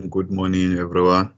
Good morning, everyone.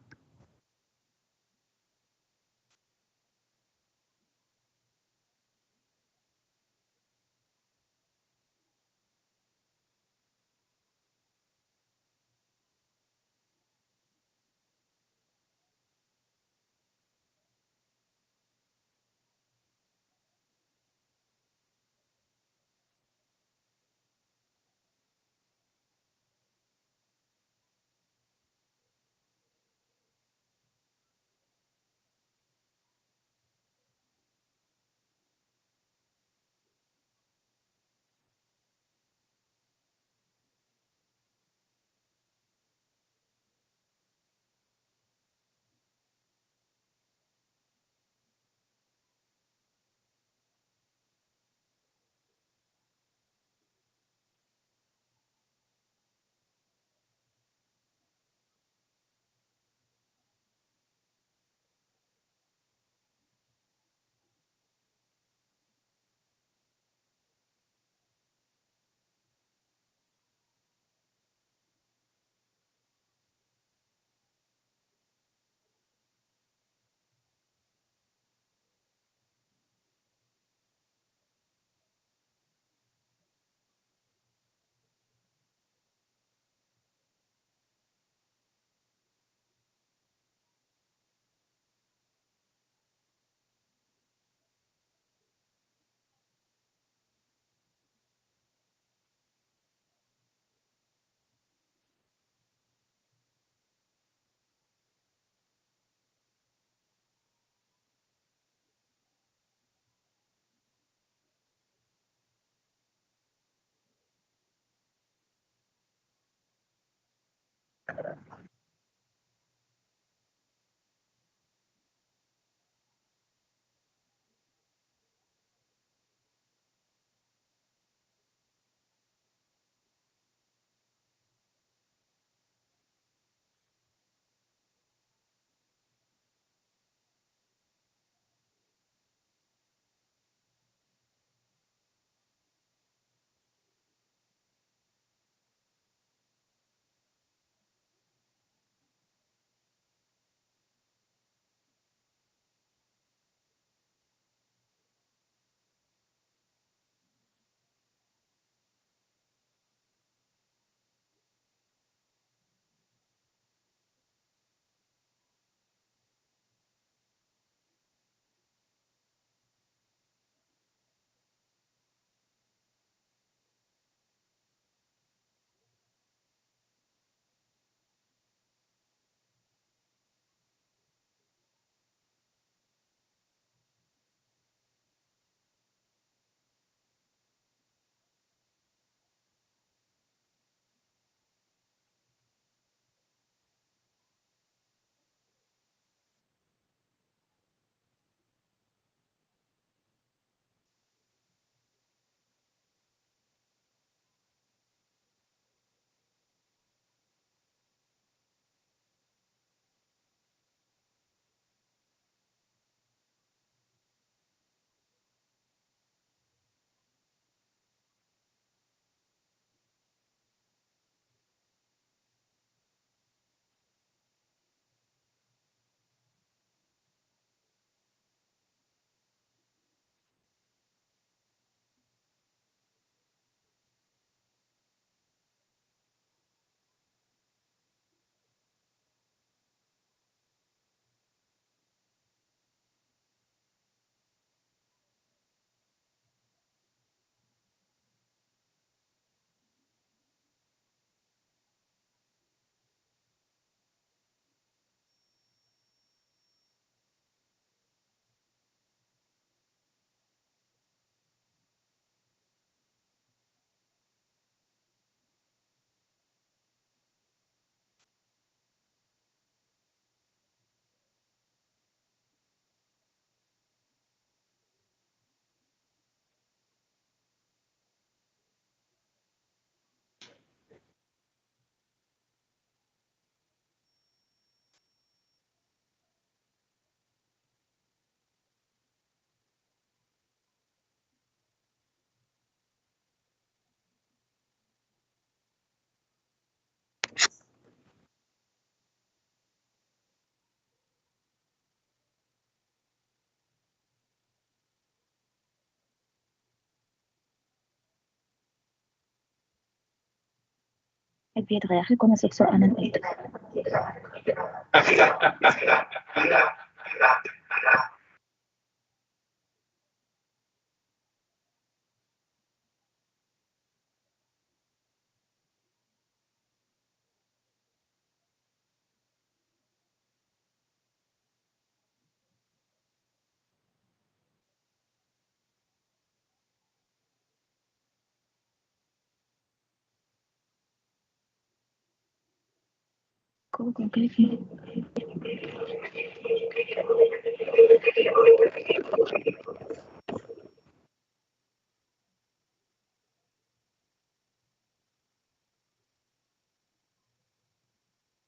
بيتغير come sexo analytic.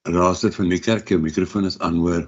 Raaster van die kerk, jou microfoon is aan, hoor.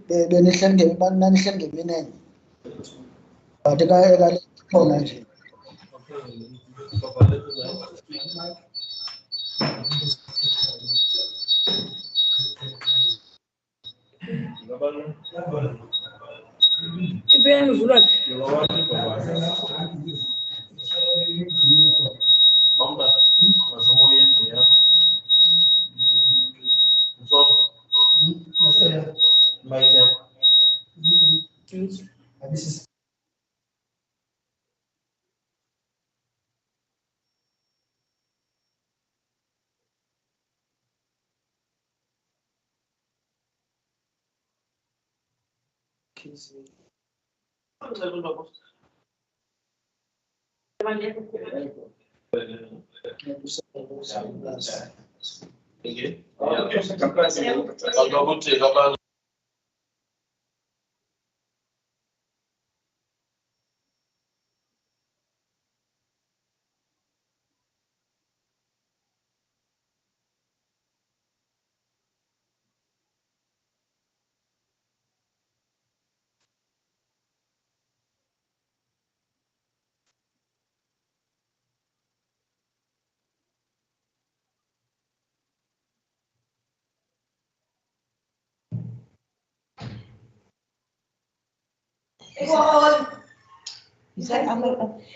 benihle ngeminene but khona nje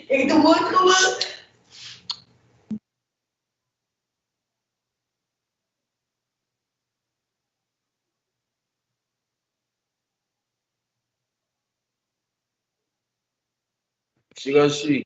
Ik doe moeilijk. Shigashi.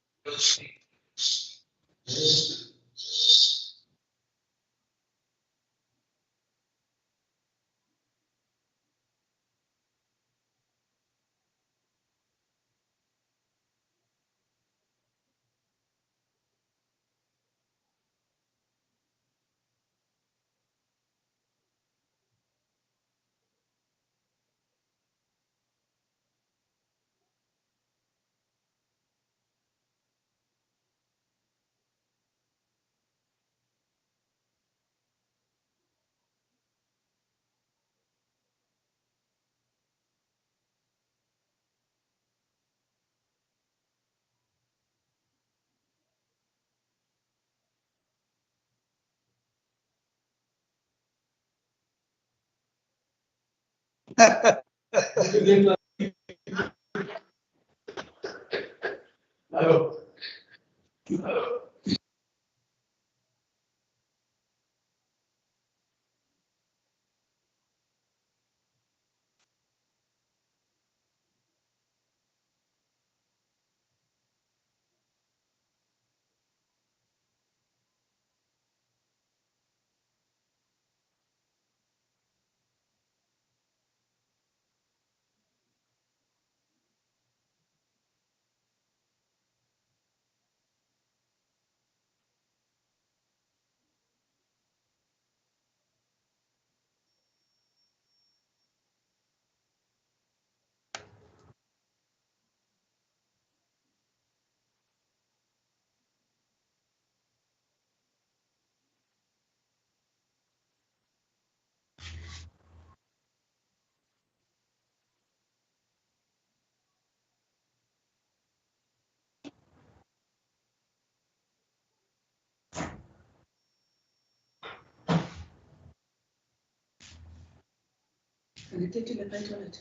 Ngitethile phakathi toilet.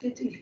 Ngitethile.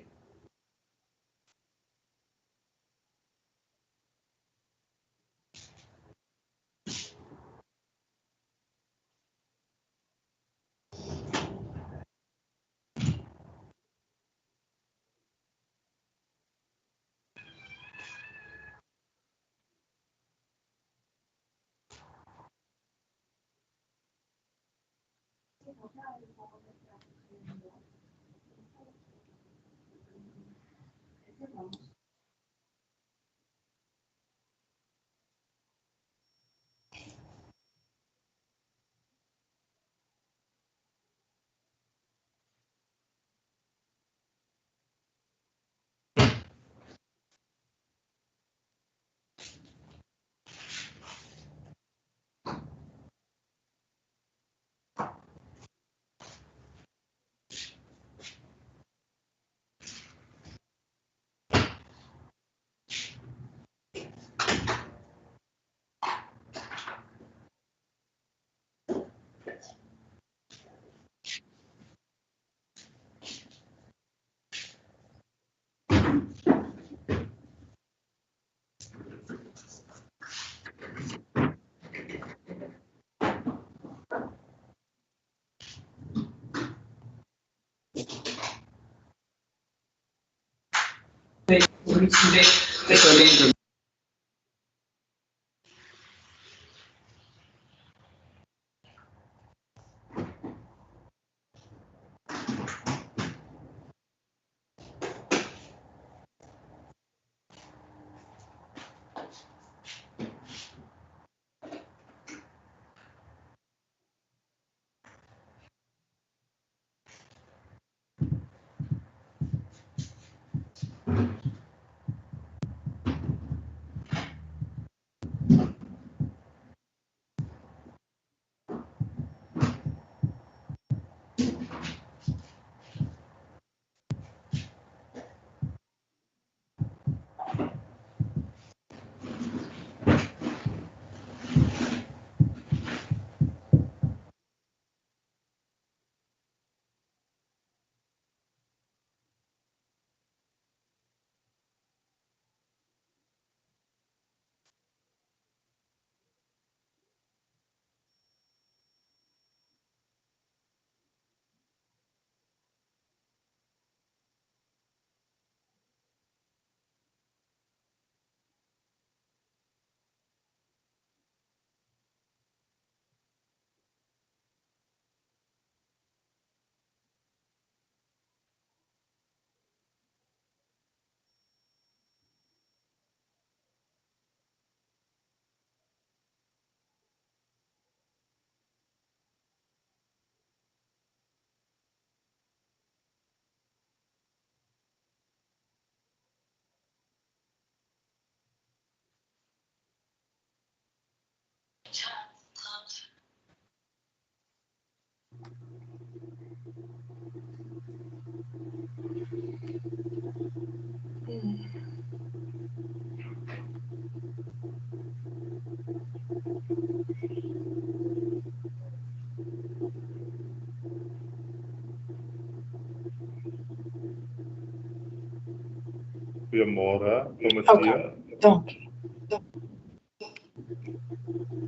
Goeiemôre, Okay, komitee. dankie.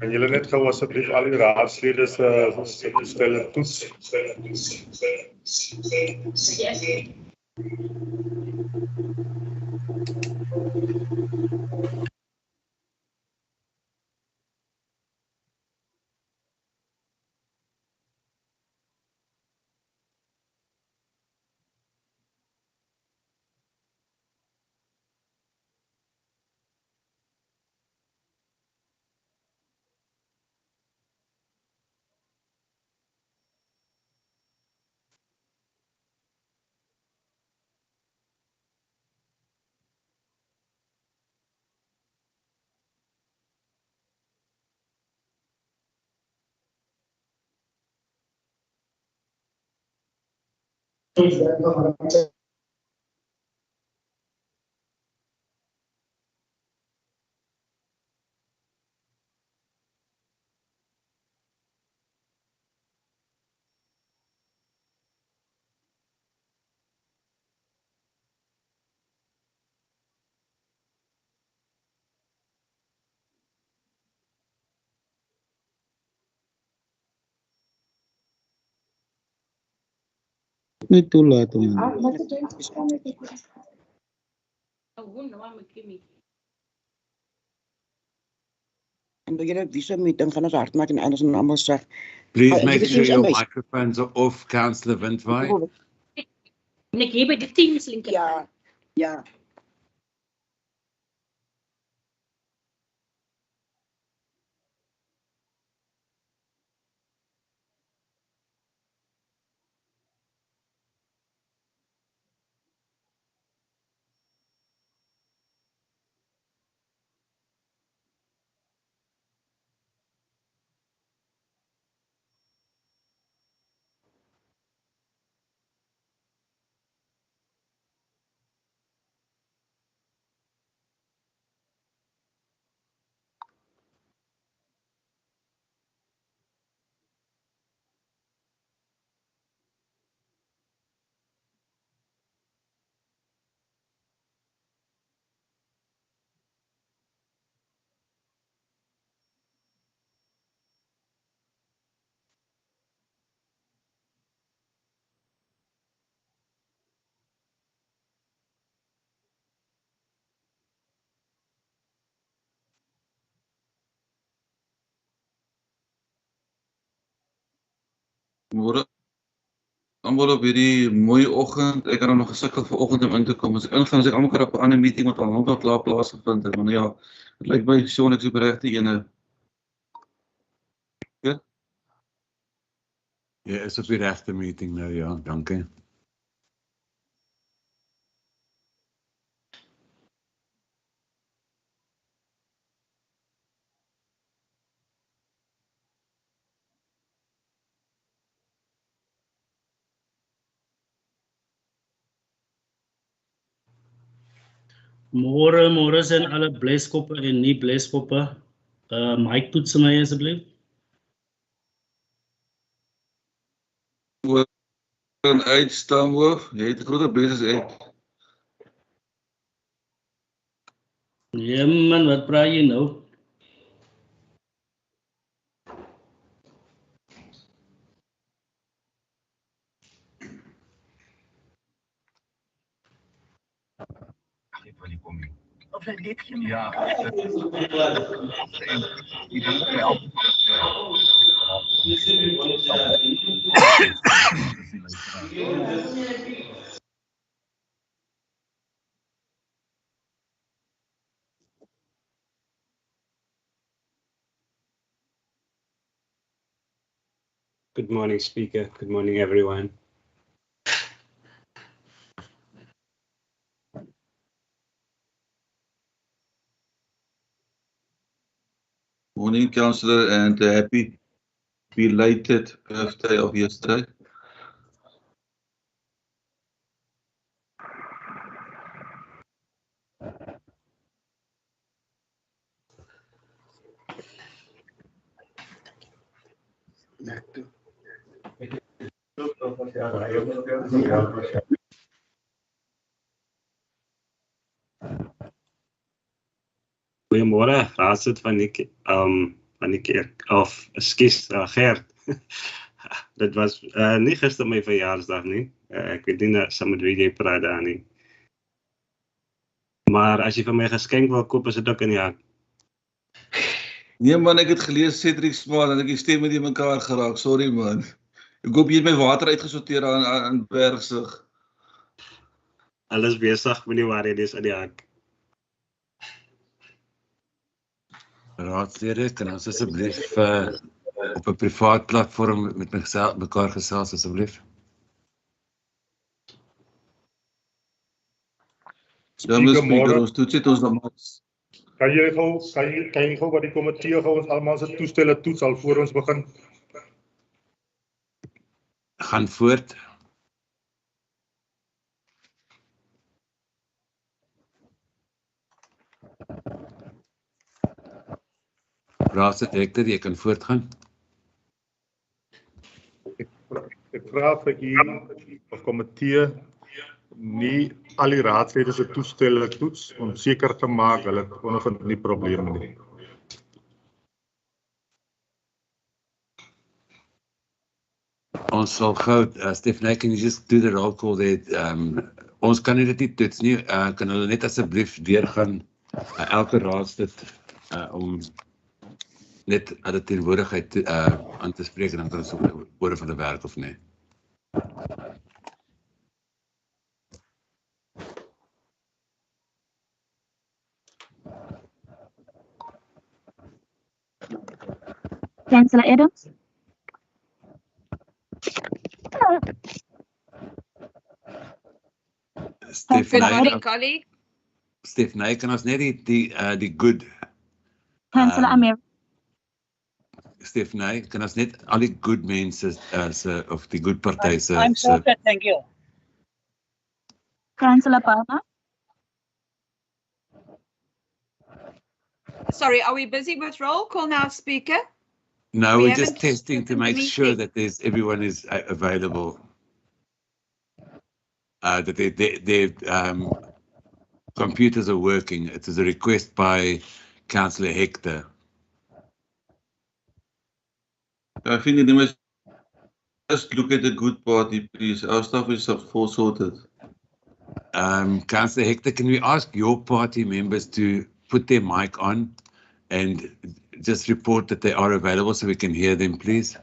En julle net gou asseblief al die raadslede se stelle toets. Niet toelaten, man. En doe jullie wie meeting gaan ons hard maak en anders en allemaal zeg. Please Ah, make dit is sure niet your een microphones are off, Councillor Windwey. En ek hier by die Teams link. Ja, ja. Môre almal op hierdie mooi oggend. Ek het nog gesukkel vanoggend om in te kom. As ek ingaan, as ek almal op 'n ander meeting wat al lank klaar plaasgevind het. Maar ja, dit lyk my Sean ek so regte ene. Ja. Ja, is op die regte meeting nou, ja, dankie. Môre zijn alle blyskoppe en nie blyskoppe. Mike toets my asseblief. Oor 'n uitstamhoof. Jy het 'n groter bes as ek. Ja man, wat praat jy nou? Good morning, Speaker. Good morning, everyone. Morning, Councillor, and happy belated birthday of yesterday. Goeiemôre, raadslid van die kerk, of ekskuus, Gert. Dit was nie gister my verjaarsdag nie. Ek weet nie saam met wie jy praat daar nie. Maar as jy vir my geskenk wil koop, is dit ook in die hak. Nee man, ek het gelees Cedric Smaal en ek die stem met mekaar geraak. Sorry man. Ek hoop jy het my water uitgesorteer aan Bergsig. Alles besig met die waarheid is in die hak. Raadslede, kan ons asseblief op 'n privaat platform met mekaar gesels asseblief? Ja, my speaker, ons toets het ons dan maar. Kan jy gou wat die komitee gou ons almal se toestelle toets al voor ons begin? Gaan voort. Raadslid Hector, jy kan voortgaan. Ek vra vir u of komitee nie al die raadslede se toestelle toets om seker te maak hulle ondervind nie probleme nie. Ons sal gou, Stephanie, can you just do the roll call there? Ons kan dit nie toets nie, kan hulle net asseblief deurgaan elke raadslid om net hulle teenwoordigheid aan te spreek en dan kan ons op oor van die werk of nie. Councillor Adams. Stephanie, kan ons net die good Councillor Amir. Stephanie, kan ons net al die good mense of die good party se I'm sorted, thank you. Councillor Palmer. Sorry, are we busy with roll call now, Speaker? No, We we're just haven't testing to opened the make sure meeting. that everyone is available. That their computers are working. It is a request by Councillor Hector. I think they must just look at the good party, please. Our stuff is full sorted. Councillor Hector, can we ask your party members to put their mic on and just report that they are available so we can hear them, please?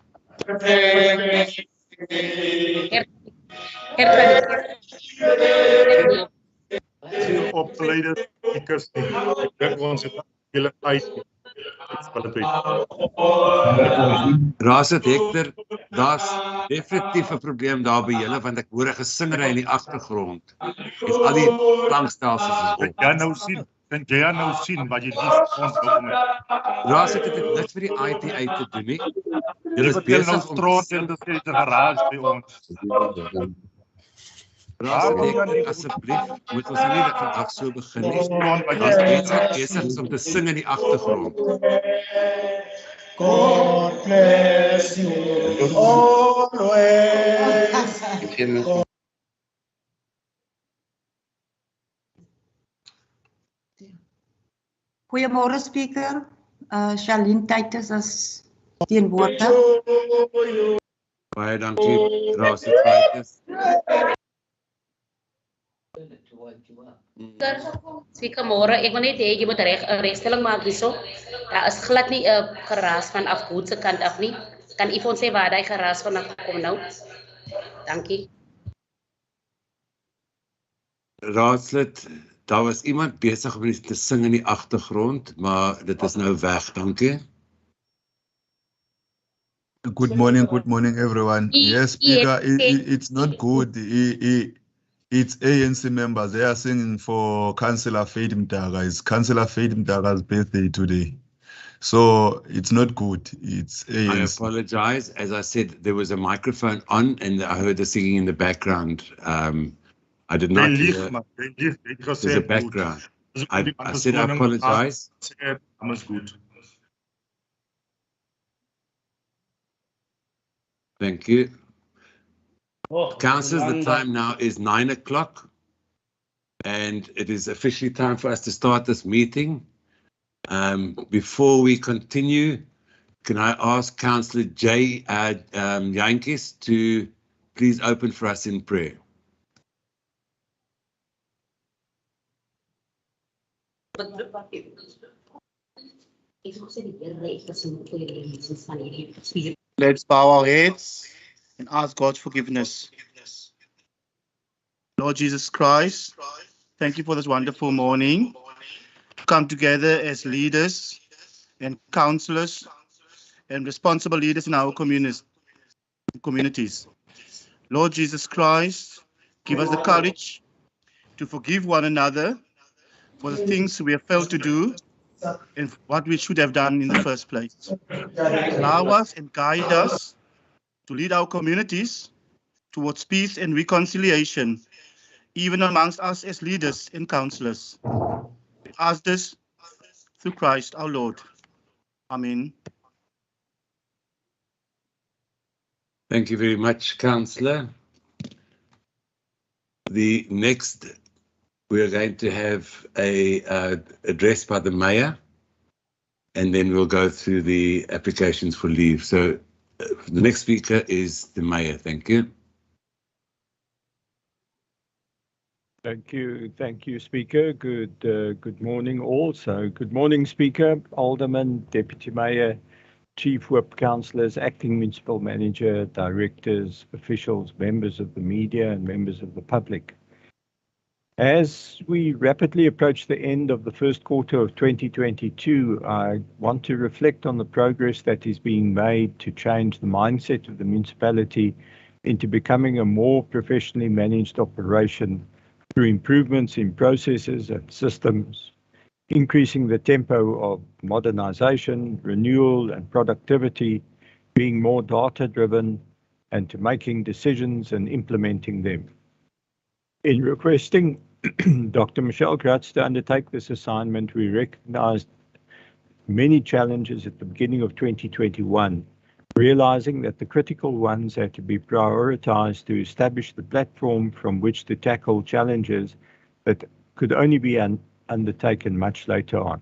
Opgeleide speakers nie. Ek dink ons het hele tyd. Raadslid Hector, daar's definitief 'n probleem daar by julle want ek hoor 'n gesingery in die agtergrond. Dis al die klankstelsels is op. Ja, nou sien. Kan jy nou sien wat jy dis ons dokument. Raadslid het dit net vir die IT uit te doen nie. Julle is Nou besig om stroot en dit is 'n garage by ons. Raadslid Hector, asseblief, moet ons nie dat vandag so begin nie. Daar's mense besig om te sing in die agtergrond. God bless you always. Goeiemôre Speaker. Charlene Titus is teenwoordig. Baie dankie, Raadslid Titus. Speaker, môre, ek wil net hê jy moet 'n regstelling maak hierso. Daar is glad nie 'n geraas van afgoed se kant af nie. Kan u vir ons sê waar daai geraas vandaan kom nou? Dankie. Raadslid, daar was iemand besig om te sing in die agtergrond, maar dit is nou weg, dankie. Good morning everyone. Yes, Speaker, it's not good. It's ANC members. They are singing for Councillor Faith Mdaga. It's Councillor Faith Mdaga's birthday today. So it's not good. It's ANC. I apologize. As I said, there was a microphone on and I heard the singing in the background. I did not hear. There's a background. I said I apologize. Thank you. Councillors, the time now is 9 o'clock and it is officially time for us to start this meeting. Before we continue, can I ask Councillor J. Jantjies to please open for us in prayer? Let's bow our heads and ask God's forgiveness. Lord Jesus Christ, thank you for this wonderful morning to come together as leaders and councillors and responsible leaders in our communities. Lord Jesus Christ, give us the courage to forgive one another for the things we have failed to do and what we should have done in the first place. Allow us and guide us to lead our communities towards peace and reconciliation, even amongst us as leaders and councillors. We ask this through Christ our Lord. Amen. Thank you very much, Councillor. The next, we are going to have a address by the Mayor, and then we'll go through the applications for leave. So the next speaker is the Mayor. Thank you. Thank you, Speaker. Good morning all. So good morning, Speaker, Alderman, Deputy Mayor, Chief Whip, Councillors, Acting Municipal Manager, Directors, officials, members of the media and members of the public. As we rapidly approach the end of the first quarter of 2022, I want to reflect on the progress that is being made to change the mindset of the municipality into becoming a more professionally managed operation through improvements in processes and systems, increasing the tempo of modernization, renewal and productivity, being more data-driven, and to making decisions and implementing them. In requesting Dr. Michelle Gratz to undertake this assignment, we recognized many challenges at the beginning of 2021, realizing that the critical ones had to be prioritized to establish the platform from which to tackle challenges that could only be undertaken much later on.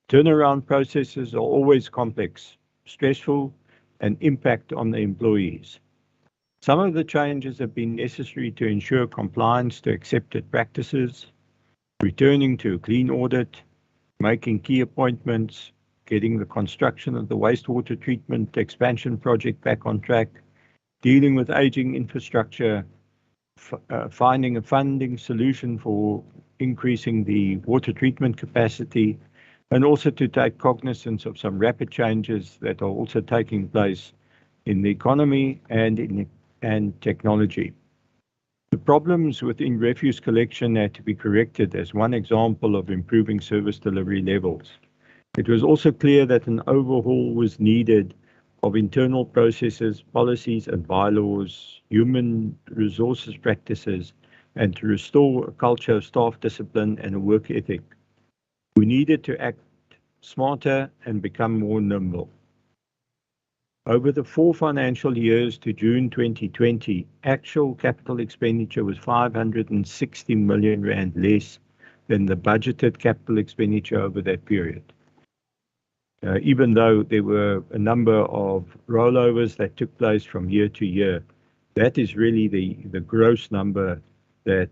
Turnaround processes are always complex, stressful, and impact on the employees. Some of the changes have been necessary to ensure compliance to accepted practices, returning to a clean audit, making key appointments, getting the construction of the wastewater treatment expansion project back on track, dealing with aging infrastructure, finding a funding solution for increasing the water treatment capacity, and also to take cognizance of some rapid changes that are also taking place in the economy and technology. The problems within refuse collection had to be corrected as one example of improving service delivery levels. It was also clear that an overhaul was needed of internal processes, policies and bylaws, human resources practices, and to restore a culture of staff discipline and a work ethic. We needed to act smarter and become more nimble. Over the 4 financial years to June 2020, actual capital expenditure was 560 million rand less than the budgeted capital expenditure over that period. Even though there were a number of rollovers that took place from year to year, that is really the gross number that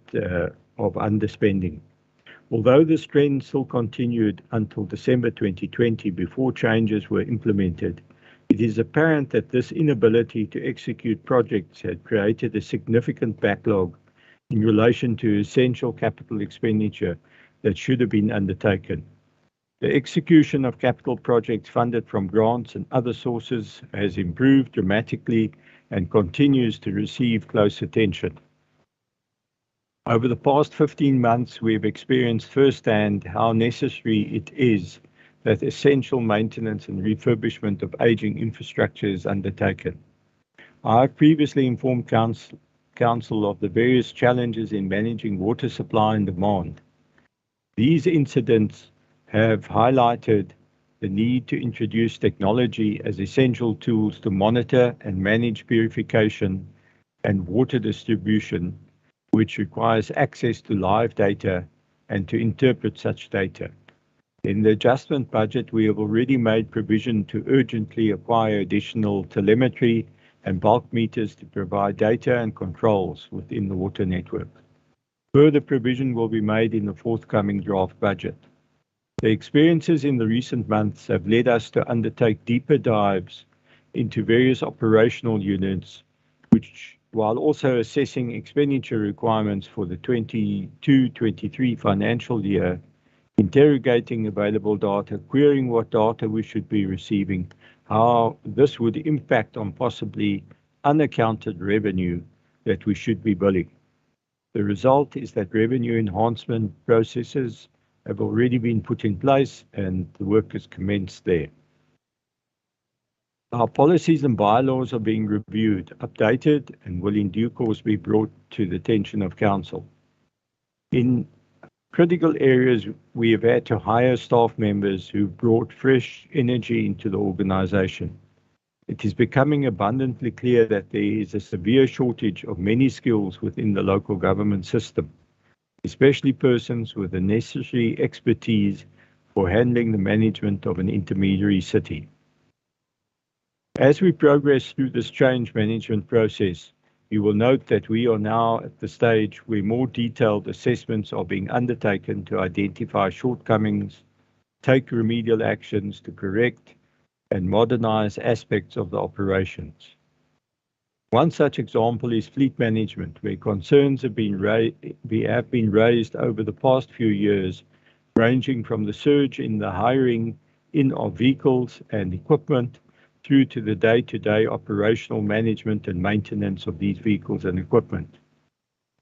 of underspending. Although this trend still continued until December 2020 before changes were implemented, it is apparent that this inability to execute projects had created a significant backlog in relation to essential capital expenditure that should have been undertaken. The execution of capital projects funded from grants and other sources has improved dramatically and continues to receive close attention. Over the past 15 months, we have experienced firsthand how necessary it is that essential maintenance and refurbishment of aging infrastructure is undertaken. I have previously informed Council of the various challenges in managing water supply and demand. These incidents have highlighted the need to introduce technology as essential tools to monitor and manage purification and water distribution, which requires access to live data and to interpret such data. In the adjustment budget, we have already made provision to urgently acquire additional telemetry and bulk meters to provide data and controls within the water network. Further provision will be made in the forthcoming draft budget. The experiences in the recent months have led us to undertake deeper dives into various operational units, which, while also assessing expenditure requirements for the 22-23 financial year, interrogating available data, querying what data we should be receiving, how this would impact on possibly unaccounted revenue that we should be billing. The result is that revenue enhancement processes have already been put in place and the work has commenced there. Our policies and bylaws are being reviewed, updated, and will in due course be brought to the attention of Council. In critical areas, we have had to hire staff members who brought fresh energy into the organization. It is becoming abundantly clear that there is a severe shortage of many skills within the local government system, especially persons with the necessary expertise for handling the management of an intermediary city. As we progress through this change management process, you will note that we are now at the stage where more detailed assessments are being undertaken to identify shortcomings, take remedial actions to correct and modernize aspects of the operations. One such example is fleet management, where concerns have been raised over the past few years, ranging from the surge in the hiring in of vehicles and equipment through to the day-to-day operational management and maintenance of these vehicles and equipment.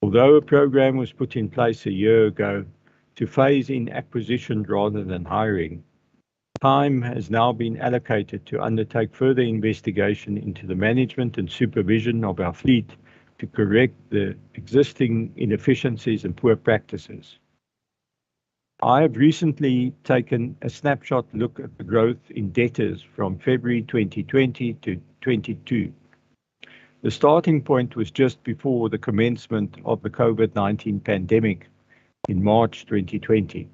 Although a program was put in place a year ago to phase in acquisition rather than hiring, time has now been allocated to undertake further investigation into the management and supervision of our fleet to correct the existing inefficiencies and poor practices. I have recently taken a snapshot look at the growth in debtors from February 2020 to 22. The starting point was just before the commencement of the COVID-19 pandemic in March 2020.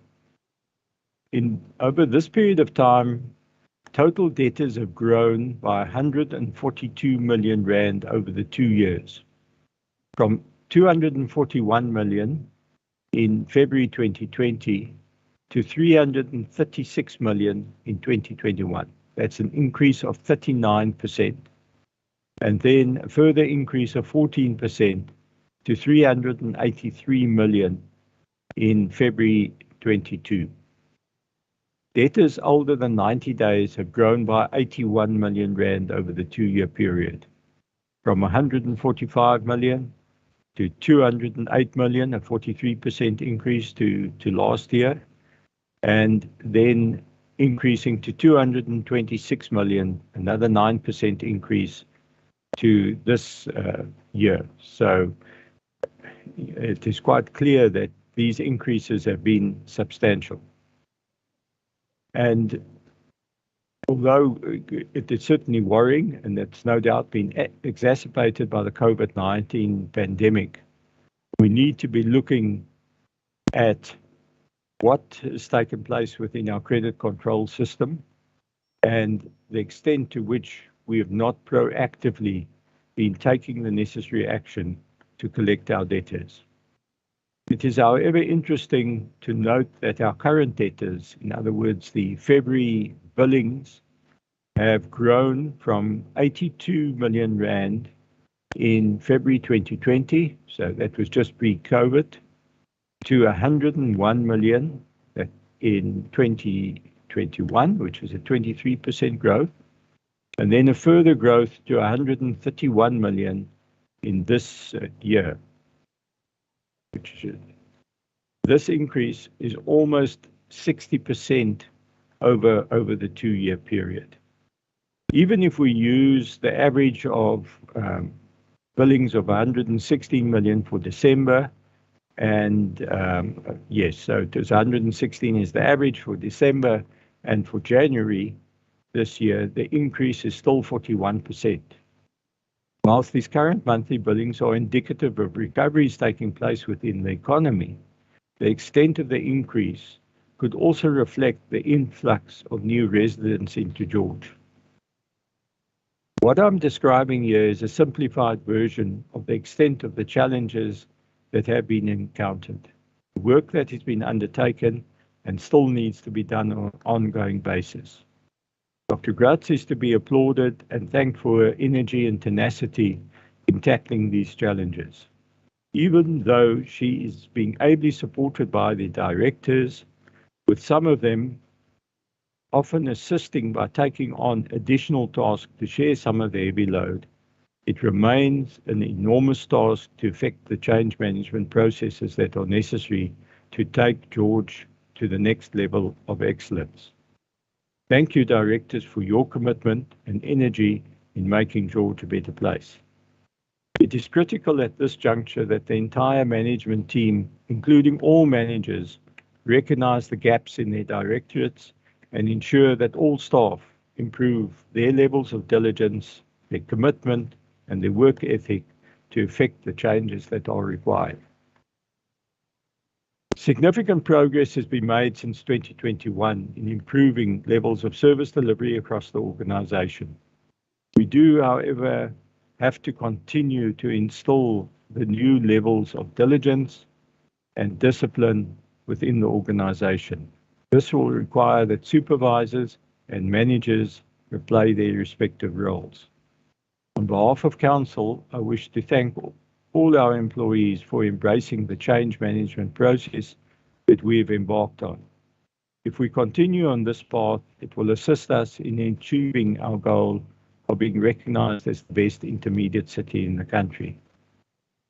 Over this period of time, total debtors have grown by 142 million rand over the 2 years, from 241 million in February 2020 to 336 million in 2021. That's an increase of 39%. And then a further increase of 14% to 383 million in February 22. Debtors older than 90 days have grown by 81 million rand over the 2-year period, from 145 million to 208 million, a 43% increase to last year, and then increasing to 226 million, another 9% increase to this year. So it is quite clear that these increases have been substantial. And although it is certainly worrying, and that's no doubt been exacerbated by the COVID-19 pandemic, we need to be looking at what has taken place within our credit control system and the extent to which we have not proactively been taking the necessary action to collect our debtors. It is, however, interesting to note that our current debtors, in other words, the February billings, have grown from 82 million rand in February 2020, so that was just pre-COVID, to 101 million in 2021, which was a 23% growth, and then a further growth to 131 million in this year. This increase is almost 60% over the 2-year period. Even if we use the average of billings of 116 million for December, and yes, so it was 116 is the average for December, and for January this year, the increase is still 41%. Whilst these current monthly billings are indicative of recoveries taking place within the economy, the extent of the increase could also reflect the influx of new residents into George. What I'm describing here is a simplified version of the extent of the challenges that have been encountered, the work that has been undertaken and still needs to be done on an ongoing basis. Dr. Gratz is to be applauded and thanked for her energy and tenacity in tackling these challenges. Even though she is being ably supported by the directors, with some of them often assisting by taking on additional tasks to share some of the heavy load, it remains an enormous task to effect the change management processes that are necessary to take George to the next level of excellence. Thank you, directors, for your commitment and energy in making George a better place. It is critical at this juncture that the entire management team, including all managers, recognize the gaps in their directorates and ensure that all staff improve their levels of diligence, their commitment, and their work ethic to effect the changes that are required. Significant progress has been made since 2021 in improving levels of service delivery across the organization. We do, however, have to continue to instill the new levels of diligence and discipline within the organization. This will require that supervisors and managers play their respective roles. On behalf of Council, I wish to thank all our employees for embracing the change management process that we have embarked on. If we continue on this path, it will assist us in achieving our goal of being recognized as the best intermediate city in the country.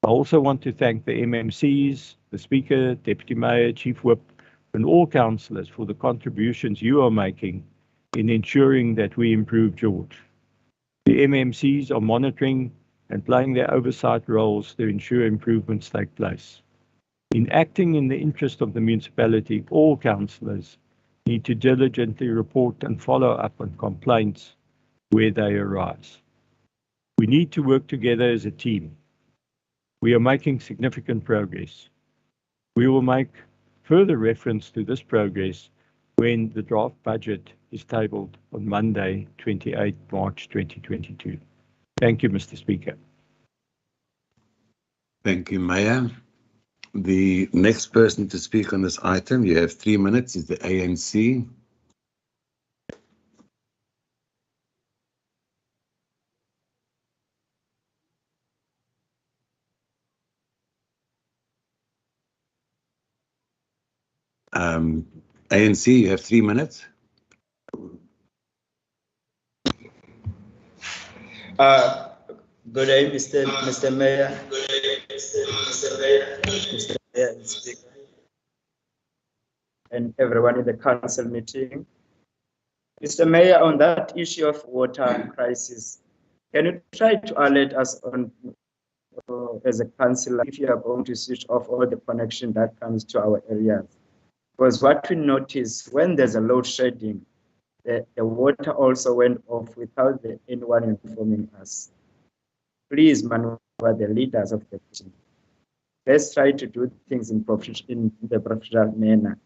I also want to thank the MMCs, the Speaker, Deputy Mayor, Chief Whip, and all councillors for the contributions you are making in ensuring that we improve George. The MMCs are monitoring and playing their oversight roles to ensure improvements take place. In acting in the interest of the municipality, all councillors need to diligently report and follow up on complaints where they arise. We need to work together as a team. We are making significant progress. We will make further reference to this progress when the draft budget is tabled on Monday, 28 March 2022. Thank you, Mr. Speaker. Thank you, Mayor. The next person to speak on this item, you have 3 minutes, is the ANC. ANC, you have 3 minutes. Good day, Mr. Mayor. Mr. Mayor and Speaker, and everyone in the council meeting. Mr. Mayor, on that issue of water crisis, can you try to alert us on, as a councillor, if you are going to switch off all the connection that comes to our areas? Because what we notice when there's a load shedding, the water also went off without anyone informing us. Please maneuver the leaders of the team. Let's try to do things in the professional manner.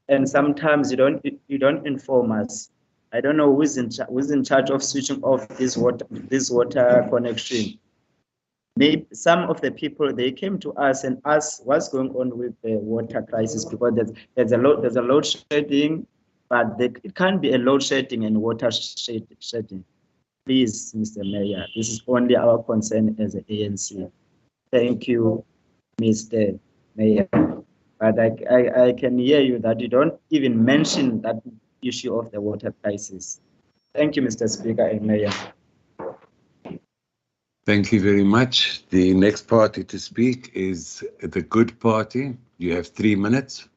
And sometimes you don't inform us. I don't know who's in charge of switching off this water connection. Maybe some of the people, they came to us and asked what's going on with the water crisis, because there's a load shedding, but it can't be a load shedding and water shedding. Please, Mr. Mayor, this is only our concern as an ANC. Thank you, Mr. Mayor. But I can hear you that you don't even mention that issue of the water crisis. Thank you, Mr. Speaker and Mayor. Thank you very much. The next party to speak is the Good Party. You have 3 minutes.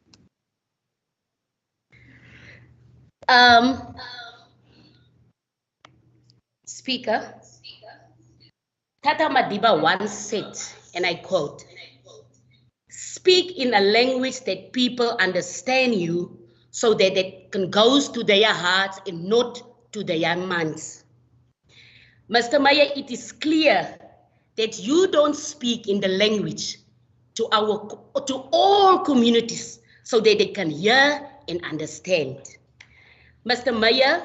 Speaker, Tata Madiba once said, and I quote, "Speak in a language that people understand you so that it can go to their hearts and not to their minds." Mr. Mayor, it is clear that you don't speak in the language to all communities so that they can hear and understand. Mr. Meyer,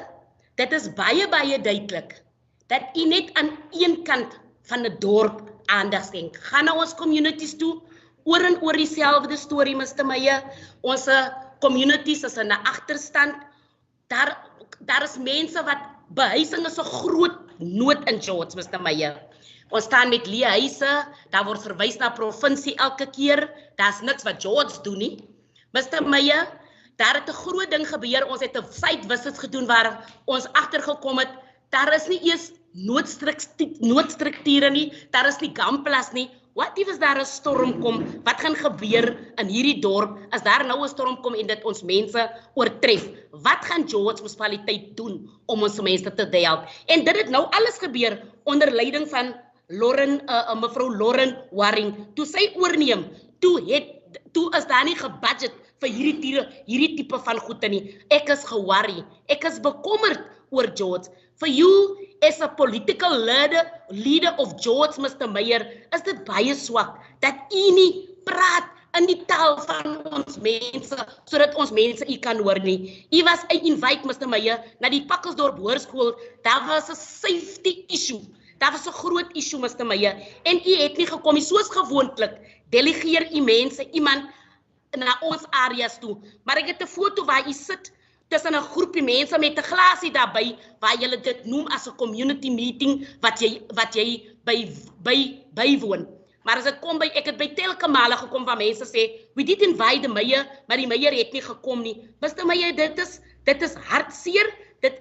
dit is baie duidelik dat u net aan een kant van 'n dorp aandag skenk. Gaan na ons communities toe, oor en oor dieselfde storie, Mr. Meyer. Ons communities is in 'n agterstand. Daar is mense wat behuising is 'n groot nood in George, Mr. Meyer. Ons staan met leë huise, daar word verwys na provinsie elke keer. Daar's niks wat George doen nie. Mr. Meyer, daar het 'n groot ding gebeur. Ons het 'n site visits gedoen waar ons agtergekom het, daar is nie eers noodstrukture nie, daar is nie gamplas nie. Wat if as daar 'n storm kom? Wat gaan gebeur in hierdie dorp as daar nou 'n storm kom en dit ons mense oortref? Wat gaan George munisipaliteit doen om ons mense te help? En dit het nou alles gebeur onder leiding van mevrou Lauren Waring. Toe sy oorneem, toe is daar nie gebudget vir hierdie tipe van goede nie. Ek is geworry. Ek is bekommerd oor George. For you as a political leader of George, Mr. Meyer, is dit baie swak dat u nie praat in die taal van ons mense sodat ons mense u kan hoor nie. U was invite, Mr. Meyer, na die Pakkelsdorp Hoërskool. Daar was 'n safety issue. Daar was 'n groot issue, Mr. Meyer, en u het nie gekom nie. Soos gewoonlik delegeer u mense iemand na ons areas toe. Maar ek het 'n foto waar u sit tussen 'n groepie mense met 'n glasie daarbey waar julle dit noem as 'n community meeting wat jy bywoon. Maar as dit kom by, ek het by telke male gekom waar mense sê, we did invite the Meyer, maar die Meyer het nie gekom nie. Mr. Meyer, dit is hartseer, dit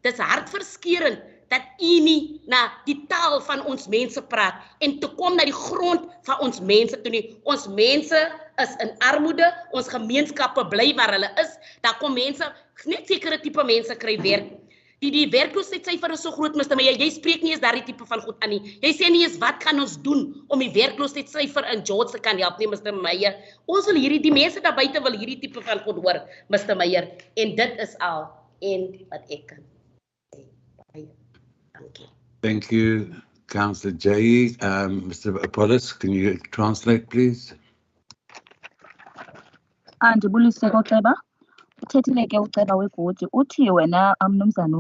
is hartverskeurend dat u nie na die taal van ons mense praat en te kom na die grond van ons mense toe nie. Ons mense is in armoede, ons gemeenskappe bly waar hulle is. Daar kom mense, net sekere tipe mense kry werk. Die werkloosheidssyfer is so groot, Mr. Meyer, jy spreek nie eens daardie tipe van goed aan nie. Jy sê nie eens wat gaan ons doen om die werkloosheidssyfer in George te kan help nie, Mr. Meyer. Ons wil die mense daar buite wil hierdie tipe van goed hoor, Mr. Meyer. En dit is al en wat ek kan sê. Thank you. Thank you, Councillor Jay. Mr. Apollos, can you translate, please? Andibulise koCeba. Uthethile ke uCeba wegodi uthi wena mnumzana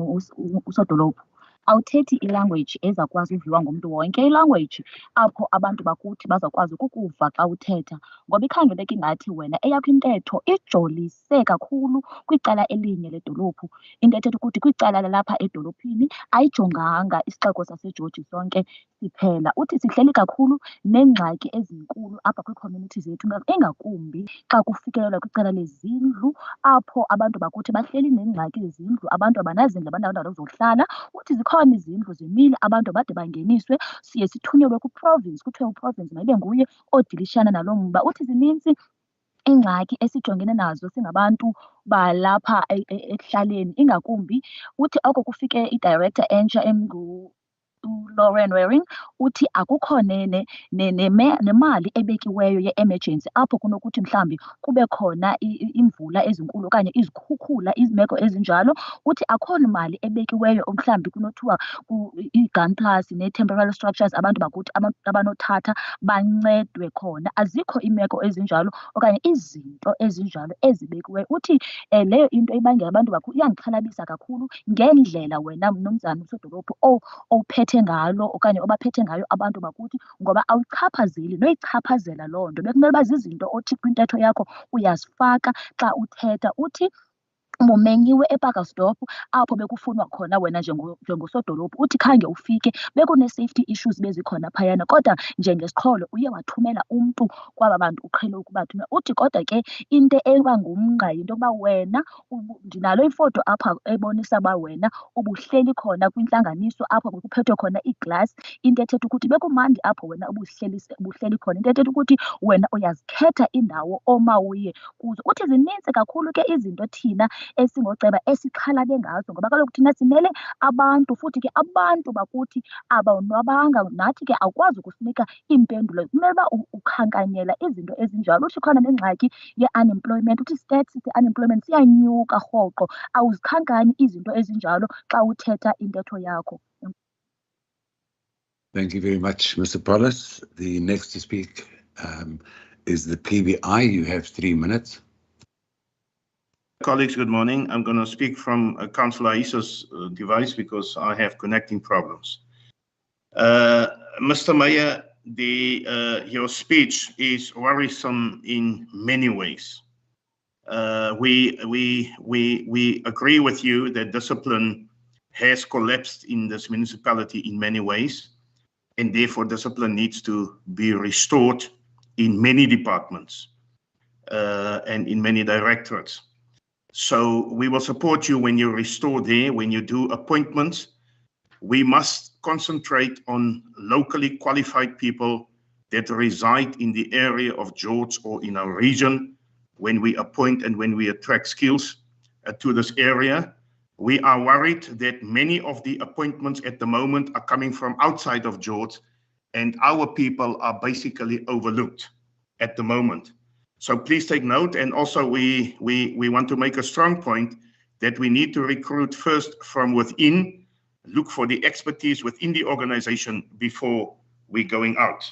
usodolophu awuthethi ilanguage ezakwazi uviwa ngumuntu wonke, ilanguage apho abantu bakuthi bazakwazi ukukuva xa uthetha, ngoba ikhangeleka ingathi wena eyakho intetho ijolise kakhulu kwicala elinye ledolophu. Into ethetha ukuthi kwicala lalapha edolophini ayijonganga isixeko saseGeorge sonke siphela. Uthi sihleli kakhulu neengxaki ezinkulu apha kwii-communities zethu, engakumbi xa kufikelelwa kwicala lezindlu apho abantu bakuthi bahleli neengxaki zezindlu, abantu abanazindlu, abantu abandawo zohlala. Uthi zikhona izindlu zimile, abantu bade bangeniswe, siye sithunyelwe ku-province, kuthiwe uprovince mayibe nguye odilishana nalo mba. Uthi zininzi ingxaki esijongene nazo singabantu balapha ekuhlaleni, ingakumbi uthi oko kufike i-director entsha Lauren Waring, uthi akukho nemali ebekiweyo ye-emergency apho kunokuthi mhlambi kube khona imvula ezinkulu okanye izikhukhula, izimeko ezinjalo. Uthi akho mali ebekiweyo mhlambi kunothiwa i-gun plus ne-temporary structures abantu bakuthi abanothatha bancedwe khona. Azikho iimeko ezinjalo okanye izinto ezinjalo ezibekiweyo. Uthi leyo into ibangela abantu bakuthi iyandixhalabisa kakhulu ngendlela wena mnumzana usodolophu ophethe ngalo okanye obaphethe ngayo abantu bakuthi, ngoba awuchaphazeli noyichaphazela loo nto. Bekumele uba zizinto othi kwintetho yakho uyazifaka xa uthetha. Uthi umenyiwe ePakelsdorp apho bekufunwa khona wena njengosodolophu. Uthi khange ufike bekune-safety issues bezikhona phayana, kodwa njengesiqholo uye wathumela umntu kwaba bantu uqhele ukubathumela. Uthi kodwa ke into eba ngumnqa yinto yokuba wena, ndinalo ifoto apha ebonisa uba wena ubuhleli khona kwintlanganiso apho kuphethwe khona iglasi, into ethetha ukuthi bekumandi apho wena ubuhleli khona, into ethetha ukuthi wena uyazikhetha indawo omawuye kuzo. Uthi zininzi kakhulu ke izinto thina esingoceba esixhalabe ngazo, ngoba kaloku thina simele abantu, futhi ke abantu bakuthi abonwabanga, nathi ke awukwazi ukusinika iimpendulo. Kumele uba ukhankanyela izinto ezinjalo. Uthi khona nengxaki ye-unemployment, uthi stats se-unemployment siyanyuka rhoqo, awuzikhankanyi izinto ezinjalo xa uthetha intetho yakho. Thank you very much, Mr. Apollos. The next to speak is the PBI. You have 3 minutes. Colleagues, good morning. I'm going to speak from Councillor Isa's device because I have connecting problems. Mr. Mayor, your speech is worrisome in many ways. We agree with you that discipline has collapsed in this municipality in many ways, and therefore discipline needs to be restored in many departments and in many directorates. So we will support you when you restore there, when you do appointments. We must concentrate on locally qualified people that reside in the area of George or in our region when we appoint and when we attract skills to this area. We are worried that many of the appointments at the moment are coming from outside of George, and our people are basically overlooked at the moment. So please take note, and also we want to make a strong point that we need to recruit first from within, look for the expertise within the organization before we going out.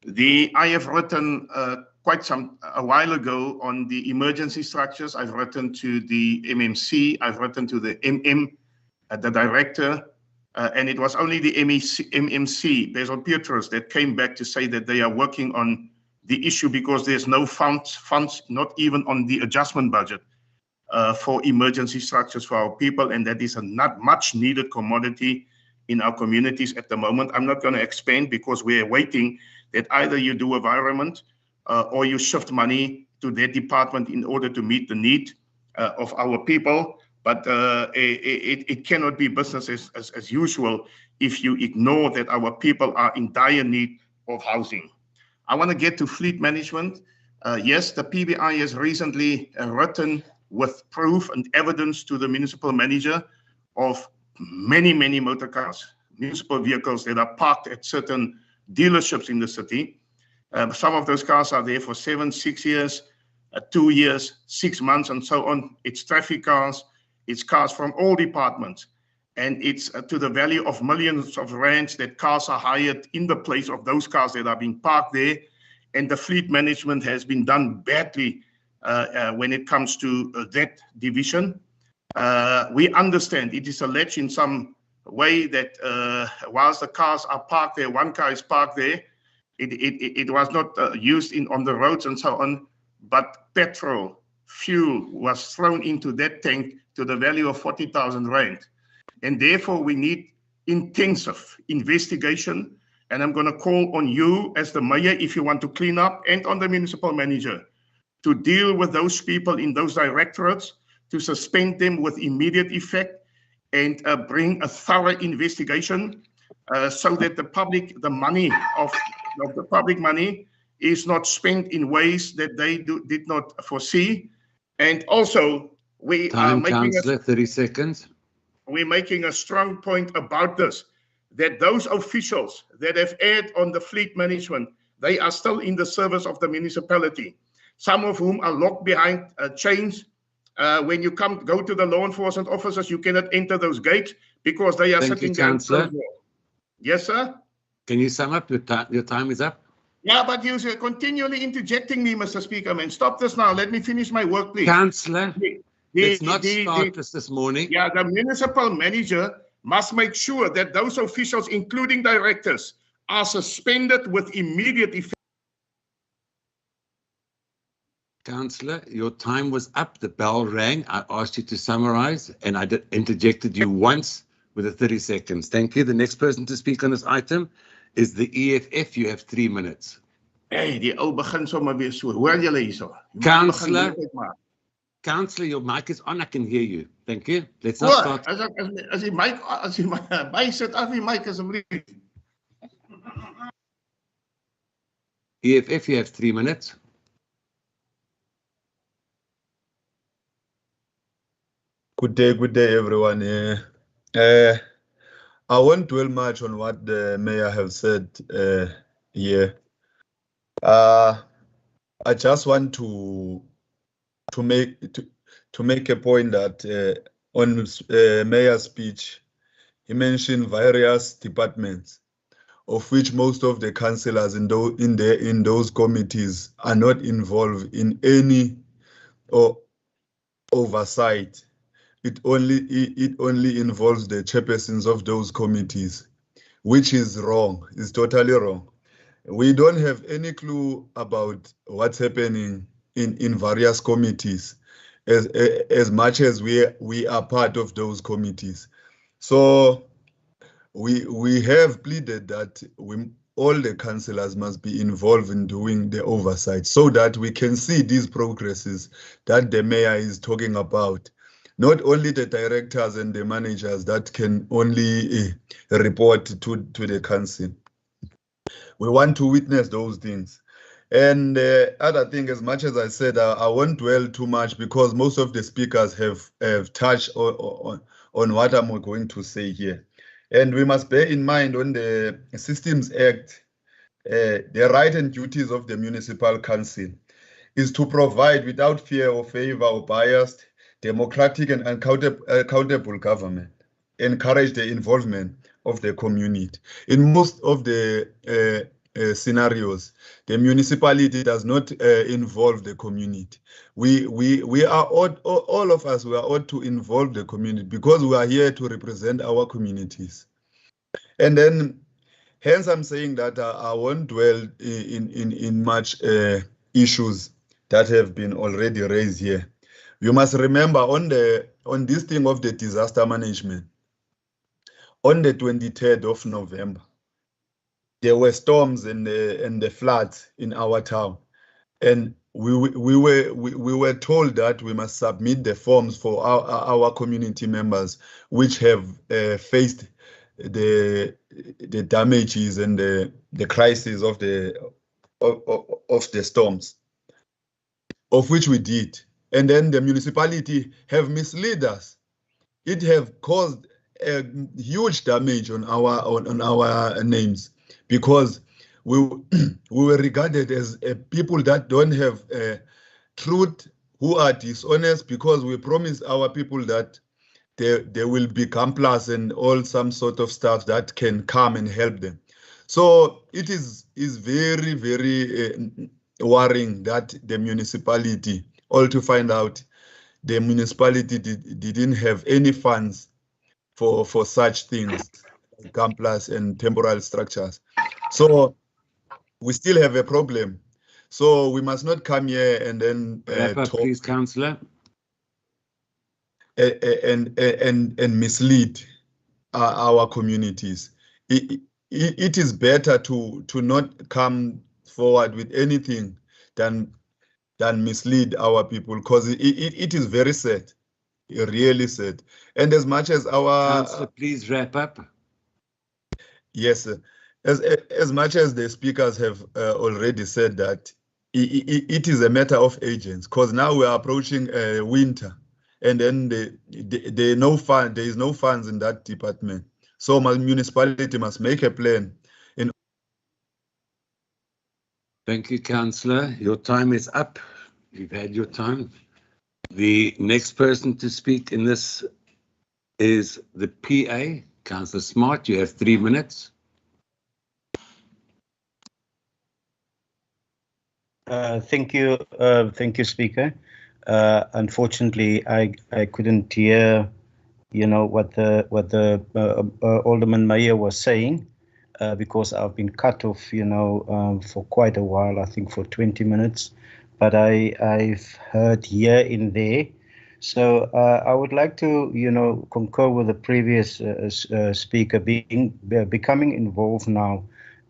I have written a while ago on the emergency structures. I've written to the MMC, I've written to the the director, and it was only the MMC, Basil Petrus, that came back to say that they are working on the issue because there's no funds, not even on the adjustment budget for emergency structures for our people, and that is a not much needed commodity in our communities at the moment. I'm not going to expand because we're waiting that either you do environment or you shift money to that department in order to meet the need of our people. But it cannot be business as usual if you ignore that our people are in dire need of housing. I want to get to fleet management. Yes, the PBI has recently written with proof and evidence to the municipal manager of many motor cars, municipal vehicles that are parked at certain dealerships in the city. Some of those cars are there for 7, 6 years, 2 years, 6 months, and so on. It's traffic cars, it's cars from all departments, and it's to the value of millions of rands that cars are hired in the place of those cars that are being parked there. And the fleet management has been done badly when it comes to that division. We understand it is alleged in some way that whilst the cars are parked there, one car is parked there, it was not used on the roads and so on, but petrol, fuel was thrown into that tank to the value of 40,000 rand. And therefore we need intensive investigation. And I'm going to call on you as the mayor, if you want to clean up, and on the municipal manager to deal with those people in those directorates, to suspend them with immediate effect, and bring a thorough investigation so that the money of the public money is not spent in ways that they did not foresee. And also, we are making 30 seconds. We're making a strong point about this, that those officials that have erred on the fleet management, they are still in the service of the municipality, some of whom are locked behind chains. When you go to the law enforcement officers, you cannot enter those gates because they are sitting there. Yes, sir? Can you sum up? Your time is up. Yeah, but you're continually interjecting me, Mr. Speaker, man. Stop this now. Let me finish my work, please. Councillor, let's not start this morning. Yeah, the municipal manager must make sure that those officials, including directors, are suspended with immediate effect. Councillor, your time was up. The bell rang. I asked you to summarize, and I interjected you once with the 30 seconds. Thank you. The next person to speak on this item is the EFF. You have 3 minutes. Hey, die ou begin sommer weer so. Hoor julle hierso? Councillor, your mic is on. I can hear you. Thank you. Let's not start. As die mic, by sit af die mic asseblief. EFF, you have 3 minutes. Good day, everyone. I won't dwell much on what the mayor has said here. I just want to make a point that on mayor's speech, he mentioned various departments, of which most of the councillors in those committees are not involved in any or oversight. It only involves the chairpersons of those committees, which is wrong. It's totally wrong. We don't have any clue about what's happening in various committees as much as we are part of those committees. So we have pleaded that all the councillors must be involved in doing the oversight so that we can see these progresses that the mayor is talking about. Not only the directors and the managers that can only report to the council. We want to witness those things. And other thing, as much as I said, I won't dwell too much because most of the speakers have touched on what I'm going to say here. And we must bear in mind on the Systems Act, the right and duties of the municipal council is to provide without fear or favor or biased, democratic and accountable government, encourage the involvement of the community. In most of the scenarios, the municipality does not involve the community. We are all of us, we are ought to involve the community because we are here to represent our communities. And then, hence I'm saying that I won't dwell in much issues that have been already raised here. You must remember on this thing of the disaster management, on the 23rd of November, there were storms and the floods in our town, and we were told that we must submit the forms for our community members which have faced the damages and the crisis of the storms, of which we did. And then the municipality have misled us. It have caused a huge damage on our names because we were regarded as people that don't have truth, who are dishonest, because we promised our people that there will be campus and all some sort of stuff that can come and help them. So it is very, very worrying that the municipality, all to find out the municipality didn't have any funds for such things, campus and temporal structures. So we still have a problem. So we must not come here and then wrap up, please, Councillor. And mislead our communities. It is better to not come forward with anything than mislead our people, because it is very sad, really sad. And as much as our Councillor, please wrap up. Yes, as much as the speakers have already said that it is a matter of agents, because now we are approaching winter, and then there is no funds in that department. So my municipality must make a plan. Thank you, Councillor. Your time is up. You've had your time. The next person to speak in this is the PA, Councillor Smart. You have 3 minutes. Thank you, Speaker. Unfortunately, I couldn't hear, what the Alderman Meyer was saying, because I've been cut off, for quite a while. I think for 20 minutes, but I've heard here and there. So I would like to, concur with the previous speaker, becoming involved now.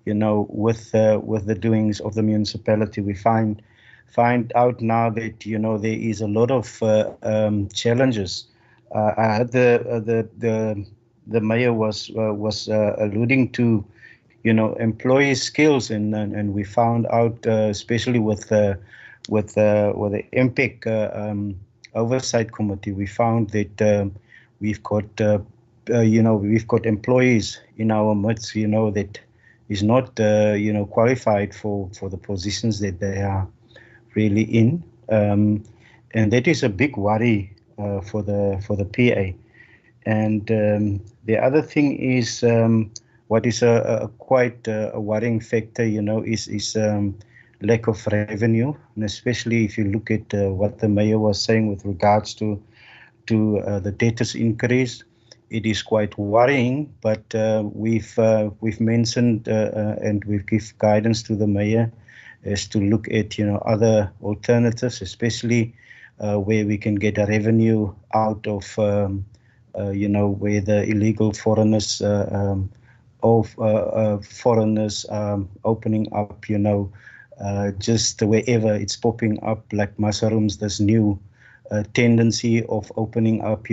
With the doings of the municipality, we find out now that there is a lot of challenges. I heard the mayor was alluding to employee skills, and we found out especially with the MPEC oversight committee, we found that we've got employees in our midst that is not qualified for the positions that they are really in, and that is a big worry for the PA. And the other thing is what is a quite a worrying factor, is lack of revenue, and especially if you look at what the mayor was saying with regards to the debtors increase, it is quite worrying. But we've mentioned and we've give guidance to the mayor is to look at other alternatives, especially where we can get a revenue out of where the illegal foreigners foreigners opening up, just wherever it's popping up like mushrooms, this new tendency of opening up,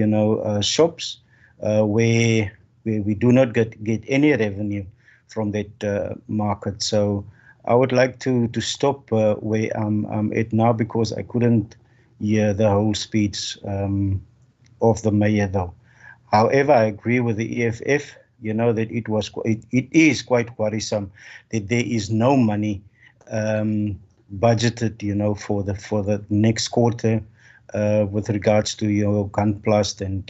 shops where we do not get any revenue from that market. So I would like to stop where I'm at now, because I couldn't hear the whole speech of the mayor though. However, I agree with the EFF, that it is quite worrisome that there is no money budgeted, for the next quarter with regards to gunplast and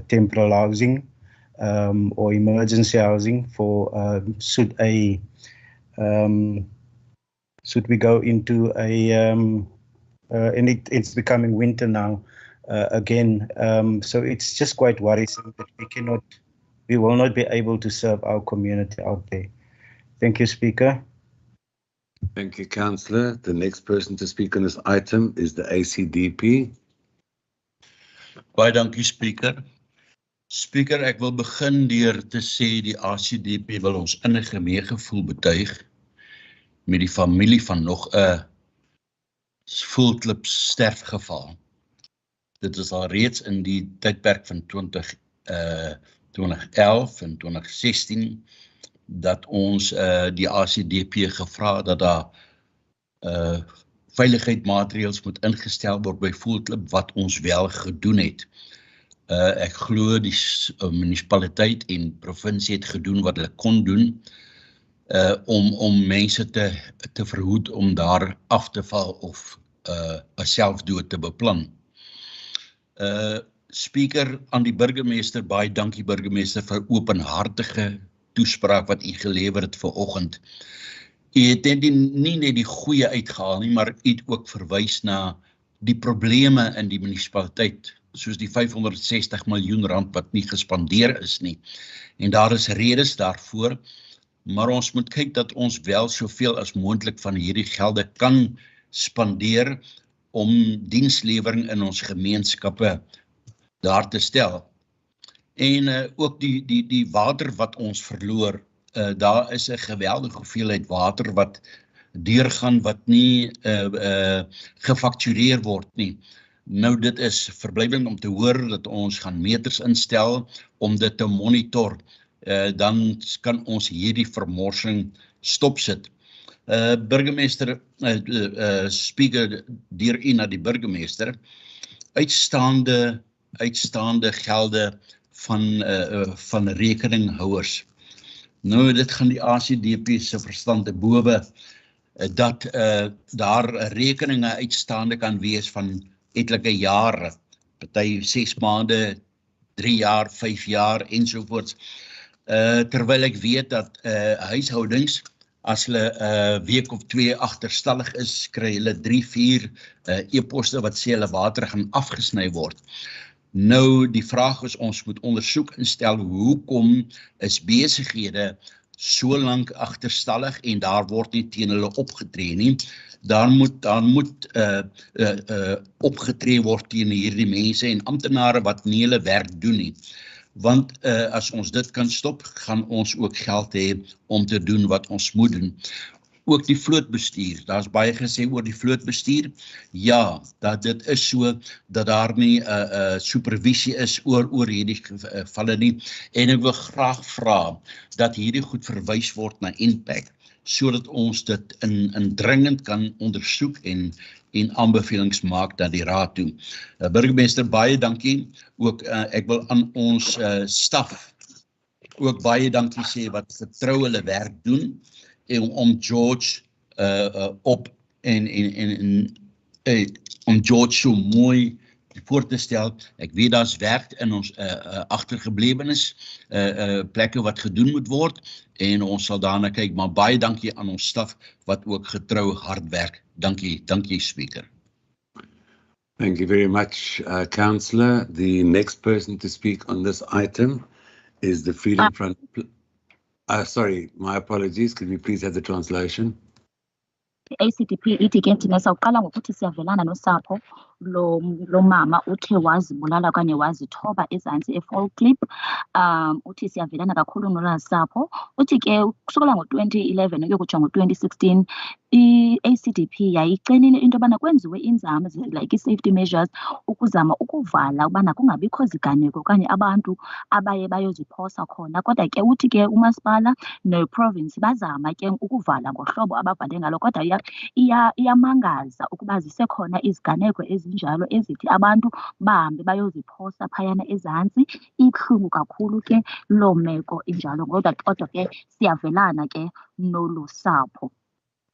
temporary housing or emergency housing for should we go into a and it's becoming winter now again, so it's just quite worrisome that we will not be able to serve our community out there. Thank you, Speaker. Thank you, Councillor. The next person to speak on this item is the ACDP. Baie dankie, Speaker. Speaker, ek wil begin deur te sê die ACDP wil ons innige meegevoel betuig met die familie van nog 'n voelklip sterfgeval. Dit is al reeds in die tydperk van 2011 en 2016 dat ons die ACDP gevra dat daar veiligheidsmaatreëls moet ingestel word by voelklip, wat ons wel gedoen het. Ek glo die munisipaliteit en provinsie het gedoen wat hulle kon doen om mense te verhoed om daar af te val of 'n selfdood te beplan. Speaker, aan die burgemeester, baie dankie burgemeester vir openhartige toespraak wat u gelewer het vanoggend. U het nie net die goeie uitgehaal nie, maar u het ook verwys na die probleme in die munisipaliteit, soos die 560 miljoen rand wat nie gespandeer is nie. En daar is redes daarvoor, maar ons moet kyk dat ons wel soveel as moontlik van hierdie gelde kan spandeer om dienslewering in ons gemeenskappe daar te stel. En ook die water wat ons verloor, daar is 'n geweldige hoeveelheid water wat deurgaan wat nie gefaktureer word nie. Nou dit is verblywend om te hoor dat ons gaan meters instel om dit te monitor, dan kan ons hierdie vermorsing stopsit. Burgemeester, Speaker, deur u na die burgemeester, uitstaande gelde van rekeninghouers. Nou, dit gaan die ACDP se verstand te bowe, dat daar rekeninge uitstaande kan wees van etlike jare, party 6 maande, 3 jaar, 5 jaar ensovoorts. Terwyl ek weet dat huishoudings, as hulle 'n week of 2 agterstallig is, kry hulle 3-4 e-poste wat sê hulle water gaan afgesny word. Nou, die vraag is, ons moet ondersoek instel, hoekom is besighede so lank agterstallig en daar word nie teen hulle opgetree nie. Daar moet opgetree word teen hierdie mense en amptenare wat nie hulle werk doen nie. Want as ons dit kan stop, gaan ons ook geld hê om te doen wat ons moet doen. Ook die vlootbestuur, daar is baie gesê oor die vlootbestuur. Ja, dat dit is so, dat daar nie supervisie is oor hierdie gevalle nie. En ek wil graag vra dat hierdie goed verwys word na impact, sodat ons dit indringend kan ondersoek en aanbevelings maak na die raad toe. Burgemeester, baie dankie. Ook ek wil aan ons staf ook baie dankie sê wat getrou hulle werk doen en om George om George so mooi voor te stel. Ek weet daar's werk in ons agtergeblewenes, plekke wat gedoen moet word en ons sal daarna kyk, maar baie dankie aan ons staf wat ook getrou hard werk. Dankie Speaker. Thank you very much, Councillor. The next person to speak on this item is the Freedom Front. Sorry, my apologies. Could we please have the translation? ACDP ithi ke thina sawuqala ngokuthi siyavelana nosapho lo mama uthe wazibulala okanye wazithoba ezantsi e-Fall Clip. Uthi siyavelana kakhulu nolaa sapho. Uthi ke kusukela ngo-2011 ukuyokutsho ngo-2016 i-ACDP yayicelile into yobana kwenziwe iinzame like i-safety measures ukuzama ukuvala ubana kungabikho ziganeko okanye abantu abaye bayoziphosa khona. Kodwa ke uthi ke umasipala ne-province bazama ke ukuvala ngohlobo abavale ngalo, kodwa iyamangaza ukuba zisekhona iziganeko ezinjalo ezithi abantu bahambe bayoziphosa phayana ezantsi. Ibuhlungu kakhulu ke loo meko injalo, kodwa ke siyavelana ke nolu sapho.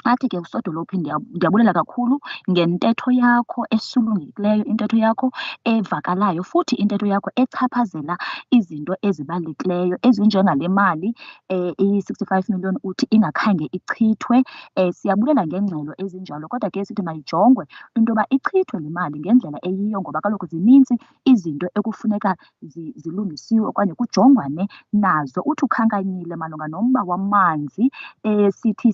Athi ke usodolophi ndiyabulela kakhulu ngentetho yakho esulungekileyo, intetho yakho evakalayo, futhi intetho yakho echaphazela izinto ezibalulekileyo ezinjengale mali i-65 million uthi ingakhange ichithwe. Siyabulela ngengxelo ezinjalo, kodwa ke sithi mayijongwe into yoba ichithwe le mali ngendlela eyiyo, ngoba kaloku zininzi izinto ekufuneka zilungisiwe okanye kujongwane nazo. Uthi ukhankanyile malunga nomba wamanzi sithi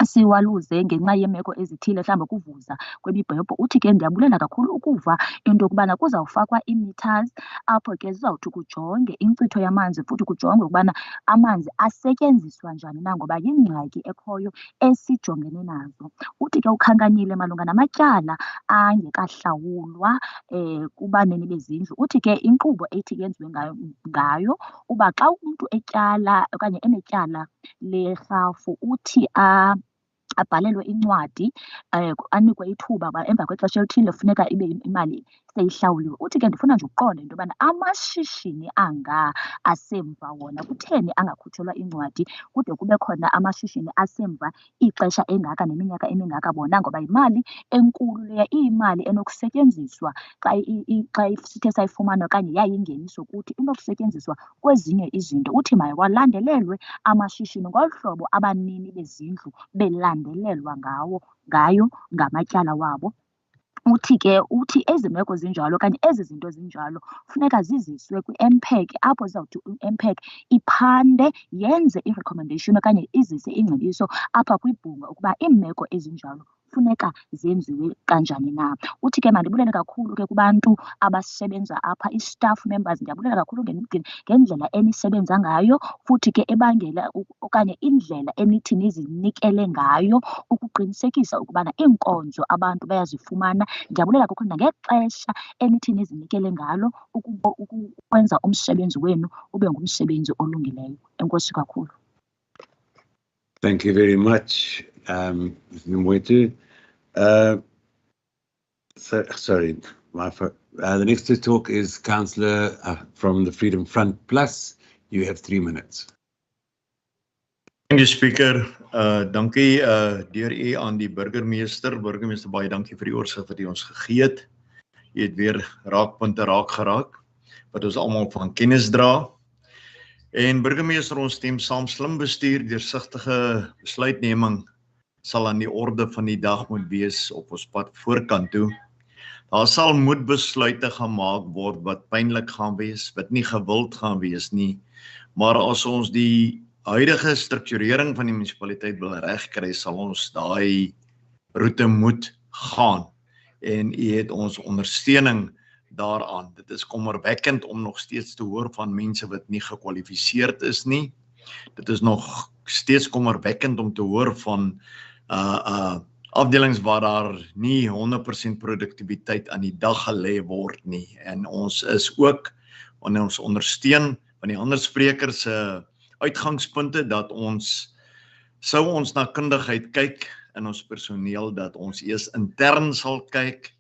siwaluze ngenxa yeemeko ezithile, mhlawumbi ukuvuza kwemibhobho. Uthi ke ndiyabulela kakhulu ukuva into yokubana kuzawufakwa ii-meters apho ke zizawuthi kujonge inkcitho yamanzi, futhi kujongwe ukubana amanzi asetyenziswa njani na, ngoba yingxaki ekhoyo esijongene nazo. Uthi ke ukhankanyile malunga namatyala angekahlawulwa kubanini bezindlu. Uthi ke inkqubo ethi yenziwe ngayo uba xa umntu etyala okanye enetyala lerhafu uthi abhalelwe incwadi, anikwe ithuba emva kwexesha elithile funeka ibe imali seyihlawuliwe. Uthi ke ndifuna nje ukuqonda into yobana amashishini anga asemva wona kutheni angakhutshelwa incwadi kude kube khona amashishini asemva ixesha engaka neminyaka emingaka bona, ngoba yimali enkulu leya, iyimali enokusetyenziswa xa sithe sayifumana okanye yayingeniso kuthi inokusetyenziswa kwezinye izinto. Uthi mayiwalandelelwe amashishini ngolu hlobo abanini bezindlu belandelelwa ngayo ngamatyala wabo. Uthi ezi meko zinjalo okanye ezi zinto zinjalo funeka ziziswe kwi-MPEC, apho zizawuthi i-MPEC iphande yenze i-recommendation okanye izise ingcebiso apha kwibhunga ukuba iimeko ezinjalo funeka zenziwe kanjani na. Uthi ke mandibulele kakhulu ke kubantu abasebenza apha, i-staff members, ndiyabulela kakhulu ngendlela enisebenza ngayo, futhi ke ebangela okanye indlela enithi nizinikele ngayo ukuqinisekisa ukubana iinkonzo abantu bayazifumana. Ndiyabulela kakhulu nangexesha enithi nizinikele ngalo ukwenza umsebenzi wenu ube ngumsebenzi olungileyo. Enkosi kakhulu. Thank you very much, Mr. Mwete. Sorry, the next to talk is Councillor from the Freedom Front Plus. You have 3 minutes. Thank you, Speaker. Dankie deur u aan die burgemeester. Burgemeester, baie dankie vir die oorsig wat u ons gegee het. U het weer raakpunte geraak wat ons almal van kennis dra. En burgemeester, ons stem saam, slim bestuur, deursigtige besluitneming sal aan die orde van die dag moet wees op ons pad voorkant toe. Daar sal moet besluite gemaak word wat pynlik gaan wees, wat nie gewild gaan wees nie. Maar as ons die huidige strukturering van die munisipaliteit wil regkry, sal ons daai roete moet gaan. En u het ons ondersteuning daaraan. Dit is kommerwekkend om nog steeds te hoor van mense wat nie gekwalifiseerd is nie. Dit is nog steeds kommerwekkend om te hoor van afdelings waar daar nie 100% produktiwiteit aan die dag gelê word nie. En ons is ook, wanneer ons ondersteun van die ander sprekers se uitgangspunte, dat ons sou ons na kundigheid kyk in ons personeel, dat ons eers intern sal kyk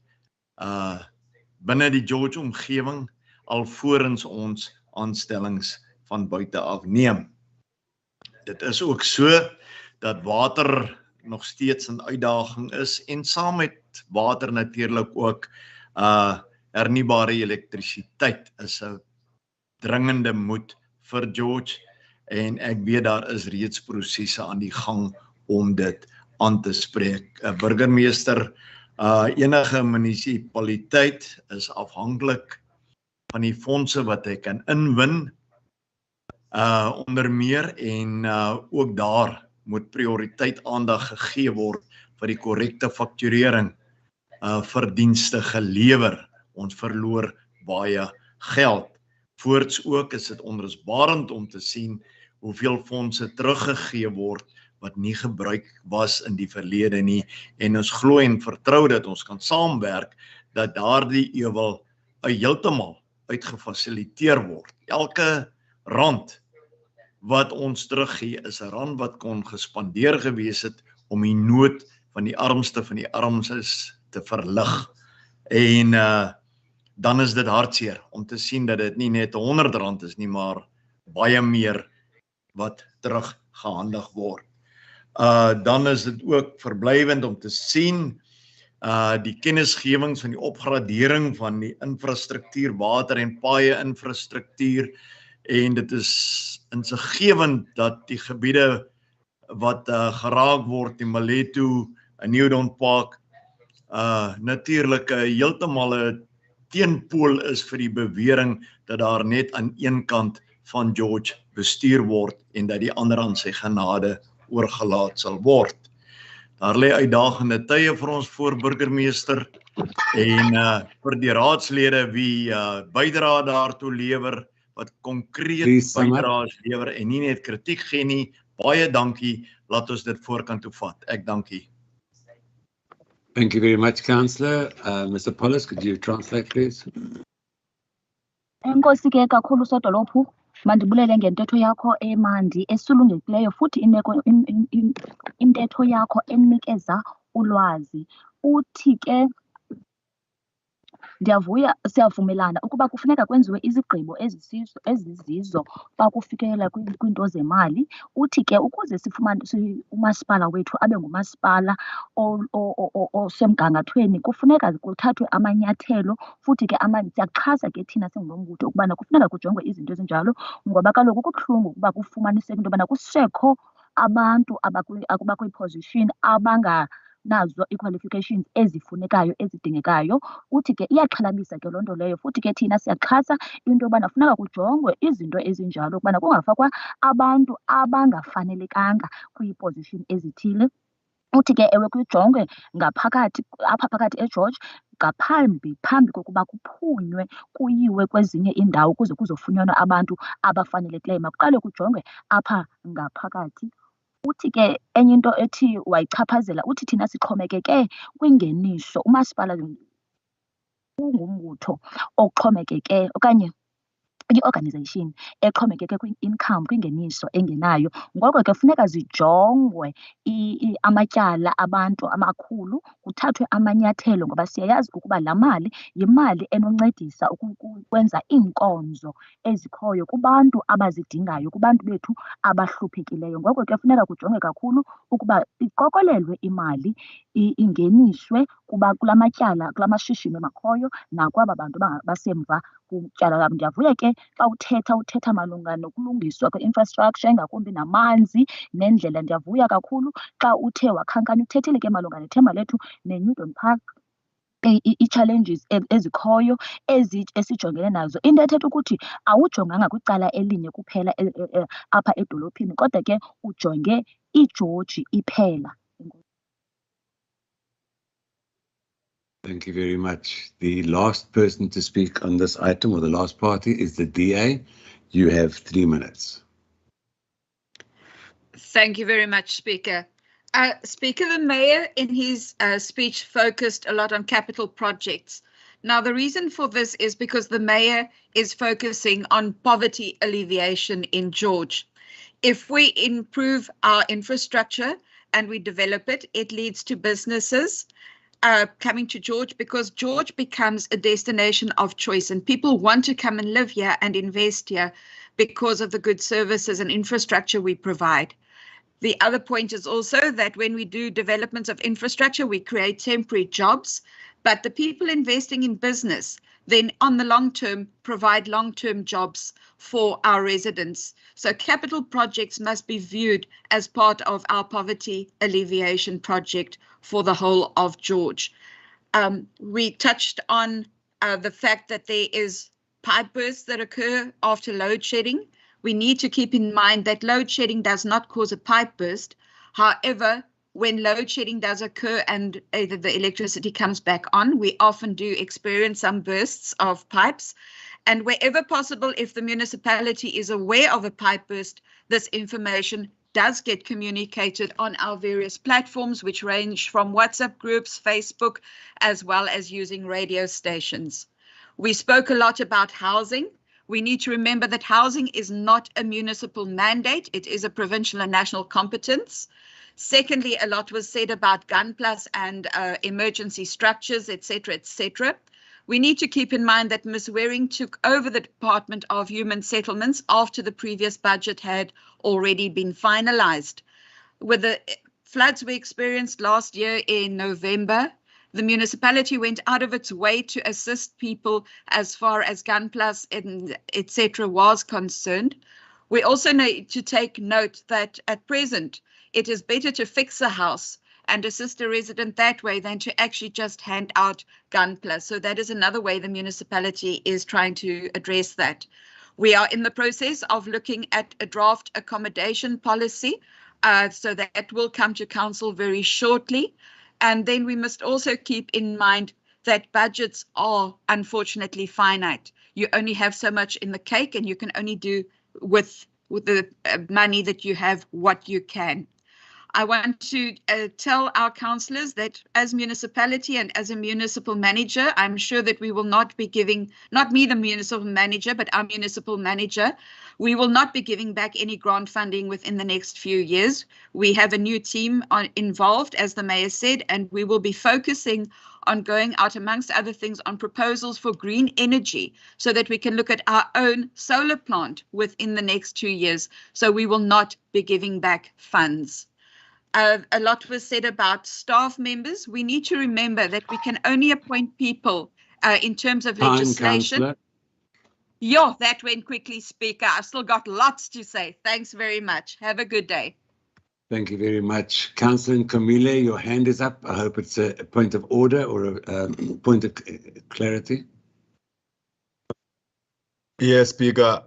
binne die George omgewing alvorens ons aanstellings van buite af neem. Dit is ook so dat water nog steeds 'n uitdaging is en saam met water natuurlik ook hernubare elektrisiteit is 'n dringende moet vir George en ek weet daar is reeds prosesse aan die gang om dit aan te spreek. Burgemeester, enige munisipaliteit is afhanklik van die fondse wat hy kan inwin, onder meer en ook daar moet prioriteit aandag gegee word vir die korrekte fakturering vir dienste gelewer. Ons verloor baie geld. Voorts ook is dit onrusbarend om te sien hoeveel fondse teruggegee word wat nie gebruik was in die verlede nie en ons glo en vertrou dat ons kan saamwerk dat daardie ewel heeltemal uitgefasiliteer word. Elke rand wat ons teruggee is 'n rand wat kon gespandeer gewees het om die nood van die armste van die armstes te verlig. En dan is dit hartseer om te sien dat dit nie net R100 is nie, maar baie meer wat teruggehandig word. Dan is dit ook verblywend om te sien die kennisgewings van die opgradering van die infrastruktuur, water en paaie infrastruktuur, en dit is insiggewend dat die gebiede wat geraak word, die Maleto, Newdon Park, natuurlik heeltemal 'n teenpool is vir die bewering dat daar net aan een kant van George bestuur word en dat die ander aan sy genade oorgelaat sal word. Daar lê uitdagende tye vir ons voor, burgemeester, en vir die raadslede wie bydra daartoe lewer, wat konkreet bydraes lewer en nie net kritiek gee nie, baie dankie, laat ons dit voorkant toe vat. Ek dankie. Thank you very much, Councillor. Mr. Paulus, could you translate, please? Enkosi ke kakhulu Sodolophu, mandibulele ngentetho yakho emandi esulungekileyo futhi intetho yakho enikeza ulwazi. Uthi ke ndiyavuya, siyavumelana ukuba kufuneka kwenziwe izigqibo ezizizo xa kufikelela kwiinto zemali. Uthi ke ukuze sifumane umasipala wethu abe ngumasipala osemgangathweni kufuneka kuthathwe amanyathelo, futhi ke siyaxhasa ke thina singulombutho ukubana kufuneka kujongwe izinto ezinjalo, ngoba kaloku kubuhlungu ukuba kufumaniseke into yobana kusekho abantu abakwi-position nazo ii-qualifications ezifunekayo ezidingekayo. Uthi ke iyaxhalabisa ke loo nto leyo, futhi ke thina siyaxhasa into yobana funeka kujongwe izinto ezinjalo ukubana kungafakwa abantu abangafanelekanga kwii-position ezithile. Uthi ke ewe kujongwe ngaphakathi apha phakathi eGeorge phambi kokuba kuphunywe kuyiwe kwezinye iindawo ukuze kuzofunyanwa abantu abafanelekileyo, makuqale kujongwe apha ngaphakathi. Uthi ke enye into ethi wayichaphazela, uthi thina sixhomekeke kwingeniso. Umasipala ungumbutho oxhomekeke okanye i-organization exhomekeke kwi-income, kwingeniso engenayo. Ngoko ke funeka zijongwe amatyala abantu amakhulu, kuthathwe amanyathelo, ngoba siyayazi ukuba laa mali yimali enoncedisa ukwenza iinkonzo ezikhoyo kubantu abazidingayo, kubantu bethu abahluphekileyo. Ngoko ke funeka kujonge kakhulu ukuba iqokolelwe imali, ingeniswe kula matyala, kula mashishini makhoyo nakwaba bantu basemva kutyala labo. Ndiyavuya ke xa uthetha malunga nokulungiswa kwe-infrastructure, ngakumbi namanzi nendlela. Ndiyavuya kakhulu xa uthe wakhankanya, uthethile ke malunga nethemba lethu ne-Newdon Park, ii-challenges ezikhoyo esijongene nazo. Into ethetha ukuthi awujonganga kwicala elinye kuphela apha edolophini, kodwa ke ujonge iGeorge iphela. Thank you very much. The last person to speak on this item, or the last party, is the DA. You have 3 minutes. Thank you very much, Speaker. Speaker, the Mayor in his speech focused a lot on capital projects. Now, the reason for this is because the Mayor is focusing on poverty alleviation in George. If we improve our infrastructure and we develop it, it leads to businesses coming to George, because George becomes a destination of choice and people want to come and live here and invest here because of the good services and infrastructure we provide. The other point is also that when we do developments of infrastructure, we create temporary jobs, but the people investing in business then on the long term, provide long-term jobs for our residents. So capital projects must be viewed as part of our poverty alleviation project for the whole of George. We touched on the fact that there is pipe bursts that occur after load shedding. We need to keep in mind that load shedding does not cause a pipe burst. However, when load shedding does occur and either the electricity comes back on, we often do experience some bursts of pipes. And wherever possible, if the municipality is aware of a pipe burst, this information does get communicated on our various platforms, which range from WhatsApp groups, Facebook, as well as using radio stations. We spoke a lot about housing. We need to remember that housing is not a municipal mandate. It is a provincial and national competence. Secondly, a lot was said about GunPlus and emergency structures, etc., etc. We need to keep in mind that Ms. Waring took over the Department of Human Settlements after the previous budget had already been finalized. With the floods we experienced last year in November, the municipality went out of its way to assist people as far as GunPlus and etc. was concerned. We also need to take note that at present, it is better to fix a house and assist a resident that way than to actually just hand out GunPlus. So that is another way the municipality is trying to address that. We are in the process of looking at a draft accommodation policy, so that will come to council very shortly. And then we must also keep in mind that budgets are unfortunately finite. You only have so much in the cake, and you can only do with the money that you have what you can. I want to tell our councillors that as municipality and as a municipal manager, I'm sure that we will not be giving, not me the municipal manager, but our municipal manager, we will not be giving back any grant funding within the next few years. We have a new team involved, as the mayor said, and we will be focusing on going out, amongst other things, on proposals for green energy so that we can look at our own solar plant within the next 2 years. So we will not be giving back funds. A lot was said about staff members. We need to remember that we can only appoint people in terms of legislation. Councillor. Yeah, that went quickly, Speaker. I've still got lots to say. Thanks very much. Have a good day. Thank you very much. Councillor Camille, your hand is up. I hope it's a point of order or a point of clarity. Yes, Speaker.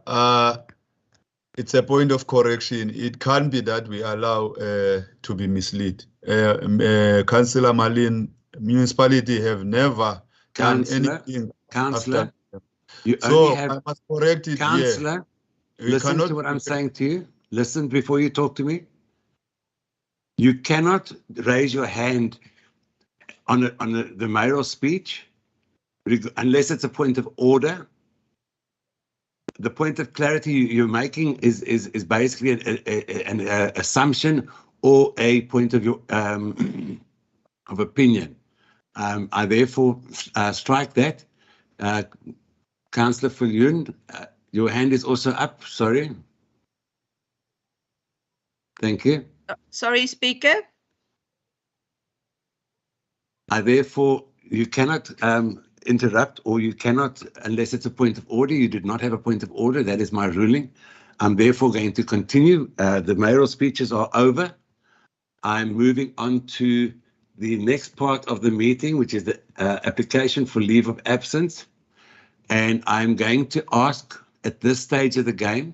It's a point of correction. It can't be that we allow to be misled. Councillor Malin, municipality have never done anything. Councillor, you so only have. I must correct it Councillor, here. Listen to what I'm saying to you. Listen before you talk to me. You cannot raise your hand on the mayoral speech unless it's a point of order. The point of clarity you're making is basically an assumption or a point of your of opinion. I therefore strike that. Councillor Viljoen, your hand is also up. Sorry. Thank you. Sorry, Speaker. I therefore, you cannot interrupt, or you cannot, unless it's a point of order. You did not have a point of order. That is my ruling. I'm therefore going to continue. The mayoral speeches are over. I'm moving on to the next part of the meeting, which is the application for leave of absence. And I'm going to ask at this stage of the game,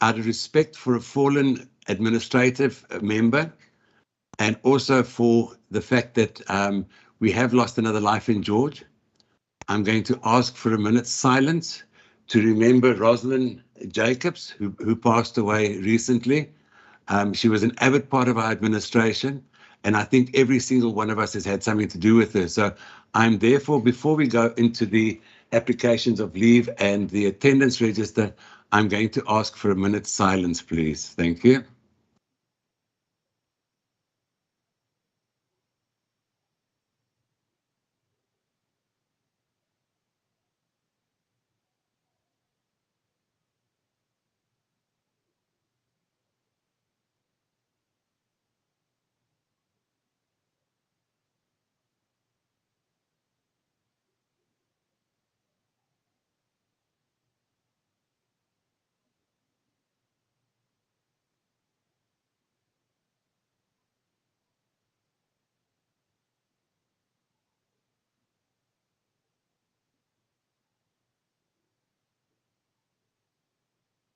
out of respect for a fallen administrative member, and also for the fact that we have lost another life in George, I'm going to ask for a minute's silence to remember Rosalind Jacobs, who passed away recently. She was an avid part of our administration, and I think every single one of us has had something to do with her. So I'm therefore, before we go into the applications of leave and the attendance register, I'm going to ask for a minute's silence, please. Thank you.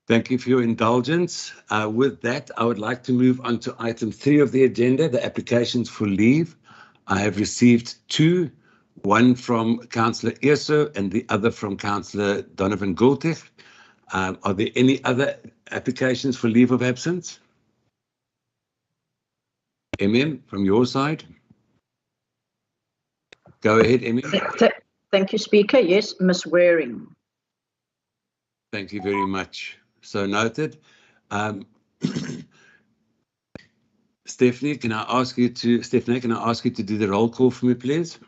Thank you for your indulgence. With that, I would like to move on to item 3 of the agenda, the applications for leave. I have received 2, one from Councillor Eerso and the other from Councillor Donovan Gultich. Are there any other applications for leave of absence? From your side? Go ahead, Thank you, Speaker. Yes, Ms. Waring. Thank you very much. So noted. Stephanie, can I ask you to do the roll call for me, please?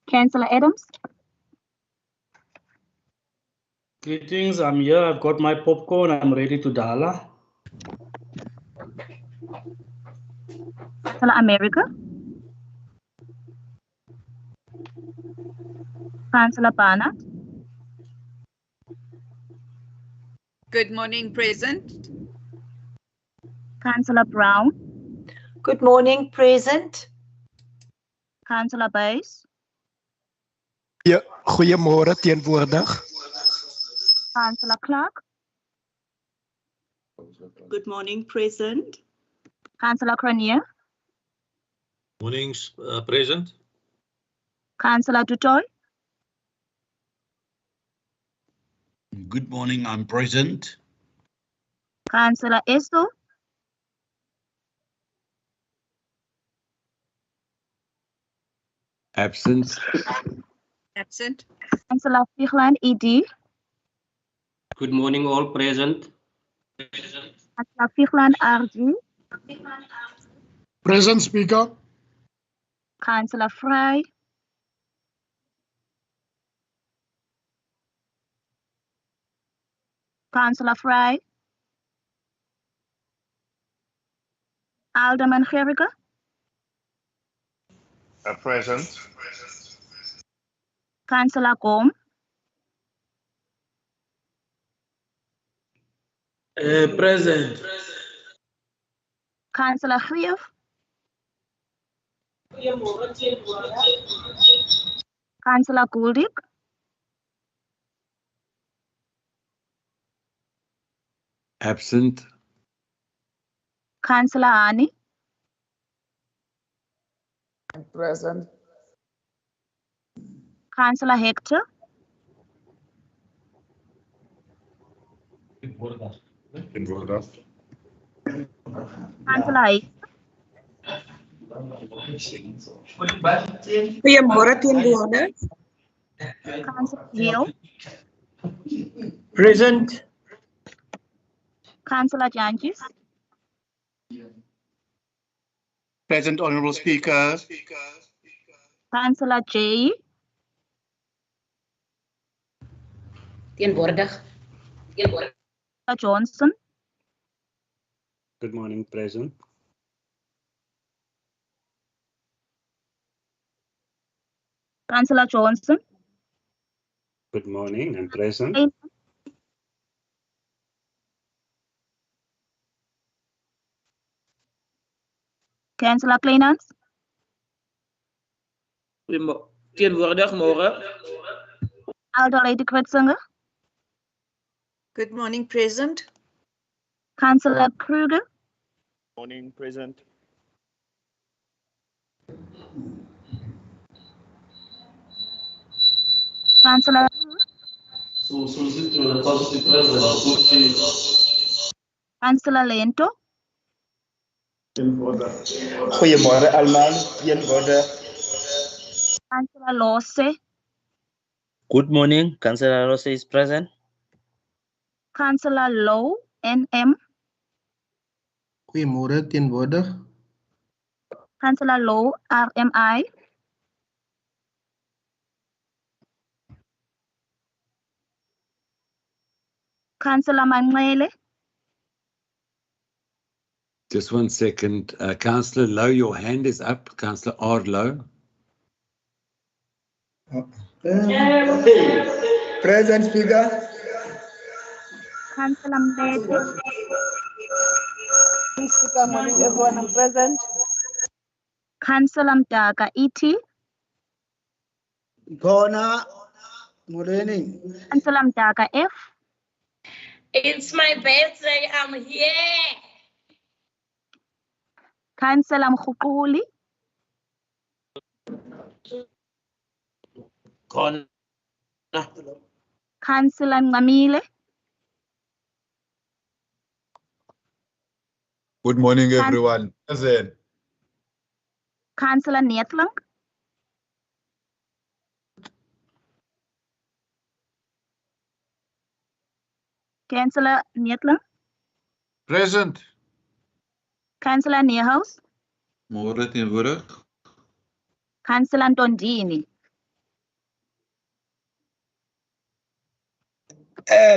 Councillor Adams. Greetings, I'm here. I've got my popcorn. I'm ready to dial. Councillor America. Councillor Barnett. Good morning, present. Councillor Brown. Good morning, present. Councillor Buys. Ja, goeiemôre teenwoordig. Councillor Clark. Good morning, present. Councillor Cronier. Mornings, present. Councillor Dutoy. Good morning, I'm present. Councillor Esto. Absent. Absent. Councillor Fichland, ED. Good morning, all present. Councillor Fichland, RG. Present, Speaker. Councillor Fry. Councillor Fry. Alderman Gericke. Present. Councillor Gom. Present. Councillor Grief. Councillor Gouldick. Absent. Councillor Hani. Present. Councillor Hector. Councillor Hayes. Goeiemôre, teenwoordig. Councillor Hill. Present. Councillor Jantjies. Present, Honourable Speaker. Councillor J. Teenwoordig. Councillor Johnson. Good morning, present. Councillor Johnson. Good morning, I'm present. Councillor Kleinans. Teenwoordig, môre. Elder Lady Kritzinger. Good morning, present. Councillor Kruger. Morning, present. Councillor. Councillor Lento. Goeiemôre almal, teenwoordig. Councillor Lose. Good morning, Councillor Rose is present. Councillor Low, NM. Goeiemôre teenwoordig. Councillor Low, RMI. Councillor Manwele. Just 1 second. Councillor Low, your hand is up. Councillor Ardlow. Present, Speaker. Councillor Mbete. Speaker, morning everyone, I'm present. Councillor Mdaka Iti. Khona, molweni. Councillor Mdaka F. It's my birthday. I'm here. Councillor Mkhukuli. Khona. Councillor Ngamile. Good morning, everyone. Present. Councillor Neethling. Councillor Neethling. Present. Councillor Neerhouse. Môre teenwoordig. Councillor Ntondini.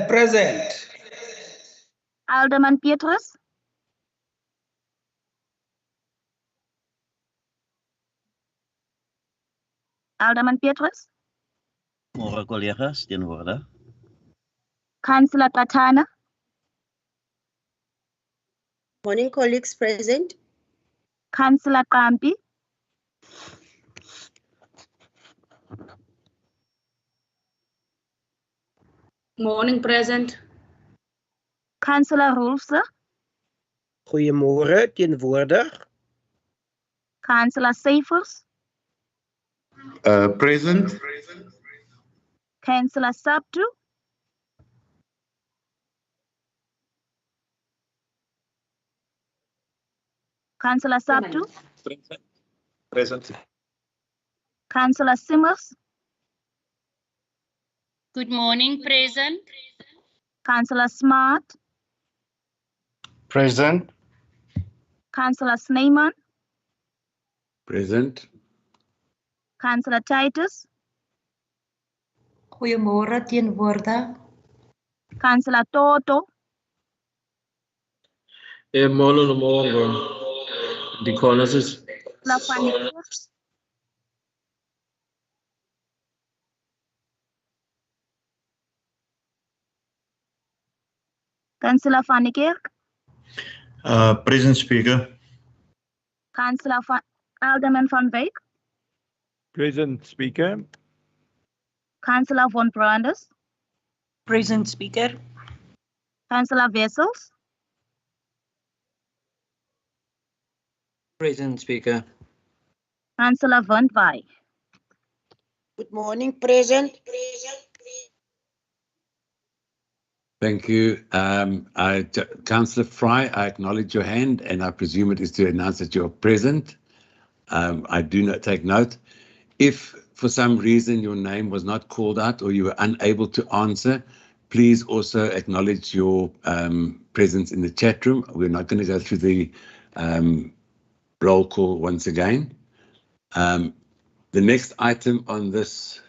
Present. Alderman Petrus. Alderman Petrus. Môre collega's, teenwoordig. Councillor Katana. Morning, colleagues present. Councillor Kampi. Morning present. Councillor Rolfse. Goeiemôre, teenwoordig. Councillor Syfers. Present. Councillor Sabtu. Councillor Sabtu. Present. Councillor Simmers. Good morning, present. Councillor Smart. Present. Councillor Snyman. Present. Councillor Titus. Goeiemôre, teenwoordig. Councillor Toto. Môre. Die corners is Councillor Van der Kerk. Councillor Van der Kerk. Present Speaker. Councillor Alderman van Wyk. Present, Speaker. Councillor von Brandes. Present, Speaker. Councillor Wessels. present, Speaker. Councillor Van Wyk. Good morning, present. Thank you. Councillor Fry, I acknowledge your hand and I presume it is to announce that you're present. I do not take note. If for some reason your name was not called out or you were unable to answer, please also acknowledge your presence in the chat room. We're not going to go through the roll call once again. The next item on this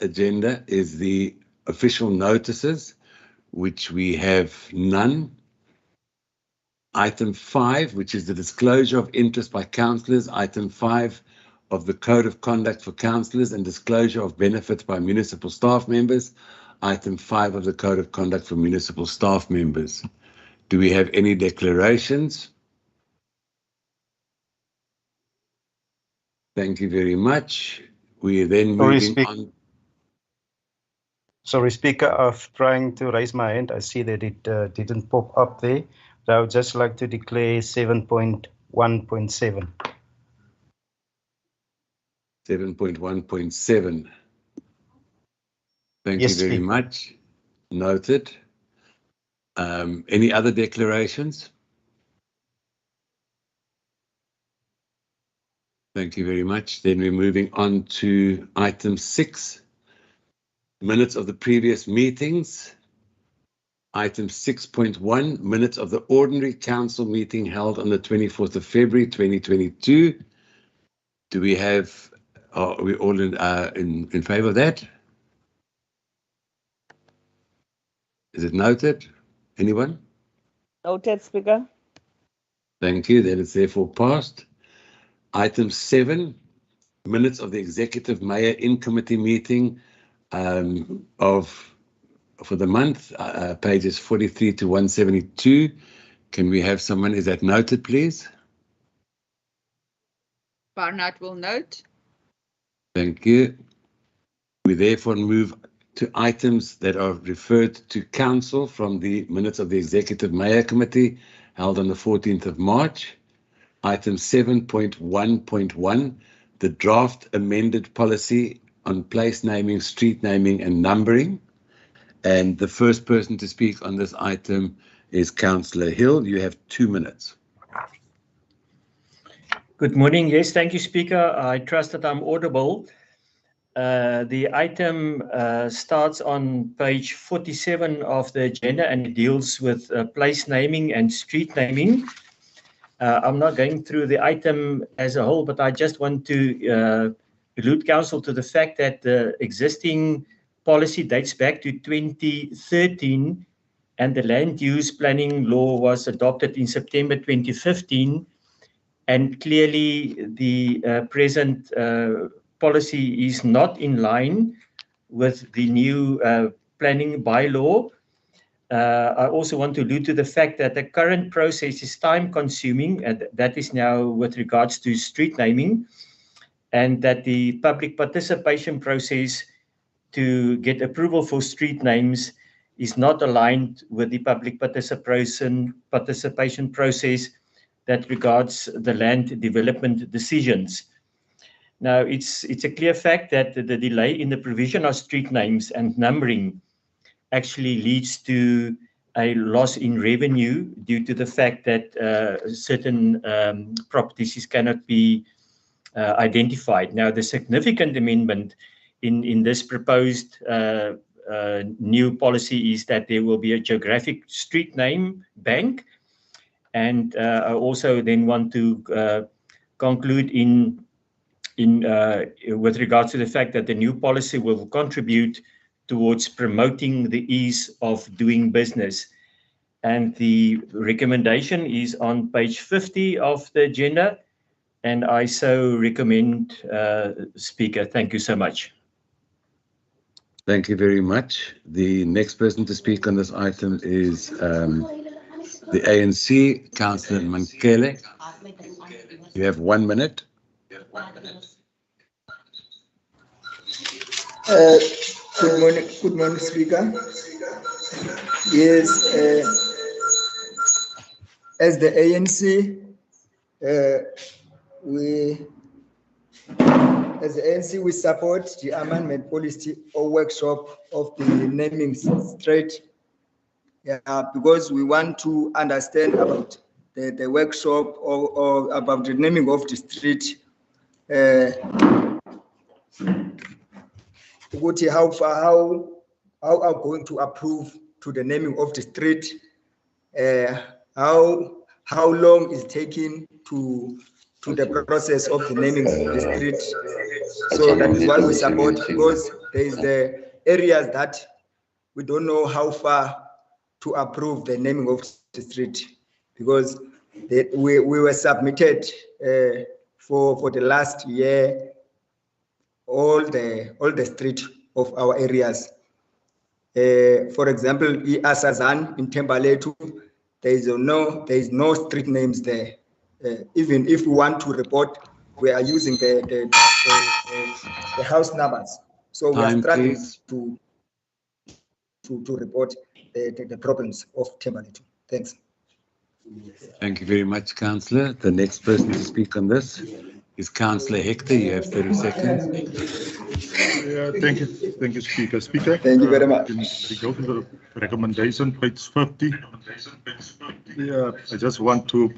agenda is the official notices, which we have none. Item 5, which is the disclosure of interest by councillors. Item 5 of the Code of Conduct for Councillors and disclosure of benefits by municipal staff members. Item 5 of the Code of Conduct for municipal staff members. Do we have any declarations? Thank you very much. We are then moving on. Sorry, Speaker, of trying to raise my hand. I see that it didn't pop up there. So I would just like to declare 7.1.7. 7.1.7. Thank Yes, you very Speaker. much. Noted. Any other declarations? Thank you very much. Then we're moving on to item 6, minutes of the previous meetings. Item 6.1, minutes of the ordinary council meeting held on the 24th of February 2022. Do we have, are we all in favor of that? Is it noted? Anyone? Noted, Speaker. Thank you. Then it's therefore passed. Item 7, minutes of the executive mayor in committee meeting for the month, pages 43 to 172. Can we have someone, is that noted, please? Barnard will note. Thank you. We therefore move to items that are referred to council from the minutes of the Executive Mayor Committee held on the 14th of March. Item 7.1.1, the draft amended policy on place naming, street naming and numbering. And the first person to speak on this item is Councillor Hill. You have 2 minutes. Good morning. Yes, thank you, Speaker. I trust that I'm audible. The item starts on page 47 of the agenda and it deals with place naming and street naming. I'm not going through the item as a whole, but I just want to allude Council to the fact that the existing policy dates back to 2013 and the land use planning law was adopted in September 2015. And clearly the present policy is not in line with the new planning bylaw. I also want to allude to the fact that the current process is time consuming, and that is now with regards to street naming, and that the public participation process to get approval for street names is not aligned with the public participation process that regards the land development decisions. Now, it's a clear fact that the delay in the provision of street names and numbering actually leads to a loss in revenue due to the fact that certain properties cannot be identified. Now, the significant amendment in this proposed new policy is that there will be a geographic street name bank. And I also then want to conclude with regards to the fact that the new policy will contribute towards promoting the ease of doing business. And the recommendation is on page 50 of the agenda. And I so recommend, Speaker. Thank you so much. Thank you very much. The next person to speak on this item is the ANC, Councillor Mankele. You have 1 minute. Good morning, Speaker. Yes, as the ANC, we support the amendment policy or workshop of the naming straight. Yeah, because we want to understand about the workshop or about the naming of the street. How are going to approve to the naming of the street? How long is taking to the process of the naming of the street? So that is why we support, because there is the areas that we don't know how far to approve the naming of the street, because we were submitted for the last year all the street of our areas. For example, Asazan in Tembaletu, there is no street names there. Even if we want to report, we are using the house numbers. So we are struggling to report the problems of Tembaletu. Thanks. Thank you very much, Councillor. The next person to speak on this is Councillor Hector. You have 30 seconds. Yeah, thank you, Speaker. Thank you very much. We go to the recommendation, page 50. Yeah, I just want to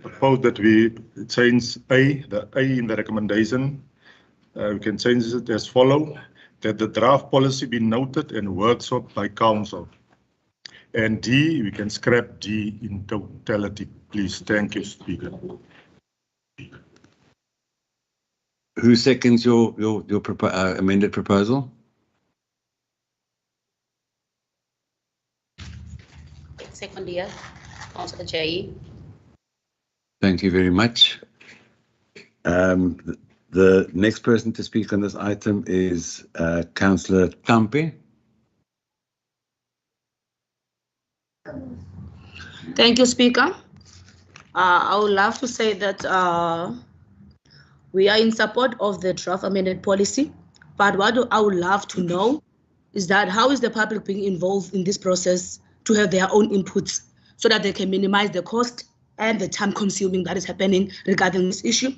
propose that we change the A in the recommendation. We can change it as follows: that the draft policy be noted and workshop by council. And D, we can scrap D in totality, please. Thank you, Speaker. Who seconds your amended proposal? Second year, Councillor Jai. Thank you very much. The next person to speak on this item is Councillor Tampe. Thank you, Speaker. I would love to say that We are in support of the draft amended policy, but what I would love to know is that how is the public being involved in this process to have their own inputs so that they can minimize the cost and the time consuming that is happening regarding this issue?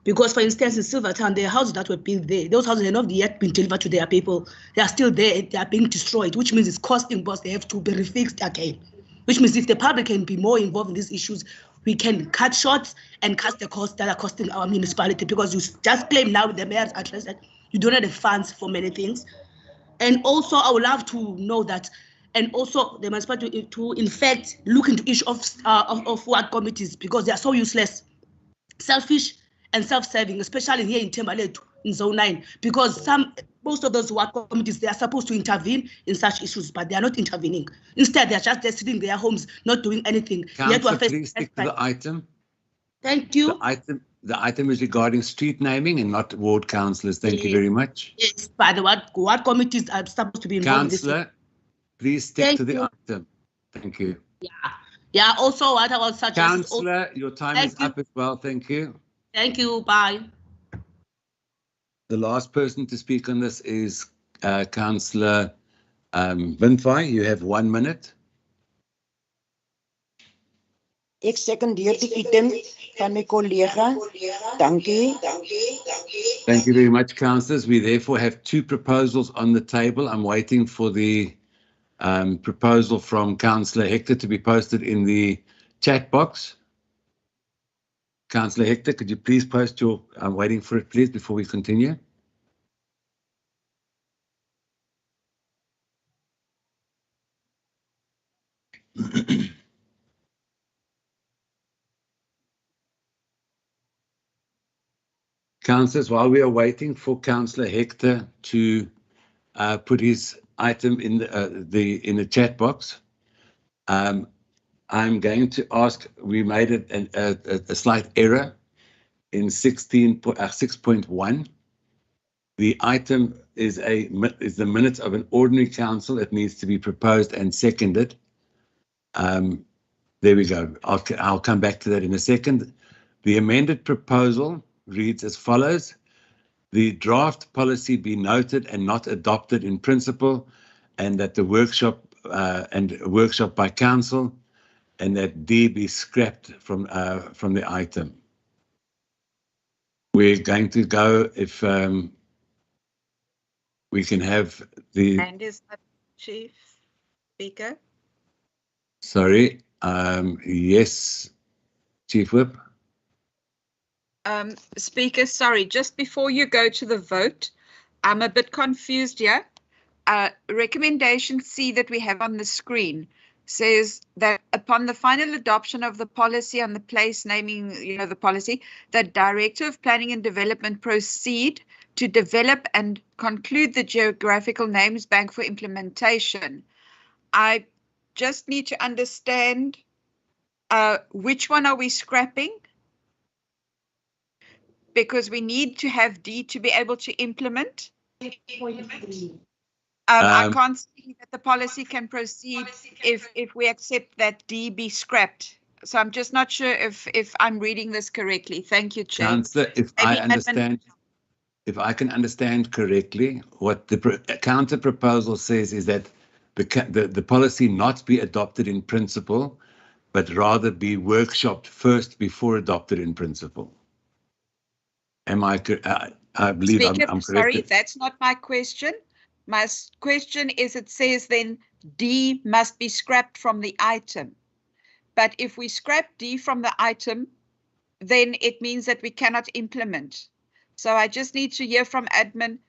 Because, for instance, in Silvertown, there are houses that were built there. Those houses have not yet been delivered to their people. They are still there. They are being destroyed, which means it's costing, but they have to be refixed again. Which means if the public can be more involved in these issues, we can cut short and cut the costs that are costing our municipality. Because you just claim now with the mayor's address that you don't have the funds for many things. And also, I would love to know that, and also the municipality to in fact look into each of ward committees, because they are so useless, selfish, and self-serving, especially here in Timberlake in Zone 9, because most of those ward committees, they are supposed to intervene in such issues, but they are not intervening. Instead, they are just sitting in their homes, not doing anything. Councillor, please stick to the item. Thank you. The item is regarding street naming and not ward councillors. Thank you very much. Yes, but the ward committees are supposed to be involved in this. Councillor, please stick to the item. Thank you. Yeah, also what I was suggesting. Councillor, your time is up as well. Thank you. Thank you. Bye. The last person to speak on this is Councillor Winfy. You have 1 minute. Ek secondeer die item van my collega. Dankie. Thank you very much, councillors. We therefore have 2 proposals on the table. I'm waiting for the proposal from Councillor Hector to be posted in the chat box. Councillor Hector, could you please post your, I'm waiting for it, please, before we continue. Councillors, while we are waiting for Councillor Hector to put his item in the chat box, I'm going to ask. We made a slight error in 6.1. The item is the minutes of an ordinary council. It needs to be proposed and seconded. There we go. I'll come back to that in a second. The amended proposal reads as follows: the draft policy be noted and not adopted in principle, and that the workshop by council, and that D be scrapped from the item. We're going to go, if we can have the. And is that Chief Speaker? Sorry. Yes, Chief Whip. Speaker, sorry, just before you go to the vote, I'm a bit confused here. Recommendation C that we have on the screen says that upon the final adoption of the policy on the place naming, the policy, the Director of Planning and Development proceed to develop and conclude the geographical names bank for implementation. I just need to understand which one are we scrapping? Because we need to have D to be able to implement. I can't see that the policy can proceed if we accept that D be scrapped. So I'm just not sure if I'm reading this correctly. Thank you, Chair. Councillor, if I can understand correctly, what the counter proposal says is that the policy not be adopted in principle, but rather be workshopped first before adopted in principle. Am I believe Speaker, I'm correct. Sorry, that's not my question. My question is, it says then D must be scrapped from the item. But if we scrap D from the item, then it means that we cannot implement. So I just need to hear from admin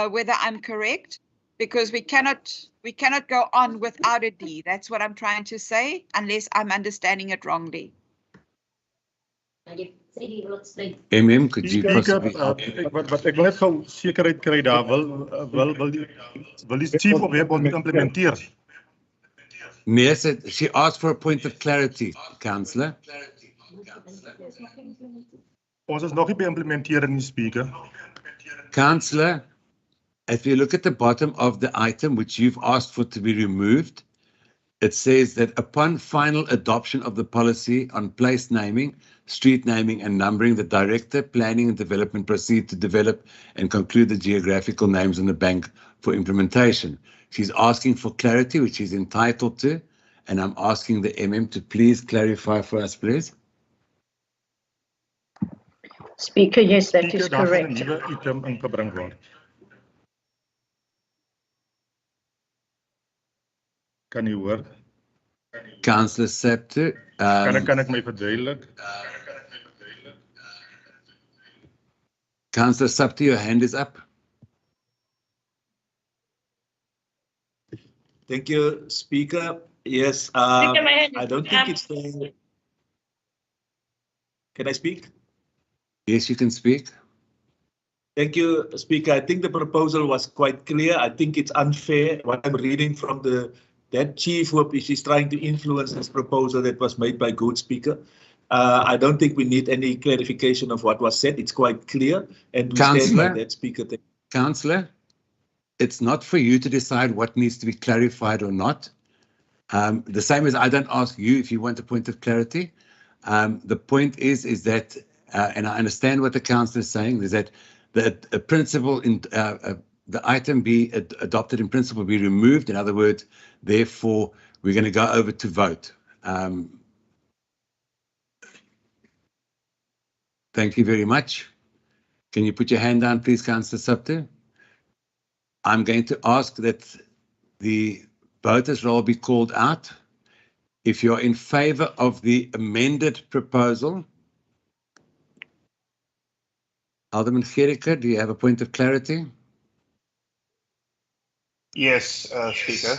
whether I'm correct, because we cannot go on without a D. That's what I'm trying to say, unless I'm understanding it wrongly. MM, could you possibly... Wat ek wil net gou sekerheid kry daar, wil die chief of web moet implementeer. Nee, she asked for a point of clarity, Councillor. Ons is nog nie by implementering, Speaker. Councillor, if you look at the bottom of the item, which you've asked for to be removed, It says that upon final adoption of the policy on place naming, street naming and numbering, the Director, Planning and Development proceed to develop and conclude the geographical names on the bank for implementation. She's asking for clarity, which she's entitled to, and I'm asking the MM to please clarify for us, please. Speaker, yes, that Speaker, is daar gaan 'n correct. nuwe item ingebring word. Kan u hoor? Councillor Scepter. Kan ek my verduidelik? Councillor Scepter, your hand is up. Thank you, Speaker. Yes, Speaker, my hand is I don't think it's the... Can I speak? Yes, you can speak. Thank you, Speaker. I think the proposal was quite clear. I think it's unfair. What I'm reading from that chief whip is she's trying to influence this proposal that was made by good Speaker. I don't think we need any clarification of what was said. It's quite clear. And we stand by that, Speaker. Councillor, it's not for you to decide what needs to be clarified or not. The same as I don't ask you if you want a point of clarity. The point is that, and I understand what the councillor is saying, is that the principle in the item be adopted in principle be removed. In other words, therefore, we're going to go over to vote. Thank you very much. Can you put your hand down, please, Councillor Scepter? I'm going to ask that the voters roll be called out. If you're in favor of the amended proposal, Alderman Gericke, do you have a point of clarity? Yes, Speaker.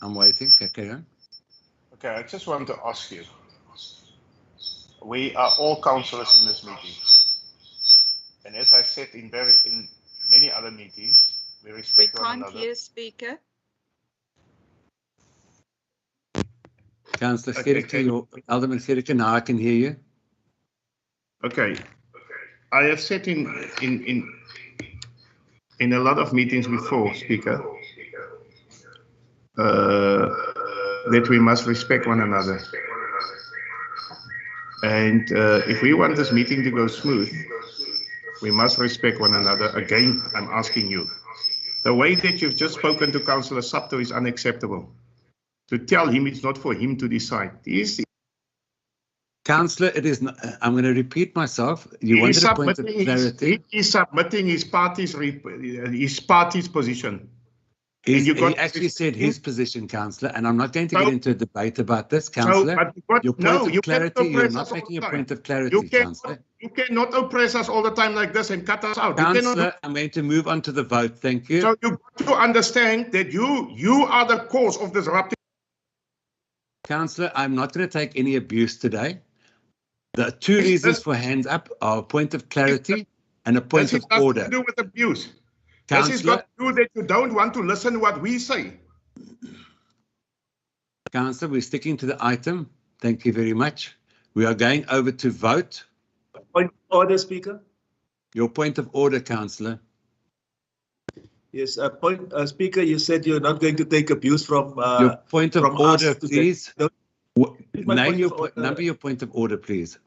I'm waiting. Okay, on. Okay, I just want to ask you. We are all councillors in this meeting. And as I said in many other meetings, we respect one another. We can't hear, Speaker. Councillor Gericke, Alderman Gericke, now I can hear you. Okay. I have said in a lot of meetings before, Speaker, that we must respect one another. And if we want this meeting to go smooth, we must respect one another. Again, I'm asking you. The way that you've just spoken to Councillor Sapto is unacceptable. To tell him it's not for him to decide. Councillor, it is not, I'm going to repeat myself. You wanted a point of clarity. He's submitting his party's position. He actually said his position, Councillor, and I'm not going to get into a debate about this, Councillor. Your point of clarity, you're not making a point of clarity, Councillor. You cannot oppress us all the time like this and cut us out. Councillor, I'm going to move on to the vote. Thank you. So you got to understand that you are the cause of disrupting. Councillor, I'm not going to take any abuse today. The two reasons for hands up are a point of clarity and a point of order. This has nothing to do with abuse. Councillor, this has got to do that you don't want to listen to what we say. Councillor, we're sticking to the item. Thank you very much. We are going over to vote. Point of order, Speaker. Your point of order, Councillor. Yes, Speaker, you said you're not going to take abuse from your point of order, please. Number your point of order, please.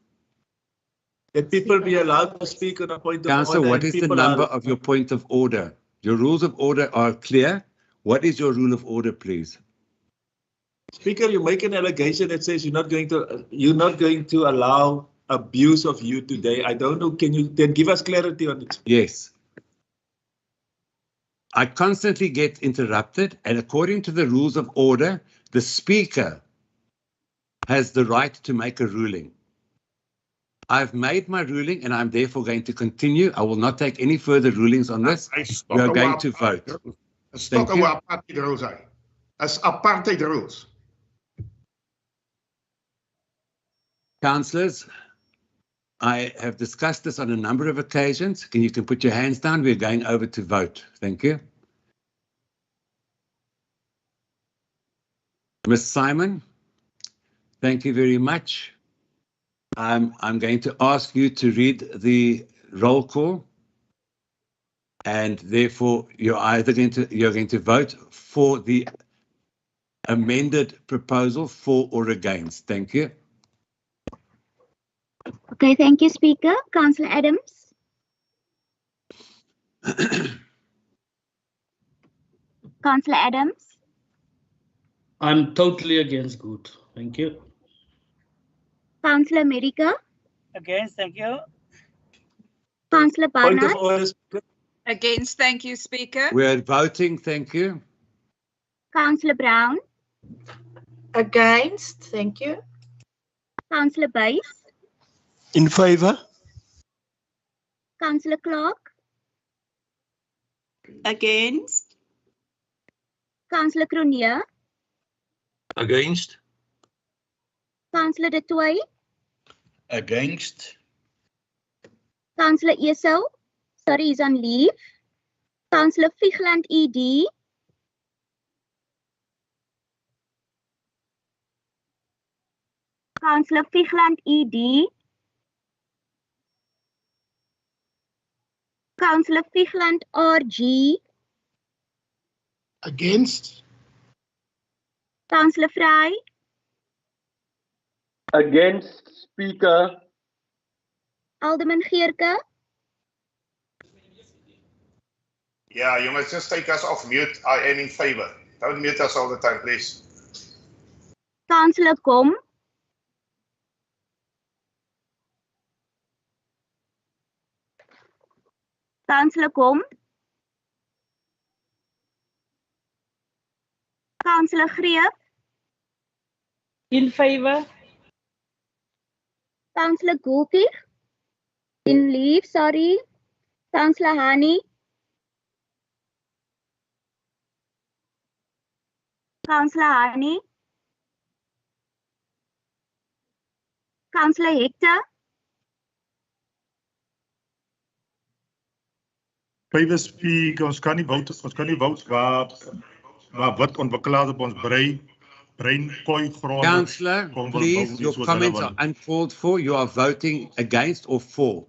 That people be allowed to speak on a point of order. Councillor, what is the number of your point of order? Your rules of order are clear. What is your rule of order, please? Speaker, you make an allegation that says you're not going to allow abuse of you today. I don't know. Can you then give us clarity on it? Yes. I constantly get interrupted, and according to the rules of order, the Speaker has the right to make a ruling. I've made my ruling, and I'm therefore going to continue. I will not take any further rulings on this. We are going to vote. Thank you. Apartheid rules. As apartheid rules. Councillors, I have discussed this on a number of occasions. You can put your hands down. We're going over to vote. Thank you. Ms. Simon, thank you very much. I'm going to ask you to read the roll call. And therefore, you're going to vote for the amended proposal, for or against. Thank you. Okay, thank you, Speaker. Councillor Adams. Councillor Adams. I'm totally against good. Thank you. Councillor America. Against, thank you. Councillor Point Barnard. of order. Against, thank you, Speaker. We're voting. Thank you. Councillor Brown. Against, thank you. Councillor Buys. In favor? Councillor Clark. Against. Councillor Cronje. Against? Councillor De Tooy. Against? Councillor Esau. Sorry, he's on leave. Councillor Vigeland ED. Councillor Vigeland ED. Councillor Vigeland RG. Against? Councillor Fry. Against, Speaker. Alderman Geerke. Yeah, you must just take us off mute. I am in favor. Don't mute us all the time, please. Councillor Kom. Councillor Kom. Councillor Greep. In favor. Councillor Gulkir. In leave, sorry. Councillor Hani. Councillor Hani. Councillor Hector. Favor speak, ons kan nie vote waar wat ontwikkelaars op ons brein kooi grond. Councillor, please, your comments are uncalled for. You are voting against or for.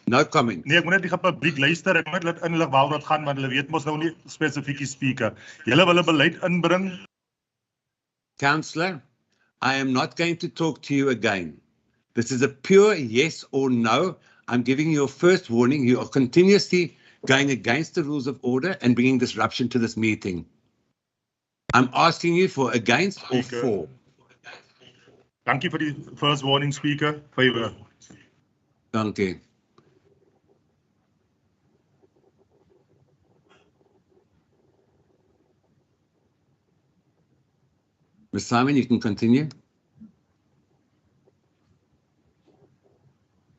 No comment. Nee, ek moet net die publiek luister. Ek moet laat inlig waaroor dit gaan, want hulle weet mos nou nie spesifiek die speaker. Julle wil 'n beleid inbring. Councillor, I am not going to talk to you again. This is a pure yes or no. I'm giving you a first warning. You are continuously going against the rules of order and bringing disruption to this meeting. I'm asking you for against or for. Dankie vir die first warning, Speaker. Favor. Dankie. Ms. Simon, you can continue.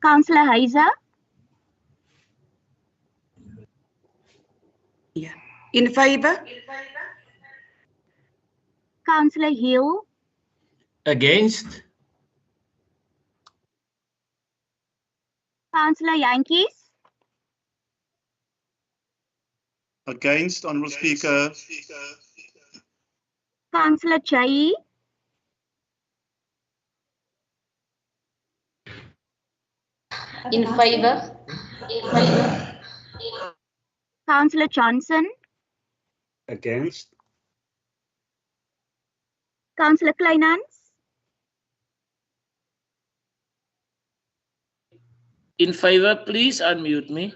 Councillor Heiser. Yeah. In favor? Councillor Hill. Against? Councillor Yankees. Against, Honourable Speaker. Councillor Chai. In favor? Councillor Johnson. Against? Councillor Kleinans. In favor, please unmute me.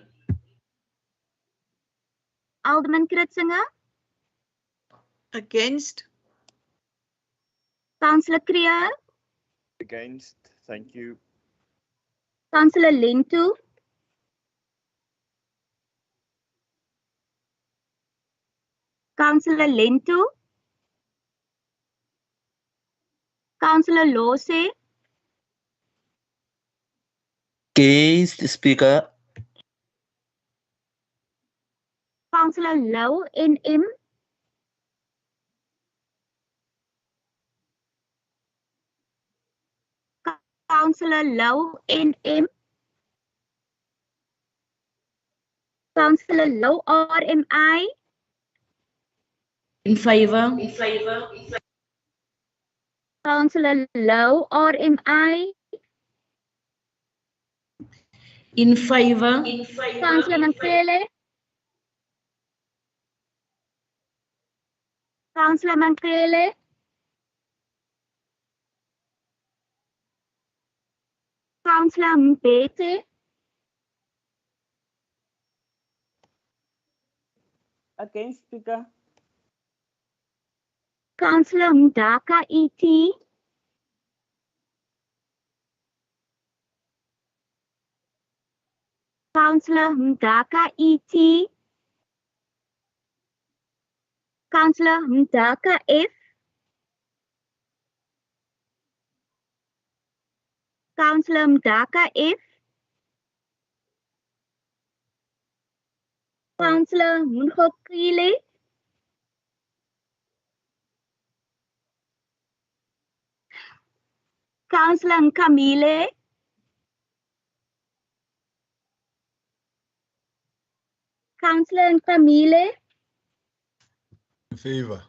Alderman Kritzinger. Against. Councillor Creer. Against, thank you. Councillor Lintu. Councillor Lintu. Councillor Lose. Against, Speaker. Councillor Low NM. Councillor Low NM. Councillor Low RMI. In favor? Councillor Low RMI. In favor? Councillor Mansele. Councillor Mankele. Councillor Mbete. Against, Speaker. Councillor Mdaka E.T. Councillor Mdaka E.T. Councillor Mdaka F. Councillor Mdaka F. Councillor Mkhokile. Councillor Nkamile. Councillor Nkamile. In favor.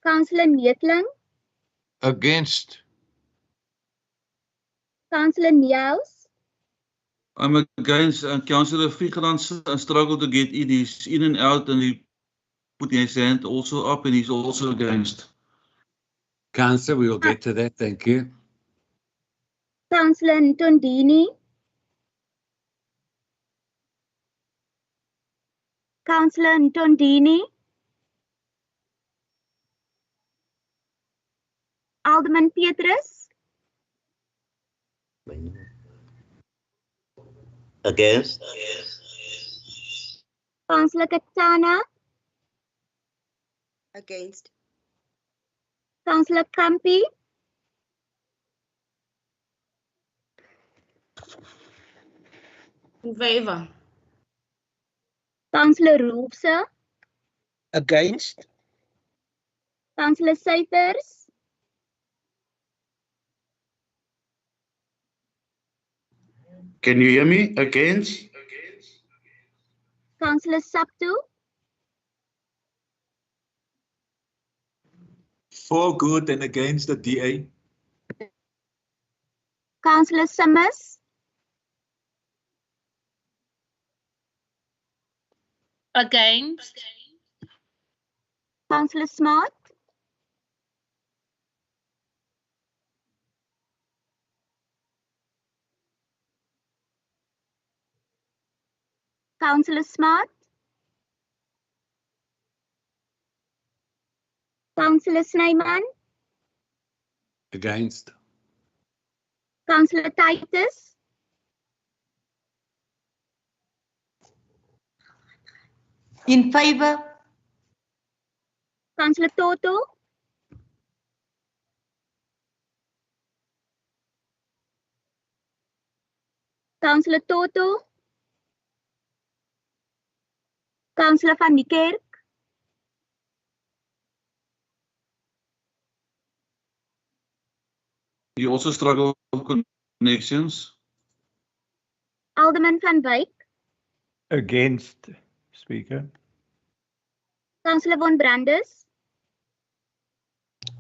Councillor Nietling. Against. Councillor Niels. I'm against Councillor Vigran's struggle to get in. He's in and out, and he put his hand also up, and he's also against. Councillor, we will get to that. Thank you. Councillor Ntondini. Councillor Ntondini. Alderman Petrus. Against. Councillor Katana. Against. Councillor Kampi. In favor. Councillor Roopse. Against. Councillor Cyphers. Can you hear me? Against? Councillor Saptu. For good and against the DA. Councillor Summers. Against. Councillor Smart. Councillor Smart. Councillor Snyman. Against. Councillor Titus. In favor. Councillor Toto. Councillor Toto. Councillor Van Niekerk. You also struggle with connections. Alderman Van Wyk. Against, Speaker. Councillor Von Brandes.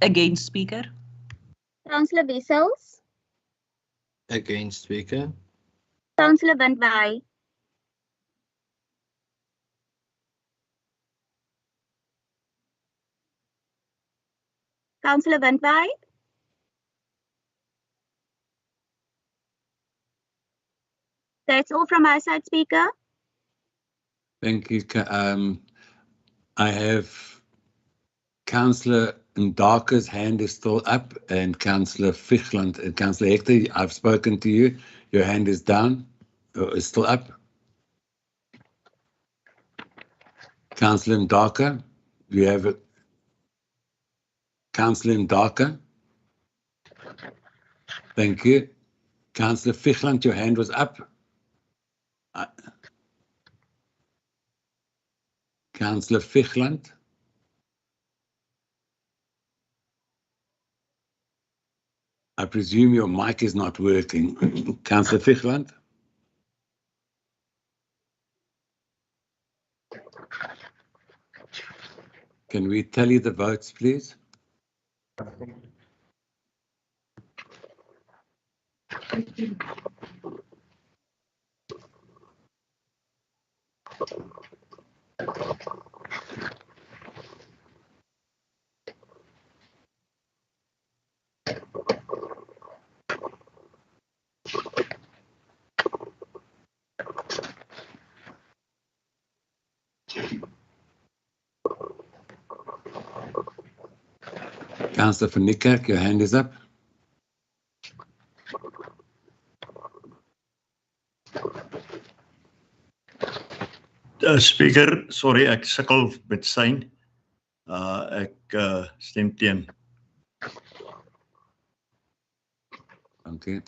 Against, Speaker. Councillor Wessels. Against, Speaker. Councillor Van Wyk. Councillor Van Wyk. That's all from my side, Speaker. Thank you. I have Councillor Ndaka's hand is still up, and Councillor Fichland and Councillor Hector, I've spoken to you. Your hand is down, is still up. Councillor Ndaka, you have it. Councillor Ndaka. Thank you. Councillor Fichland, your hand was up. Councillor Fichland. I presume your mic is not working. Councillor Fichland. Can we tally the votes, please? Councillor van Niekerk, your hand is up. Speaker, sorry, ek sukkel met syn. Ek stem teen. Dankie.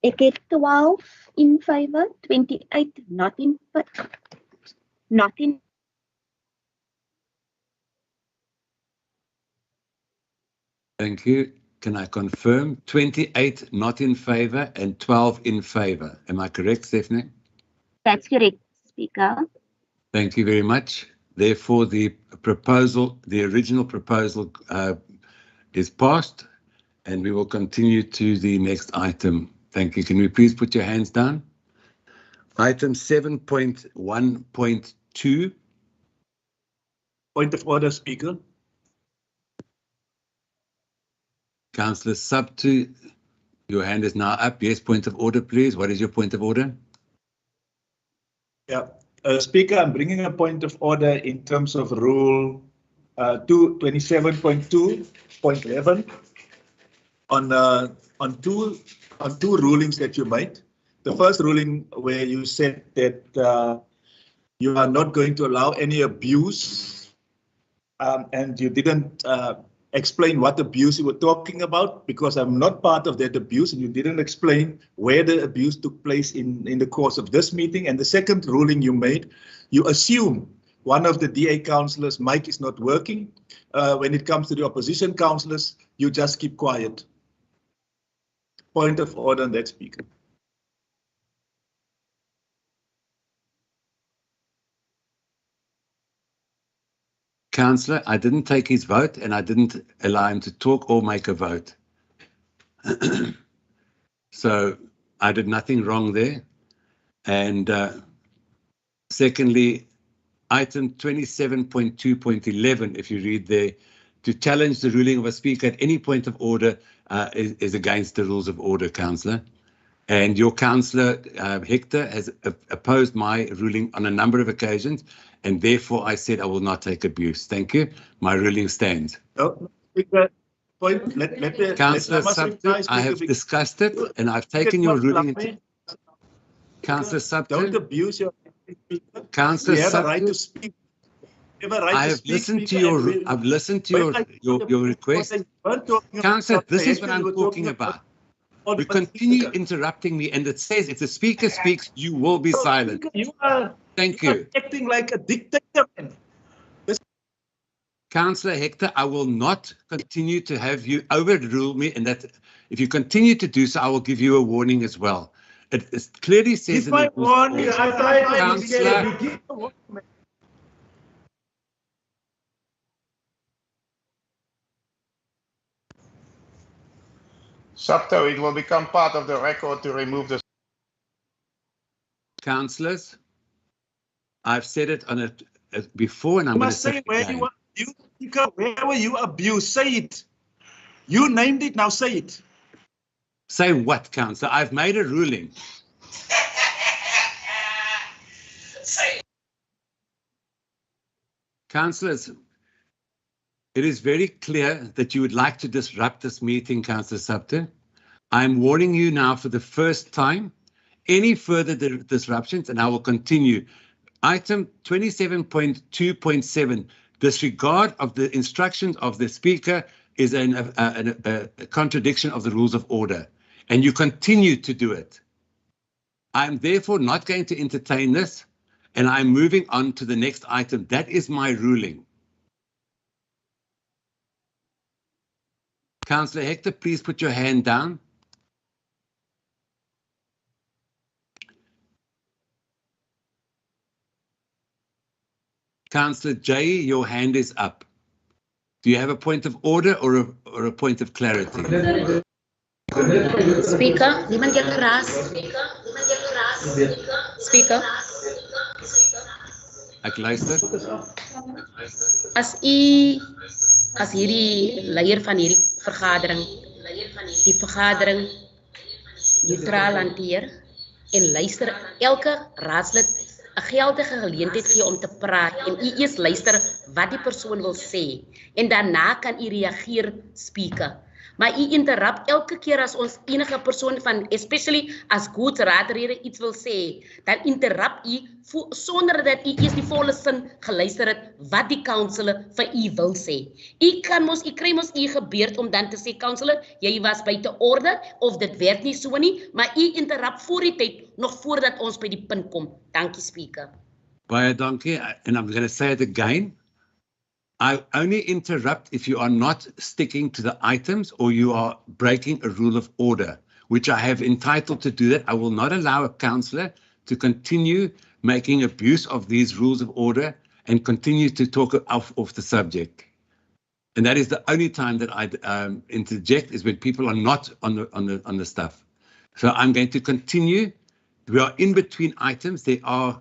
Ek het 12 in favor, 28 not in favor. Thank you. Can I confirm 28 not in favor and 12 in favor? Am I correct, Stephanie? That's correct, Speaker. Thank you very much. Therefore, the proposal, the original proposal is passed, and we will continue to the next item. Thank you. Can we please put your hands down? Item 7.1.2. Point of order, Speaker. Councillor Subtu, your hand is now up. Yes, point of order, please. What is your point of order? Yeah, Speaker, I'm bringing a point of order in terms of Rule 27.2.11 on two rulings that you made. The first ruling where you said that you are not going to allow any abuse, and you didn't explain what abuse you were talking about, because I'm not part of that abuse, and you didn't explain where the abuse took place in the course of this meeting. And the second ruling you made, you assume one of the DA councillors' mic is not working. When it comes to the opposition councillors, you just keep quiet. Point of order on that, Speaker. Councillor, I didn't take his vote and I didn't allow him to talk or make a vote. So I did nothing wrong there. And secondly, item 27.2.11, if you read there, to challenge the ruling of a speaker at any point of order is against the rules of order, Councillor. And your Councillor Hector has opposed my ruling on a number of occasions, and therefore I said I will not take abuse. Thank you. My ruling stands. No, Councillor Subtu, I have discussed it, and I've taken your ruling into... Councillor Subtu, don't abuse your speaker. Councillor You have a Subtu, right to speak. You have a right I to have speak, listened to Speaker, your, and I've listened to your request. Councillor, this is what I'm talking about. You continue interrupting me, and it says if the speaker speaks, you will be silent. You are, Thank you you. are acting like a dictator, man. Councillor Hector, I will not continue to have you overrule me, and that if you continue to do so, I will give you a warning as well. It clearly says in the warning. I tried to Councillor, give a warning, man. Subto, it will become part of the record to remove the... Councillors, I've said it on it before, and I'm You going to must say say it where again. you were abused, Speaker, where were you abused? Say it. You named it, now say it. Say what, Councillor? I've made a ruling. Councillors, it is very clear that you would like to disrupt this meeting, Councillor Subtu. I'm warning you now for the first time. Any further disruptions, and I will continue. Item 27.2.7, disregard of the instructions of the speaker is a contradiction of the rules of order, and you continue to do it. I'm therefore not going to entertain this, and I'm moving on to the next item. That is my ruling. Councillor Hector, please put your hand down. Councillor Jay, your hand is up. Do you have a point of order or a point of clarity? Speaker, niemand jy geraas. Speaker. Ek luister. As hierdie leier van hierdie vergadering, die vergadering neutraal hanteer en luister elke raadslid 'n geldige geleentheid gee om te praat en u eers luister wat die persoon wil sê en daarna kan u reageer, speaker. Maar u interrupt elke keer as ons enige persoon van, especially as goed raadrede iets wil sê, dan interrupt u sonder dat u eers die volle sin geluister het wat die councillor vir u wil sê. U kry mos u gebeurt om dan te sê, councillor, jy was buite orde of dit werk nie so nie, maar u interrupt voor die tyd nog voordat ons by die punt kom. Dankie, speaker. Baie dankie, and I'm going to say it again. I only interrupt if you are not sticking to the items or you are breaking a rule of order, which I have entitled to do that. I will not allow a councillor to continue making abuse of these rules of order and continue to talk off the subject. And that is the only time that I interject is when people are not on the stuff. So I'm going to continue. We are in between items. There are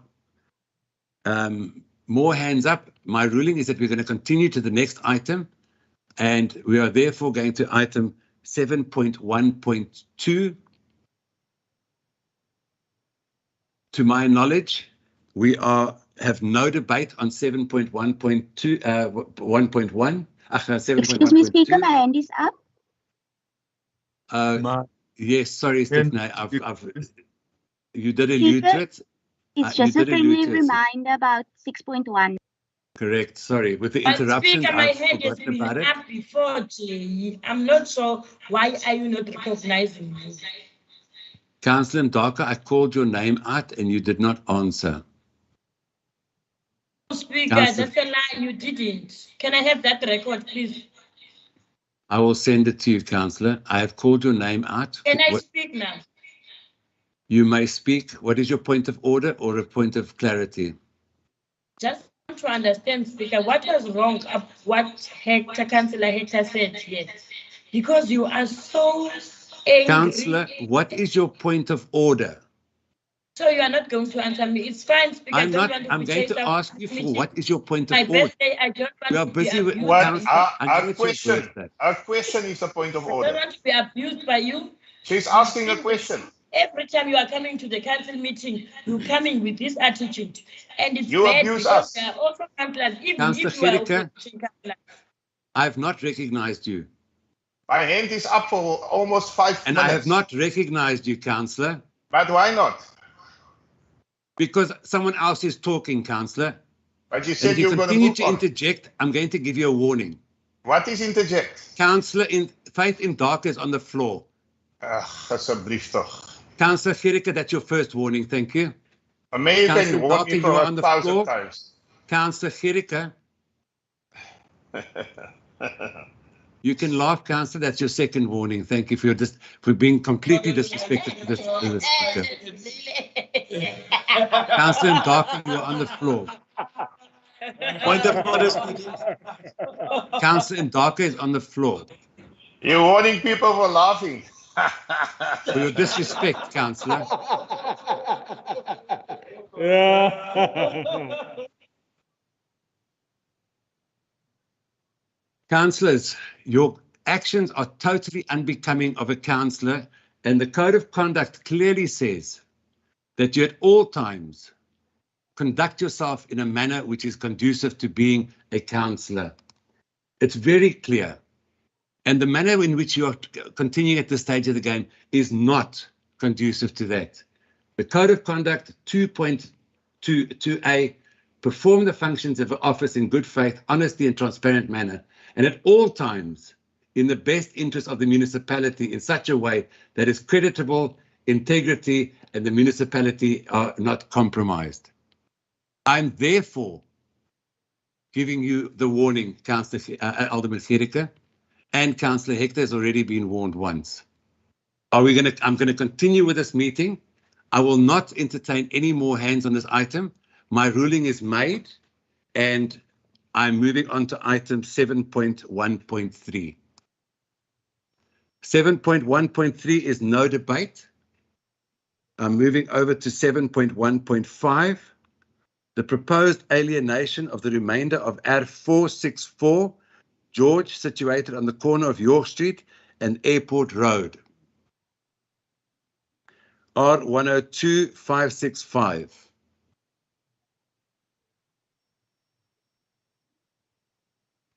more hands up. My ruling is that we're going to continue to the next item, and we are therefore going to item 7.1.2. To my knowledge, we have no debate on 7.1.2, 1.1. 7.1.2. Excuse me, Speaker, my hand is up. Yes, sorry, Stephanie. You did allude to it. It's just a friendly reminder about 6.1. Correct. Sorry, with the But interruption, Speaker, my I've hand has forgotten been about it. up before, Jay. I'm not sure why are you not recognizing me. Councillor Ndaka, I called your name out and you did not answer. Speaker, Councillor, that's a lie. You didn't. Can I have that record, please? I will send it to you, Councillor. I have called your name out. Can I speak now? You may speak. What is your point of order or a point of clarity? Just to understand, Speaker, what was wrong of what Councillor Hector said yet? Because you are so angry. Councillor, what is your point of order? So you are not going to answer me. It's fine, Speaker. I'm going to ask you for what is your point of my order? birthday, I don't want We are to busy be with abused. Our question is a point of I don't order. want to be abused by you. She's asking a question. Every time you are coming to the council meeting, you're coming with this attitude. And it's You bad abuse because us. there are also councillors, even Councillor if you are Gericke, opposition councillors. I have not recognized you. My hand is up for almost 5 And minutes. I have not recognized you, Councillor. But why not? Because someone else is talking, Councillor. But you And said if you you were going to continue move to on. interject, I'm going to give you a warning. What is interject? Councillor, Faith Ndaka is on the floor. Asseblief toch. Councillor Gericke, that's your first warning. Thank you. May Councillor can warn Ndaka, me you for are on the 1,000 floor. times. Councillor Gericke, you can laugh, Councillor. That's your second warning. Thank you for being completely disrespectful to the speaker. Councillor Ndaka, you're on the floor. Point of order, Speaker. Councillor Ndaka is on the floor. You're warning people for laughing. For your disrespect, Councillor. Councillors, your actions are totally unbecoming of a councillor, and the Code of Conduct clearly says that you at all times conduct yourself in a manner which is conducive to being a councillor. It's very clear. And the manner in which you are continuing at this stage of the game is not conducive to that. The Code of Conduct 2.22a, perform the functions of office in good faith, honesty and transparent manner, and at all times in the best interest of the municipality in such a way that is creditable, integrity, and the municipality are not compromised. I'm therefore giving you the warning, Councillor Alderman Gericke, and Councillor Hector has already been warned once. I'm going to continue with this meeting. I will not entertain any more hands on this item. My ruling is made, and I'm moving on to item 7.1.3. 7.1.3 is no debate. I'm moving over to 7.1.5. The proposed alienation of the remainder of R464 George, situated on the corner of York Street and Airport Road. R102565.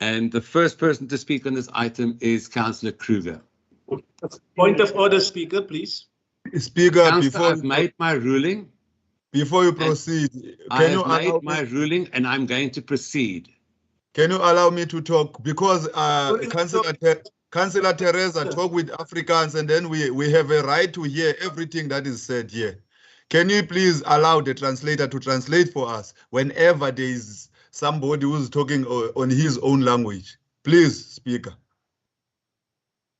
And the first person to speak on this item is Councillor Kruger. Point of order, Speaker, please. Speaker, Councillor, I've made my ruling. Before you proceed, I can you have allow made my ruling and I'm going to proceed. Can you allow me to talk? Because Councillor Teresa talk with Africans and then we have a right to hear everything that is said here. Can you please allow the translator to translate for us whenever there is somebody who's talking on his own language? Please, Speaker.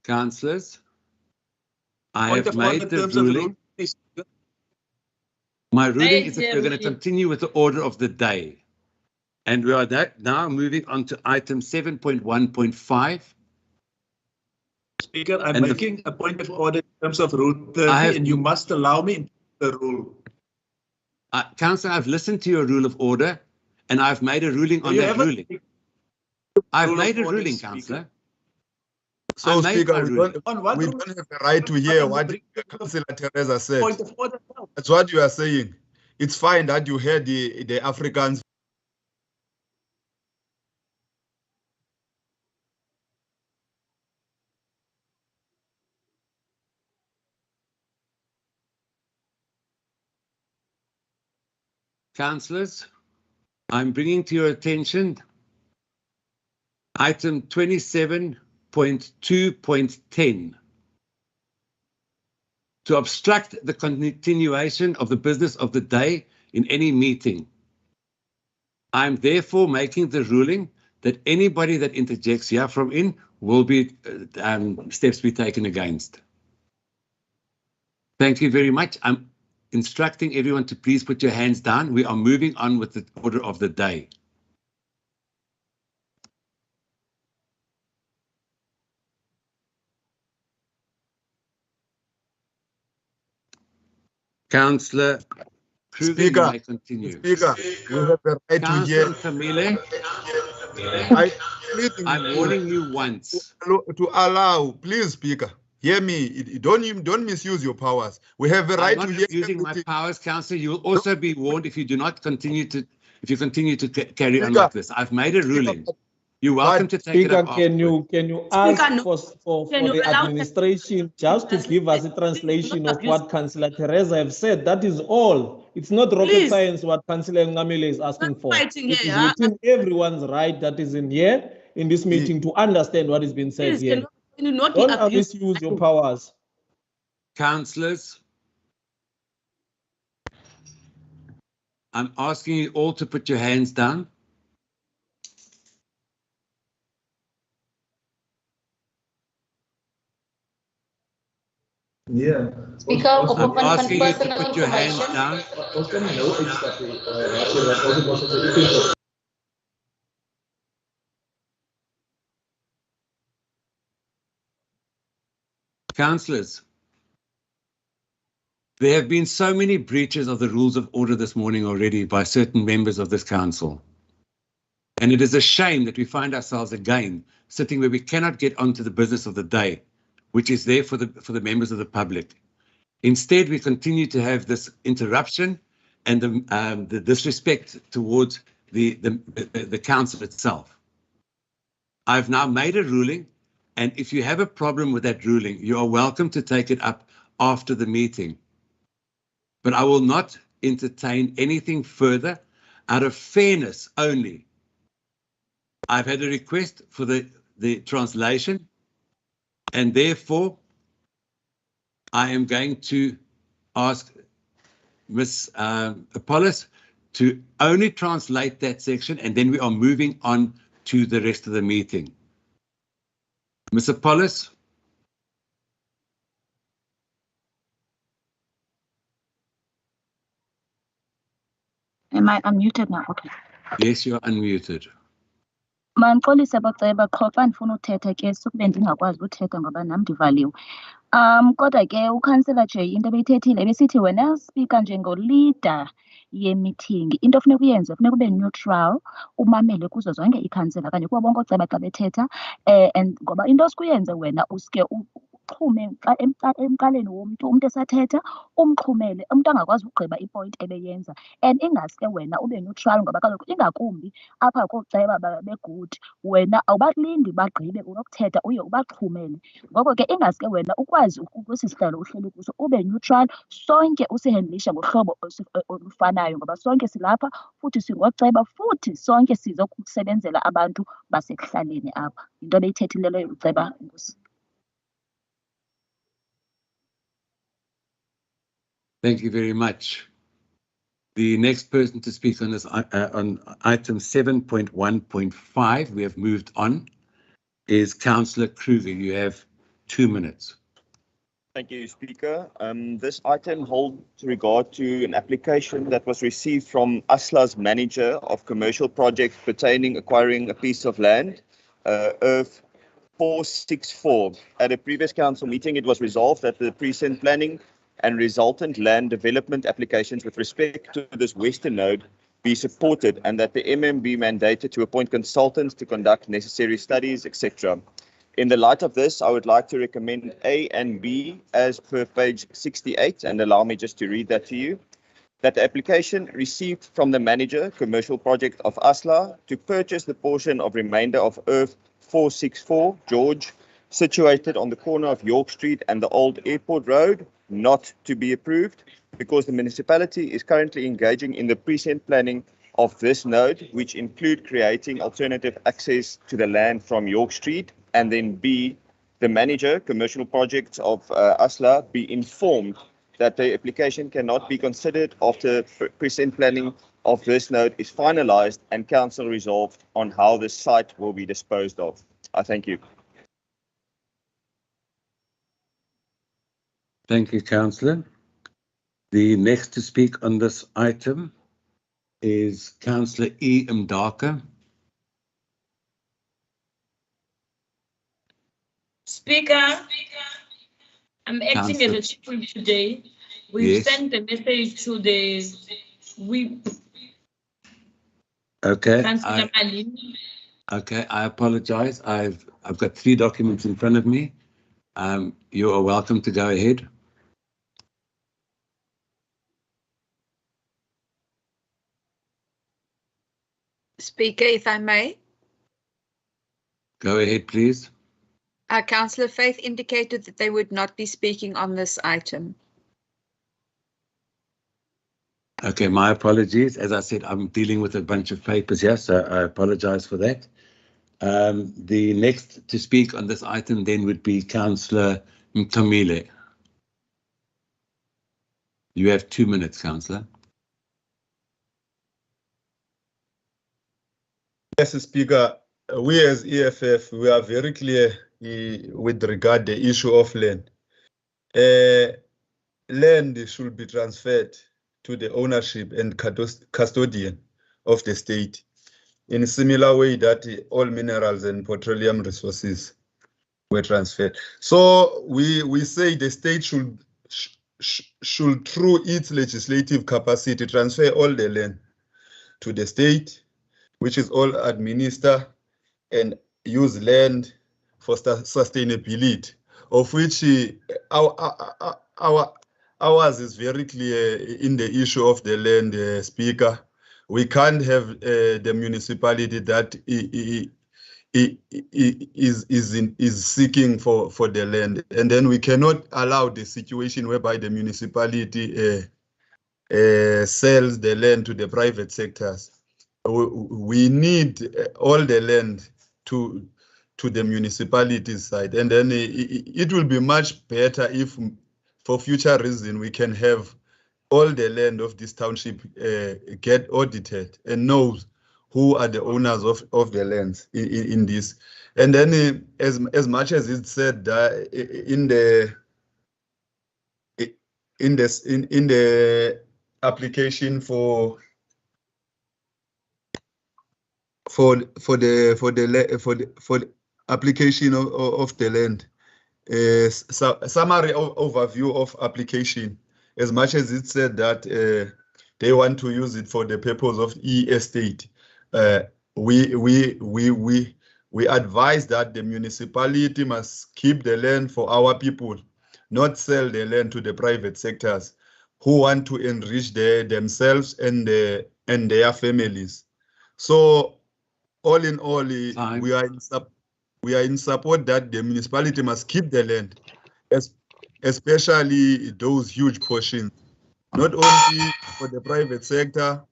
Councillors, I have made the ruling. My ruling is that we're going to continue with the order of the day. And we are now moving on to item 7.1.5. Speaker, I'm making a point of order in terms of Rule 30, and you must allow me the rule. Councillor, I've listened to your rule of order, and I've made a ruling on that ruling. I've made a ruling, Councillor. So, Speaker, we don't have the right to hear what Councillor Teresa said. That's what you are saying. It's fine that you heard the Africans. Councillors, I'm bringing to your attention item 27.2.10 to obstruct the continuation of the business of the day in any meeting. I'm therefore making the ruling that anybody that interjects here from in will be steps be taken against. Thank you very much. I'm instructing everyone to please put your hands down. We are moving on with the order of the day. Councillor Kruger, you may continue. Speaker, we have the right to hear. Councillor I'm warning you once. To allow, please, Speaker, hear me. Don't misuse your powers. We have the right to hear. I'm not using my powers, Councillor. You will also be warned if you do not continue to carry on like this. I've made a ruling. You're welcome to take it up. Can you ask for the administration just to give us a translation of what Councillor Teresa have said? That is all. It's not rocket science what Councillor Ngamile is asking for. It is within everyone's right that is in here in this meeting to understand what is being said here. Don't misuse your powers. Councillors, I'm asking you all to put your hands down. Yeah. Speaker, I'm asking you to put your hands down. Councillors, there have been so many breaches of the rules of order this morning already by certain members of this council. And it is a shame that we find ourselves again sitting where we cannot get onto the business of the day, which is there for the members of the public. Instead, we continue to have this interruption and the disrespect towards the council itself. I've now made a ruling, and if you have a problem with that ruling, you are welcome to take it up after the meeting. But I will not entertain anything further out of fairness only. I've had a request for the translation, and therefore I am going to ask Ms. Apollos to only translate that section, and then we are moving on to the rest of the meeting. Ms. Apollos? Am I unmuted now? Okay. Yes, you are unmuted. Mandixolise baceba qho xa ndifuna uthetha ke sukube ndingakwazi uthetha ngoba nam ndivaliwe. Kodwa ke uKhansela J into ebeyithethile besithi wena speaker njengolida ye-meeting into ofuneka uyenze funeka ube neutral umamele kuzo zonke iikhansela kanye kubo bonke ooceba xa bethetha and ngoba into osikuyenze wena uske umxhume emqaleni womuntu, umuntu esathetha umxhumele, umuntu angakwazi ukugqiba ipoint ebeyenza, and ingaske wena ube neutral, ngoba kaloku ingakumbi apha kooceba be-good, wena awubalindi bagqibe unokuthetha uye ubaxhumele. Ngoko ke ingaske wena ukwazi kwesi sihlalo uhleli kuso ube neutral, sonke usihendlishe ngohlobo olufanayo, ngoba sonke silapha futhi singooceba, futhi sonke sizokusebenzela abantu basekuhlaleni apha. Yinto ebeyithethileyo leyo uceba, Nkosi. Thank you very much. The next person to speak on this on item 7.1.5, we have moved on, is Councillor Kruger. You have 2 minutes. Thank you, Speaker. This item holds regard to an application that was received from ASLA's manager of commercial projects pertaining acquiring a piece of land, Earth 464. At a previous council meeting, it was resolved that the precinct planning and resultant land development applications with respect to this western node be supported, and that the MMB be mandated to appoint consultants to conduct necessary studies, etc. In the light of this, I would like to recommend A and B as per page 68, and allow me just to read that to you. That the application received from the manager, commercial project of ASLA, to purchase the portion of remainder of Earth 464, George, situated on the corner of York Street and the Old Airport Road, not to be approved, because the municipality is currently engaging in the precinct planning of this node, which include creating alternative access to the land from York Street. And then B, the manager, commercial projects of ASLA, be informed that the application cannot be considered after precinct planning of this node is finalized and council resolved on how the site will be disposed of. I thank you. Thank you, Councillor. The next to speak on this item is Councillor E. Mdaka. Speaker, I'm acting as a chief whip today. We've sent the message to the whip. Okay. Councillor Malin. Okay, I apologize. I've got 3 documents in front of me. You are welcome to go ahead. Speaker, if I may. Go ahead, please. Councillor Faith indicated that they would not be speaking on this item. Okay, my apologies. As I said, I'm dealing with a bunch of papers here, so I apologize for that. The next to speak on this item then would be Councillor Mtamile. You have 2 minutes, Councillor. Yes, Speaker, we as EFF, we are very clear with regard to the issue of land. Land should be transferred to the ownership and custodian of the state in a similar way that all minerals and petroleum resources were transferred. So we say the state should through its legislative capacity transfer all the land to the state, which is all administer and use land for sustainability, of which ours is very clear in the issue of the land, Speaker. We can't have the municipality that is seeking for the land, and then we cannot allow the situation whereby the municipality sells the land to the private sectors. We need all the land to the municipality side, and then it will be much better if, for future reason, we can have all the land of this township get audited and knows who are the owners of the lands in this. And then as much as it's said that in the application for the application of the land, summary overview of application, as much as it said that they want to use it for the purpose of e-estate, we We advise that the municipality must keep the land for our people, not sell the land to the private sectors who want to enrich themselves and their families. So all in all, we are in support that the municipality must keep the land, especially those huge portions, not only for the private sector,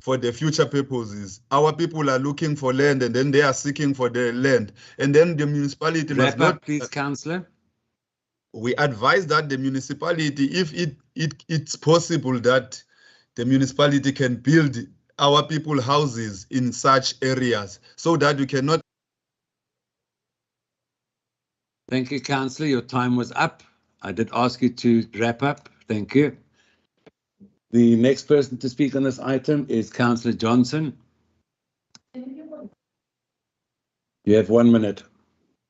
for the future purposes. Our people are looking for land and then they are seeking for the land. And then the municipality must Wrap up, not. please, Councillor. We advise that the municipality, if it's possible that the municipality can build our people houses in such areas so that we cannot. Thank you, Councillor. Your time was up. I did ask you to wrap up. Thank you. The next person to speak on this item is Councillor Johnson. You have 1 minute.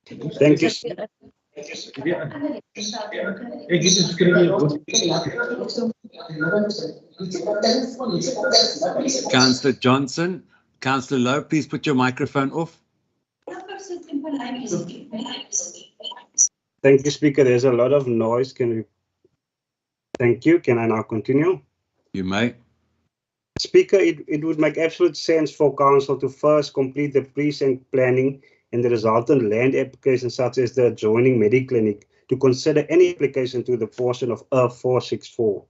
Thank you. Councillor Johnson. Councillor Lowe, please put your microphone off. Thank you, Speaker. There's a lot of noise. Thank you. Can I now continue? You may. Speaker, it would make absolute sense for Council to first complete the precinct planning and the resultant land application, such as the adjoining Mediclinic, to consider any application to the portion of Earth 464.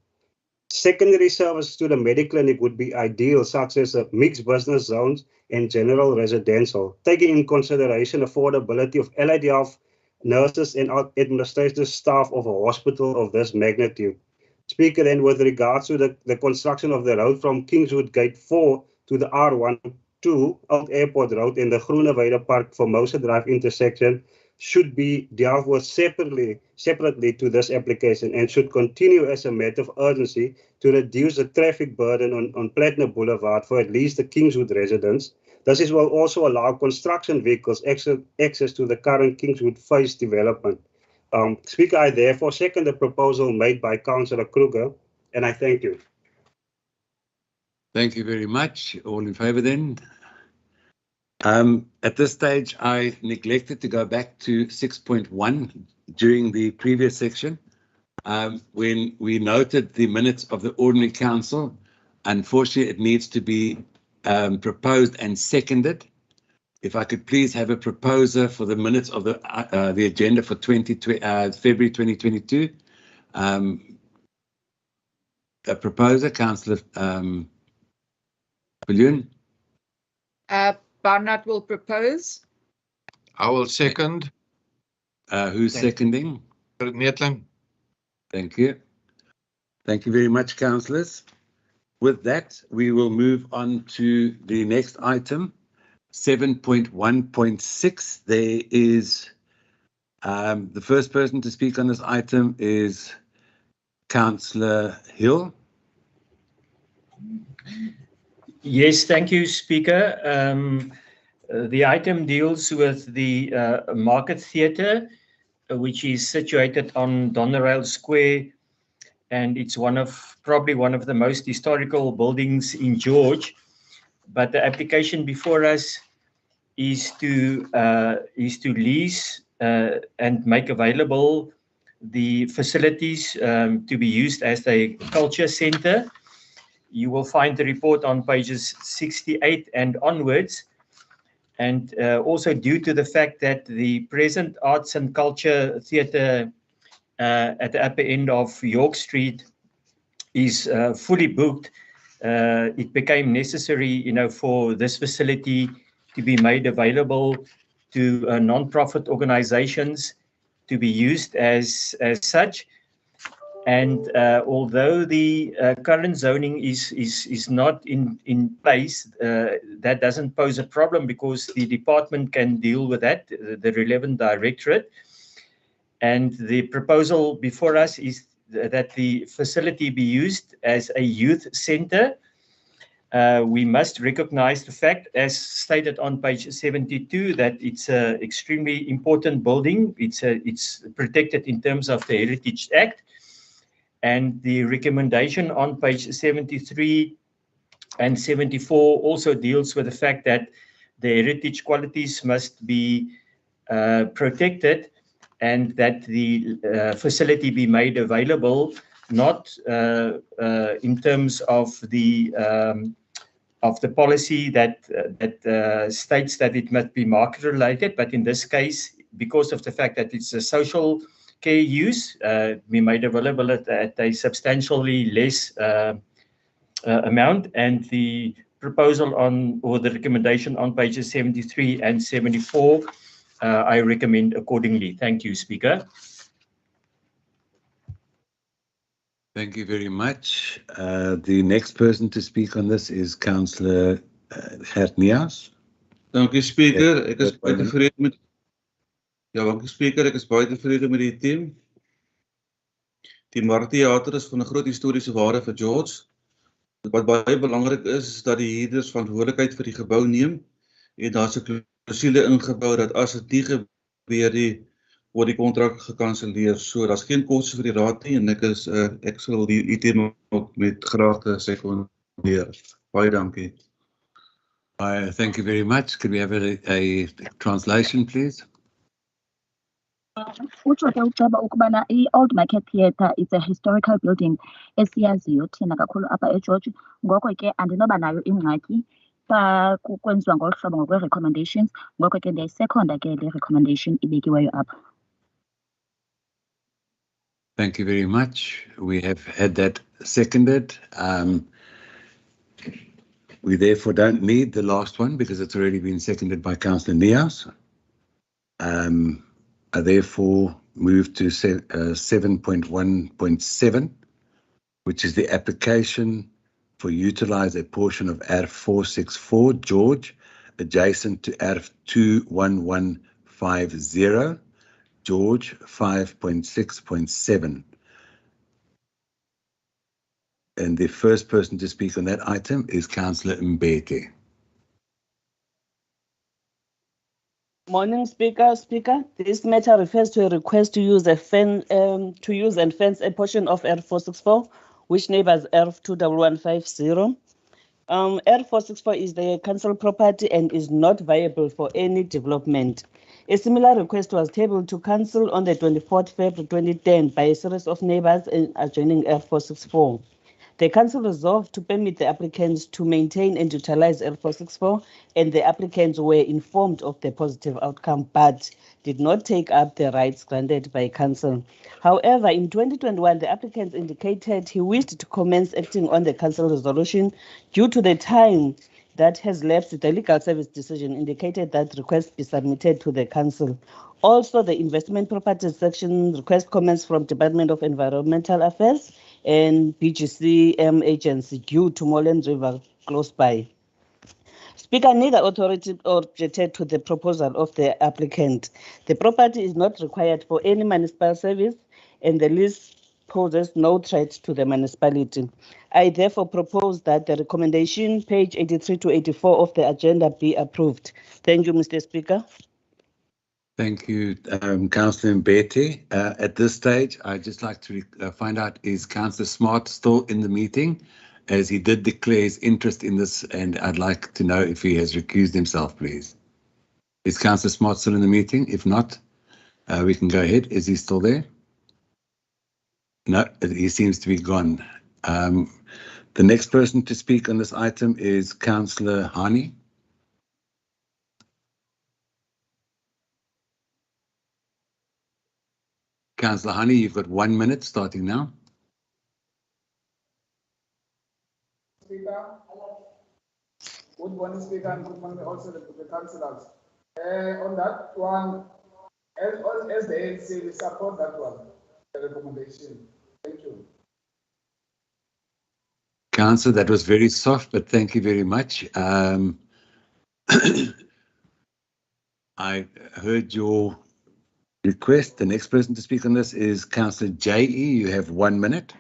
Secondary services to the Mediclinic would be ideal, such as mixed business zones and general residential, taking in consideration affordability of allied health nurses and administrative staff of a hospital of this magnitude. Speaker, then with regards to the construction of the road from Kingswood Gate 4 to the R12 Old Airport Road in the Groeneweider Park Formosa Drive intersection should be dealt with separately to this application and should continue as a matter of urgency to reduce the traffic burden on Platinum Boulevard for at least the Kingswood residents. This will also allow construction vehicles access to the current Kingswood phase development. Speaker, I therefore second the proposal made by Councillor Kruger, and I thank you. Thank you very much. All in favour then? At this stage, I neglected to go back to 6.1 during the previous section. When we noted the minutes of the Ordinary Council, unfortunately, it needs to be proposed and seconded. If I could please have a proposer for the minutes of the agenda for February 2022. A proposer, Councillor Viljoen. Barnard will propose. I will second. Who's seconding? Neetling. Thank you. Thank you very much, councillors. With that, we will move on to the next item, 7.1.6. There is the first person to speak on this item is Councillor Hill. Yes, thank you, Speaker. The item deals with the Market Theatre, which is situated on Donerail Square, and it's probably one of the most historical buildings in George. But the application before us is to lease and make available the facilities to be used as a culture centre. You will find the report on pages 68 and onwards. And also due to the fact that the present Arts and Culture Theatre at the upper end of York Street is fully booked, it became necessary, for this facility to be made available to non-profit organizations to be used as such. And although the current zoning is not in place, that doesn't pose a problem because the department can deal with that, the relevant directorate. And the proposal before us is that the facility be used as a youth center. We must recognize the fact, as stated on page 72, that it's an extremely important building. It's protected in terms of the Heritage Act. And the recommendation on page 73 and 74 also deals with the fact that the heritage qualities must be protected, and that the facility be made available, not in terms of the policy that states that it must be market related, but in this case, because of the fact that it's a social care use, be made available at a substantially less amount. And the proposal on, or the recommendation on pages 73 and 74, I recommend accordingly. Thank you, Speaker. Thank you very much. The next person to speak on this is Councillor Hernias. Dankie Speaker. Ek is baie tevrede met dankie Speaker. Ek is baie tevrede met die team. Die Marktheater is van 'n groot historiese waarde vir George. Wat baie belangrik is dat die huurders verantwoordelikheid vir die gebou neem en daar's 'n klousule ingebou dat as dit nie gebeur nie, word die kontrak gekanselleer. So daar's geen koste vir die raad nie en ek sal die item ook met graagte sekondeer. Baie dankie. Thank you very much. Could we have a translation, please? Utsho ke uceba ukubana i-Old Market Theatre is a historical building esiyaziyo thina kakhulu apha eGeorge. Ngoko ke andinoba nayo ingxaki xa kwenziwa ngolu hlobo ngokwe-recommendations. Ngoko ke ndiyayisekhonda ke le recommendation ibekiweyo apha. Thank you very much. We have had that seconded. We therefore don't need the last one because it's already been seconded by Councillor Nias. I therefore move to 7.1.7, which is the application for utilize a portion of ARF 464 George adjacent to ARF 21150 George 5.6.7. And the first person to speak on that item is Councillor Mbeki. Morning, Speaker. This matter refers to a request to use and fence a portion of R464, which neighbors R21150. R464 is the council property and is not viable for any development. A similar request was tabled to council on the 24th February 2010 by a series of neighbors adjoining R464. The council resolved to permit the applicants to maintain and utilize L464, and the applicants were informed of the positive outcome, but did not take up the rights granted by council. However, in 2021, the applicants indicated he wished to commence acting on the council resolution due to the time that has lapsed. The legal service decision indicated that request be submitted to the council. Also, the investment properties section request comments from Department of Environmental Affairs and BGCM agency due to Moulins River close by. Speaker, neither authority objected to the proposal of the applicant. The property is not required for any municipal service and the lease poses no threat to the municipality. I therefore propose that the recommendation, page 83 to 84 of the agenda, be approved. Thank you, Mr. Speaker. Thank you, Councillor Mbete. At this stage, I'd just like to find out, is Councillor Smart still in the meeting? As he did declare his interest in this, and I'd like to know if he has recused himself, please. Is Councillor Smart still in the meeting? If not, we can go ahead. Is he still there? No, he seems to be gone. The next person to speak on this item is Councillor Hani. Councillor Hani, you've got 1 minute starting now. Speaker, good morning, Speaker, and good morning also to the councillors. On that one, as the ANC, we support that one, the recommendation. Thank you. Councillor, that was very soft, but thank you very much. I heard your request. The next person to speak on this is Councillor J.E. You have 1 minute.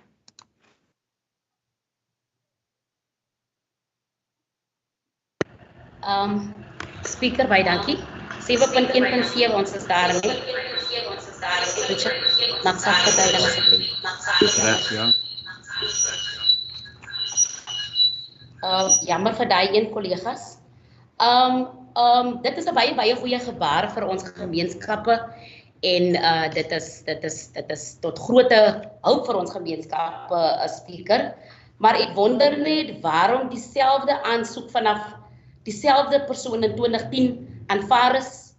Speaker, baie dankie. 7.1.7 ons is daarmee. Mag sagte duiding asseblief. Ja. Jammer vir daai een kollegas. Dit is 'n baie goeie gebaar vir ons gemeenskappe en dit is tot grote hulp vir ons gemeenskappe, speaker. Maar ek wonder net waarom dieselfde aansoek vanaf dieselfde persoon in 2010 aanvaar is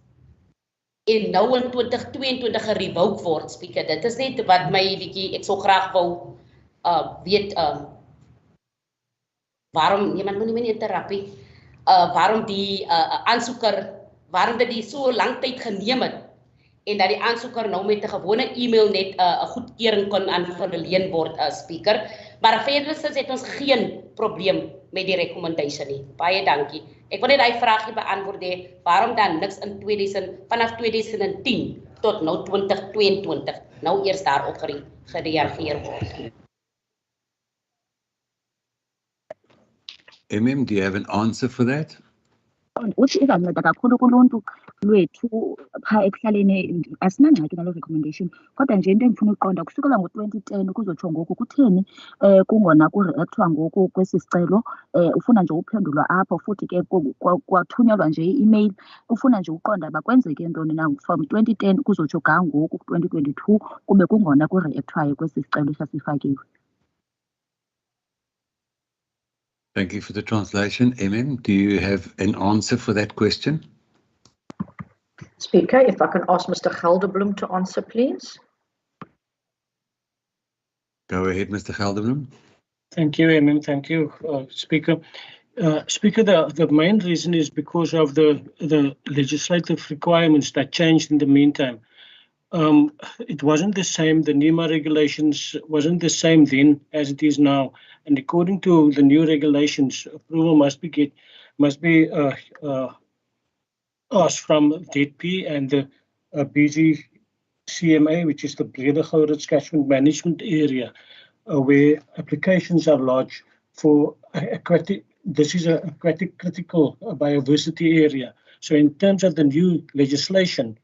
en nou in 2022 gerevoke word, speaker. Dit is net wat my bietjie, ek sou graag wou weet waarom, niemand moet nie meer interrupie, waarom die aansoeker, waarom dit die so lang tyd geneem het en dat die aansoeker nou met 'n gewone e-mail net 'n goedkeuring kon aanverleen word, speaker. Maar verder het ons geen probleem met die recommendation nie. Baie dankie. Ek wil net daai vraagie beantwoord hê, waarom dan niks in vanaf 2010 tot nou 2022 nou eers daarop gereageer word. Do you have an answer for that? Uthi izanceda kakhulu kuluntu lwethu phaa ekuhlaleni, asinangxaki nalo recommendation, kodwa nje into endifuna uyiqonda kusukela ngo-2010 ukuzotsho ngoku kutheni kungona kureactwa ngoku kwesi sicelo, ufuna nje uphendulwa apho futhi ke kwathunyelwa nje i-email, ufuna nje uqonda uba kwenzeke ntoni na from 2010 kuzotsho ga ngoku 2022 kube kungona kureactwayo kwesi sicelo sasifakiwe. Thank you for the translation. Do you have an answer for that question? Speaker, if I can ask Mr. Gelderblom to answer, please. Go ahead, Mr. Gelderblom. Thank you, Thank you, Speaker. Speaker, the main reason is because of the legislative requirements that changed in the meantime. It wasn't the same, the NEMA regulations wasn't the same then as it is now. And according to the new regulations, approval must be asked from DP and the BGCMA, which is the Brede Gourits Catchment Management Area, where applications are lodged for aquatic. This is an aquatic critical biodiversity area. So in terms of the new legislation,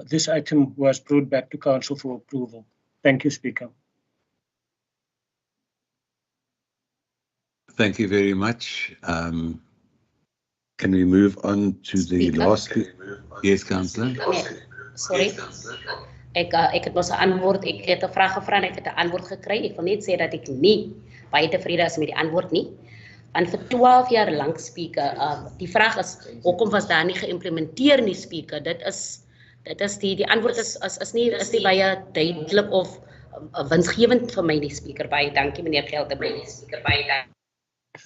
this item was brought back to Council for approval. Thank you, Speaker. Thank you very much. Can we move on to the last? Yes, Councillor. Sorry. Ek het mos 'n antwoord. Ek het 'n vraag gevra en ek het 'n antwoord gekry. Ek wil net sê dat ek nie baie tevrede is met die antwoord nie. Want vir 12 jaar lank, Speaker, die vraag is hoekom was daar nie geïmplementeer nie, Speaker? Dit is die antwoord is nie baie duidelik of winsgewend vir my nie, Speaker. Baie dankie, meneer Gelderblom. Speaker, baie dankie.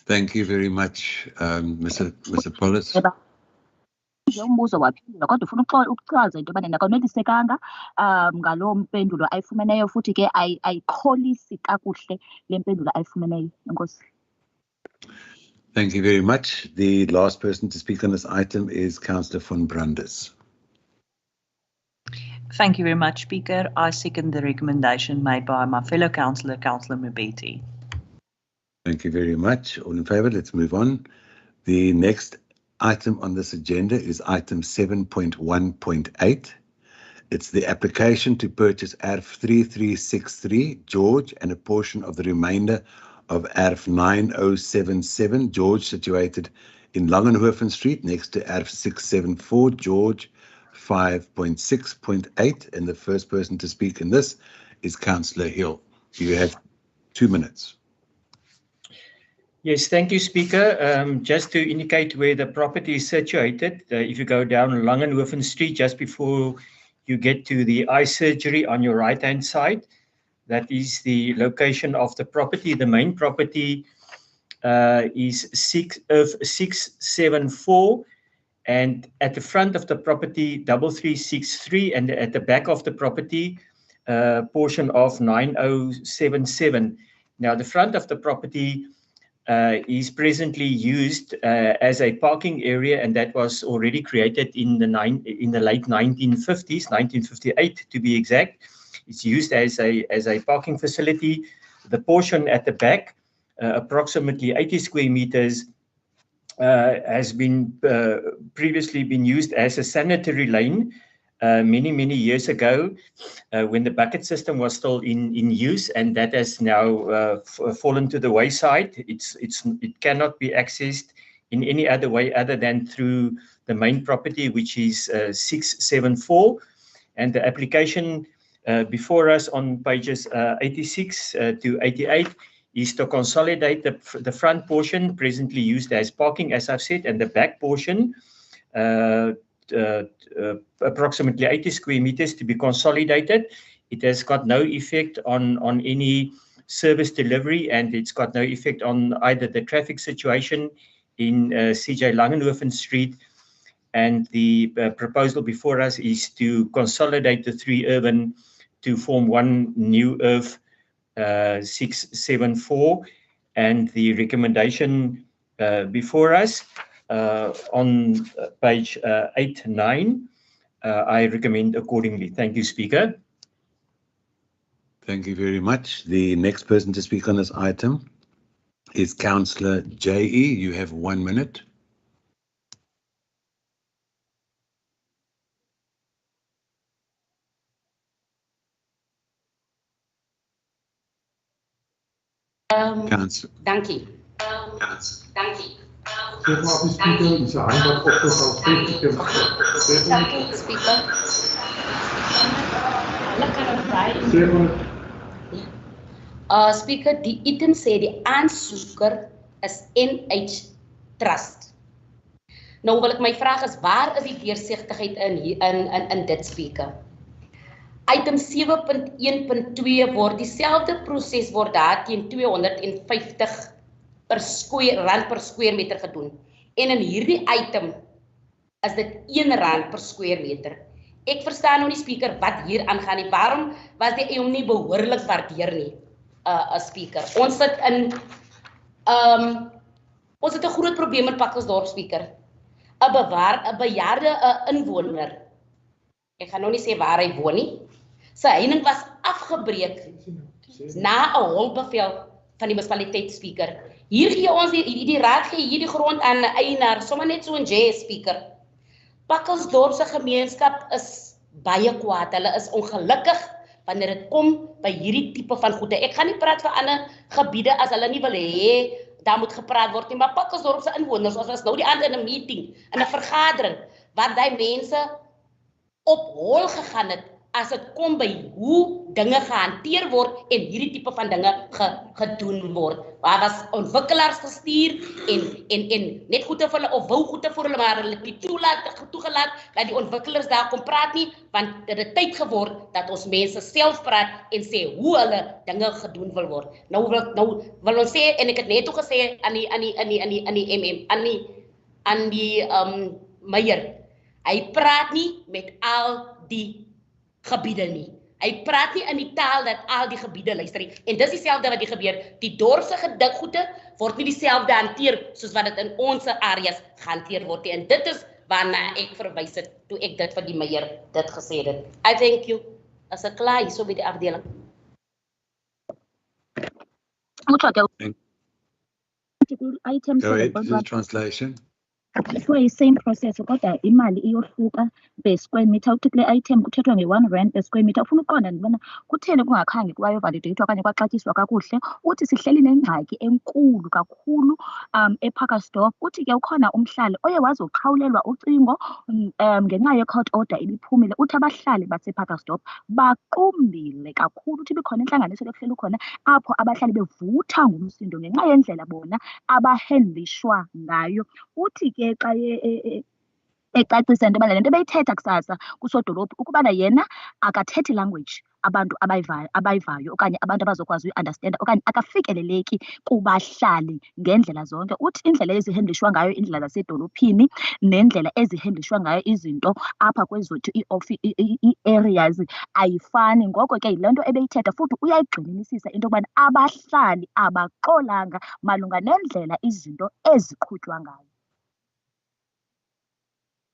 Thank you very much, Mr. Paulus. Umbuzo waphendula kodwa ufuna ukuchaza into yobana nakonelisekanga ngaloo mpendulo ayifumeneyo futhi ke ayikholisi kakuhle le mpendulo ayifumeneyo. Enkosi. Thank you very much. The last person to speak on this item is Councillor von Brandes. Thank you very much, Speaker. I second the recommendation made by my fellow councillor, Councillor Mbete. Thank you very much. All in favour, let's move on. The next item on this agenda is item 7.1.8. It's the application to purchase ERF 3363 George and a portion of the remainder of ERF 9077 George, situated in Langenhoven Street next to ERF 674 George 5.6.8. And the first person to speak in this is Councillor Hill. You have 2 minutes. Yes, thank you, Speaker. Just to indicate where the property is situated, if you go down Langenhoven Street just before you get to the eye surgery on your right-hand side, that is the location of the property. The main property is 674, and at the front of the property 3363, and at the back of the property portion of 9077. Now, the front of the property is presently used as a parking area, and that was already created in the late 1950s, 1958 to be exact. It's used as a parking facility. The portion at the back, approximately 80 square meters, has been previously been used as a sanitary lane many years ago, when the bucket system was still in use, and that has now fallen to the wayside. It cannot be accessed in any other way other than through the main property, which is 674, and the application before us on pages 86 to 88 is to consolidate the front portion presently used as parking, as I've said, and the back portion, approximately 80 square meters, to be consolidated. It has got no effect on any service delivery, and it's got no effect on either the traffic situation in CJ Langenhoven Street. And the proposal before us is to consolidate the 3 urban to form one new IRF 674, and the recommendation before us on page 8-9, I recommend accordingly. Thank you, Speaker. Thank you very much. The next person to speak on this item is Councillor J.E. You have 1 minute. Dankie. Speaker, die item sê die aansoeker is NH Trust. Nou wil ek my vraag is, waar is die deursigtigheid in dit, Speaker? Item 7.1.2 word dieselfde proses word daar teen R250 per square meter gedoen. En in hierdie item is dit R1 per square meter. Ek verstaan nou nie, Speaker, wat hier aangaan nie. Waarom was die EOM nie behoorlik waardeer nie, Speaker? Ons sit in ons het 'n groot probleem in Pakkelsdorp, Speaker. 'n bejaarde inwoner. Ek gaan nou nie sê waar hy woon nie. Sy heining was afgebreek na 'n holbevel van die munisipaliteit, Speaker. Hier gee ons die raad gee hier die grond aan 'n eienaar, sommer net so 'n jazz, Speaker. Pakkelsdorp se gemeenskap is baie kwaad. Hulle is ongelukkig wanneer dit kom by hierdie tipe van goede. Ek gaan nie praat vir ander gebiede as hulle nie wil hê daar moet gepraat word nie, maar Pakkelsdorp se inwoners, ons was nou die aand in 'n meeting, in 'n vergadering, waar daai mense op hol gegaan het as dit kom by hoe dinge gehanteer word en hierdie tipe van dinge gedoen word. Waar was ontwikkelaars gestuur en net goede vir hulle of wou goede vir hulle, maar hulle het nie toegelaat dat die ontwikkelaars daar kom praat nie, want dit het tyd geword dat ons mense self praat en sê hoe hulle dinge gedoen wil word. Nou wil ons sê, en ek het net ook gesê aan die Meyer, hy praat nie met al die gebiede nie. Hy praat nie in die taal dat al die gebiede luister nie. En dis dieselfde wat hier gebeur. Die dorpse goede word nie dieselfde hanteer soos wat dit in ons areas gehanteer word nie. En dit is waarna ek verwys het toe ek dit vir die Meyer dit gesê het. I thank you. As 'n klaai so by die afdeling. Go ahead, the translation. So same process kodwa imali iyohluka per square meter. Uthi kule item kuthethwa nge-R1 per square meter. Ufuna uqonda ndibona kutheni kungakhange kwayo validate okanye kwaxatyiswa kakuhle. Uthi sihleli nengxaki enkulu kakhulu ePakkersdorp. Uthi ke ukhona umhlali oye wazoqhawulelwa ucingo ngenxa ye-court order ibiphumile. Uthi abahlali basePakkersdorp baqumbile kakhulu. Uthi bikhona intlanganiso ekuhleli khona apho abahlali bevutha ngumsindo ngenxa yendlela bona abahendlishwa ngayo. Uthi ke xa ecacisa into yobana le nto beyithetha kusasa kusodolophu ukubana yena akathethi language abantu abayivayo okanye abantu abazokwazi uyi-understanda okanye akafikeleleki kubahlali ngendlela zonke. Uthi indlela ezihendlishwa ngayo indlela zasedolophini nendlela ezihendlishwa ngayo izinto apha kwezethu ii-areas ayifani. Ngoko ke yile nto ebeyithetha futhi uyayigxininisisa into yokubana abahlali abaxolanga malunga nendlela izinto eziqhutywa ngayo.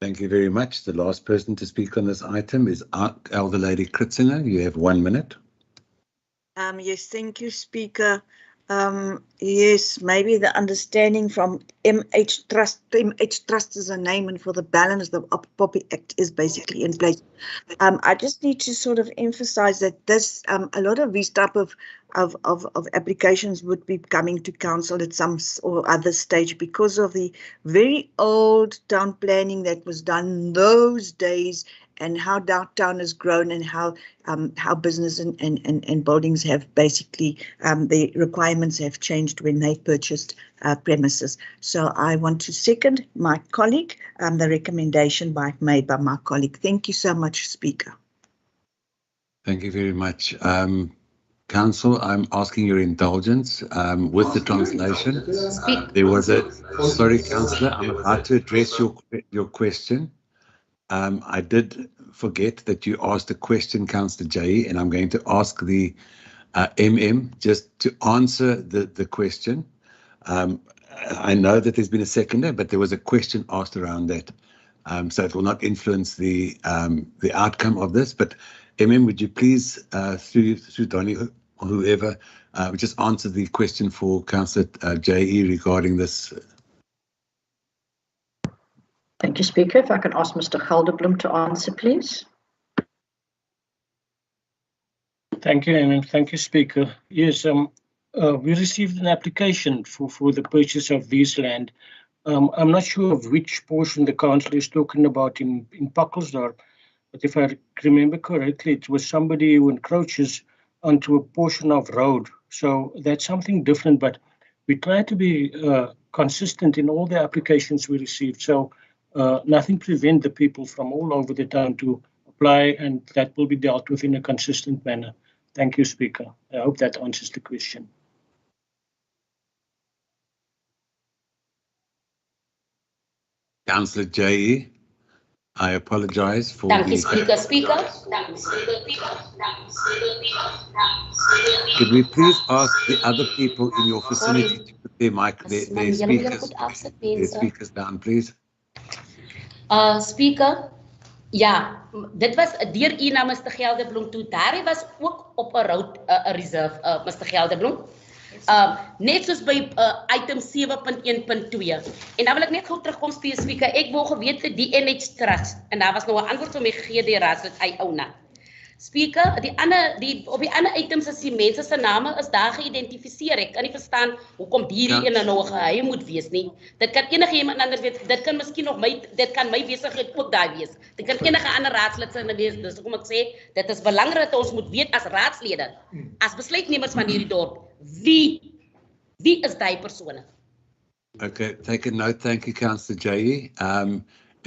Thank you very much. The last person to speak on this item is Elder Lady Kritzinger. You have 1 minute. Yes, thank you, Speaker. Yes, maybe the understanding from MH Trust. MH Trust is a name, and for the balance, the POPI Act is basically in place. I just need to sort of emphasize that this, a lot of these type of applications would be coming to council at some or other stage because of the very old town planning that was done those days, and how downtown has grown, and how business and buildings have basically, the requirements have changed when they purchased premises. So I want to second my colleague, the recommendation made by my colleague. Thank you so much, Speaker. Thank you very much. Council, I'm asking your indulgence with the translation. There was sorry, Councillor, I'm about to address your question. I did forget that you asked a question, Councillor Jay, and I'm going to ask the just to answer the question. I know that there's been a seconder, but there was a question asked around that. So it will not influence the outcome of this. But would you please, through Donnie or whoever, just answer the question for Councillor J.E. regarding this? Thank you, Speaker. If I can ask Mr. Gelderblom to answer, please. Thank you, Thank you, Speaker. Yes, we received an application for the purchase of this land. I'm not sure of which portion the council is talking about in Pakkelsdorp, but if I remember correctly, it was somebody who encroaches onto a portion of road. So that's something different, but we try to be consistent in all the applications we received. So nothing prevents the people from all over the town to apply, and that will be dealt with in a consistent manner. Thank you, Speaker. I hope that answers the question. Councillor J.E., I apologize for Thank you, Speaker. Could we please ask the other people in your vicinity to put their speakers down, please? Speaker, ja, dit was deur u na Mr. Gelderblom toe. Daar was ook op 'n road 'n reserve, Mr. Gelderblom. Net soos by item 7.1.2. En dan wil ek net gou terugkom, Speaker. Ek wou geweet vir die NH Trust, en daar was nou 'n antwoord vir my gegee deur Raadslid Eyouna. Speaker, op die ander items as die mense se name is daar geïdentifiseer. Ek kan nie verstaan hoekom hierdie ene nou geheim moet wees nie. Dit kan enige iemand anders weet. Dit kan miskien nog dit kan my besigheid ook daai wees. Dit kan enige ander raadslid se wees. Dis hoekom ek sê dit is belangrik dat ons moet weet as raadslede, as besluitnemers van hierdie dorp, wie is daai persone? Okay, take a note. Thank you, Councillor J.E.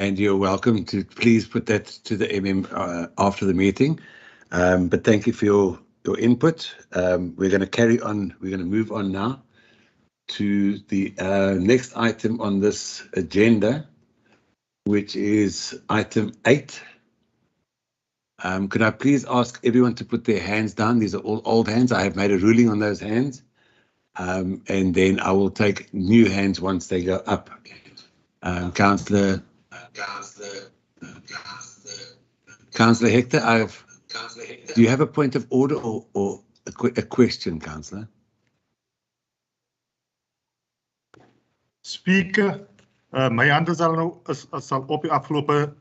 And you're welcome to please put that to the after the meeting. But thank you for your input. We're going to carry on. We're going to move on now to the next item on this agenda, which is item 8. Could I please ask everyone to put their hands down? These are all old hands. I have made a ruling on those hands. And then I will take new hands once they go up. Councillor Hector, do you have a point of order or a question, Councillor? Speaker, my hand is al op die afgelope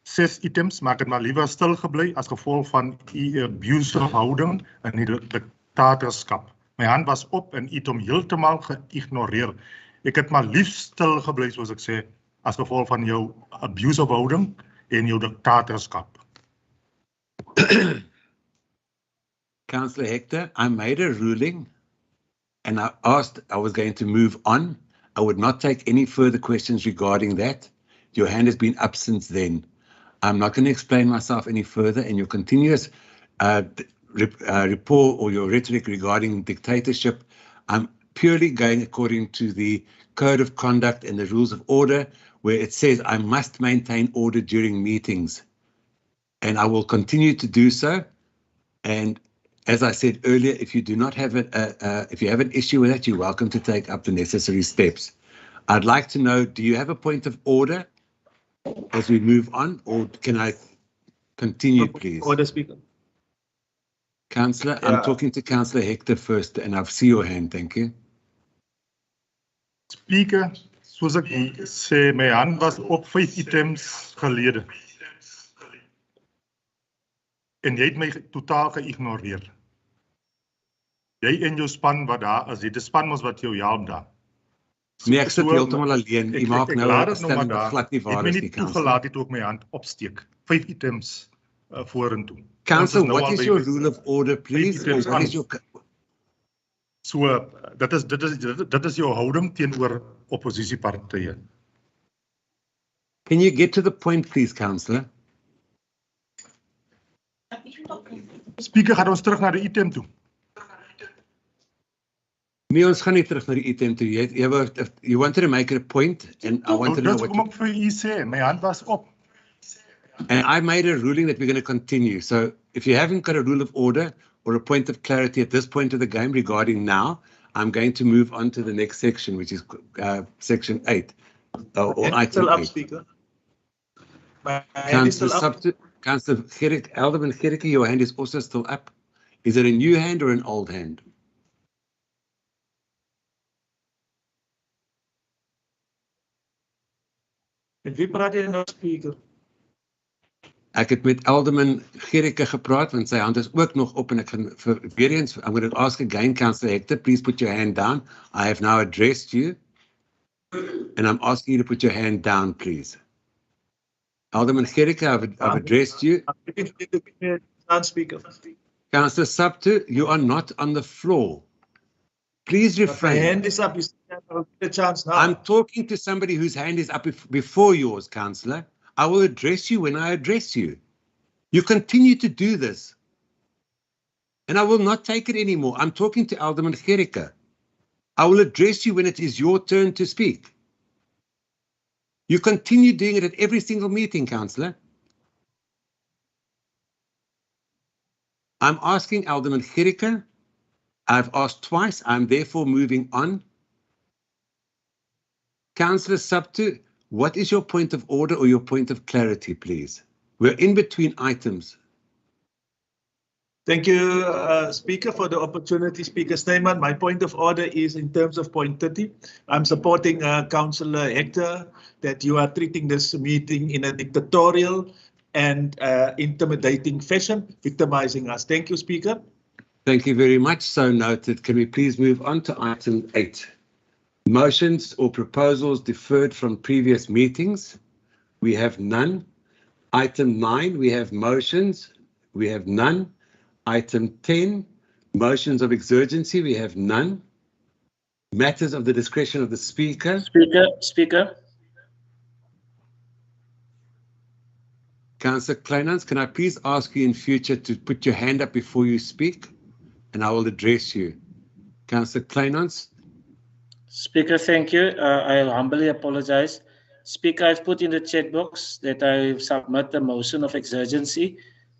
6 items, maar ek het maar liever stil gebly as gevolg van abusive houding en die dictatorskap. My hand was op en u het hom heeltemal geïgnoreer. Ek het maar liefst stil gebly, soos ek sê, as gevolg van jou abusive houding en jou dictatorskap. Councillor Hector, I made a ruling and I asked, I was going to move on. I would not take any further questions regarding that. Your hand has been up since then. I'm not going to explain myself any further, and your continuous report or your rhetoric regarding dictatorship, I'm purely going according to the Code of Conduct and the Rules of Order, where it says I must maintain order during meetings. And I will continue to do so. And as I said earlier, if you do not have if you have an issue with that, you're welcome to take up the necessary steps. I'd like to know, do you have a point of order as we move on, or can I continue, please? Order, Speaker. Councillor, Yeah. I'm talking to Councillor Hector first, and I see your hand. Thank you. Speaker, soos ek sê, my hand was op 5 items gelede. En jy het my totaal geïgnoreer. Jy en jou span wat daar is, die span ons wat jou help daar. Nee, ek sit heeltemal alleen. U maak nou 'n stelling wat glad nie waar is nie, Councillor. Councillor. Toegelaat het ook my hand opsteek. 5 items vorentoe. Councillor, what is your rule of order, please? Or what is your... So, dit is jou houding teenoor oppositiepartye. Can you get to the point, please, Councillor? Speaker, gaan ons terug na die item toe. Nee, ons gaan nie terug na die item toe. You wanted to make it a point, and I want to know what... Kom ek vir u sê, my hand was op. And I made a ruling that we're going to continue. So if you haven't got a rule of order or a point of clarity at this point of the game regarding now, I'm going to move on to the next section, which is section 8, or item 8. Speaker. Councillor Alderman Gericke, your hand is also still up. Is it a new hand or an old hand? Met wie praat jy nou, Speaker? Ek het met Alderman Gericke gepraat, want sy hand is ook nog op, en ek gaan weer eens, I'm going to ask again, Councillor Hector, please put your hand down. I have now addressed you, and I'm asking you to put your hand down, please. Alderman Gericke, I've addressed you. Speaker. Councillor Subtu, you are not on the floor. Please refrain. My hand is up. You have a chance now. I'm talking to somebody whose hand is up before yours, Councillor. I will address you when I address you. You continue to do this. And I will not take it anymore. I'm talking to Alderman Gericke. I will address you when it is your turn to speak. You continue doing it at every single meeting, Councillor. I'm asking Alderman Gericke. I've asked twice. I'm therefore moving on. Councillor Subtu, what is your point of order or your point of clarity, please? We're in between items. Thank you, Speaker, for the opportunity. Speaker Snyman, my point of order is in terms of point 30. I'm supporting Councillor Hector that you are treating this meeting in a dictatorial and intimidating fashion, victimizing us. Thank you, Speaker. Thank you very much. So noted. Can we please move on to item 8? Motions or proposals deferred from previous meetings? We have none. Item 9, we have motions. We have none. Item 10, motions of exigency. We have none. Matters of the discretion of the Speaker. Speaker. Councillor Kleinhans, can I please ask you in future to put your hand up before you speak, and I will address you. Councillor Kleinhans. Speaker, thank you. I humbly apologize. Speaker, I've put in the chat box that I submit the motion of exigency.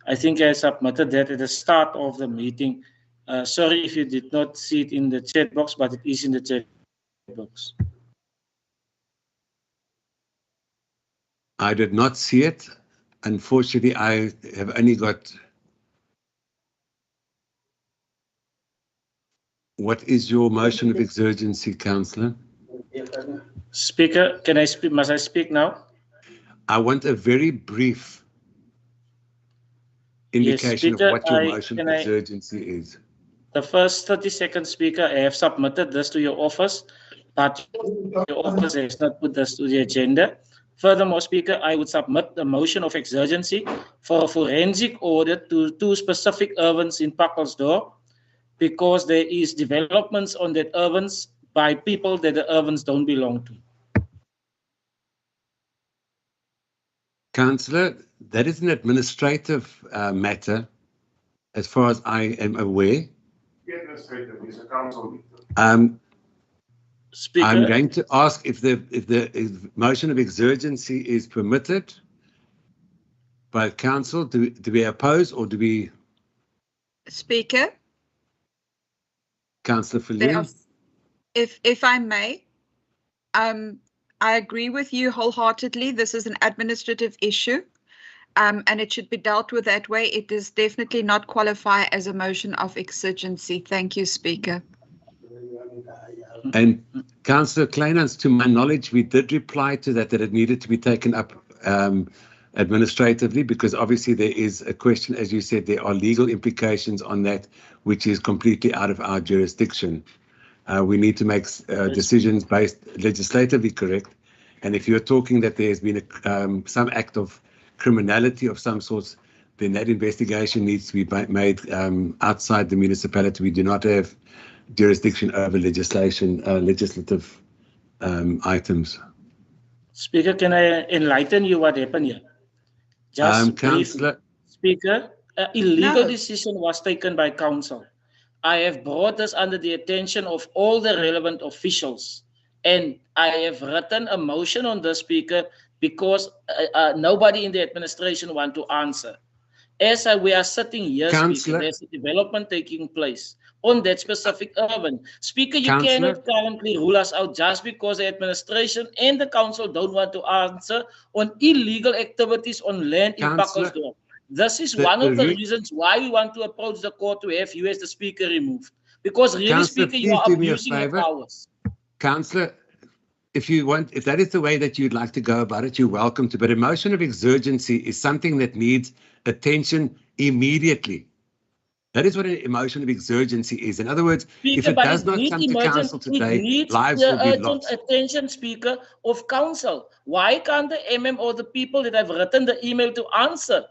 I think I submitted that at the start of the meeting. Sorry if you did not see it in the chat box, but it is in the chat box. I did not see it. Unfortunately, I have only got... What is your motion of exigency, Councillor? Speaker, can I speak? Must I speak now? I want a very brief indication Speaker, of what your motion of exigency is. The first 30 seconds, Speaker, I have submitted this to your office, but your office has not put this to the agenda. Furthermore, Speaker, I would submit the motion of exigency for a forensic audit to 2 specific ovens in Pakkelsdorp, because there is developments on that ovens by people that the ovens don't belong to. Councillor, that is an administrative matter, as far as I am aware. Speaker, I'm going to ask if the motion of exigency is permitted by council. Do we oppose or do we? Speaker. Councillor Verleen. If I may, I agree with you wholeheartedly. This is an administrative issue. and it should be dealt with that way. It does definitely not qualify as a motion of exigency. Thank you, Speaker. And Councillor Kleinhans, to my knowledge, we did reply to that it needed to be taken up administratively, because obviously there is a question, as you said, there are legal implications on that, which is completely out of our jurisdiction. We need to make decisions based legislatively correct. And if you're talking that there's been some act of criminality of some sorts, then that investigation needs to be made outside the municipality. We do not have jurisdiction over legislative items. Speaker, can I enlighten you what happened here? Just briefly, Speaker, an illegal decision was taken by council. I have brought this under the attention of all the relevant officials, and I have written a motion on this, Speaker, because nobody in the administration want to answer. As we are sitting here, Speaker, there's a development taking place on that specific urban. Speaker, you cannot currently rule us out just because the administration and the council don't want to answer on illegal activities on land in Pakkelsdorp. This is one of the reasons why we want to approach the court to have you as the Speaker removed. Because really, Speaker, you are abusing your powers. Councillor, if that is the way that you'd like to go about it, you're welcome to. But a motion of exurgency is something that needs attention immediately. That is what an emotion of exurgency is. In other words, Speaker, if it does not come to council today, lives will be lost. Attention, Speaker, of council. Why can't the MM or the people that have written the email to answer?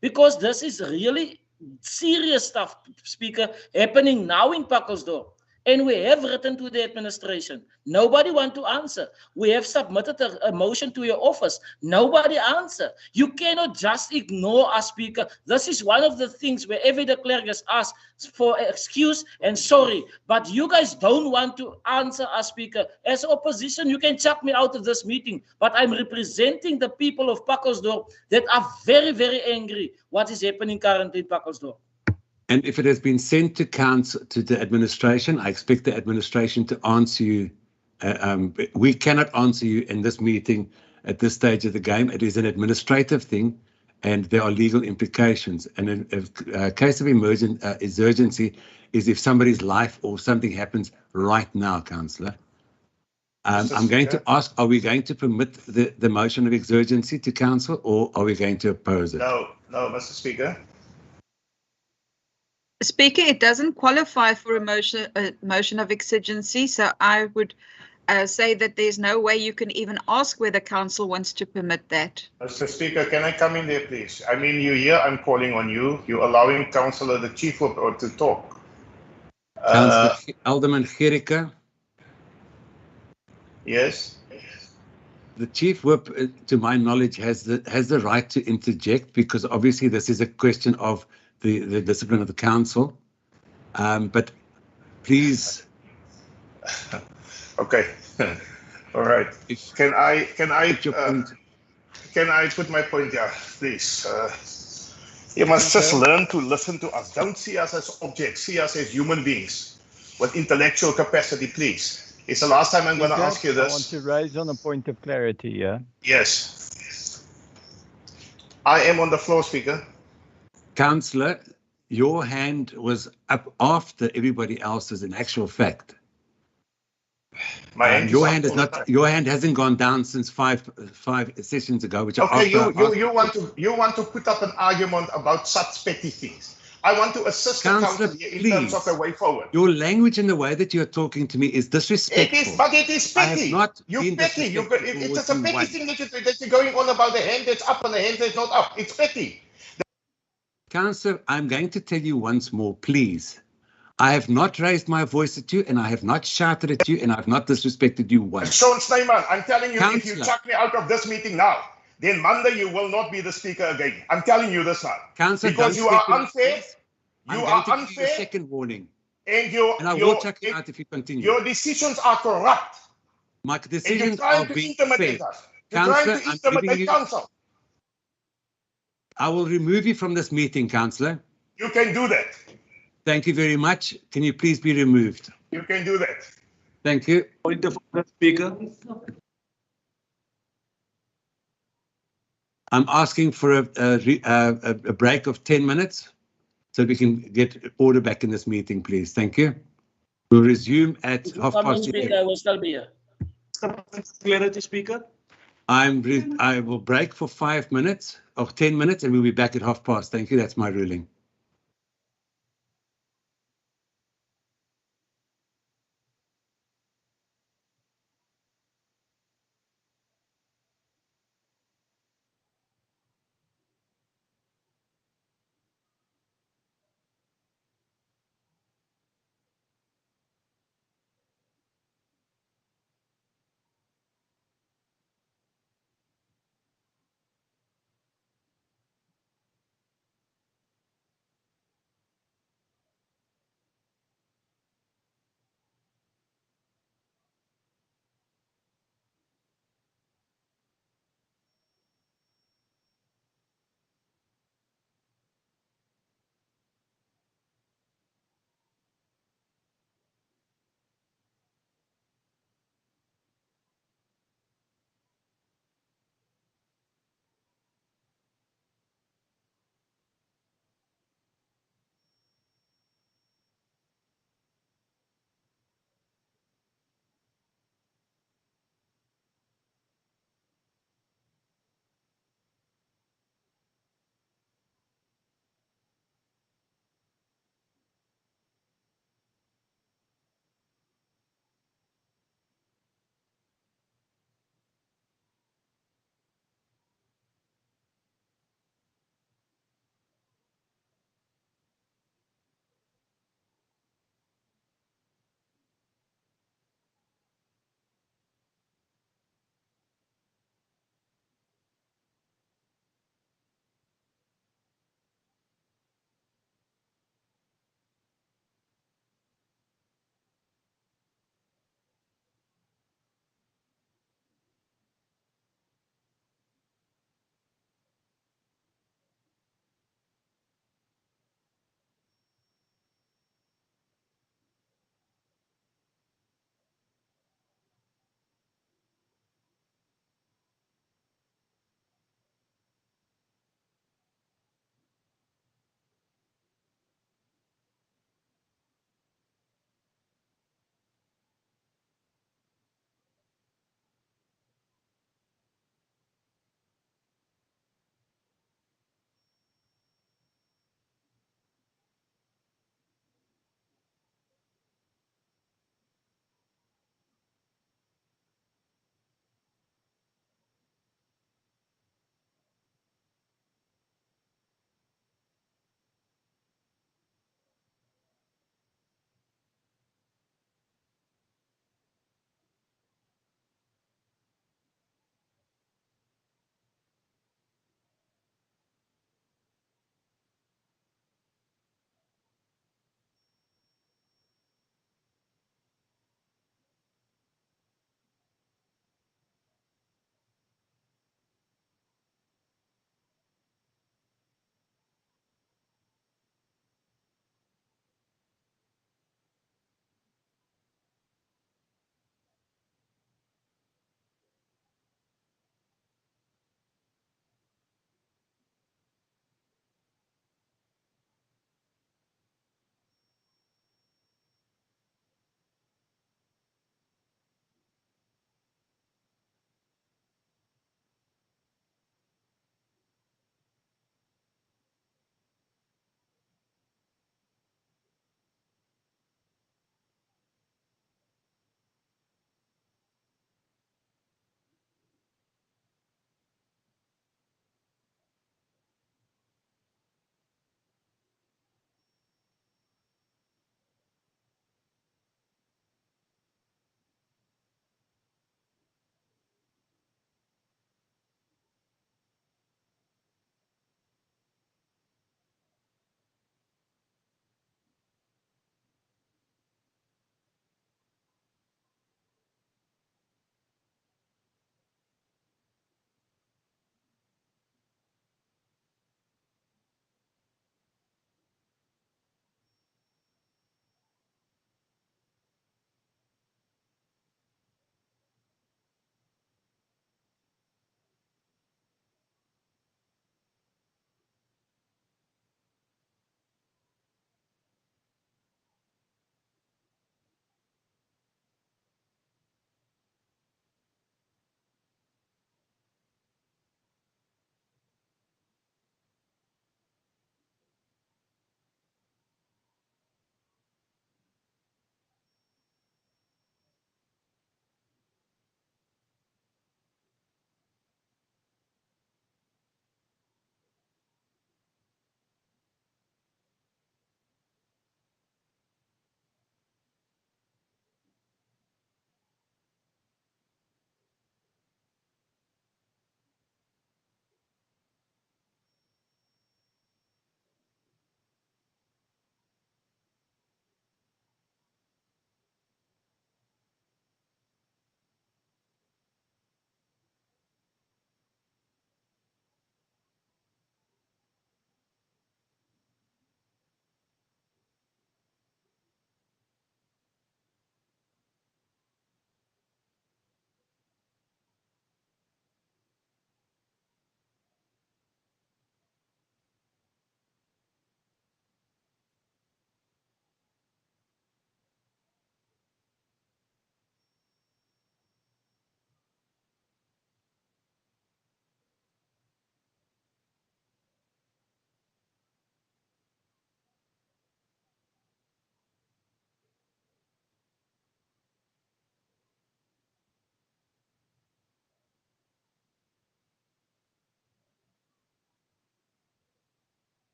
Because this is really serious stuff, Speaker, happening now in Pakkelsdorp. And we have written to the administration. Nobody want to answer. We have submitted a motion to your office. Nobody answer. You cannot just ignore us, Speaker. This is one of the things where every clerk has asked for excuse and sorry. But you guys don't want to answer us, Speaker. As opposition, you can chuck me out of this meeting. But I'm representing the people of Pakkelsdorp that are very, very angry what is happening currently in Pakkelsdorp. And if it has been sent to council, to the administration, I expect the administration to answer you. We cannot answer you in this meeting at this stage of the game. It is an administrative thing, and there are legal implications. And a case of urgency is if somebody's life or something happens right now, Councillor. I'm going to ask, are we going to permit the motion of exurgency to council, or are we going to oppose it? No, Mr. Speaker. Speaker, it doesn't qualify for a motion of exigency, so I would say that there's no way you can even ask whether council wants to permit that. Mr. Speaker, can I come in there, please? I mean, you here, I'm calling on you. You're allowing Councillor, the Chief Whip, to talk. Councillor Alderman Gericke. Yes. The Chief Whip, to my knowledge, has the right to interject, because obviously this is a question of the discipline of the council, but please. Okay, all right. Can I put my point there, please? You must just learn to listen to us. Don't see us as objects. See us as human beings with intellectual capacity, please. It's the last time I'm going to ask you this. I want to raise on a point of clarity, yeah? Yes. I am on the floor, Speaker. Councillor, your hand was up after everybody else's in actual fact. Your hand hasn't gone down since five sessions ago, which okay, you want to put up an argument about such petty things. I want to assist the council in terms of the way forward. Your language and the way that you're talking to me is disrespectful. It is, but it is petty. I have not You're petty. It's a petty thing that you're going on about the hand that's up and the hand that's not up. It's petty. Councillor, I'm going to tell you once more, please. I have not raised my voice at you, and I have not shouted at you, and I have not disrespected you once. Sean Snyman, I'm telling you, Councillor, if you chuck me out of this meeting now, then Monday you will not be the speaker again. I'm telling you this now. Councillor, because you are unfair. I'm going to give you a second warning. And I will chuck you out if you continue. Your decisions are corrupt. My decisions are being fair. Councillor, I'm giving you. Council. I will remove you from this meeting, Councillor. You can do that. Thank you very much. Can you please be removed? You can do that. Thank you. Point of order, Speaker. I'm asking for a break of 10 minutes so we can get order back in this meeting, please. Thank you. We'll resume at If you half come in, past Speaker, I will still be here. Clarity, Speaker. I will break for 5 minutes or 10 minutes and we'll be back at half past. Thank you. That's my ruling.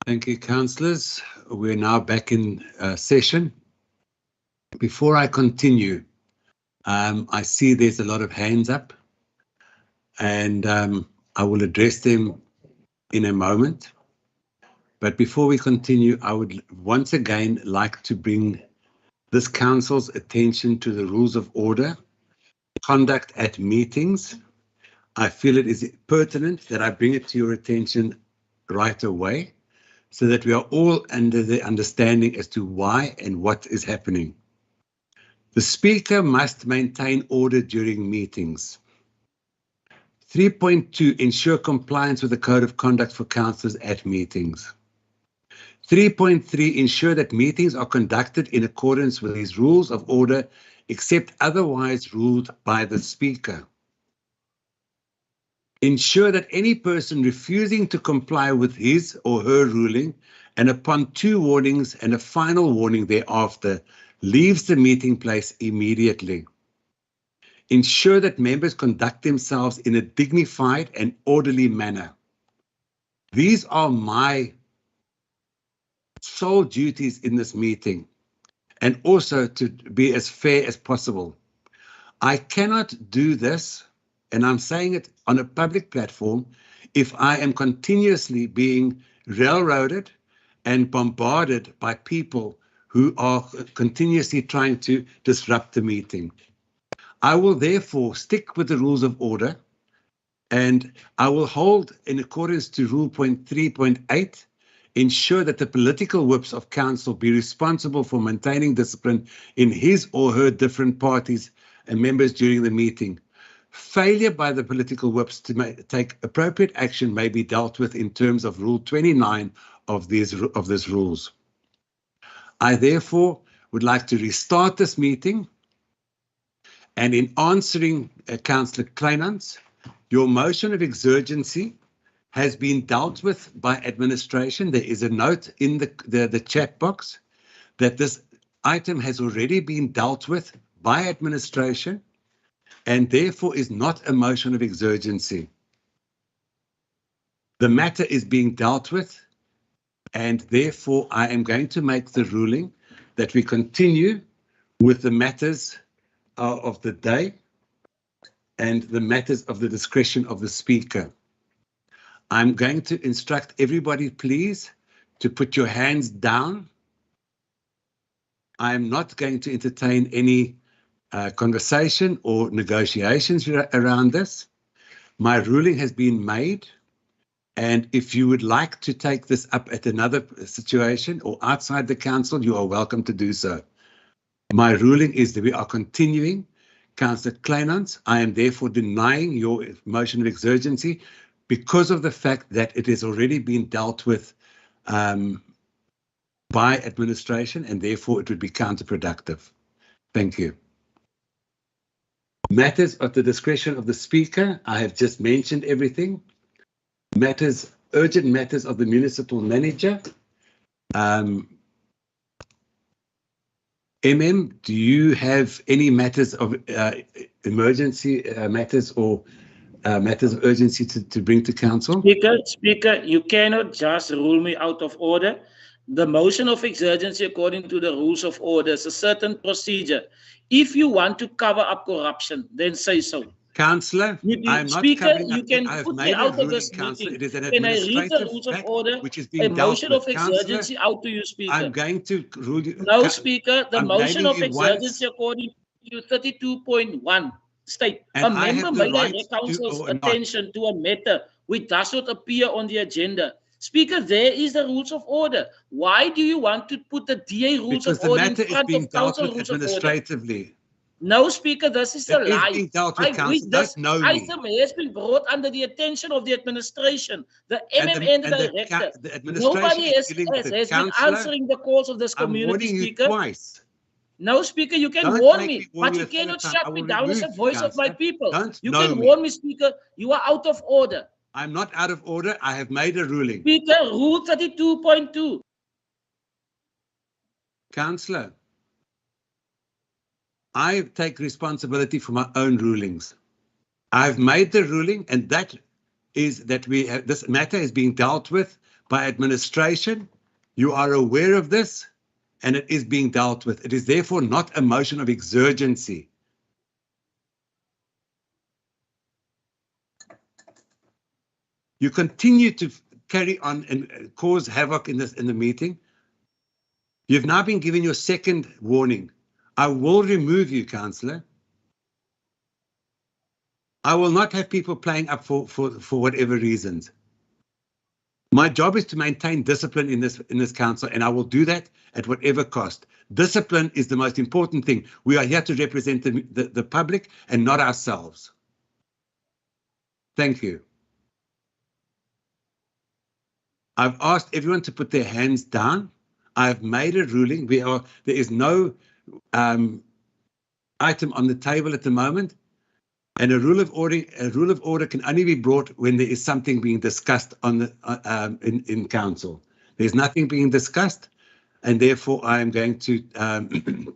Thank you, councillors. We're now back in session. Before I continue, I see there's a lot of hands up, and I will address them in a moment. But before we continue, I would once again like to bring this council's attention to the rules of order, conduct at meetings. I feel it is pertinent that I bring it to your attention right away, so that we are all under the understanding as to why and what is happening. The Speaker must maintain order during meetings. 3.2, ensure compliance with the Code of Conduct for councillors at meetings. 3.3, ensure that meetings are conducted in accordance with these rules of order, except otherwise ruled by the Speaker. Ensure that any person refusing to comply with his or her ruling, and upon 2 warnings and a final warning thereafter, leaves the meeting place immediately. Ensure that members conduct themselves in a dignified and orderly manner. These are my sole duties in this meeting, and also to be as fair as possible. I cannot do this, and I'm saying it on a public platform, if I am continuously being railroaded and bombarded by people who are continuously trying to disrupt the meeting. I will therefore stick with the rules of order, and I will hold, in accordance to Rule 3.8, ensure that the political whips of council be responsible for maintaining discipline in his or her different parties and members during the meeting. Failure by the political whips to take appropriate action may be dealt with in terms of Rule 29 of this rules. I therefore would like to restart this meeting, and in answering Councillor Kleinans, your motion of exurgency has been dealt with by administration. There is a note in the chat box that this item has already been dealt with by administration, and therefore is not a motion of exurgency. The matter is being dealt with, and therefore I am going to make the ruling that we continue with the matters of the day and the matters of the discretion of the Speaker. I'm going to instruct everybody, please, to put your hands down. I am not going to entertain any conversation or negotiations around this. My ruling has been made, and if you would like to take this up at another situation or outside the council, you are welcome to do so. My ruling is that we are continuing. Councillor Kleinans, I am therefore denying your motion of exurgency because of the fact that it has already been dealt with by administration, and therefore it would be counterproductive. Thank you. Matters at the discretion of the Speaker, I have just mentioned everything. Matters, urgent matters of the municipal manager. MM, do you have any matters of emergency matters or matters of urgency to bring to council? Speaker, you cannot just rule me out of order. The motion of exurgency, according to the rules of order, is a certain procedure. If you want to cover up corruption, then say so. Councillor, I am not Speaker, covering you up. can I have put me made a out of ruling, this Councillor. meeting. It is an Can I read the administrative rules of fact order? which is A being dealt motion with. of exurgency out to you, Speaker. I'm going to rule you. No, Speaker, the I'm motion naming of you exurgency once, according to 32.1 state and a I member have the may right direct to council's or not. attention to a matter which does not appear on the agenda. Speaker, there is the rules of order. Why do you want to put the DA rules Because of the order in matter is front being of dealt council with rules of order? administratively. No, Speaker, this is a It is lie. being dealt with, I wish Councillor. this Don't know me. item has been brought under the attention of the administration, the And MM the- and the and the director. the administration Nobody is has dealing with it. been Councillor, answering the calls of this I'm community, warning you Speaker. twice. No, Speaker, you can Don't warn make me, me warn but you you a third cannot time. shut I me will down as a remove you, voice of my Councillor. people. Don't You know can me. warn me, Speaker. You are out of order. I'm not out of order. I have made a ruling. Speaker, Rule 32.2. Councillor, I take responsibility for my own rulings. I've made the ruling, and that is that this matter is being dealt with by administration. You are aware of this, and it is being dealt with. It is therefore not a motion of exurgency. You continue to carry on and cause havoc in the meeting. You've now been given your second warning. I will remove you, Councillor. I will not have people playing up for whatever reasons. My job is to maintain discipline in this council, and I will do that at whatever cost. Discipline is the most important thing. We are here to represent the public and not ourselves. Thank you. I've asked everyone to put their hands down. I've made a ruling. There is no item on the table at the moment, and a rule of order can only be brought when there is something being discussed in council. There's nothing being discussed, and therefore I am going to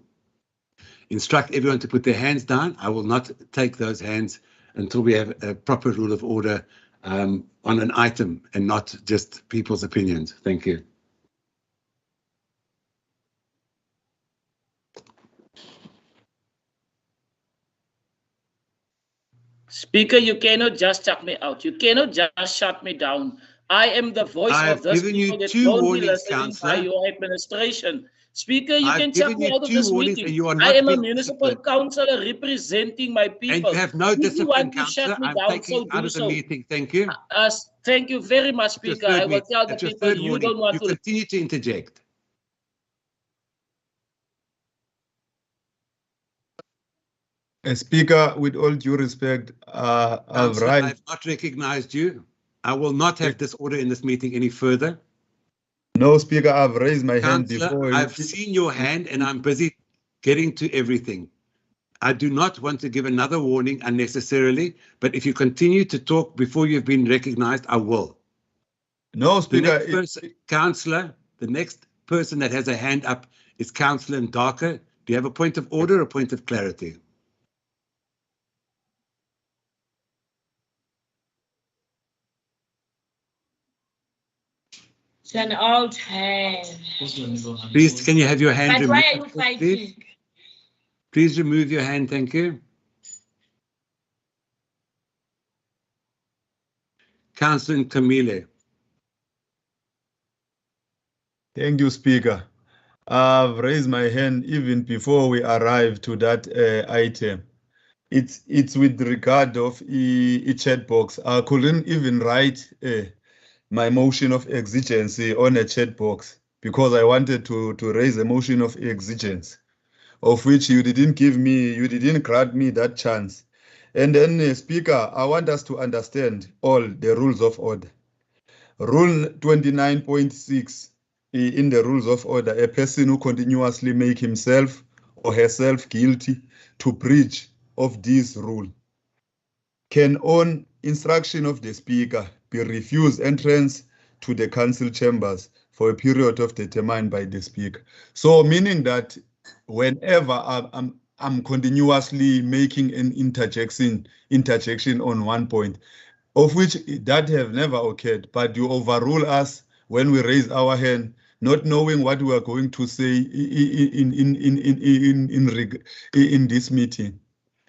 instruct everyone to put their hands down. I will not take those hands until we have a proper rule of order on an item and not just people's opinions. Thank you. Speaker, you cannot just chuck me out. You cannot just shut me down. I am the voice of this people that don't be listening by your administration. Speaker, you can chuck me out of this meeting. I am a municipal councillor representing my people. And you have no discipline, councillor. I'm taking you out of the meeting. Thank you. Thank you very much, Speaker. I will tell the people you don't want to. You continue to interject. Speaker, with all due respect, I've not recognized you. I will not have this order in this meeting any further. No, Speaker, I've raised my hand before. I've seen your hand and I'm busy getting to everything. I do not want to give another warning unnecessarily, but if you continue to talk before you've been recognized, I will. No, Speaker. Councillor, the next person that has a hand up is Councillor Ndaka. Do you have a point of order or a point of clarity? It's an old hand. Please, can you have your hand But removed? why are you fighting? Please remove your hand, thank you. Councillor Camille. Thank you, Speaker. I've raised my hand even before we arrived to that item. It's with regard of a chat box. I couldn't even write my motion of exigency on a chat box because I wanted to raise a motion of exigence, of which you didn't grant me that chance. And then, Speaker, I want us to understand all the rules of order. Rule 29.6 in the rules of order, a person who continuously make himself or herself guilty to breach of this rule can, on instruction of the Speaker, be refused entrance to the council chambers for a period of determined by the Speaker. So meaning that whenever I'm continuously making an interjection on one point, of which that have never occurred, but you overrule us when we raise our hand, not knowing what we are going to say in this meeting.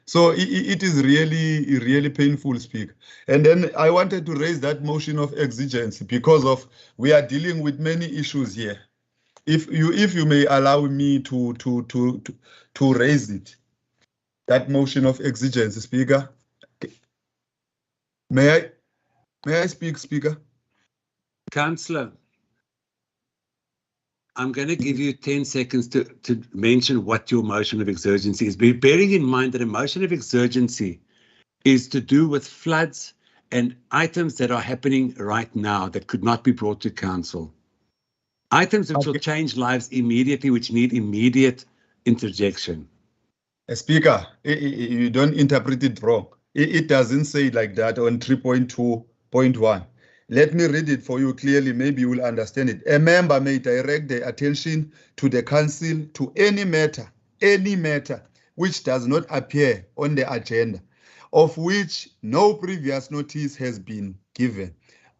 So it is really painful, Speaker. And then I wanted to raise that motion of exigency because we are dealing with many issues here. If you may allow me to raise it, that motion of exigency, Speaker. May I speak, Speaker? Councillor, I'm going to give you 10 seconds to mention what your motion of exigency is. Bearing in mind that a motion of exigency is to do with floods and items that are happening right now that could not be brought to council. Items which will change lives immediately, which need immediate interjection. Speaker, you don't interpret it wrong. It doesn't say like that on 3.2.1. Let me read it for you clearly, maybe you will understand it. A member may direct their attention to the council to any matter which does not appear on the agenda, of which no previous notice has been given,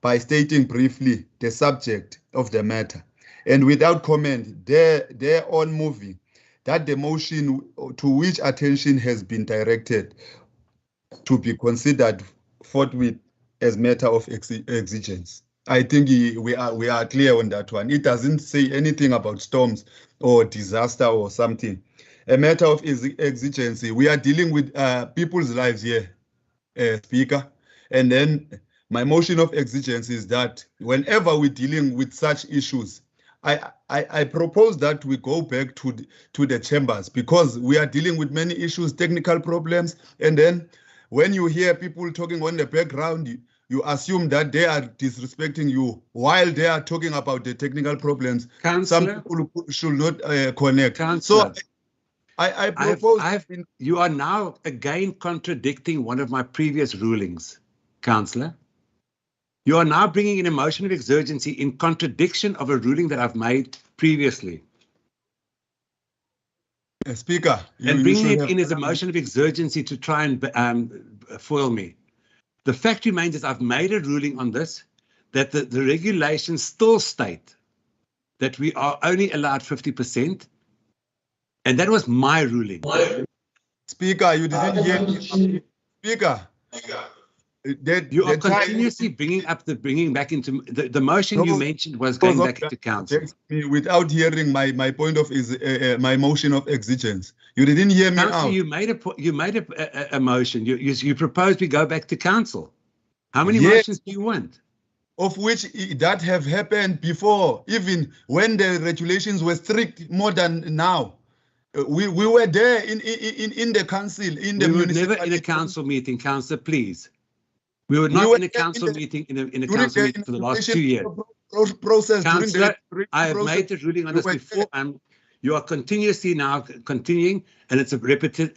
by stating briefly the subject of the matter, and without comment thereon moving that the motion to which attention has been directed to be considered forthwith as matter of exigence. I think we are clear on that one. It doesn't say anything about storms or disaster or something. A matter of exigency. We are dealing with people's lives here, Speaker. And then my motion of exigence is that whenever we're dealing with such issues, I propose that we go back to the chambers, because we are dealing with many issues, technical problems, and then when you hear people talking on the background, you assume that they are disrespecting you while they are talking about the technical problems. Councillor, some people should not connect. Councillor, So I propose. You are now again contradicting one of my previous rulings, Councillor. You are now bringing in a motion of exurgency in contradiction of a ruling that I've made previously. Speaker, and bringing it in as a motion of exurgency to try and foil me. The fact remains is I've made a ruling on this, that the regulations still state that we are only allowed 50%, and that was my ruling. Speaker, you didn't hear me. Speaker. You are continuously bringing back into the motion you mentioned was going back into council. Without hearing my point of my motion of exigence, you didn't hear me Council, out. You made a motion. You proposed we go back to council. How many motions do you want? Of which that have happened before, even when the regulations were strict more than now. We were there in the council, in the We were never in a council meeting, Councillor, please. We were not in a council meeting in a council meeting for the last 2 years. Councillor, I have made the ruling on this before, and you are continuously now continuing, and it's a repetitive.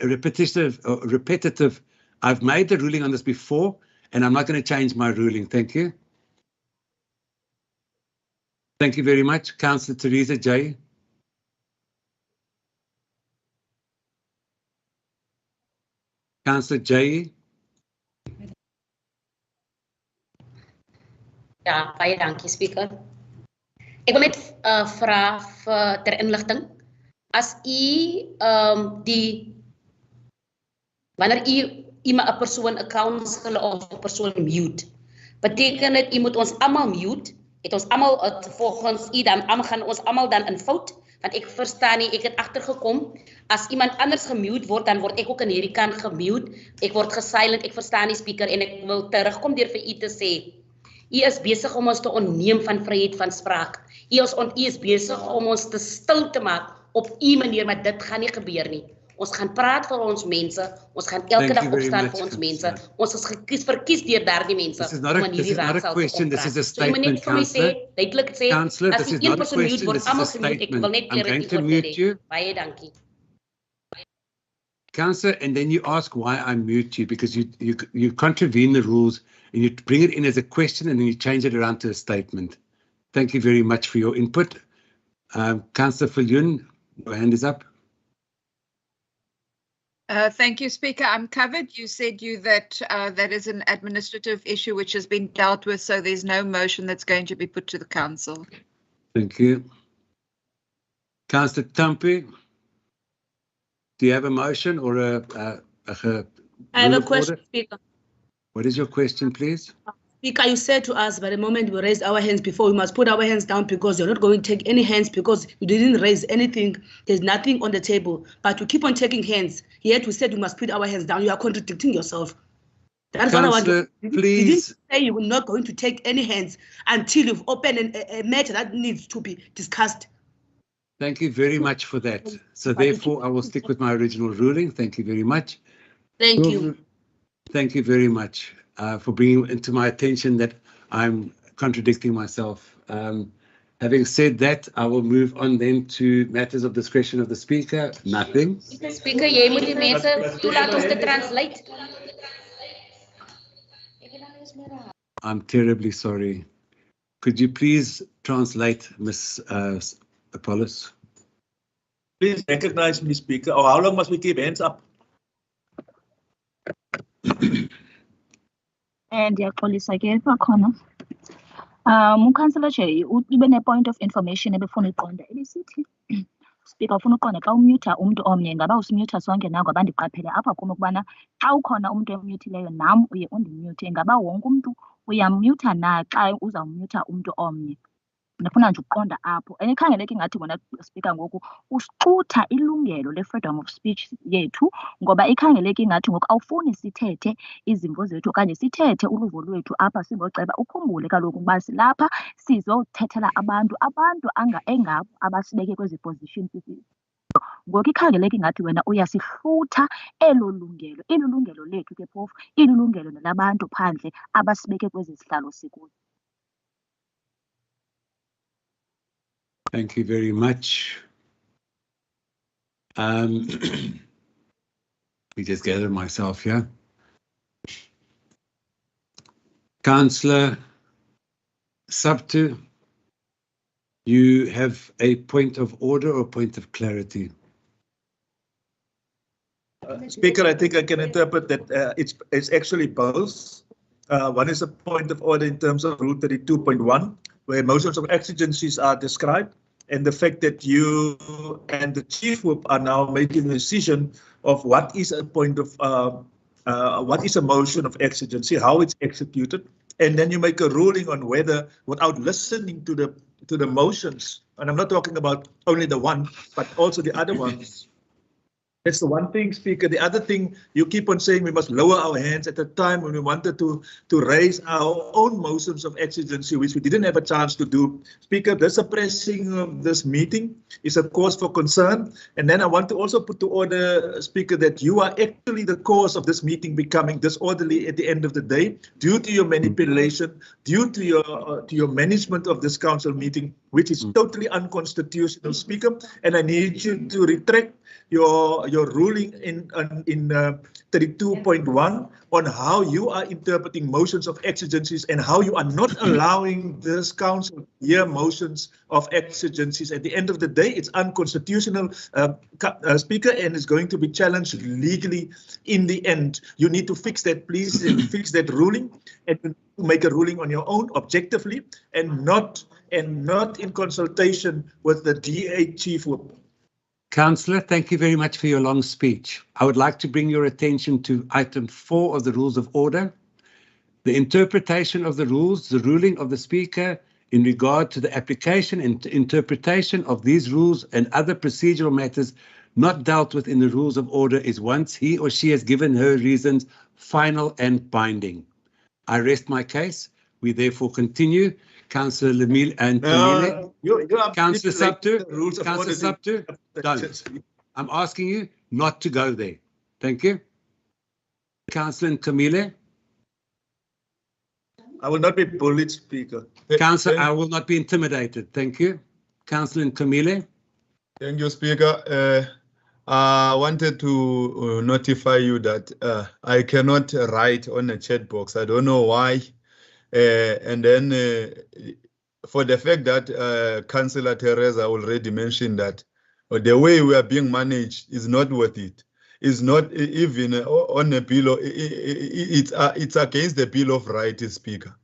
I've made the ruling on this before, and I'm not going to change my ruling. Thank you. Thank you very much, Councillor Teresa J. Councillor J. Ja, baie dankie, Speaker. Ek wil net vra ter inligting, as wanneer u 'n persoon, 'n councillor of 'n persoon mute, beteken dit u moet ons almal mute, het ons almal volgens u dan gaan ons almal dan in fout, want ek verstaan nie, ek het agtergekom, as iemand anders gemute word, dan word ek ook aan hierdie kant gemute, ek word gesilent, ek verstaan nie, Speaker, en ek wil terugkom deur vir u te sê, u is besig om ons te ontneem van vryheid van spraak. U is besig om ons te stil te maak op u manier, maar dit gaan nie gebeur nie. Ons gaan praat vir ons mense, ons gaan elke dag opstaan vir ons mense. Ons is verkies deur daardie mense om in hierdie raadsaal te kom praat. So jy moet net vir my sê, duidelik sê, as die een persoon mute word, almal gemute, ek wil net clarity. Baie dankie. Councillor, and then you ask why I mute you, because you contravene the rules and you bring it in as a question and then you change it around to a statement. Thank you very much for your input. Councillor Viljoen, your hand is up. Thank you, Speaker. I'm covered. You said that that is an administrative issue which has been dealt with, so there's no motion that's going to be put to the council. Thank you. Councillor Tampi, do you have a motion or I have a question, Speaker. What is your question, please? Speaker, you said to us, by the moment we raised our hands before, we must put our hands down because you're not going to take any hands because you didn't raise anything. There's nothing on the table. But you keep on taking hands. Yet we said we must put our hands down. You are contradicting yourself. That's what I want to. Please. You didn't say you were not going to take any hands until you've opened a matter that needs to be discussed. Thank you very much for that. So therefore, I will stick with my original ruling. Thank you very much. Thank you. Thank you very much for bringing into my attention that I'm contradicting myself. Having said that, I will move on then to matters of discretion of the Speaker. Nothing. Speaker, jy moet die mense toelaat om te translate. I'm terribly sorry. Could you please translate, Ms. Apollos? Please recognize me, Speaker. Or how long must we keep hands up? And ndiyaxolisa ke bakhona. Councillor Chair, ibe ne-point of information ebefuna uyiqonda ebisithi Speaker ufuna uqonda xa umyutha umntu omnye ngaba usimyutha sonke na ngoba ndiqaphele apha kum ukubana xa ukhona umntu emyuthileyo nam uye undimyuthe ngaba wonke umntu uyamyutha na xa uzawumyutha umntu omnye. Ndifuna nje ukuqonda apho and ikhangeleke ngathi wena Speaker ngoku usixutha ilungelo le-freedom of speech yethu ngoba ikhangeleke ngathi ngoku awufuni sithethe izimvo zethu okanye sithethe uluvo lwethu apha singooceba. Ukhumbule kaloku ukuba silapha sizothethela abantu engabo abasibeke kwezi positions. Ngoku ikhangeleke ngathi wena uyasihlutha elo lungelo, ililungelo lethu ke phofu, ililungelo nelabantu phandle abasibeke kwezi sihlalo sikuzo. Thank you very much. Let me just gather myself here. Councillor Sabtu, you have a point of order or point of clarity? Speaker, I think I can interpret that it's actually both. One is a point of order in terms of Rule 32.1, where motions of exigencies are described, and the fact that you and the Chief Whip are now making a decision of what is a point of what is a motion of exigency, how it's executed, and then you make a ruling on whether, without listening to the motions, and I'm not talking about only the one, but also the other ones. That's the one thing, Speaker. The other thing, you keep on saying we must lower our hands at the time when we wanted to raise our own motions of exigency, which we didn't have a chance to do. Speaker, the suppressing of this meeting is a cause for concern. And then I want to also put to order, Speaker, that you are actually the cause of this meeting becoming disorderly at the end of the day, due to your manipulation, due to your management of this council meeting, which is totally unconstitutional, Speaker. And I need you to retract your ruling in 32.1 on how you are interpreting motions of exigencies and how you are not allowing this council to hear motions of exigencies. At the end of the day, it's unconstitutional, Speaker, and is going to be challenged legally in the end. You need to fix that, please, and fix that ruling and make a ruling on your own objectively and not in consultation with the DA Chief Whip. Councillor, thank you very much for your long speech. I would like to bring your attention to item 4 of the Rules of Order. The interpretation of the rules, the ruling of the Speaker in regard to the application and interpretation of these rules and other procedural matters not dealt with in the Rules of Order is, once he or she has given her reasons, final and binding. I rest my case. We therefore continue. Councillor Lemile and Camille. Councillor Sabtu, don't. I'm asking you not to go there. Thank you. Councillor Camille. I will not be bullied, Speaker. Councillor, I will not be intimidated. Thank you. Councillor Camille. Thank you, Speaker. I wanted to notify you that I cannot write on a chat box. I don't know why. And then for the fact that Councillor Teresa already mentioned that the way we are being managed is not worth it. It's not even on a bill. It's against the Bill of Rights, Speaker.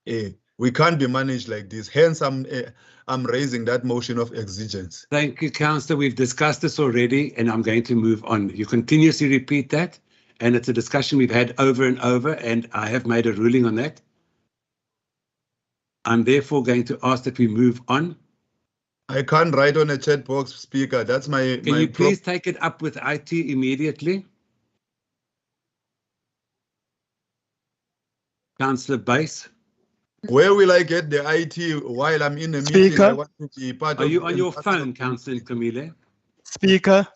We can't be managed like this. Hence, I'm raising that motion of exigence. Thank you, Councillor. We've discussed this already, and I'm going to move on. You continuously repeat that, and it's a discussion we've had over and over, and I have made a ruling on that. I'm therefore going to ask that we move on. I can't write on a chat box, Speaker. That's my. Can you please take it up with IT immediately? Councillor Base. Where will I get the IT while I'm in a meeting? I want to be part Are you on your phone, Councillor Camille? Speaker.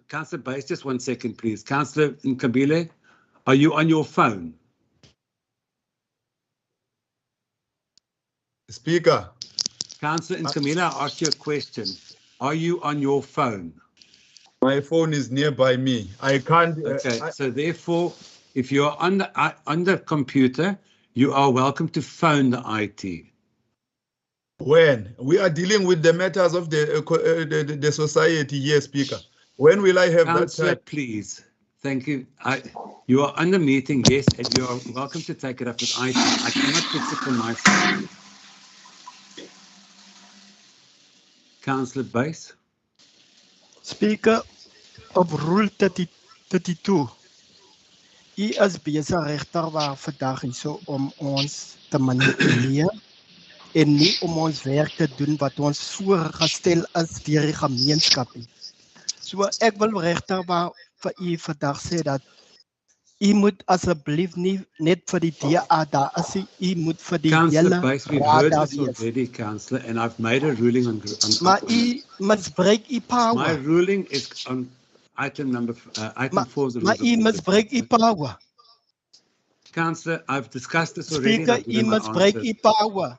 Councillor Base, just 1 second, please. Councillor Camille, are you on your phone? Speaker. Councillor Camille, I asked you a question. Are you on your phone? My phone is nearby me. I can't. Okay, so therefore, if you're on the computer, you are welcome to phone the IT. When we are dealing with the matters of the society here, Speaker. When will I have Councillor, that time? Please, Thank you. You are on the meeting, yes, and you are welcome to take it up with item. I cannot fix it for myself. Councillor Buys. Speaker, op Rule 32. U is besig regter waar vandag hierso om ons te manipuleer en nie om ons werk te doen wat ons voorgestel is deur die gemeenskap nie. So ek wil regter waar vir u vandag sê dat u moet asseblief nie net vir die DA daar is, u moet vir die Councillor hele Buys, we've raad heard daar this wees. already, Councillor, and I've made a ruling on Maar u misbruik u power. my ruling is on item 4 of the Maar rules u of misbruik u power. Councillor, I've discussed this already. Speaker, and I've u given my misbruik answer. u power.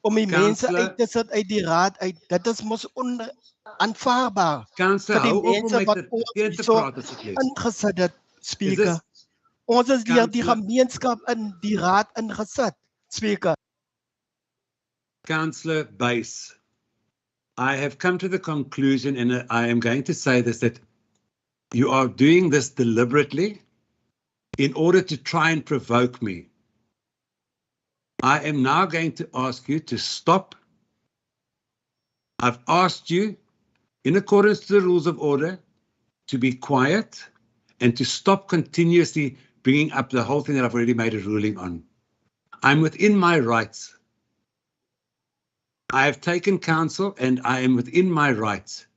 Om die mense Councillor- uit te sit uit die raad uit. Dit is mos onaanvaarbaar. Councillor, Vir die hou op om mense met wat te ons teen te hierso praat asseblief. ingesit het, Is Speaker. this- Ons is deur die Councillor- gemeenskap in die raad ingesit, Speaker. Councillor Buys, I have come to the conclusion, and I am going to say this, that you are doing this deliberately in order to try and provoke me. I am now going to ask you to stop. I've asked you, in accordance to the rules of order, to be quiet and to stop continuously bringing up the whole thing that I've already made a ruling on. I'm within my rights. I have taken counsel and I am within my rights.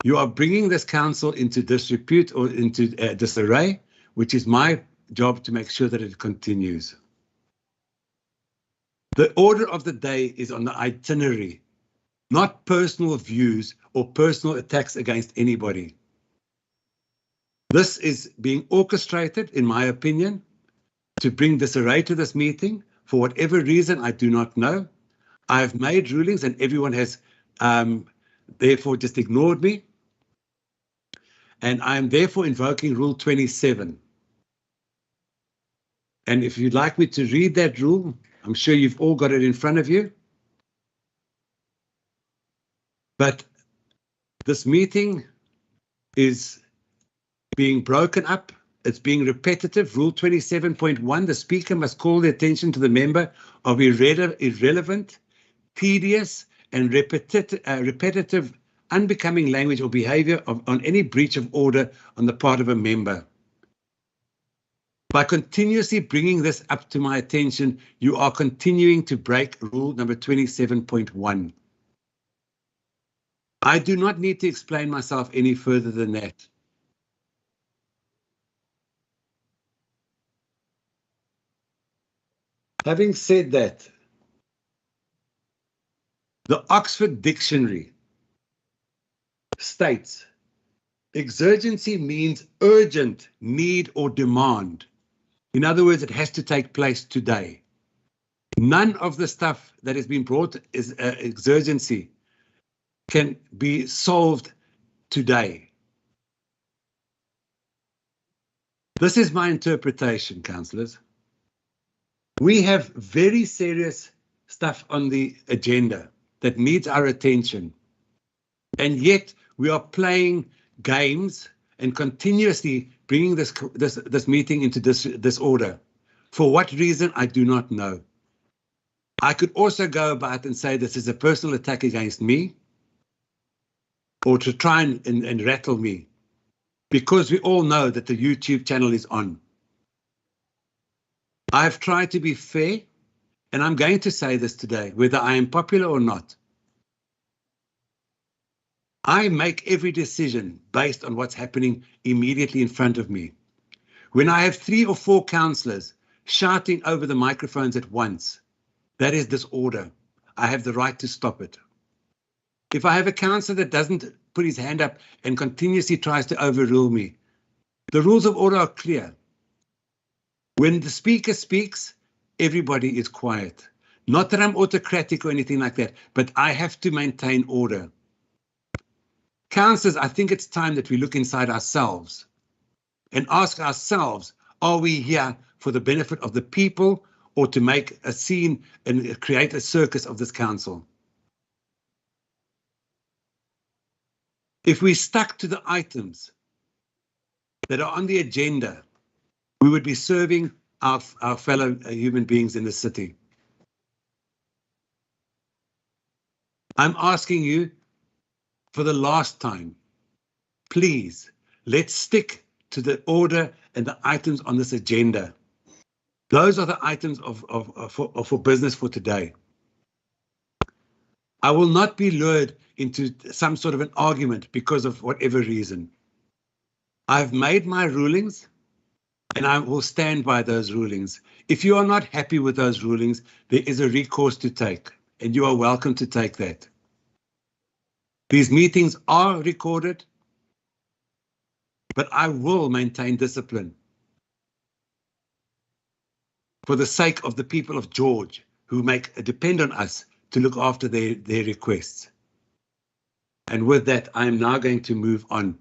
You are bringing this council into disrepute or into disarray, which is my job to make sure that it continues. The order of the day is on the itinerary, not personal views or personal attacks against anybody. This is being orchestrated, in my opinion, to bring disarray to this meeting. For whatever reason, I do not know. I have made rulings and everyone has therefore just ignored me. And I am therefore invoking Rule 27. And if you'd like me to read that rule, I'm sure you've all got it in front of you. But this meeting is being broken up. It's being repetitive. Rule 27.1, the speaker must call the attention to the member of irrelevant, tedious, and repetitive, unbecoming language or behavior on any breach of order on the part of a member. By continuously bringing this up to my attention, you are continuing to break rule number 27.1. I do not need to explain myself any further than that. Having said that, the Oxford Dictionary states exigency means urgent need or demand. In other words, it has to take place today. None of the stuff that has been brought as exigency can be solved today. This is my interpretation, councillors. We have very serious stuff on the agenda that needs our attention. And yet we are playing games and continuously bringing this meeting into disorder. For what reason, I do not know. I could also go about and say this is a personal attack against me, or to try and rattle me, because we all know that the YouTube channel is on. I've tried to be fair, and I'm going to say this today, whether I am popular or not. I make every decision based on what's happening immediately in front of me. When I have 3 or 4 councillors shouting over the microphones at once, that is disorder. I have the right to stop it. If I have a councillor that doesn't put his hand up and continuously tries to overrule me, the rules of order are clear. When the speaker speaks, everybody is quiet. Not that I'm autocratic or anything like that, but I have to maintain order. Councillors, I think it's time that we look inside ourselves and ask ourselves, are we here for the benefit of the people or to make a scene and create a circus of this council? If we stuck to the items that are on the agenda, we would be serving our fellow human beings in the city. I'm asking you for the last time, please, let's stick to the order and the items on this agenda. Those are the items for business for today. I will not be lured into some sort of an argument because of whatever reason. I've made my rulings and I will stand by those rulings. If you are not happy with those rulings, there is a recourse to take, and you are welcome to take that. These meetings are recorded, but I will maintain discipline for the sake of the people of George who depend on us to look after their requests. And with that, I am now going to move on.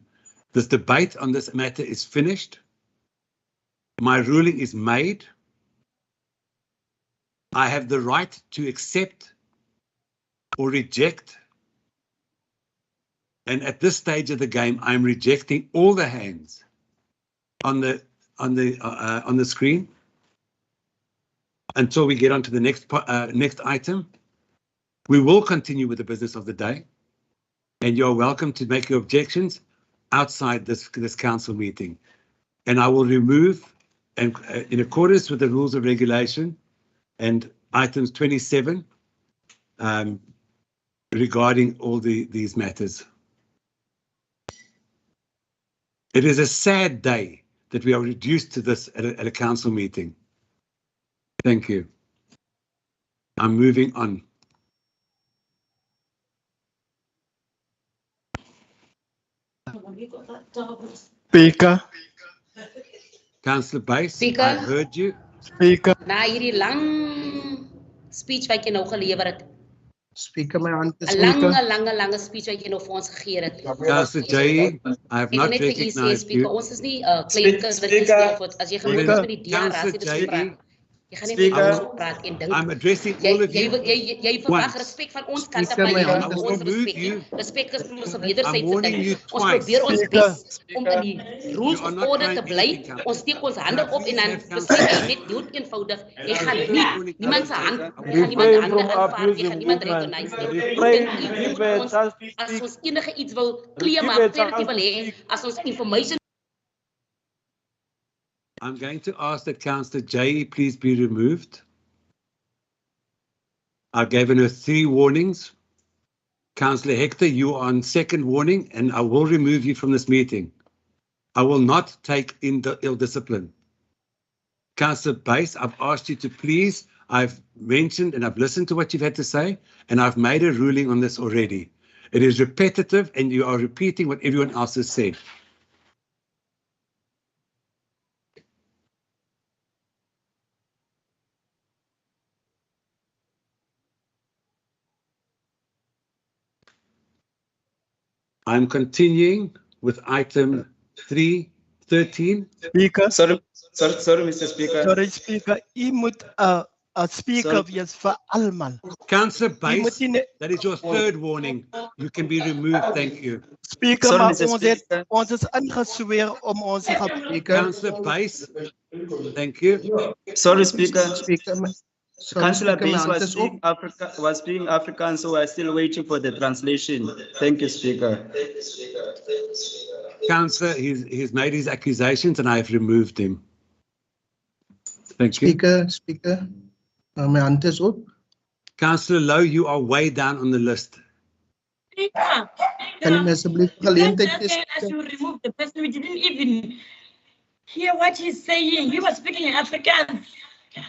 This debate on this matter is finished. My ruling is made. I have the right to accept or reject. And at this stage of the game, I'm rejecting all the hands on the screen until we get on to the next item. We will continue with the business of the day, and you're welcome to make your objections outside this council meeting. And I will remove, and in accordance with the rules of regulation and items 27 regarding all these matters. It is a sad day that we are reduced to this at a council meeting. Thank you. I'm moving on. Speaker. Councillor Buys, Speaker. I've heard you. Speaker. Na hierdie lang speech wat jy nou gelewer het. Speaker, my hand is 'n lange speech wat jy nou vir ons gegee het. Councillor Jay, I have not recognized you. Ons is nie klein kinders as jy gaan met die DR's bespreek. Jy gaan nie met ons praat en dink. I'm addressing all of you. Jy verwag respek van ons kant af, maar jy gaan ons respek. Respek is ons wederzijdse ding. Ons probeer ons bes om in die rules of order te bly. Ons steek ons hande op en dan bespreek jy net dood eenvoudig. Jy gaan nie niemand se hand, jy gaan niemand hande aanvaar, jy gaan niemand recognize nie. As ons enige iets wil claim maar verder wil hê, as ons information. I'm going to ask that Councillor Jay please be removed. I've given her 3 warnings. Councillor Hector, you are on 2nd warning, and I will remove you from this meeting. I will not take in the ill discipline. Councillor Buys, I've asked you to please, I've mentioned and I've listened to what you've had to say, and I've made a ruling on this already. It is repetitive, and you are repeating what everyone else has said. I'm continuing with item 313. Speaker. Sorry, Mr. Speaker. Sorry, Speaker. U moet speaker wees vir almal. Councillor Buys, that is your 3rd warning. You can be removed, thank you. Speaker, maar ons is ingesweer om ons te gaan. Councillor Buys, thank you. Sorry, Speaker. Speaker. Councillor Buys was speaking African, so we're still waiting for the translation. Thank you, Speaker. Councillor, he's made his accusations and I have removed him. Thank you. Speaker, my hand is up. Councillor Lowe, you are way down on the list. Speaker, Can you possibly as you remove the person, we didn't even hear what he's saying. He was speaking in Afrikaans.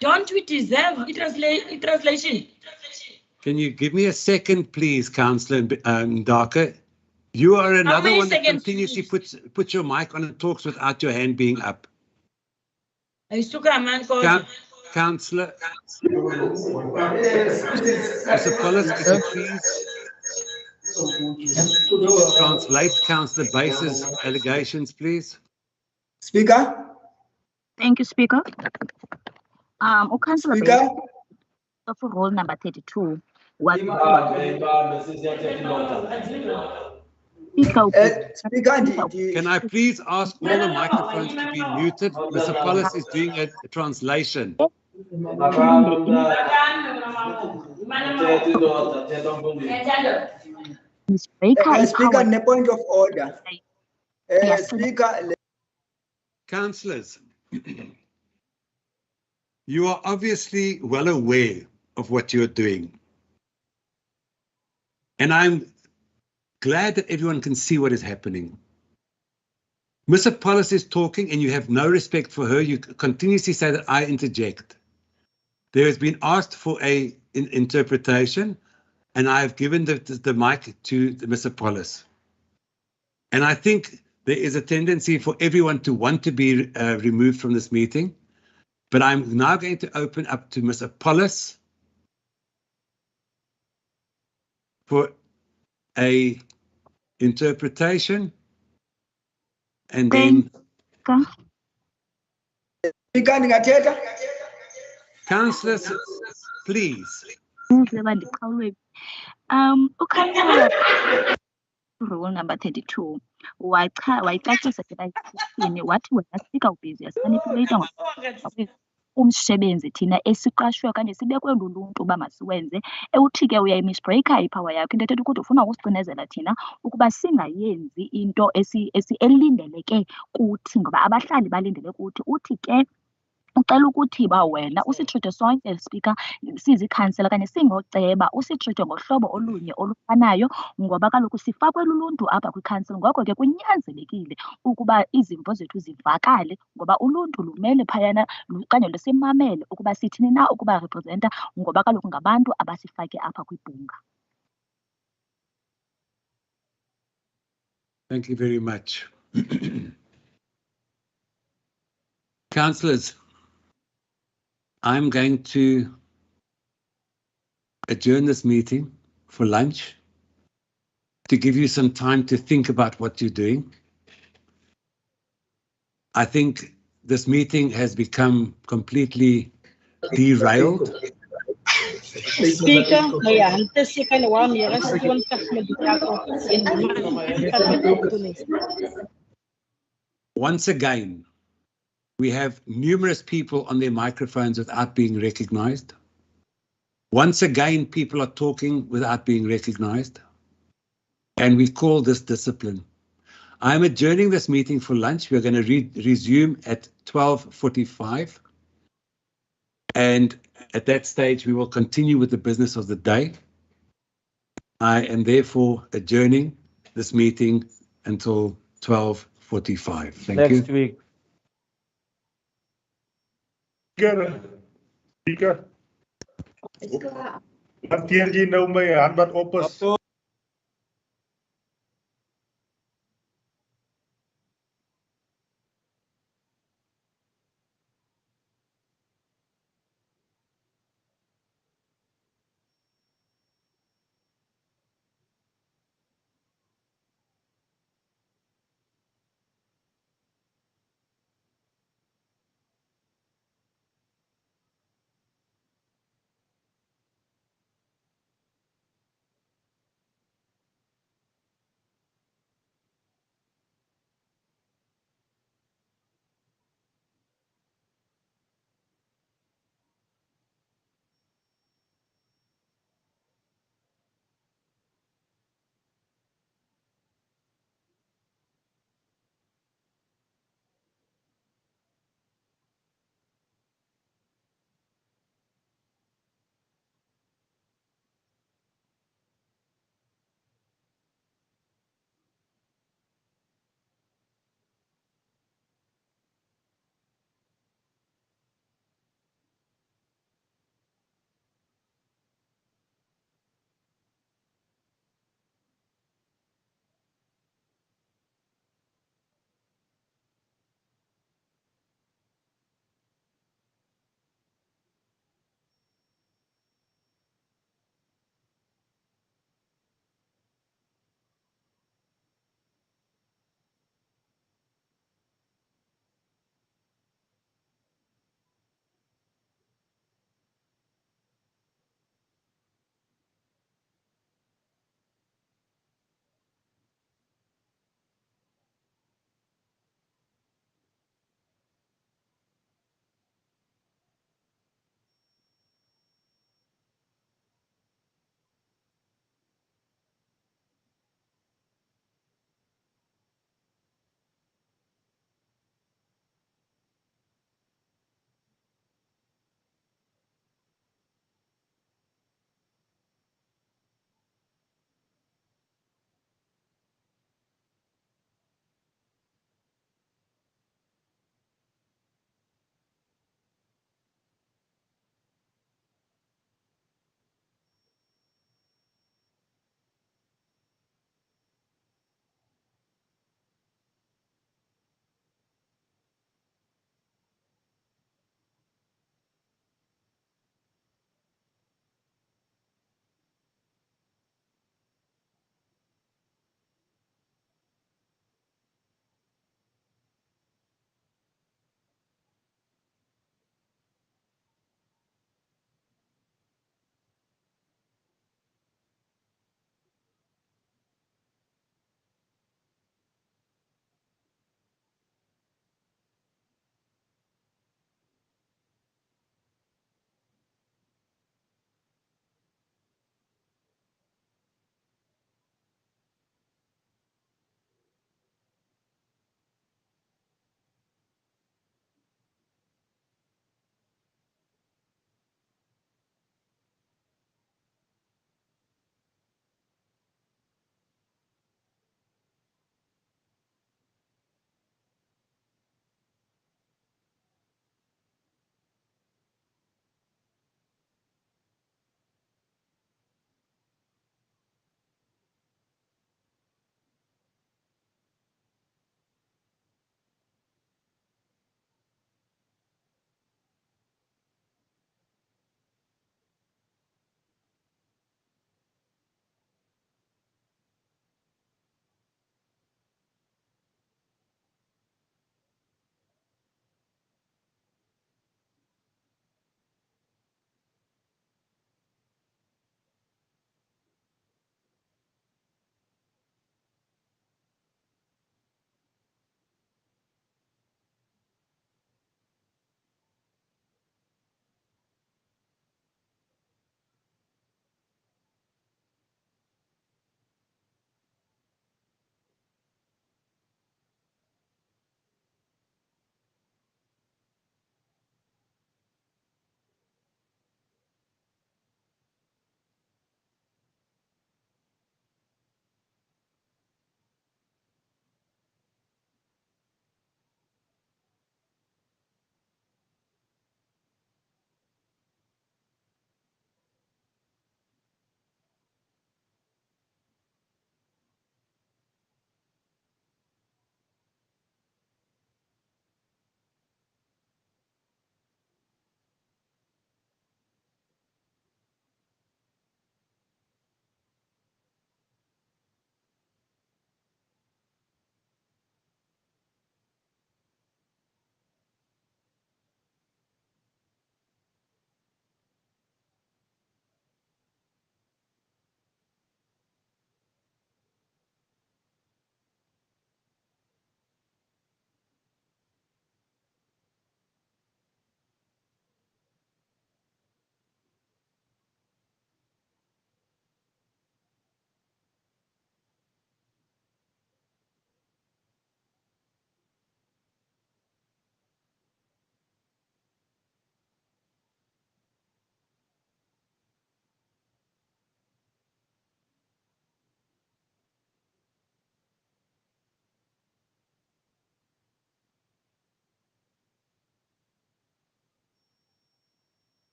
Don't we deserve the translation? Can you give me a second, please, Councillor Ndaka? You are another one that continuously puts your mic on and talks without your hand being up. Councillor, Mr. Pollis, could you please translate Councillor Buys's allegations, please? Speaker. Thank you, Speaker. Councillor Buys, for roll number 32 was Can I please ask all the microphones to be muted? Mr. Paulus is doing a translation. Speaker, ne point of order. Speaker. Councillors, you are obviously well aware of what you're doing. And I'm glad that everyone can see what is happening. Mr. Paulus is talking and you have no respect for her. You continuously say that I interject. There has been asked for an interpretation and I have given the mic to Mr. Paulus. And I think there is a tendency for everyone to want to be removed from this meeting. But I'm now going to open up to Mr. Paulus for a interpretation. And then councillors, please. Rule number 32. Wayicacisa ke bayithini wathi wena speaker ubhizi yasimanipulator umsebenzi thina esiqashwe okanye sibekwe luluntu uba masiwenze ewuthi ke uyayimisbreaker ipower yakho into ethetha ukuthi ufuna ukusicinezela thina ukuba singayenzi into elindeleke kuthi ngoba abahlali balindele kuthi uthi ke ucela ukuthi ba wena usitreat sonke speaker sizikhansela kanye singoceba usitreat ngohlobo olunye olufanayo ngoba kaloku sifakwe luluntu apha kwikhansela ngoko ke kunyanzelekile ukuba izimvo zethu zivakale ngoba uluntu lumele phayana kanye lusimamele ukuba sithini na ukuba representa ngoba kaloku ngabantu abasifake apha kwibhunga. Thank you very much. Councillors, I'm going to adjourn this meeting for lunch to give you some time to think about what you're doing. I think this meeting has become completely derailed. Speaker, Once again, we have numerous people on their microphones without being recognized. Once again, people are talking without being recognized. And we call this discipline. I'm adjourning this meeting for lunch. We're going to resume at 12:45. And at that stage, we will continue with the business of the day. I am therefore adjourning this meeting until 12:45. Thank you. Next week. Speaker. Hanteer jy nou my hand wat op is?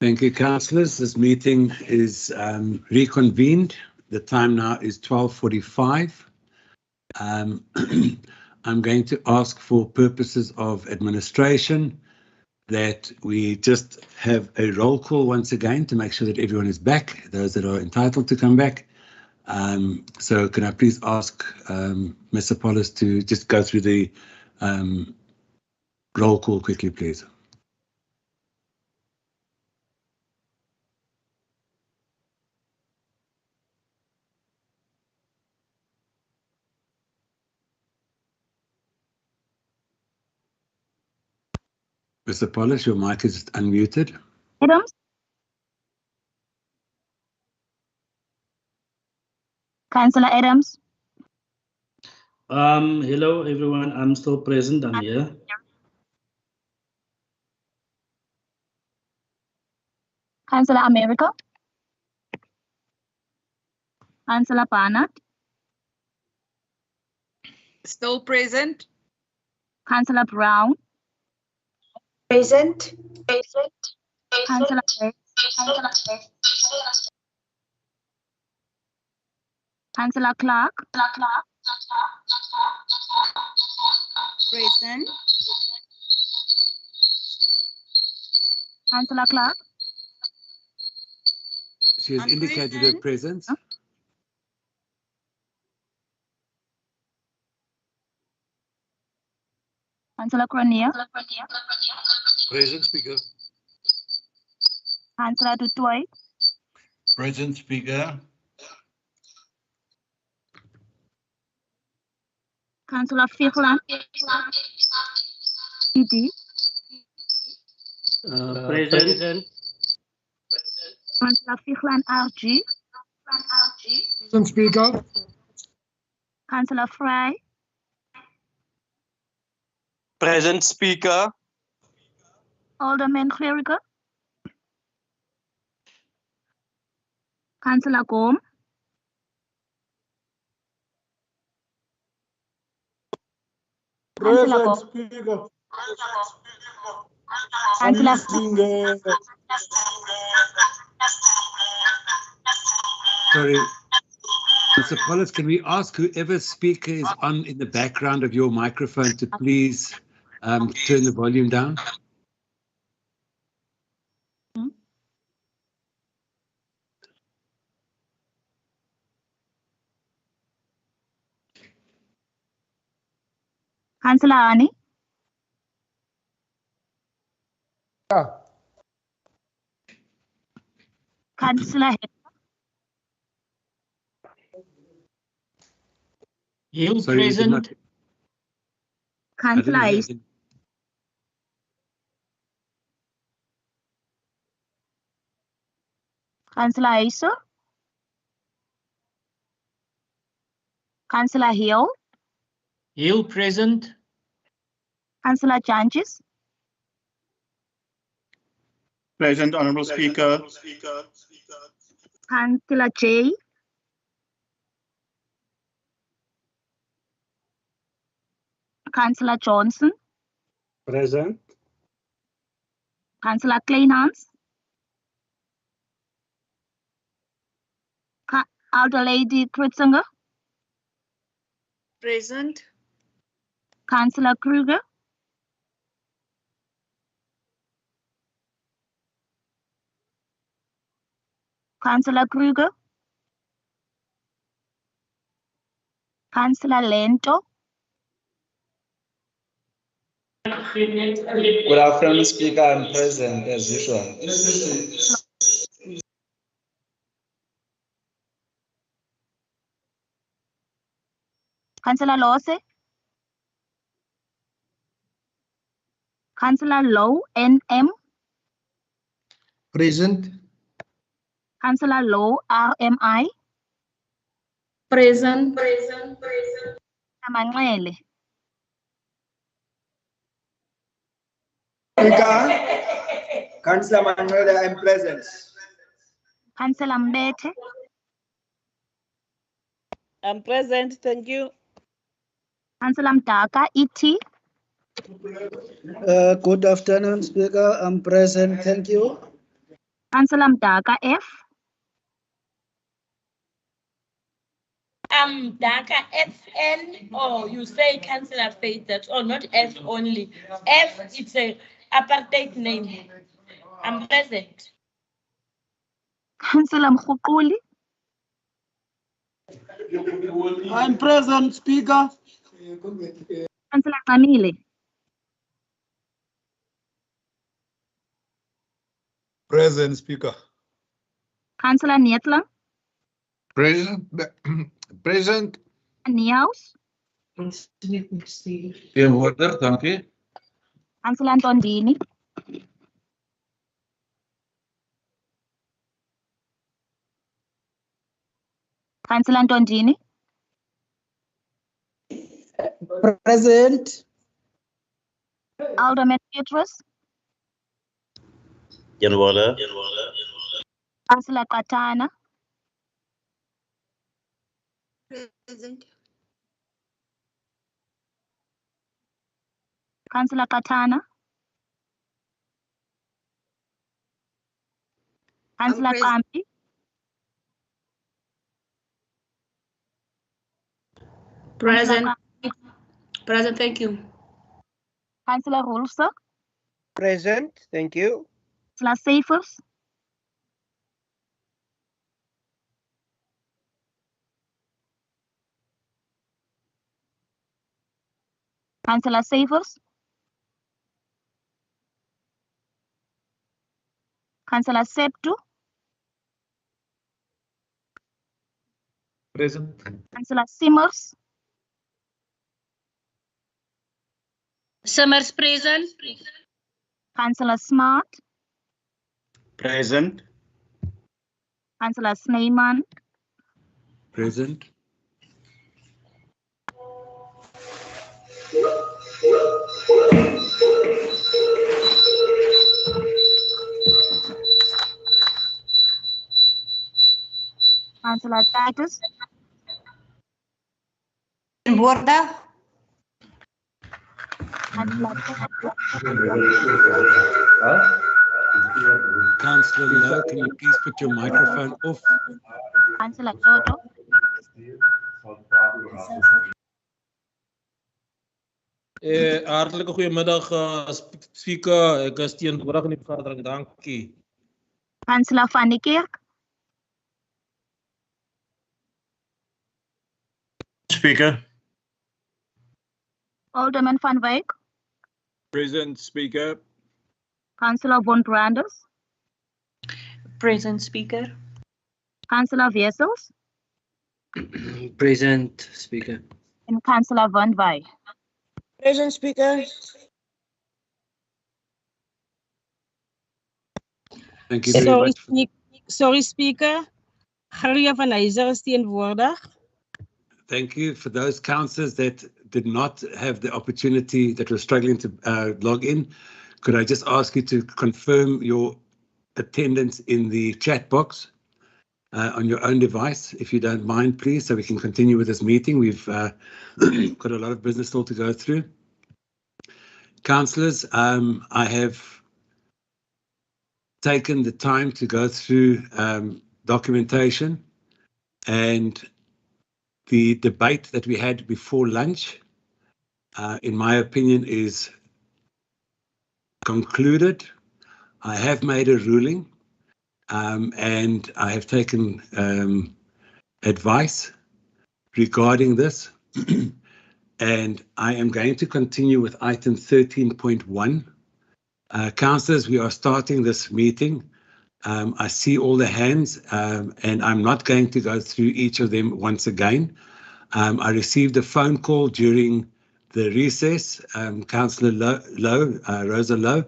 Thank you, councillors. This meeting is reconvened. The time now is 12:45. I'm going to ask for purposes of administration that we just have a roll call once again to make sure that everyone is back, those that are entitled to come back. So can I please ask Mr. Paulus to just go through the roll call quickly, please. Mr. Paulus, your mic is unmuted. Adams? Councillor Adams? Hello, everyone. I'm still present. I'm here. Councillor America? Councillor Barnett? Still present. Councillor Brown? Present. Councillor Gray? Councillor Clark? Present. Councillor Clark? She has indicated her presence. Councillor Cronje? Present, Speaker. Councillor Dutoy? Present, Speaker. Councillor Fichlan? ED? Present. Councillor Fichlan RG? Present, Speaker. Councillor Fry? Present, Speaker. Alderman Clerical? Councillor Gom? Councillor Present, Gom? Speaker. Councillor Sorry, Mr. Paulus, can we ask whoever speaker is on in the background of your microphone to please turn the volume down? Councillor Ani? Councillor You Sorry, present. Councillor Hayes? Councillor Hayes? Councillor Hill? You present. Councillor Janges? Present, Honourable Speaker. Councillor J? Councillor Johnson? Present. Councillor Kleinhans? Elder Lady Kritzinger? Present. Councillor Kruger? Councillor Kruger? Councillor Lento? Good afternoon, Speaker. I'm present as usual. Councillor Lose? Councillor Low NM? Present. Councillor Low RMI? Present. Manxele? Speaker, Councillor Manuela, I'm present. Councillor Mbete? I'm present, thank you. Councillor Mdaka, ET? Good afternoon, Speaker. I'm present, thank you. Councillor Mdaka, F. Dhaka FN, or you say Councillor Faith, that's all, not F only. F, it's a apartheid name. I'm present. Councillor Mkhukuli. I'm present, Speaker. Councillor Kamile. Present, Speaker. Councillor Nietla. Present. Present. Niehaus. Teenwoordig, dankie. Councillor Ntondini. Councillor Ntondini. Present. Alderman Petrus. Teenwoordig. Councillor Katana. Present. Councillor Katana. Councillor Kampi. Present. Present, thank you. Councillor Rolfse. Present, thank you. Councillor Safers. Councillor Safers. Councillor Septu. Present. Councillor Simmers. Summers present. Councillor Smart. Present. Councillor Snyman. Present. Councillor Titus. Borda. Councillor Lowe, can you please put your microphone off? Councillor Dodo. Hartelijke goedemiddag, speaker. Ik is teenwoordig in die vergadering. Dankie. Councillor Van die Kerk. Speaker. Alderman Van Wyk. Present, Speaker. Councillor Von Branders. Present, Speaker. Councillor Wessels. Present, Speaker. And Councillor Van Wyk. Present, Speaker. Thank you very much. Sorry, Speaker. Maria van Eyzer is teenwoordig. Thank you for those councillors that did not have the opportunity, that were struggling to log in. Could I just ask you to confirm your attendance in the chat box on your own device, if you don't mind, please, so we can continue with this meeting. We've got a lot of business still to go through. Councillors, I have taken the time to go through documentation, and the debate that we had before lunch, in my opinion, is concluded. I have made a ruling, and I have taken advice regarding this, and I am going to continue with item 13.1. Councillors, we are starting this meeting. I see all the hands, and I'm not going to go through each of them once again. I received a phone call during the recess, Councillor Lowe, Rosa Lowe,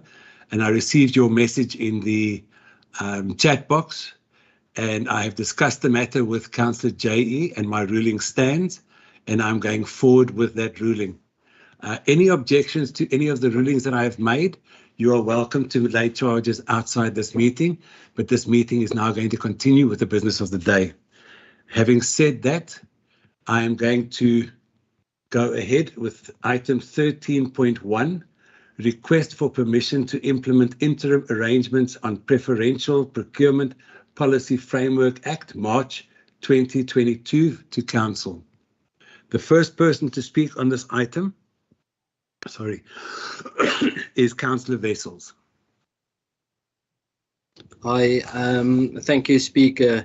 and I received your message in the chat box, and I have discussed the matter with Councillor J.E., and my ruling stands, and I'm going forward with that ruling. Any objections to any of the rulings that I have made, you are welcome to lay charges outside this meeting, but this meeting is now going to continue with the business of the day. Having said that, I am going to go ahead with item 13.1, request for permission to implement interim arrangements on Preferential Procurement Policy Framework Act, March 2022 to Council. The first person to speak on this item, is Councillor Wessels. Hi, thank you, Speaker.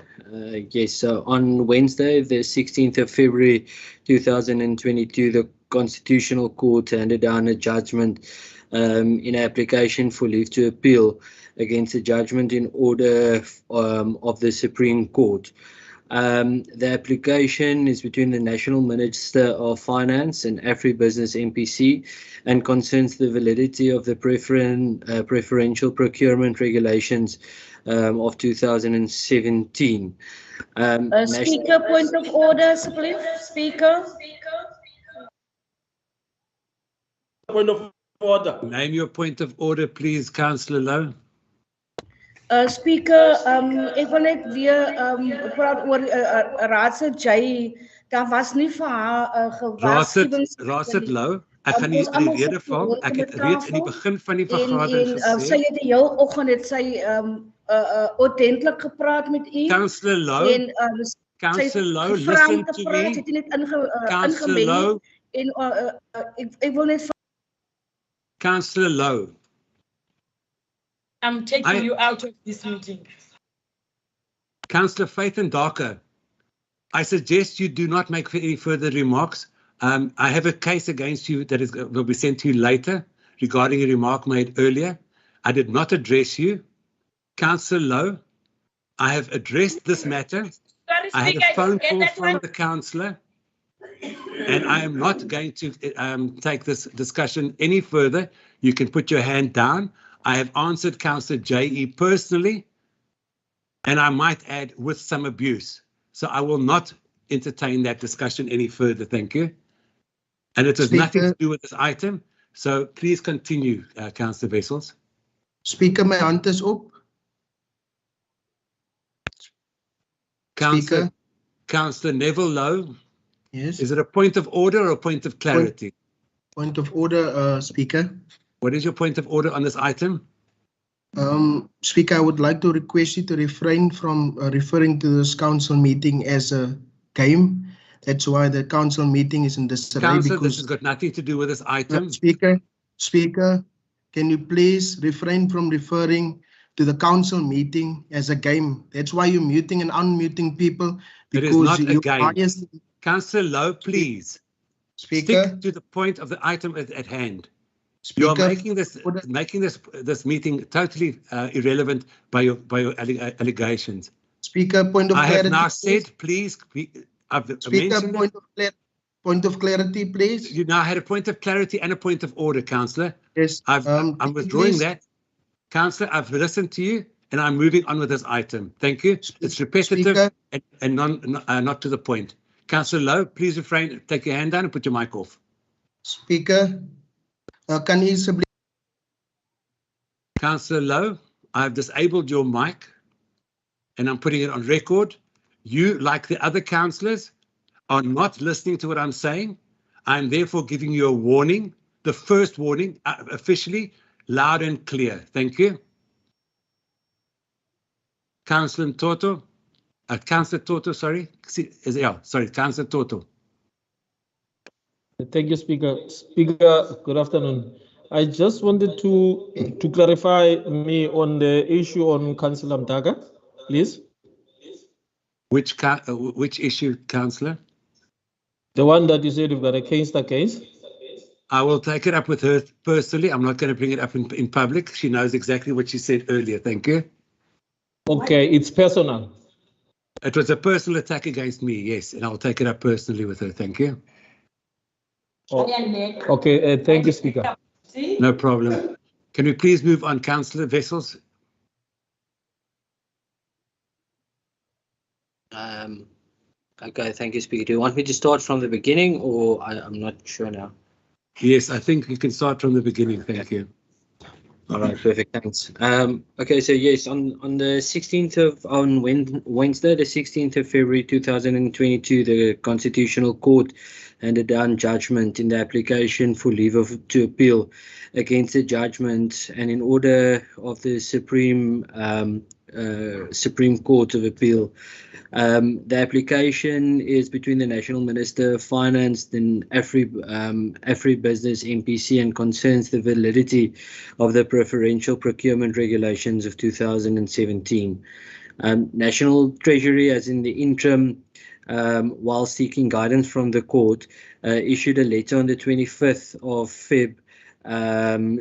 Yes, so on Wednesday, the 16th of February 2022, the Constitutional Court handed down a judgment in application for leave to appeal against the judgment in order of the Supreme Court. The application is between the National Minister of Finance and Agribusiness MPC and concerns the validity of the preferential procurement regulations of 2017. Speaker, point of order, please. Speaker. Point of order. Name your point of order, please, Councillor Lowe. Speaker, ek wil net weer praat oor Raadse Jay. Daar was nie vir haar gewaarskuwings. Raadse Lowe, ek gaan nie in die rede val. Ek het reeds in die begin van die vergadering gesê. Sy het die hele oggend het sy ordentlik gepraat met u. Councillor Lowe, Councillor Lowe, listen to me. Councillor Lowe. En ek wil net Councillor Lowe. I'm taking you out of this meeting. Councillor Faith and Darker, I suggest you do not make any further remarks. I have a case against you that will be sent to you later regarding a remark made earlier. I did not address you. Councillor Lowe, I have addressed this matter. I had a phone call from the councillor, and I am not going to take this discussion any further. You can put your hand down. I have answered Councillor J.E. personally, and I might add with some abuse. So I will not entertain that discussion any further. Thank you. And it has nothing to do with this item. So please continue, Councillor Wessels. Speaker, my hand is up. Councillor Neville Lowe. Yes. Is it a point of order or a point of clarity? Point of order, Speaker. What is your point of order on this item? Speaker, I would like to request you to refrain from referring to this council meeting as a game. That's why the council meeting is in disarray. Councillor, this has got nothing to do with this item. Speaker, can you please refrain from referring to the council meeting as a game? That's why you're muting and unmuting people. It is not a game. Councillor Lowe, please. Speaker, stick to the point of the item at hand. You are making this meeting totally irrelevant by your allegations. Speaker, point of clarity. I have now said, please. Speaker, point of clarity, please. You now had a point of clarity and a point of order, Councillor. Yes. I'm withdrawing that. Councillor, I've listened to you, and I'm moving on with this item. Thank you. It's repetitive and not to the point. Councillor Lowe, please refrain. Take your hand down and put your mic off. Speaker. Can you simply... Councillor Lowe, I've disabled your mic and I'm putting it on record. You, like the other councillors, are not listening to what I'm saying. I'm therefore giving you a warning, the first warning, officially, loud and clear. Thank you. Councillor Toto, Councillor Toto, sorry. Sorry, Councillor Toto. Thank you, Speaker. Speaker, good afternoon. I just wanted to clarify me on the issue on Councillor Mdaga, please. Which issue, Councillor? The one that you said you've got a case. I will take it up with her personally. I'm not going to bring it up in public. She knows exactly what she said earlier. Thank you. Okay, it's personal. It was a personal attack against me, yes, and I'll take it up personally with her. Thank you. Oh, okay, thank you, Speaker. No problem. Can we please move on, Councillor Wessels? Okay, thank you, Speaker. Do you want me to start from the beginning, or I'm not sure now? Yes, I think you can start from the beginning. Thank you. All right, perfect, thanks. Okay, so yes, on the 16th of, on Wednesday, the 16th of February 2022, the Constitutional Court handed down judgment in the application for leave to appeal against the judgment, and in order of the Supreme Court of Appeal. The application is between the National Minister of Finance and Afri-Business MPC and concerns the validity of the Preferential Procurement Regulations of 2017. National Treasury, as in the interim, while seeking guidance from the court, issued a letter on the 25th of Feb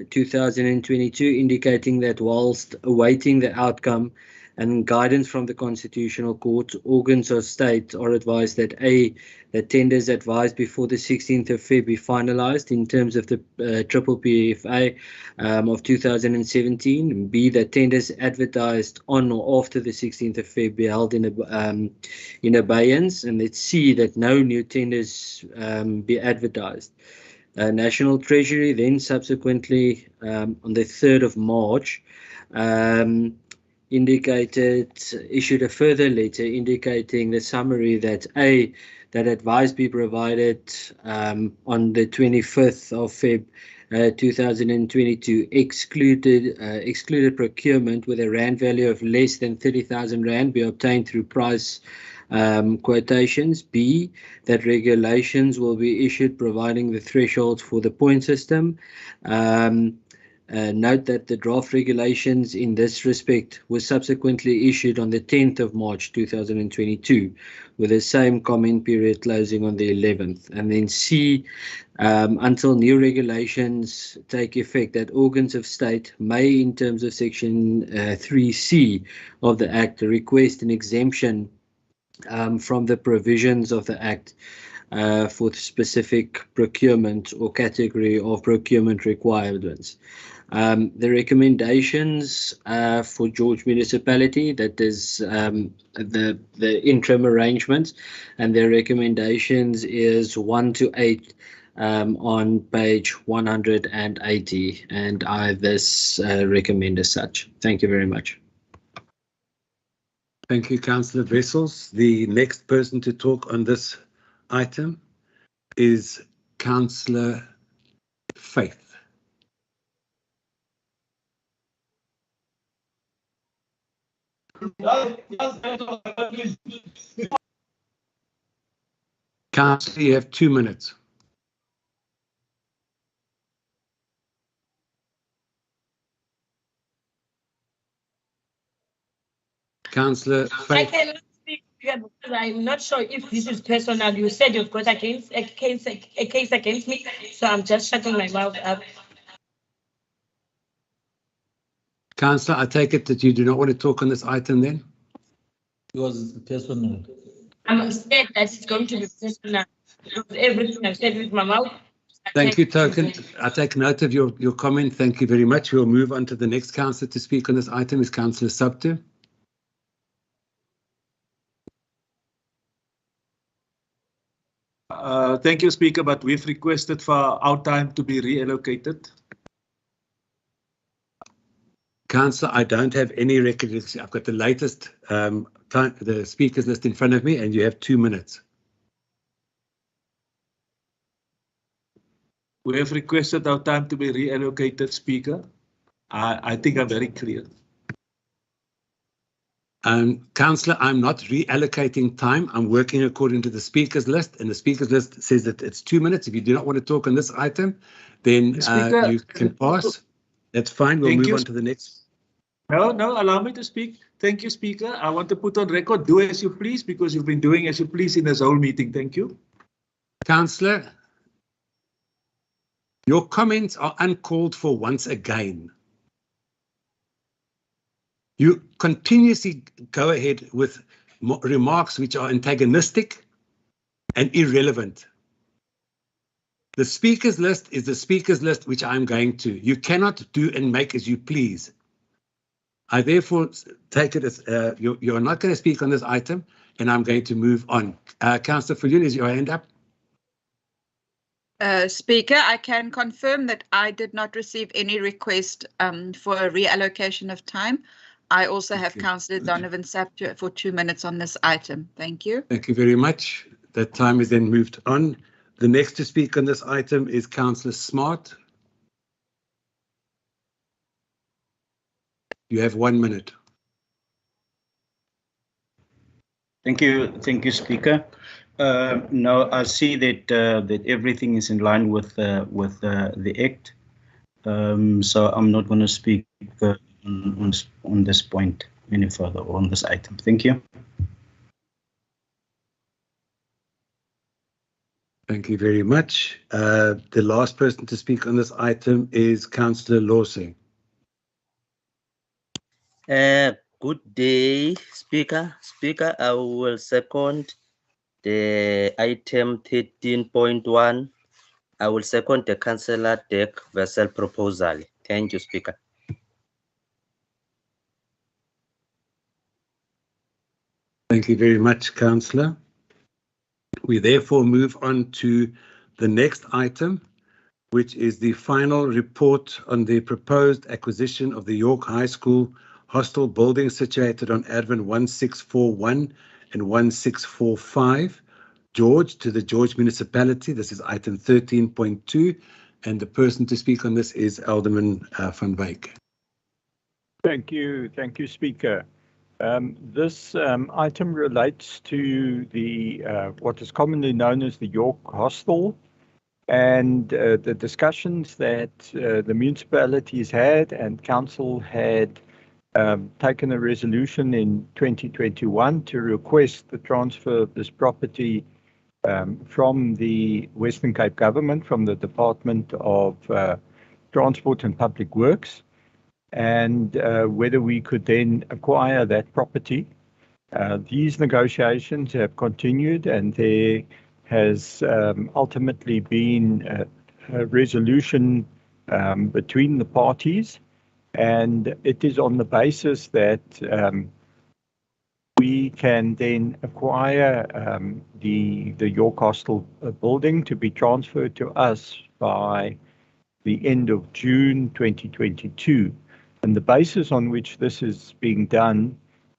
2022 indicating that whilst awaiting the outcome and guidance from the Constitutional Court, organs of state are advised that A, that tenders advised before the 16th of Feb be finalised in terms of the triple PFA of 2017, and B, that tenders advertised on or after the 16th of Feb be held in abeyance, and that C, that no new tenders be advertised. National Treasury then subsequently on the 3rd of March issued a further letter indicating the summary that A, that advice be provided on the 25th of Feb 2022 excluded procurement with a rand value of less than 30,000 rand be obtained through price quotations. B, that regulations will be issued providing the thresholds for the point system. Note that the draft regulations in this respect were subsequently issued on the 10th of March 2022, with the same comment period closing on the 11th. And then C, until new regulations take effect, that organs of state may, in terms of Section 3C of the Act, request an exemption from the provisions of the Act for specific procurement or category of procurement requirements. The recommendations for George Municipality, that is the interim arrangements, and their recommendations is 1 to 8 on page 180, and I thus recommend as such. Thank you very much. Thank you, Councillor Wessels. The next person to talk on this item is Councillor Faith. Councillor, you have 2 minutes. Councillor Faith. I cannot speak here because I'm not sure if this is personal. You said you've got a case against me, so I'm just shutting my mouth up. Councillor, I take it that you do not want to talk on this item then? It was personal. I'm scared that it's going to be personal. Everything I've said with my mouth. Thank you, Token. I take note of your comment. Thank you very much. We'll move on to the next councillor to speak on this item is Councillor Subter. Thank you, Speaker, but we've requested for our time to be reallocated. Councillor, I don't have any record. I've got the latest the speakers list in front of me, and you have 2 minutes. We have requested our time to be reallocated, Speaker. I think I'm very clear. Councillor, I'm not reallocating time. I'm working according to the speakers list, and the speakers list says that it's 2 minutes. If you do not want to talk on this item, then you can pass. That's fine. We'll move on to the next. No, allow me to speak. Thank you, Speaker. I want to put on record, do as you please, because you've been doing as you please in this whole meeting. Thank you. Councillor, your comments are uncalled for once again. You continuously go ahead with remarks which are antagonistic and irrelevant. The speakers list is the speakers list which I'm going to. You cannot do and make as you please. I therefore take it as you're not going to speak on this item, and I'm going to move on. Councillor Viljoen, is your hand up? Speaker, I can confirm that I did not receive any request for a reallocation of time. I also have Councillor Donovan Sapp for 2 minutes on this item. Thank you. Thank you very much. That time is then moved on. The next to speak on this item is Councillor Smart. You have 1 minute. Thank you, Speaker. No, I see that that everything is in line with the Act, so I'm not going to speak on this point any further on this item. Thank you. Thank you very much. The last person to speak on this item is Councillor Lawson. Good day, Speaker. Speaker, I will second the item 13.1. I will second the Councillor deck vessel proposal. Thank you, Speaker. Thank you very much, Councillor. We therefore move on to the next item, which is the final report on the proposed acquisition of the York High School hostel building situated on Advent 1641 and 1645, George, to the George municipality. This is item 13.2, and the person to speak on this is Alderman van Wyk. Thank you, Speaker. This item relates to the what is commonly known as the York Hostel, and the discussions that the municipalities had and council had taken a resolution in 2021 to request the transfer of this property from the Western Cape government, from the Department of Transport and Public Works, and whether we could then acquire that property. These negotiations have continued, and there has ultimately been a resolution between the parties, and it is on the basis that we can then acquire the York Hostel building to be transferred to us by the end of June 2022. And the basis on which this is being done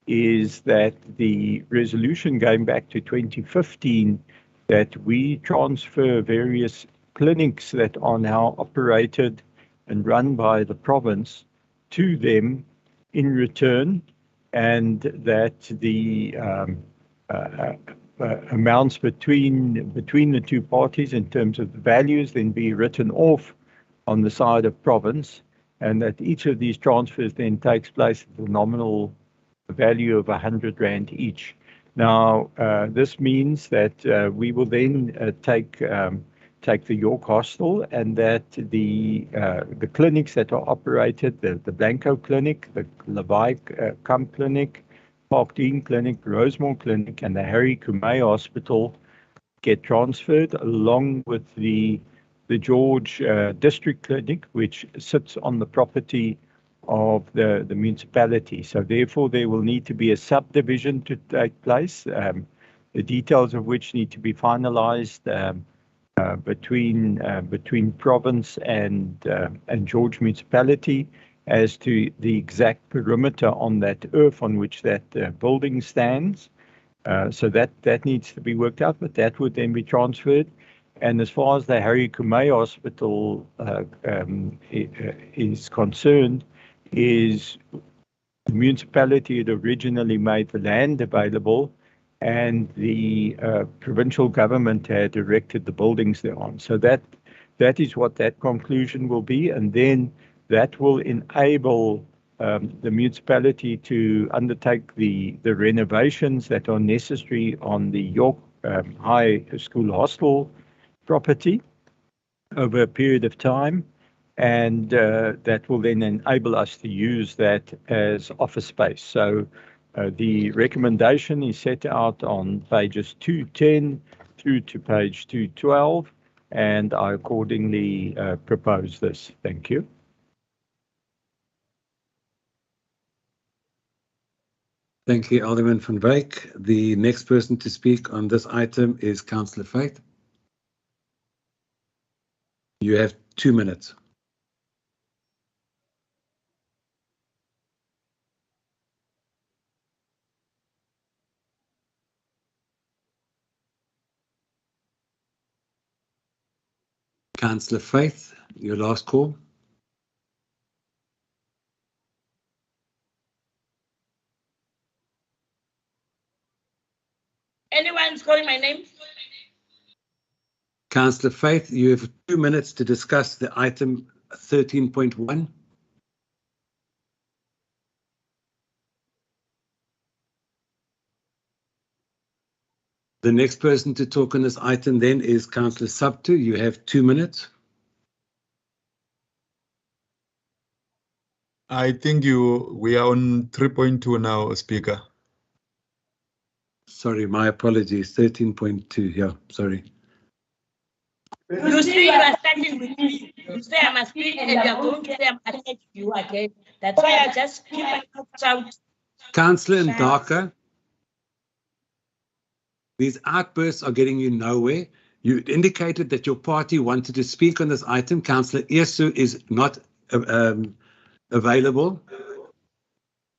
is that the resolution going back to 2015 that we transfer various clinics that are now operated and run by the province to them in return, and that the amounts between the two parties in terms of the values then be written off on the side of province, and that each of these transfers then takes place at the nominal value of 100 Rand each. Now, this means that we will then take the York Hostel, and that the clinics that are operated, the Blanco Clinic, the Levi Kamp Clinic, Parkdean Clinic, Rosemore Clinic, and the Harry Kumei Hospital get transferred, along with the George District Clinic, which sits on the property of the municipality. So therefore, there will need to be a subdivision to take place, the details of which need to be finalized between province and George municipality as to the exact perimeter on that earth on which that building stands. So that needs to be worked out, but that would then be transferred. And as far as the Harry Kumei Hospital is concerned, is the municipality had originally made the land available, and the provincial government had erected the buildings thereon. So that is what that conclusion will be, and then that will enable the municipality to undertake the renovations that are necessary on the York High School hostel property over a period of time, and that will then enable us to use that as office space. So the recommendation is set out on pages 210 through to page 212, and I accordingly propose this. Thank you. Thank you, Alderman van Wyk. The next person to speak on this item is Councillor Faith. You have 2 minutes. Councillor Faith, your last call. Anyone's calling my name? Councillor Faith, you have 2 minutes to discuss the item 13.1. The next person to talk on this item then is Councillor Subtu. You have 2 minutes. I think we are on 3.2 now, Speaker. Sorry, my apologies. 13.2. Yeah, sorry. You see, you are standing with me. You say I must speak, and you are going to say I'm attacking you again. That's why I just keep my mouth shut. Councillor Ndaka, these outbursts are getting you nowhere. You indicated that your party wanted to speak on this item. Councillor Iesu is not available.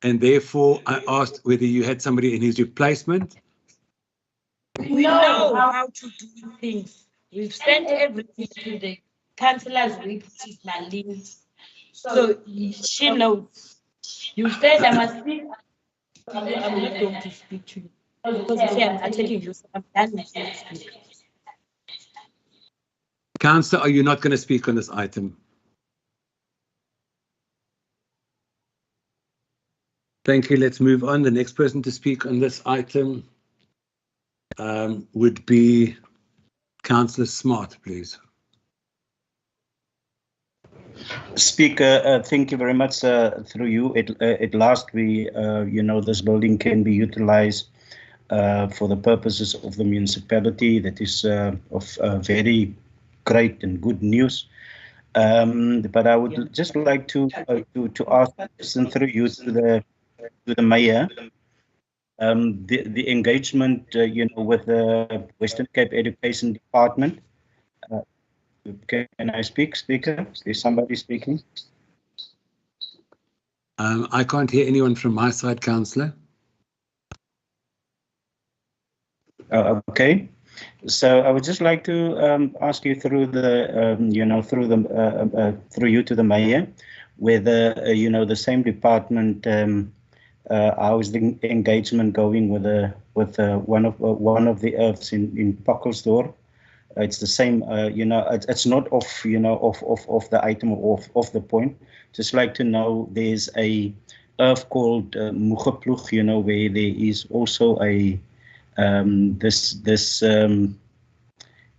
And therefore, I asked whether you had somebody in his replacement. We know how to do things. We've sent everything to the councillor's which is Marlene. So she knows. You said I must speak. I'm not going to speak to you. Because you say I'm attacking you, so I'm done with you. Councillor, are you not going to speak on this item? Thank you. Let's move on. The next person to speak on this item would be Councillor Smart, please. Speaker, thank you very much. Through you, at last we, this building can be utilized for the purposes of the municipality. That is of very great and good news. But I would just like to ask, and through you to the mayor, the engagement, with the Western Cape Education Department. Can I speak, Speaker? Is somebody speaking? I can't hear anyone from my side, Councillor. Okay. So I would just like to ask you through the, through you to the mayor, whether the same department, how is the engagement going with one of the earths in Pockelsdorp? It's the same, it's not off, off the item or off the point. Just like to know there's a earth called Mugeploeg, where there is also a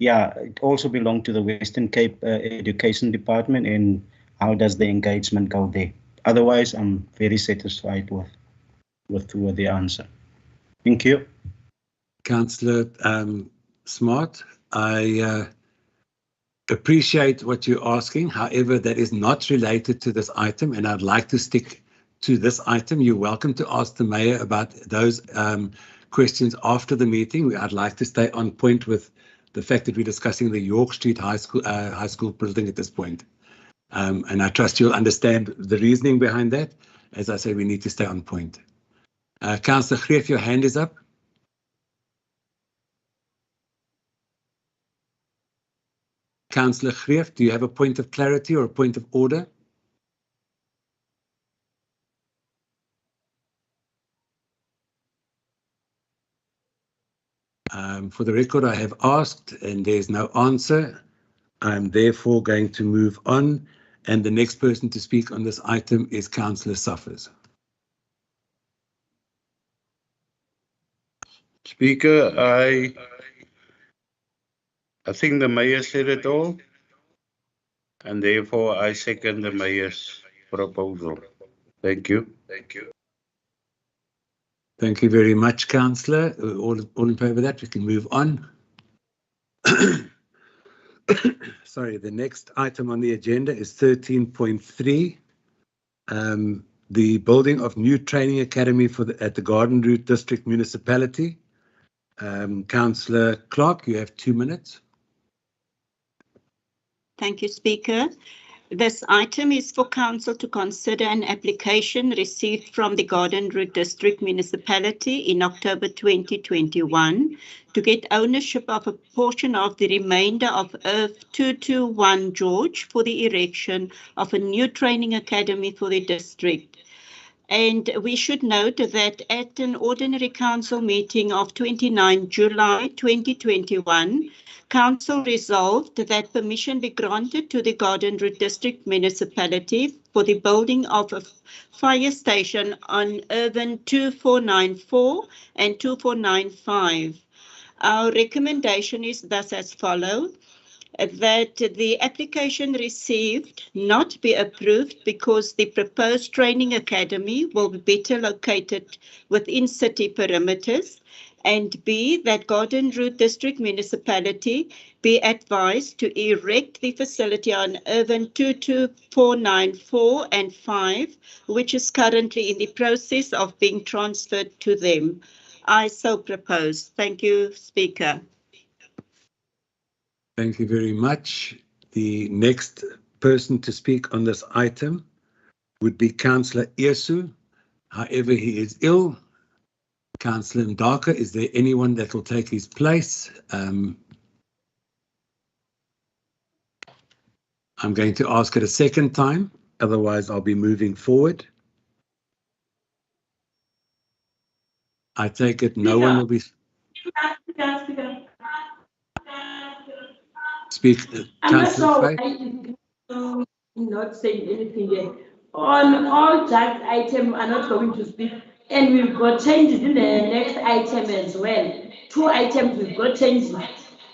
it also belongs to the Western Cape Education Department, and how does the engagement go there? Otherwise, I'm very satisfied with the answer. Thank you. Councillor Smart, I appreciate what you're asking. However, that is not related to this item, and I'd like to stick to this item. You're welcome to ask the mayor about those questions after the meeting. I'd like to stay on point with the fact that we're discussing the York Street High School building at this point. And I trust you'll understand the reasoning behind that. As I say, we need to stay on point. Councillor Greef, your hand is up. Councillor Greef, do you have a point of clarity or a point of order? For the record, I have asked and there's no answer. I'm therefore going to move on. And the next person to speak on this item is Councillor Suffers. Speaker, I think the mayor said it all, and therefore I second the mayor's proposal. Thank you. Thank you. Thank you very much, Councillor. All in favour of that, we can move on. Sorry, the next item on the agenda is 13.3. The building of new training academy at the Garden Route District Municipality. Councillor Clark, you have 2 minutes. Thank you, Speaker. This item is for Council to consider an application received from the Garden Route District Municipality in October 2021 to get ownership of a portion of the remainder of Earth 221 George for the erection of a new training academy for the district. And we should note that at an ordinary council meeting of 29 July 2021, Council resolved that permission be granted to the Garden Route District Municipality for the building of a fire station on Irvin 2494 and 2495. Our recommendation is thus as follows: that the application received not be approved because the proposed training academy will be better located within city perimeters, and B, that Garden Route District Municipality be advised to erect the facility on Irvin 22494 and 5, which is currently in the process of being transferred to them. I so propose. Thank you, Speaker. Thank you very much. The next person to speak on this item would be Councillor Esu. However, he is ill. Councillor Ndaka, is there anyone that will take his place? I'm going to ask it a second time, otherwise I'll be moving forward. I take it no one will be... Speak, I'm not Councillor sure Faye. why you not saying anything yet. On all draft items are not going to speak, and we've got changes in the next item as well. 2 items we've got changes.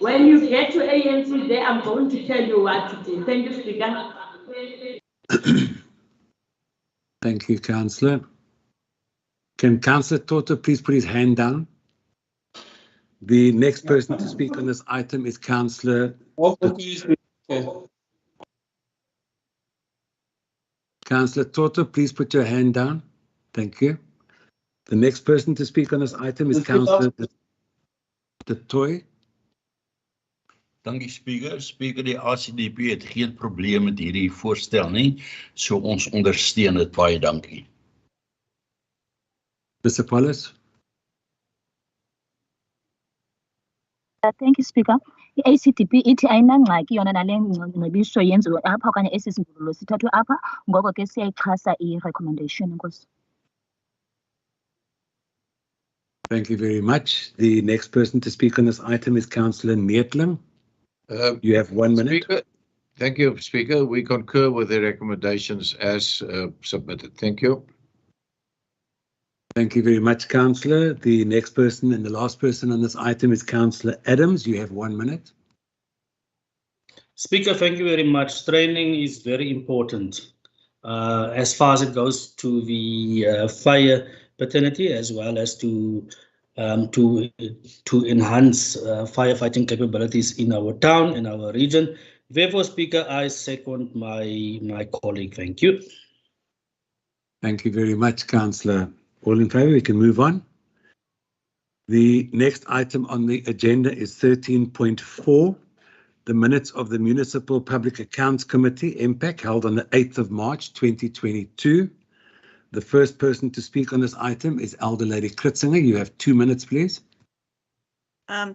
When you get to ANC there, I'm going to tell you what to do. Thank you, Speaker. Thank you, Councillor. Can Councillor Toto please put his hand down? The next person to speak on this item is Councillor... Councillor Toto, please put your hand down. Thank you. The next person to speak on this item is Councillor De Tooy. Dankie Speaker. Speaker, die ACDP het geen probleem met hierdie voorstel nie, so ons ondersteun dit. Baie dankie. Mr. Paulus. Thank you, Speaker. I-ACDP ithi ayinangxaki yona nale ngcebiso yenziwe apha okanye esi sindululo sithathwe apha, ngoko ke siyayixhasa i-recommendation. Enkosi. Thank you very much. The next person to speak on this item is Councillor Neetling. You have 1 minute. Speaker, thank you, Speaker. We concur with the recommendations as submitted. Thank you. Thank you very much, Councillor. The next person and the last person on this item is Councillor Adams. You have 1 minute. Speaker, thank you very much. Training is very important as far as it goes to the fire paternity, as well as to enhance firefighting capabilities in our town, in our region. Therefore, Speaker, I second my colleague. Thank you. Thank you very much, Councillor. All in favour, we can move on. The next item on the agenda is 13.4, the minutes of the Municipal Public Accounts Committee, MPAC, held on the 8th of March 2022. The first person to speak on this item is Elder Lady Kritzinger. You have 2 minutes, please.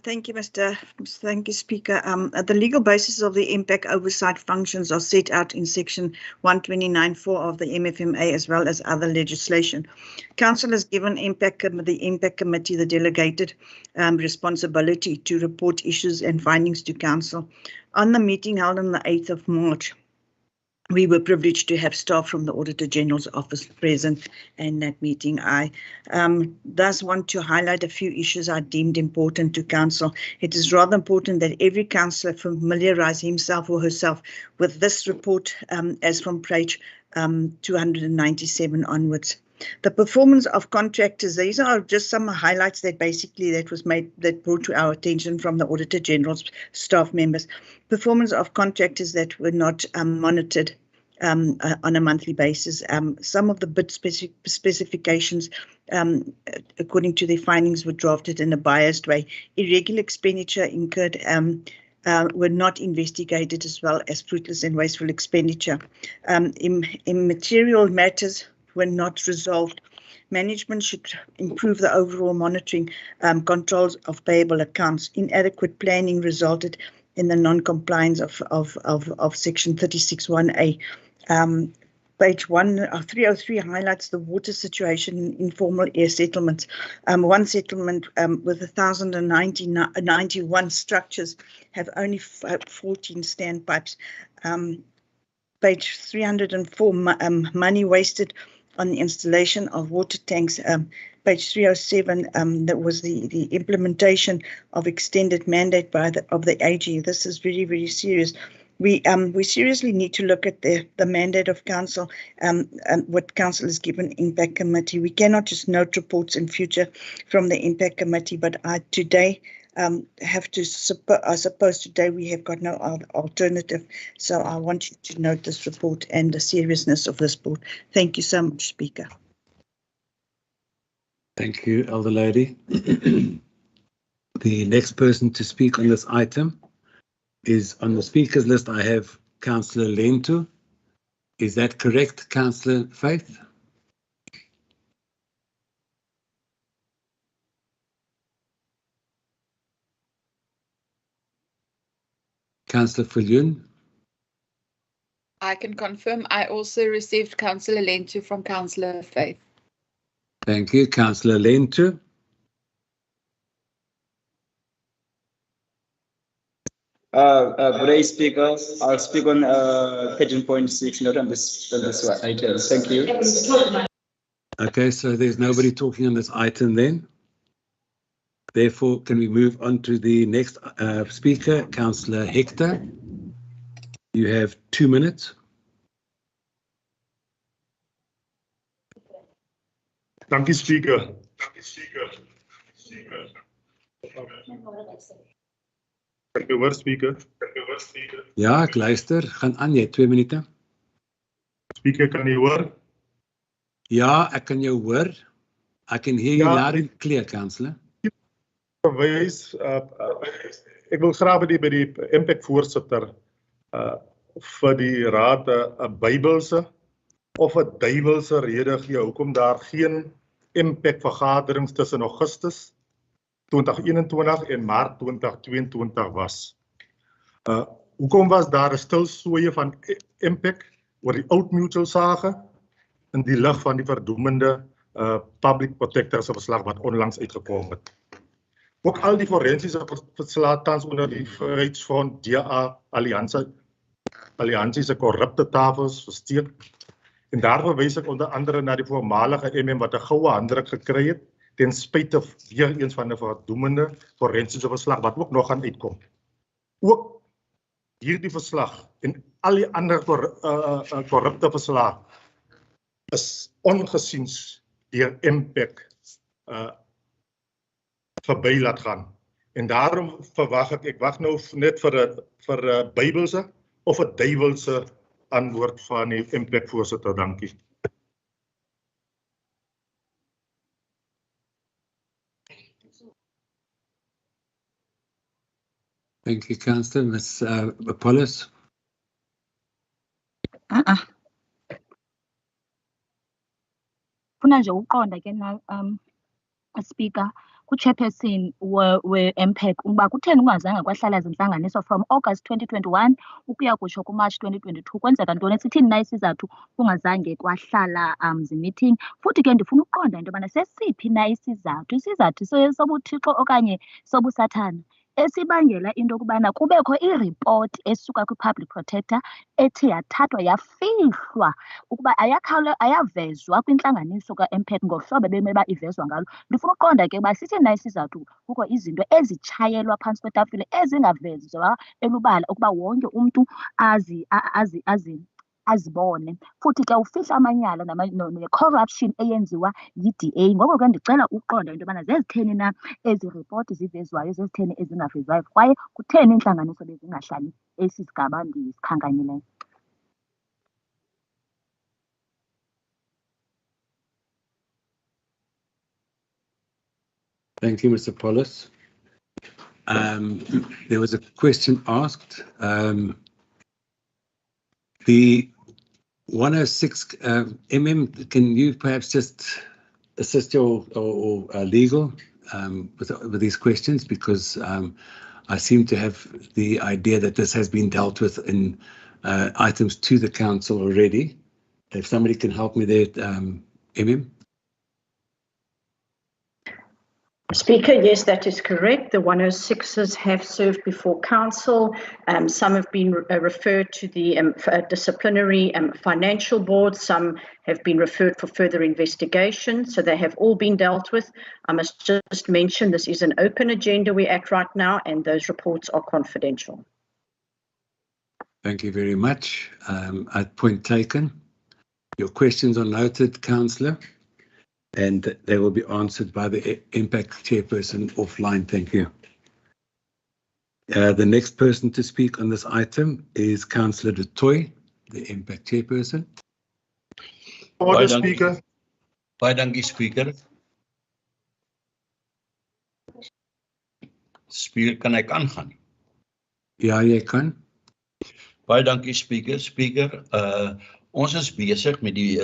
Thank you, Speaker. The legal basis of the impact oversight functions are set out in section 129.4 of the MFMA, as well as other legislation. Council has given the impact committee the delegated responsibility to report issues and findings to council. On the meeting held on the 8th of March, we were privileged to have staff from the Auditor General's office present in that meeting. I thus want to highlight a few issues I deemed important to Council. It is rather important that every councillor familiarise himself or herself with this report as from page 297 onwards. The performance of contractors, these are just some highlights that brought to our attention from the Auditor General's staff members. Performance of contractors that were not monitored on a monthly basis. Some of the bid specifications, according to their findings, were drafted in a biased way. Irregular expenditure incurred were not investigated, as well as fruitless and wasteful expenditure. Immaterial matters were not resolved. Management should improve the overall monitoring controls of payable accounts. Inadequate planning resulted in the non-compliance of Section 36(1)(a). Page 303 highlights the water situation in informal air settlements. One settlement with 1,091 structures have only 14 standpipes. Page 304, money wasted on the installation of water tanks. Page 307, that was the implementation of extended mandate of the AG. This is very, very serious. We seriously need to look at the mandate of council and what council is given impact committee. We cannot just note reports in future from the impact committee, but today have to I suppose today we have got no alternative. So I want you to note this report and the seriousness of this report. Thank you so much, Speaker. Thank you, Elder Lady. The next person to speak on this item is on the speakers list. I have Councillor Lento. Is that correct, Councillor Faith? Councillor Viljoen? I can confirm I also received Councillor Lento from Councillor Faith. Thank you, Councillor Lento. Good day, Speaker. I'll speak on 13.6, not on this item. Thank you. Okay, so there's nobody talking on this item then. Therefore, can we move on to the next speaker, Councillor Hector? You have 2 minutes. Thank you, Speaker. Kan je hoor, Speaker? Ja, ek luister. Gaan aan, jy 2 minute. Speaker, kan je hoor? Ja, ek kan jou hoor. I can hear you loud and clear, Councillor. Verwys, ek wil graag by die impact voorsitter vir die raad 'n Bybelse of 'n duiwelse rede gee hoekom daar geen impact vergaderings tussen Augustus 2021 en Maart 2022 was. Hoekom was daar 'n stilswooie van impact oor die oud mutual sage in die lig van die verdoemende public protector se verslag wat onlangs uitgekom het? Ook al die forensiese verslae tans onder die Vryheidsfront DA alliansie se korrupte tafels versteek. En daar verwys ek onder andere na die voormalige MM wat 'n goue handdruk gekry het ten spyte weer eens van 'n verdoemende forensiese verslag wat ook nog gaan uitkom. Ook hierdie verslag en al die ander korrupte verslae is ongesiens deur impact verby laat gaan. En daarom verwag ek wag nou net vir 'n Bybelse of 'n duiwelse antwoord van die impact voorsitter. Dankie. Thank you, Councillor. Ms. Apollos. Funa nje uqonda ke na Speaker ku-chairperson we-MPEC ukuba kutheni kungazange kwahlala zintlanganiso from August 2021 ukuya kutsho kuMarch 2022 kwenzeka ntoni, sithini na isizathu kungazange kwahlala zi-meeting. Futhi ke ndifuna ukuqonda into yobana sesiphi na isizathu sobuthixo okanye sobusathana esibangela into yokubana kubekho iripoti esuka kwi-public protector ethe yathathwa yafihlwa ukuba ayavezwa kwintlanganiso ka-MPEC ngohlobo ebemele uba ivezwa ngalo. Ndifuna ukuqonda ke uba sithini na isizathu kukho izinto ezitshayelwa phantsi kwetafile ezingavezwa elubala ukuba wonke umntu azibone. Futhi ke ufihla amanyala ne-corruption eyenziwa yi-DA. Ngoko ke ndicela uqonda into yobana zezitheni na ezi ripoti zivezwayo, zezitheni ezingavezwayo, kwaye kutheni intlanganiso bezingahlali esi sigaba ndisikhankanyileyo. Thank you, Mr. Apollos. There was a question asked. The 106 can you perhaps just assist your or legal with these questions, because I seem to have the idea that this has been dealt with in items to the council already. If somebody can help me there, Speaker, yes, that is correct. The 106s have served before council. Some have been referred to the disciplinary financial board. Some have been referred for further investigation. So they have all been dealt with. I must just mention this is an open agenda we're at right now, and those reports are confidential. Thank you very much. Point taken. Your questions are noted, Councillor, and they will be answered by the Impact Chairperson offline. Thank you. The next person to speak on this item is Councillor Du Toit, the Impact Chairperson. Order, Speaker. Baie dankie, Speaker. Speaker, kan ek aangaan? Ja, jy kan. Baie dankie, Speaker. Speaker, ons is besig met die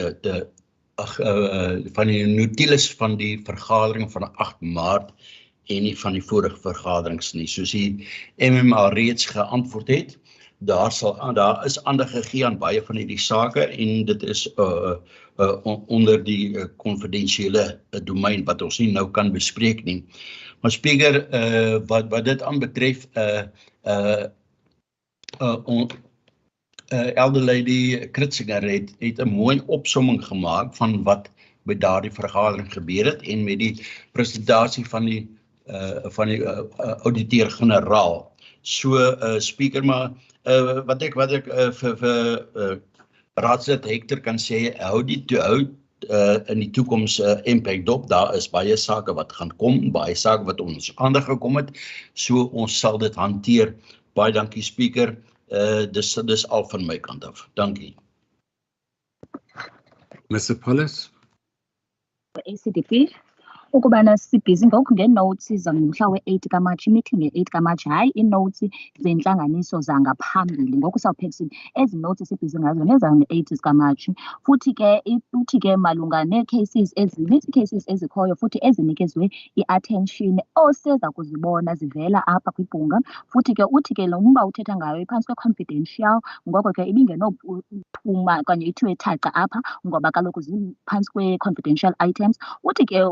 van die notules van die vergadering van 8 Maart en nie van die vorige vergaderings nie. Soos die MMA reeds geantwoord het, daar is aandag gegee aan baie van hierdie sake en dit is onder die konfidensiële domein wat ons nie nou kan bespreek nie. Maar Speaker, wat dit aanbetref, Elder Lady Kritzinger het 'n mooi opsomming gemaak van wat by daardie vergadering gebeur het en met die presentasie van die ouditeur-generaal. So Speaker, maar wat ek vir Raadslid Hector kan sê, hou in die toekoms impact dop. Daar is baie sake wat gaan kom, baie sake wat ons aandag gekom het, so ons sal dit hanteer. Baie dankie, Speaker. Dis al van my kant af. Dankie. Mr. Paulus. ACDP. Ukubana sibhizi ngoku ngee-notes zangomhla we-8 kaMatshi, imeeting nge-8 kaMatshi, hayi ii-notes zentlanganiso zangaphambili. Ngoku sawuphekisile ezi notes sibhizi ngazo nezange-8 zikaMatshi. Futhi ke uthi ke malunga nee-cases cases ezikhoyo futhi ezinikezwe i-attention oseza kuzibona zivela apha kwibhunga. Futhi ke uthi ke lo mba uthetha ngayo iphantsi kwe-confidential, ngoko ke ibingenophuma okanye ithiwe thaca apha ngoba kaloku ziphantsi kwe-confidential items. Uthi ke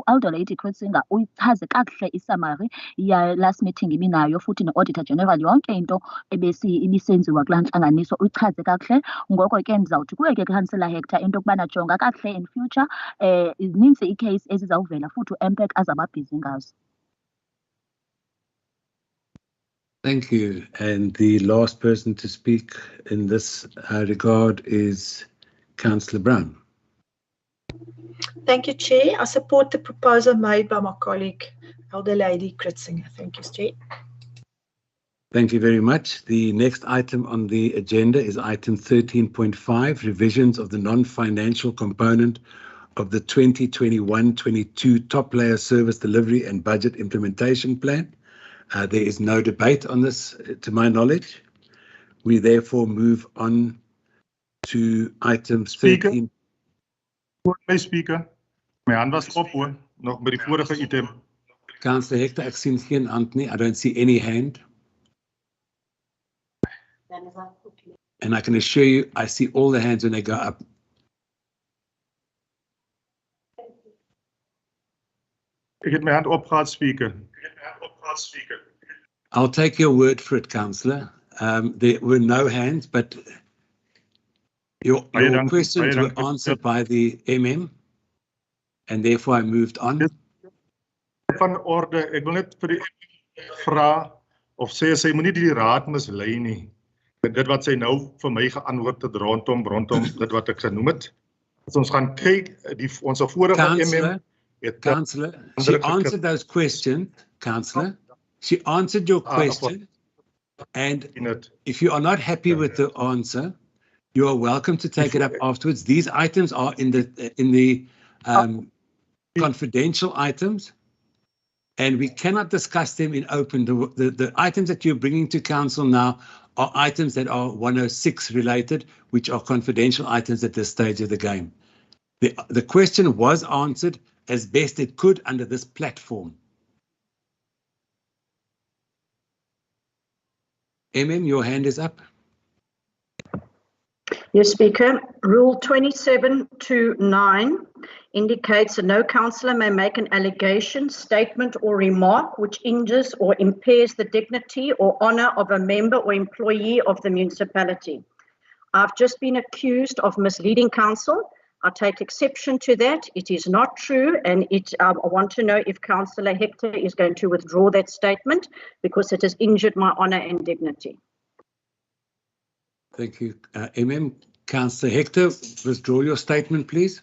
Elder Lady Kritzinger uyichaze kakuhle isummary ya last meeting ibinayo futhi ne-Auditor General yonke into ibisenziwa kulaa ntlanganiso uyichaze kakuhle. Ngoko ke ndizawuthi kuye ke Councillor Hector into yokubana jonga kakuhle in future zinintsi ii-case ezizawuvela futhi u-MPEC azababhizi ngazo. Thank you. And the last person to speak in this regard is Councillor Brown. Thank you, Chair. I support the proposal made by my colleague, Elder Lady Kritzinger. Thank you, Chair. Thank you very much. The next item on the agenda is item 13.5, revisions of the non-financial component of the 2021-22 top layer service delivery and budget implementation plan. There is no debate on this, to my knowledge. We therefore move on to item 13. My Speaker, my hand was op hoor, nog by die vorige item. Councillor Hector, ek sien geen hand nie. I don't see any hand. And I can assure you, I see all the hands when they go up. Ek het my hand opgehad, Speaker. I'll take your word for it, Councillor. There were no hands, but your questions were answered by the MM, and therefore I moved on. Van orde, ek wil net vir die vra of sê sy moenie die raad mislei nie. Dit wat sy nou vir my geantwoord het rondom dit wat ek genoem het. As ons gaan kyk, ons vorige MM het Councillor, she answered those questions, Councillor. She answered your question, and if you are not happy with the answer, you are welcome to take it up afterwards. These items are in the confidential items, and we cannot discuss them in open. The items that you're bringing to council now are items that are 106 related, which are confidential items at this stage of the game. The question was answered as best it could under this platform. Your hand is up. Yes, Speaker. Rule 27(2)(9) indicates that no councillor may make an allegation, statement or remark which injures or impairs the dignity or honour of a member or employee of the municipality. I've just been accused of misleading council. I take exception to that. It is not true, and I want to know if Councillor Hector is going to withdraw that statement because it has injured my honour and dignity. Thank you, Councillor Hector, withdraw your statement, please.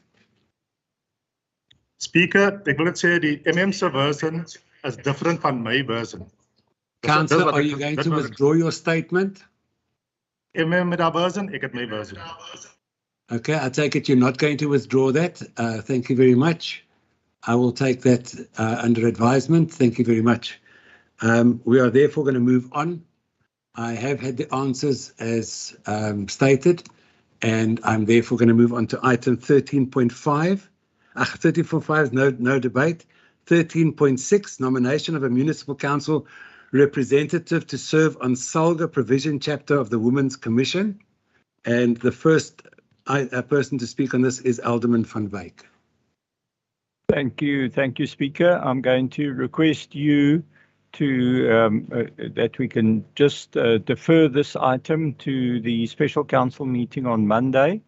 Speaker, ek wil net sê die se version is different van my version. Councillor, are you going to withdraw your statement? Met haar version, ek het my version. Okay, I take it you're not going to withdraw that. Thank you very much. I will take that under advisement. Thank you very much. We are therefore going to move on. I have had the answers as stated, and I'm therefore going to move on to item 13.5. 13.5, no debate. 13.6, nomination of a municipal council representative to serve on Salga Provision Chapter of the Women's Commission. And the first person to speak on this is Alderman van Wyk. Thank you, Speaker. I'm going to request you to that we can just defer this item to the special council meeting on Monday.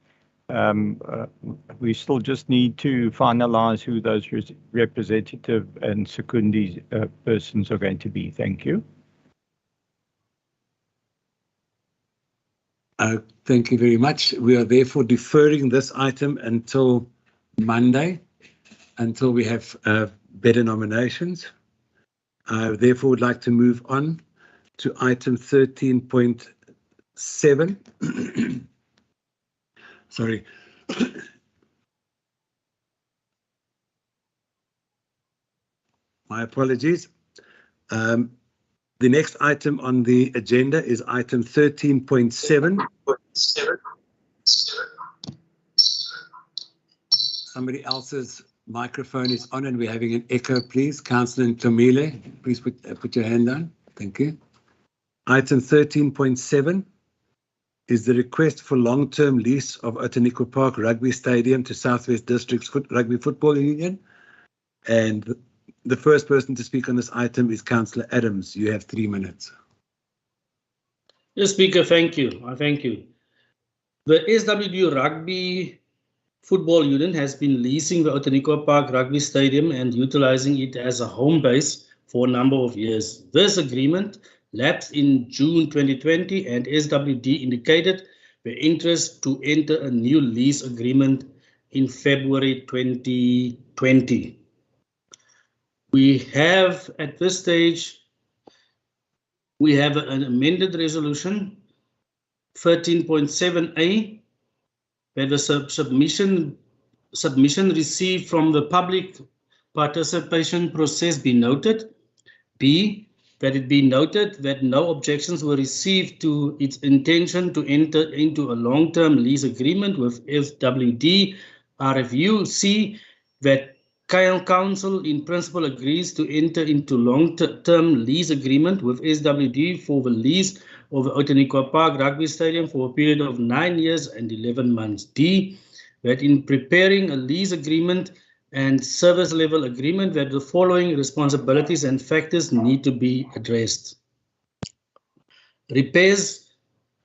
We still just need to finalize who those representative and secundi persons are going to be. Thank you. Thank you very much. We are therefore deferring this item until Monday, until we have better nominations. I therefore would like to move on to item 13.7. Sorry. My apologies. The next item on the agenda is item 13.7. Somebody else's microphone is on and we're having an echo, please. Councillor Ntomile, please put your hand down. Thank you. Item 13.7 is the request for long-term lease of Outeniqua Park Rugby Stadium to Southwest Districts Rugby Football Union. And the first person to speak on this item is Councillor Adams. You have 3 minutes. Yes, Speaker, thank you. Thank you. The SWD Rugby Football Union has been leasing the Outeniqua Park Rugby Stadium and utilizing it as a home base for a number of years. This agreement lapsed in June 2020 and SWD indicated their interest to enter a new lease agreement in February 2020. We have, at this stage, we have an amended resolution, 13.7a, where the submission received from the public participation process be noted. B, that it be noted that no objections were received to its intention to enter into a long-term lease agreement with SWD RFU. C, that Council in principle agrees to enter into long-term lease agreement with SWD for the lease of the Outeniqua Park Rugby Stadium for a period of 9 years and 11 months. D, that in preparing a lease agreement and service level agreement that the following responsibilities and factors need to be addressed. Repairs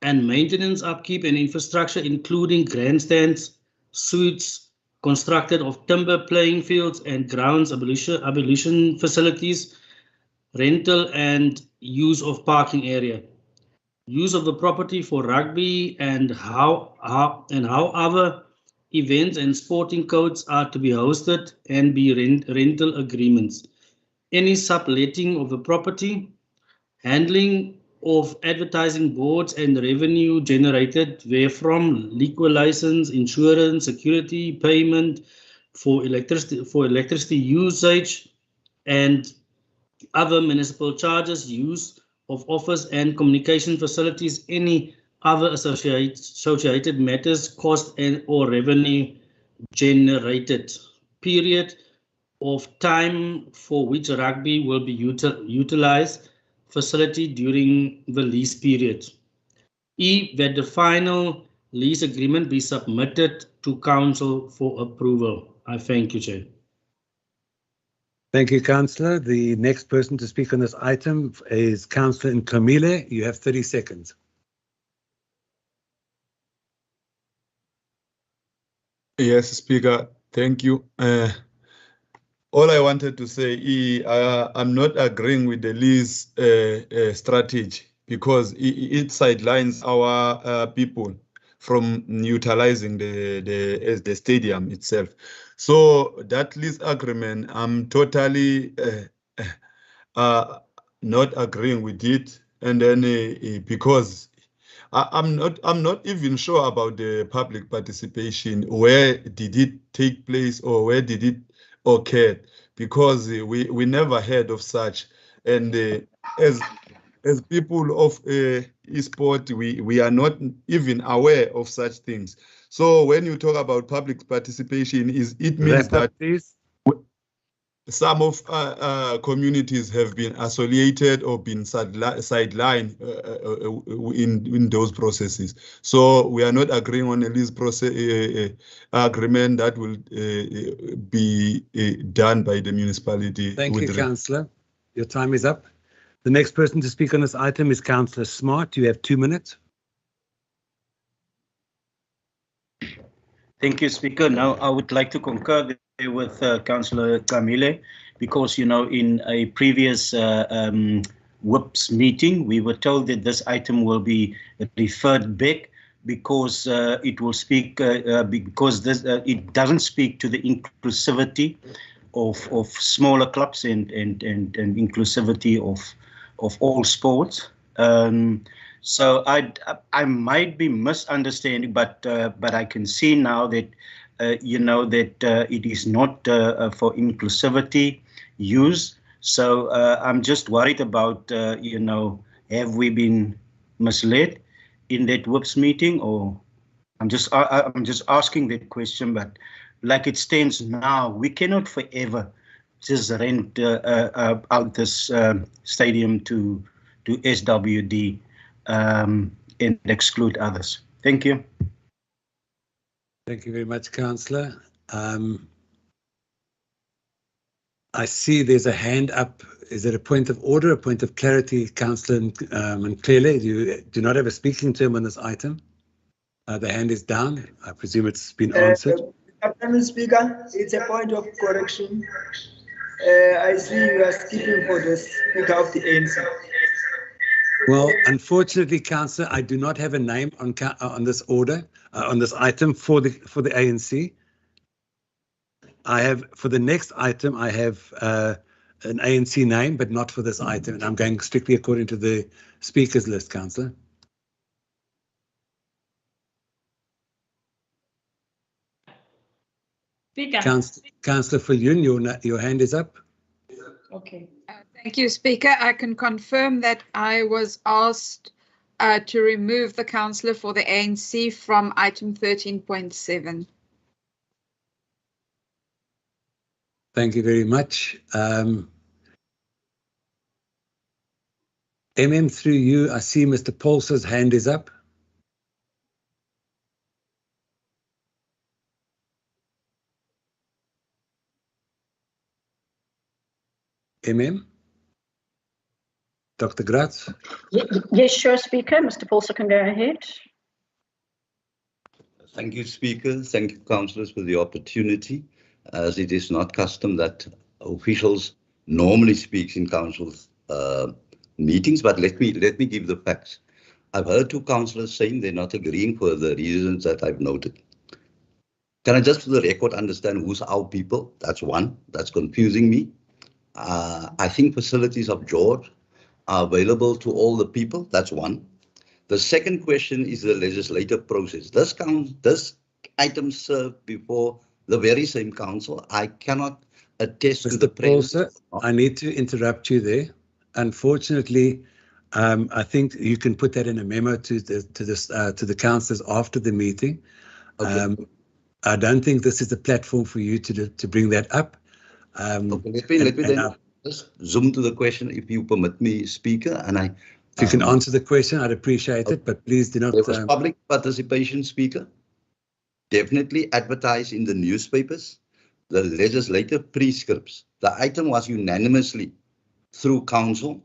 and maintenance, upkeep and infrastructure, including grandstands, suites, constructed of timber playing fields and grounds, abolition facilities, rental and use of parking area, use of the property for rugby and how other events and sporting codes are to be hosted and be rental agreements, any subletting of the property, handling of advertising boards and revenue generated therefrom, liquor license, insurance, security, payment for electricity usage, and other municipal charges, use of office and communication facilities, any other associated matters, cost and or revenue generated, period of time for which rugby will be utilized facility during the lease period. E, that the final lease agreement be submitted to council for approval. I thank you, Chair. Thank you, Councillor. The next person to speak on this item is Councillor Nkamile. You have 30 seconds. Yes, Speaker, thank you. All I wanted to say, I'm not agreeing with the lease strategy because it sidelines our people from utilizing the stadium itself. So that lease agreement, I'm totally not agreeing with it, and then because I'm not even sure about the public participation. Where did it take place, or where did it occur? Because we never heard of such, and as people of e-sport, we are not even aware of such things. So when you talk about public participation, it means that some of communities have been isolated or been sidelined in those processes. So we are not agreeing on a lease process agreement that will be done by the municipality. Thank you, Councillor. Your time is up. The next person to speak on this item is Councillor Smart. You have 2 minutes. Thank you, Speaker. Now, I would like to concur with Councillor Camille, because, you know, in a previous WIPS meeting, we were told that this item will be referred back because it will speak, because this, it doesn't speak to the inclusivity of smaller clubs and inclusivity of all sports. So I might be misunderstanding, but I can see now that you know that it is not for inclusivity use. So I'm just worried about you know, have we been misled in that WIPS meeting, or I'm just asking that question. But like it stands now, we cannot forever just rent out this stadium to SWD. And exclude others. Thank you. Thank you very much, Councillor. I see there's a hand up. Is it a point of order, a point of clarity, Councillor Mclele? You do not have a speaking term on this item. The hand is down. I presume it's been answered. Mr. Speaker, it's a point of correction. I see you are speaking for the Speaker of the ANC. Well, unfortunately, Councillor, I do not have a name on this order, on this item for the ANC. I have, for the next item, I have an ANC name, but not for this item. And I'm going strictly according to the speakers list, Councillor. Speaker. Councillor Viljoen, your hand is up. Okay. Thank you, Speaker. I can confirm that I was asked to remove the councillor for the ANC from item 13.7. Thank you very much. MM, through you, I see Mr. Paulson's hand is up. MM? Dr. Gratz? Yes, sure, Speaker. Mr. Paulson can go ahead. Thank you, Speaker. Thank you, councillors, for the opportunity, as it is not custom that officials normally speak in council meetings, but let me give the facts. I've heard two councillors saying they're not agreeing for the reasons that I've noted. Can I just for the record understand who's our people? That's one. That's confusing me. I think facilities of George are available to all the people. That's one. The second question is the legislative process. This item served before the very same council. I cannot attest to Mr. the Paulser, presence. I need to interrupt you there. Unfortunately, I think you can put that in a memo to the councillors after the meeting. Okay. I don't think this is the platform for you to bring that up. Okay, let me then just zoom to the question, if you permit me, Speaker, and I. If you can answer the question, I'd appreciate it, but please do not. There was public participation, Speaker. Definitely advertised in the newspapers. The legislative prescripts. The item was unanimously through council.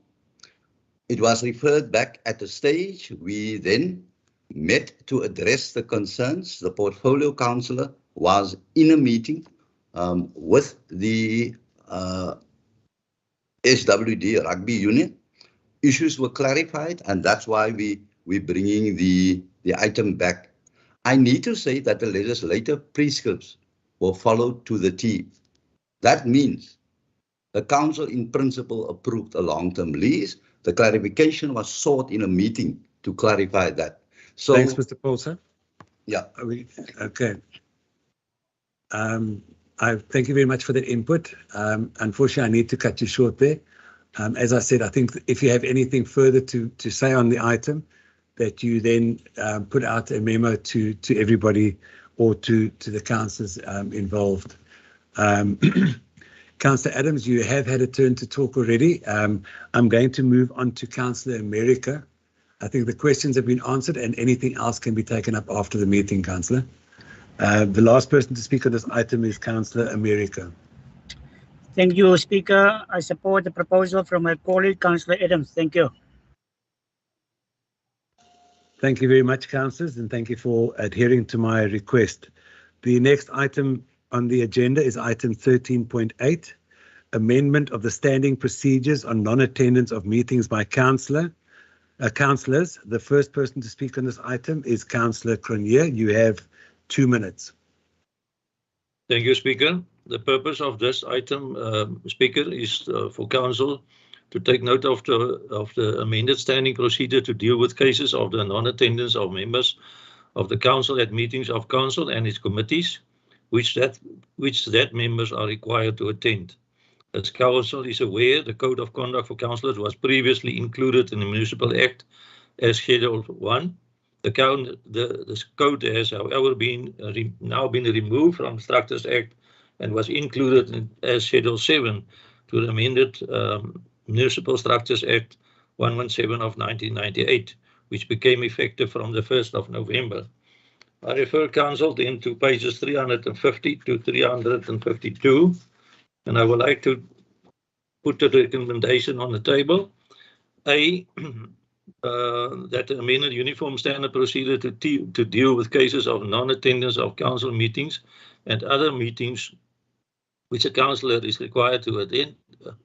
It was referred back at the stage. We then met to address the concerns. The portfolio councillor was in a meeting with the SWD Rugby Union. Issues were clarified, and that's why we're bringing the item back. I need to say that the legislative prescripts were followed to the T. That means the council in principle approved a long-term lease. The clarification was sought in a meeting to clarify that. So, thanks, Mr. Paulser. Yeah. Okay. I thank you very much for that input. Unfortunately, I need to cut you short there. As I said, I think if you have anything further to say on the item, that you then put out a memo to everybody or to the councillors involved. Councillor Adams, you have had a turn to talk already. I'm going to move on to Councillor America. I think the questions have been answered and anything else can be taken up after the meeting, Councillor. The last person to speak on this item is Councillor America. Thank you, Speaker. I support the proposal from my colleague, Councillor Adams. Thank you. Thank you very much, councillors, and thank you for adhering to my request. The next item on the agenda is item 13.8, amendment of the standing procedures on non-attendance of meetings by councillors. The first person to speak on this item is Councillor Cronje. You have 2 minutes. Thank you, Speaker. The purpose of this item, Speaker, is for Council to take note of the amended standing procedure to deal with cases of the non-attendance of members of the Council at meetings of Council and its committees, which that members are required to attend. As Council is aware, the Code of Conduct for Councillors was previously included in the Municipal Act as Schedule 1. The code has, however, now been removed from the Structures Act and was included as Schedule 7 to the amended Municipal Structures Act 117 of 1998, which became effective from the 1st of November. I refer Council then to pages 350 to 352, and I would like to put the recommendation on the table. A, that the amended Uniform Standard Procedure to deal with cases of non-attendance of Council meetings and other meetings which a councillor is required to attend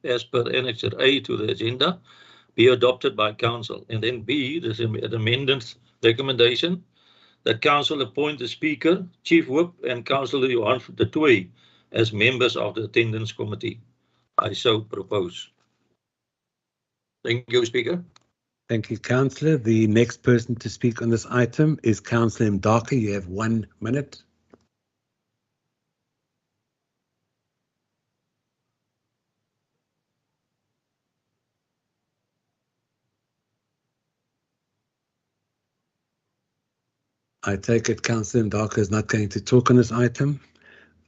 as per Annexure A to the agenda be adopted by Council. And then B, the amendment recommendation that Council appoint the Speaker, Chief Whip and Councillor Johan de Tooy as members of the Attendance Committee. I so propose. Thank you, Speaker. Thank you, Councillor. The next person to speak on this item is Councillor Mdaka. You have 1 minute. I take it Councillor Mdaka is not going to talk on this item.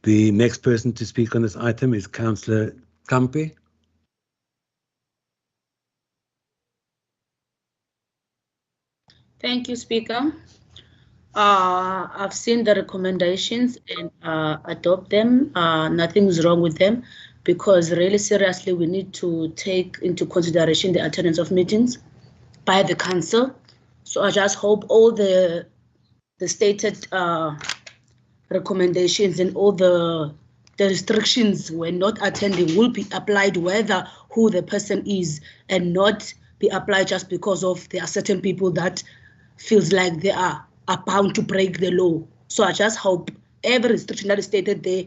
The next person to speak on this item is Councillor Kampe. Thank you, Speaker. I've seen the recommendations and adopt them. Nothing's wrong with them because really seriously we need to take into consideration the attendance of meetings by the council. So I just hope all the stated recommendations and all the restrictions when not attending will be applied whether who the person is and not be applied just because of there are certain people that feels like they are bound to break the law. So I just hope every restriction that is stated there,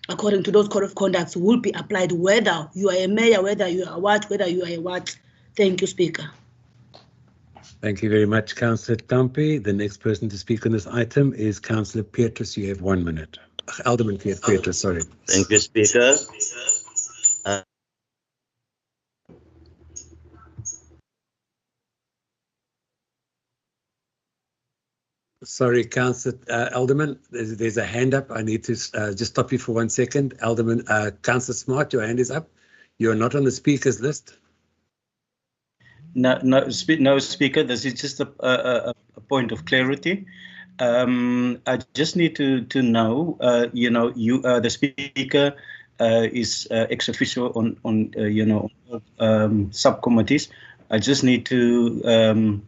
according to those code of conducts, will be applied whether you are a mayor, whether you are what, whether you are a what. Thank you, Speaker. Thank you very much, Councillor Kampe. The next person to speak on this item is Councillor Petrus. You have 1 minute. Alderman Petrus, sorry. Thank you, Speaker. Sorry, Councillor Alderman, there's a hand up. I need to just stop you for 1 second. Alderman, Councillor Smart, your hand is up. You're not on the speakers list. No, Speaker. This is just a point of clarity. I just need to know, the Speaker is ex officio on subcommittees. I just need to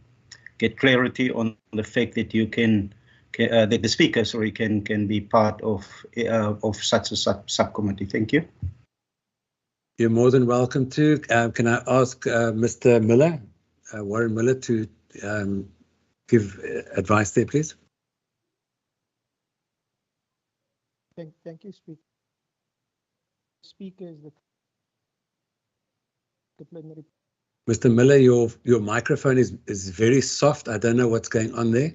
get clarity on the fact that you that the Speaker, can be part of such a subcommittee. Thank you. You're more than welcome to. Can I ask Mr. Miller, Warren Miller, to give advice there, please? Thank you, Speaker. Speaker is the disciplinary. Mr. Miller, your microphone is very soft. I don't know what's going on there.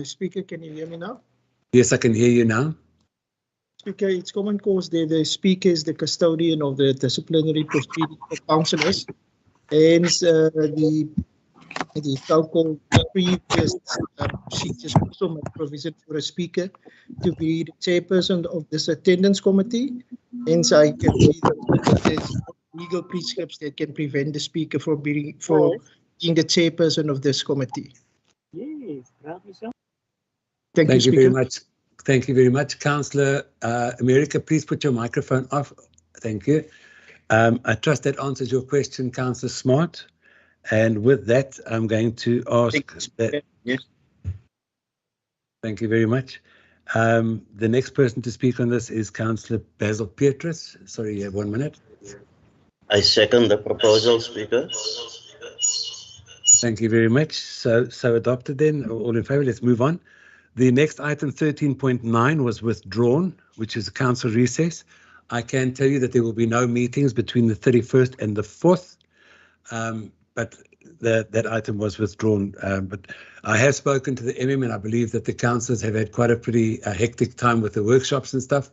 Speaker, can you hear me now? Yes, I can hear you now. Speaker, it's common cause there. The Speaker is the custodian of the disciplinary proceedings for councillors. Hence, the so-called previous procedures also make provision for a Speaker to be the chairperson of this attendance committee. Hence, I can see that there's legal prescripts that can prevent the Speaker from being the chairperson of this committee. Yes, Thank you, Speaker. Very much. Thank you very much. Councillor America, please put your microphone off. Thank you. I trust that answers your question, Councillor Smart. And with that, I'm going to ask that. Yes. Thank you very much. The next person to speak on this is Councillor Basil Petrus. Sorry, you have 1 minute. I second the proposal, Speaker. Thank you very much. So adopted then. All in favour. Let's move on. The next item, 13.9, was withdrawn, which is a council recess. I can tell you that there will be no meetings between the 31st and the 4th, but that item was withdrawn. But I have spoken to the MM, and I believe that the councillors have had quite a pretty hectic time with the workshops and stuff.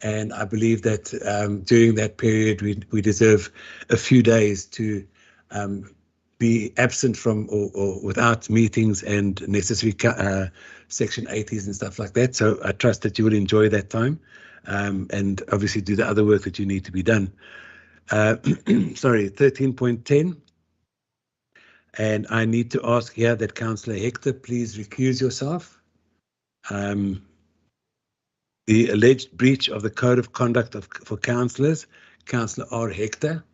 And I believe that during that period, we deserve a few days to be absent from or without meetings and necessary Section 80s and stuff like that. So I trust that you will enjoy that time and obviously do the other work that you need to be done. Sorry, 13.10. And I need to ask here that Councillor Hector please recuse yourself. The alleged breach of the Code of Conduct for councillors, Councillor R. Hector.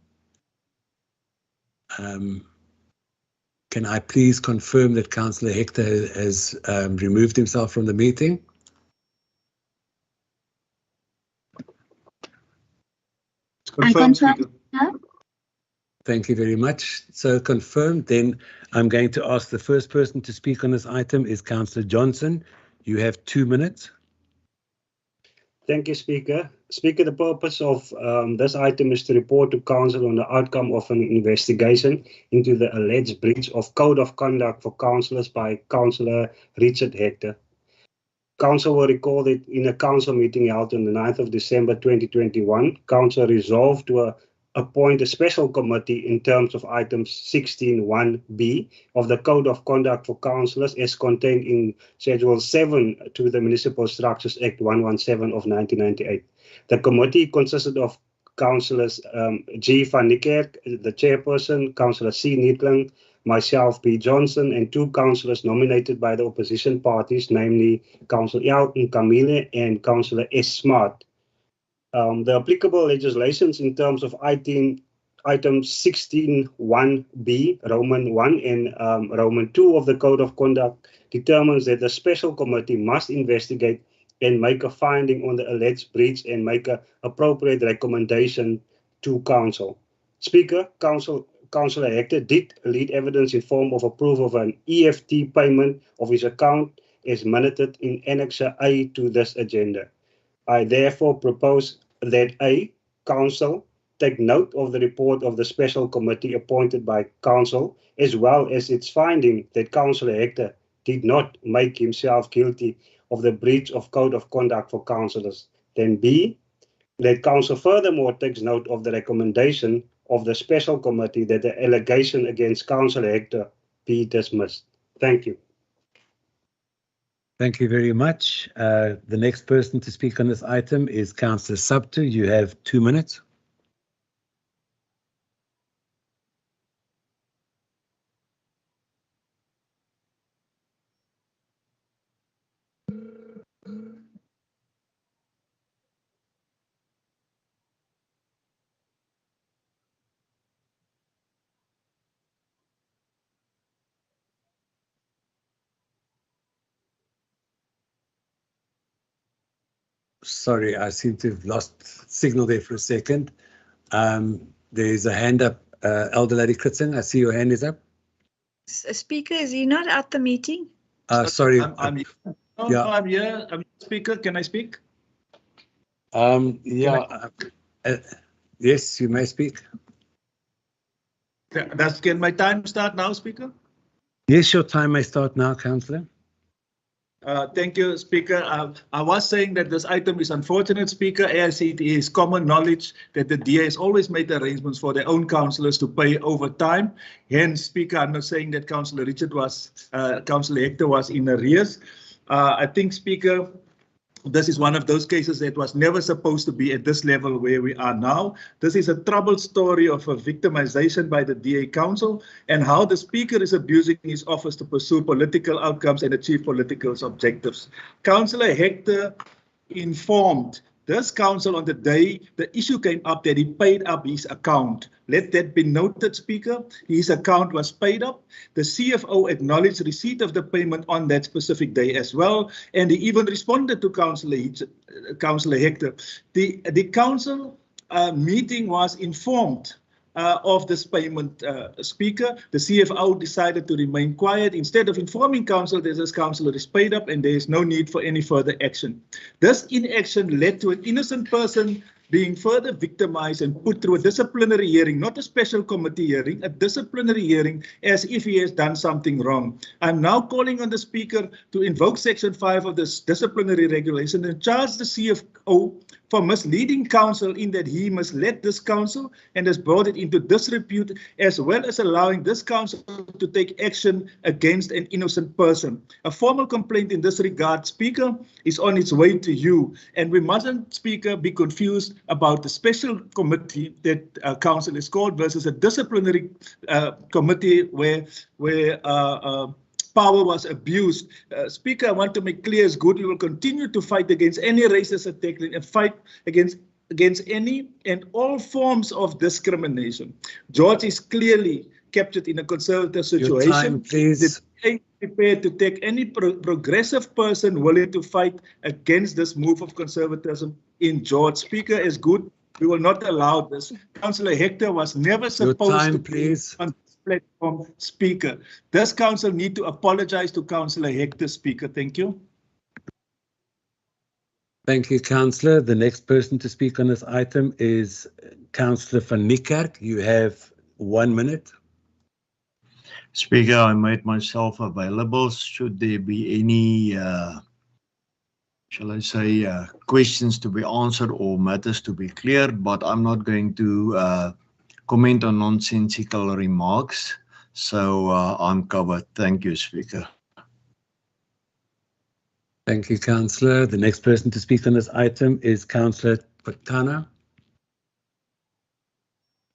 Can I please confirm that Councillor Hector has removed himself from the meeting? I confirm. Thank you very much. So confirmed. Then I'm going to ask the first person to speak on this item is Councillor Johnson. You have 2 minutes. Thank you, Speaker. Speaker, the purpose of this item is to report to Council on the outcome of an investigation into the alleged breach of Code of Conduct for councillors by Councillor Richard Hector. Council will recall that in a council meeting held on the 9th of December 2021, Council resolved to appoint a special committee in terms of item 16.1b of the Code of Conduct for councillors as contained in Schedule 7 to the Municipal Structures Act 117 of 1998. The committee consisted of Councillors G. van Niekerk, the chairperson, Councillor C. Nietling, myself, B. Johnson, and 2 councillors nominated by the opposition parties, namely Councillor L. Nkamile and Councillor S. Smart. The applicable legislations in terms of item 16.1b, Roman 1 and Roman 2 of the Code of Conduct determines that the special committee must investigate and make a finding on the alleged breach and make an appropriate recommendation to Council. Speaker, Councillor Hector did lead evidence in form of a proof of an EFT payment of his account as minuted in Annexure A to this agenda. I therefore propose that A, Council take note of the report of the special committee appointed by Council, as well as its finding that Councillor Hector did not make himself guilty of the breach of Code of Conduct for councillors. Then B, That Council furthermore takes note of the recommendation of the special committee that the allegation against Councillor Hector be dismissed. Thank you. Thank you very much. The next person to speak on this item is Councillor Subtu. You have 2 minutes. Sorry, I seem to have lost signal there for a second. There's a hand up, Elder Lady Kritzing. I see your hand is up. Speaker, is he not at the meeting? Sorry. I'm here. I'm Speaker. Can I speak? Yes, you may speak. Can my time start now, Speaker? Yes, your time may start now, Councillor. Thank you, Speaker. I was saying that this item is unfortunate, Speaker, as it is common knowledge that the DA has always made arrangements for their own councillors to pay overtime. Hence, Speaker, I'm not saying that Councillor Councillor Hector was in arrears. I think, Speaker, this is one of those cases that was never supposed to be at this level where we are now. This is a troubled story of a victimization by the DA Council and how the Speaker is abusing his office to pursue political outcomes and achieve political objectives. Councillor Hector informed this council on the day the issue came up that he paid up his account. Let that be noted, Speaker. His account was paid up. The CFO acknowledged receipt of the payment on that specific day as well, and he even responded to Councillor Hector. The council meeting was informed of this payment, Speaker. The CFO decided to remain quiet. Instead of informing council that this councillor is paid up and there is no need for any further action. This inaction led to an innocent person being further victimized and put through a disciplinary hearing, not a special committee hearing, a disciplinary hearing as if he has done something wrong. I'm now calling on the Speaker to invoke Section 5 of this disciplinary regulation and charge the CFO for misleading council in that he misled this council and has brought it into disrepute, as well as allowing this council to take action against an innocent person. A formal complaint in this regard, Speaker, is on its way to you, and we mustn't, Speaker, be confused about the special committee that council is called versus a disciplinary committee where power was abused. Speaker, I want to make clear as good, we will continue to fight against any racist attack and fight against any and all forms of discrimination. George is clearly captured in a conservative situation. Your time, please. Prepared to take any progressive person willing to fight against this move of conservatism in George. Speaker, is good. We will not allow this. Councillor Hector was never supposed to be on this platform, Speaker. This council need to apologize to Councillor Hector, Speaker. Thank you. Thank you, Councillor. The next person to speak on this item is Councillor van Niekerk. You have 1 minute. Speaker, I made myself available should there be any, shall I say, questions to be answered or matters to be cleared, but I'm not going to comment on nonsensical remarks. So I'm covered. Thank you, Speaker. Thank you, Councillor. The next person to speak on this item is Councillor Patana.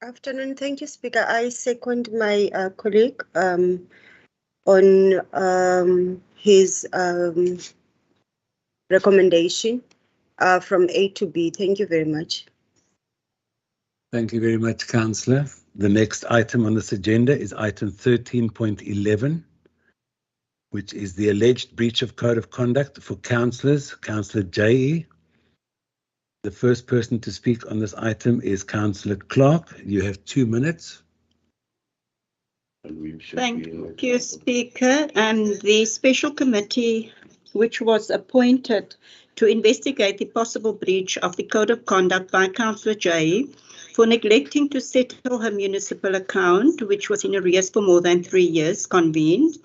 Afternoon. Thank you, Speaker. I second my colleague on his recommendation from A to B. Thank you very much. Thank you very much, Councillor. The next item on this agenda is item 13.11, which is the alleged breach of code of conduct for councillors, Councillor J.E. The first person to speak on this item is Councillor Clark. You have 2 minutes. Thank you, Speaker. The special committee, which was appointed to investigate the possible breach of the code of conduct by Councillor J for neglecting to settle her municipal account, which was in arrears for more than 3 years, convened.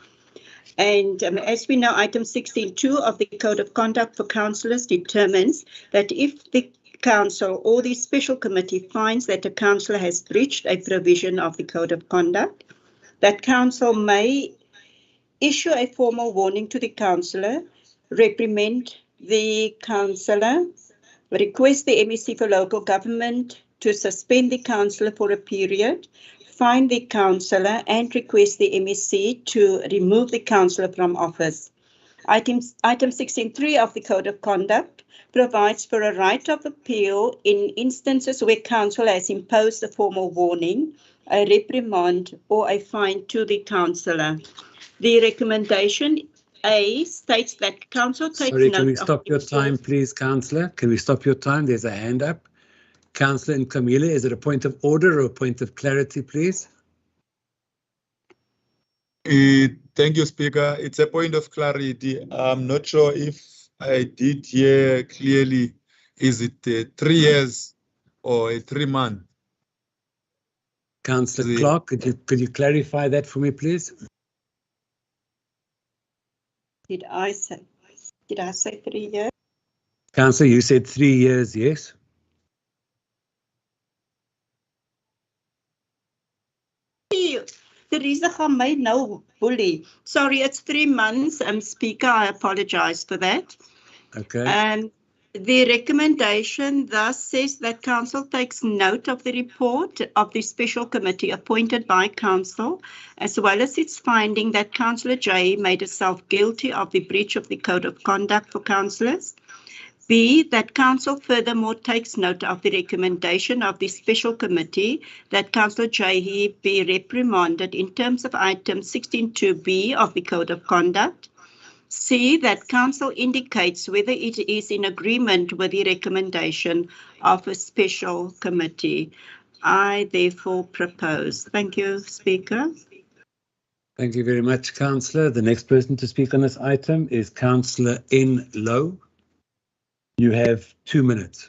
And as we know, item 16.2 of the Code of Conduct for Councillors determines that if the council or the special committee finds that a councillor has breached a provision of the Code of Conduct, that council may issue a formal warning to the councillor, reprimand the councillor, request the MEC for local government to suspend the councillor for a period, fine the councillor and request the MEC to remove the councillor from office. Item 16.3 of the Code of Conduct provides for a right of appeal in instances where council has imposed a formal warning, a reprimand or a fine to the councillor. The recommendation A states that council takes Sorry, note can we of stop your time, please, Councillor? Can we stop your time? There's a hand up. Councillor Nkamile, is it a point of order or a point of clarity, please? Thank you, Speaker. It's a point of clarity. I'm not sure if I did hear clearly. Is it 3 years or a 3 month? Councillor Clark, could you clarify that for me, please? Did I say 3 years? Councillor, you said 3 years, yes? Teresa gaan my nou bully. Sorry, it's 3 months. Speaker, I apologize for that. Okay. And the recommendation thus says that council takes note of the report of the special committee appointed by council, as well as its finding that Councillor J made herself guilty of the breach of the Code of Conduct for councillors. B, that council furthermore takes note of the recommendation of the special committee that Councillor J be reprimanded in terms of item 16.2b of the Code of Conduct. C, that council indicates whether it is in agreement with the recommendation of a special committee. I therefore propose. Thank you, Speaker. Thank you very much, Councillor. The next person to speak on this item is Councillor N. Low. You have 2 minutes.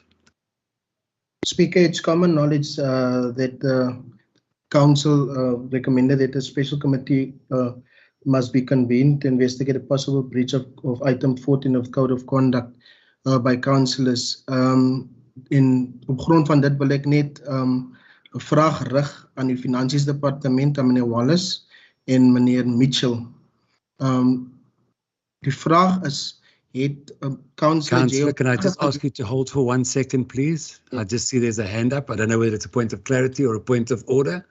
Speaker, it's common knowledge that the council recommended that a special committee must be convened to investigate a possible breach of item 14 of Code of Conduct by councillors. Op grond van dit wil ek net 'n vraag rig aan die Finansies Departement, aan meneer Wallace en meneer Mitchell. Die vraag is, Councillor, can I just ask you to hold for 1 second, please? I just see there's a hand up. I don't know whether it's a point of clarity or a point of order.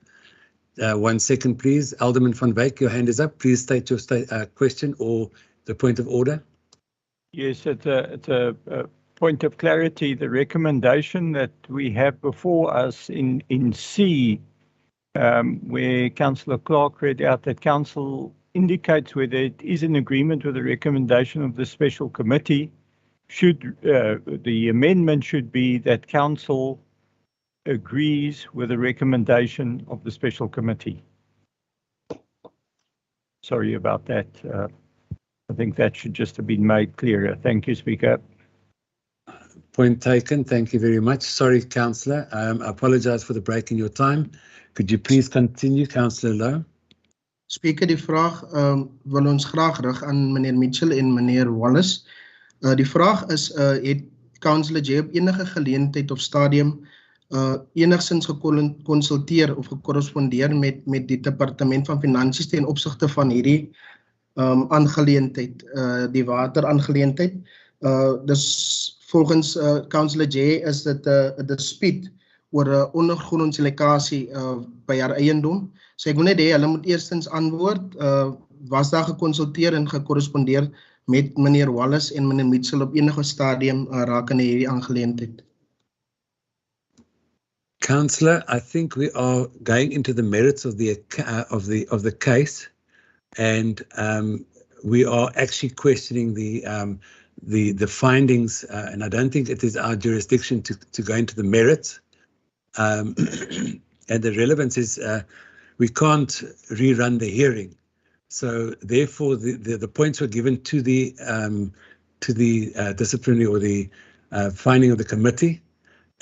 1 second, please. Alderman van Wyk, your hand is up. Please state your question or the point of order. Yes, it's a point of clarity. The recommendation that we have before us in C, where Councillor Clark read out that council indicates whether it is in agreement with the recommendation of the special committee, the amendment should be that council agrees with the recommendation of the special committee. Sorry about that. I think that should just have been made clearer. Thank you, Speaker. Point taken. Thank you very much. Sorry, Councillor. I apologize for the break in your time. Could you please continue, Councillor Low? Speaker, die vraag wil ons graag rig aan meneer Mitchell en meneer Wallace. Die vraag is, het Councillor J op enige geleentheid of stadium enigszins geconsulteer of gekorrespondeer met die Departement van Finansies ten opsigte van hierdie aangeleentheid, die wateraangeleentheid? Dus volgens Councillor J is dit 'n dispuut oor 'n ondergrondse lekkasie by haar eiendom. So ek wil net hê hulle moet eerstens antwoord, was daar geconsulteer en gekorrespondeer met meneer Wallace en meneer Mitchell op enige stadium rakende hierdie aangeleentheid? Councillor, I think we are going into the merits of the case, and we are actually questioning the findings, and I don't think it is our jurisdiction to go into the merits. And the relevance is we can't rerun the hearing, so therefore the points were given to the disciplinary or the finding of the committee.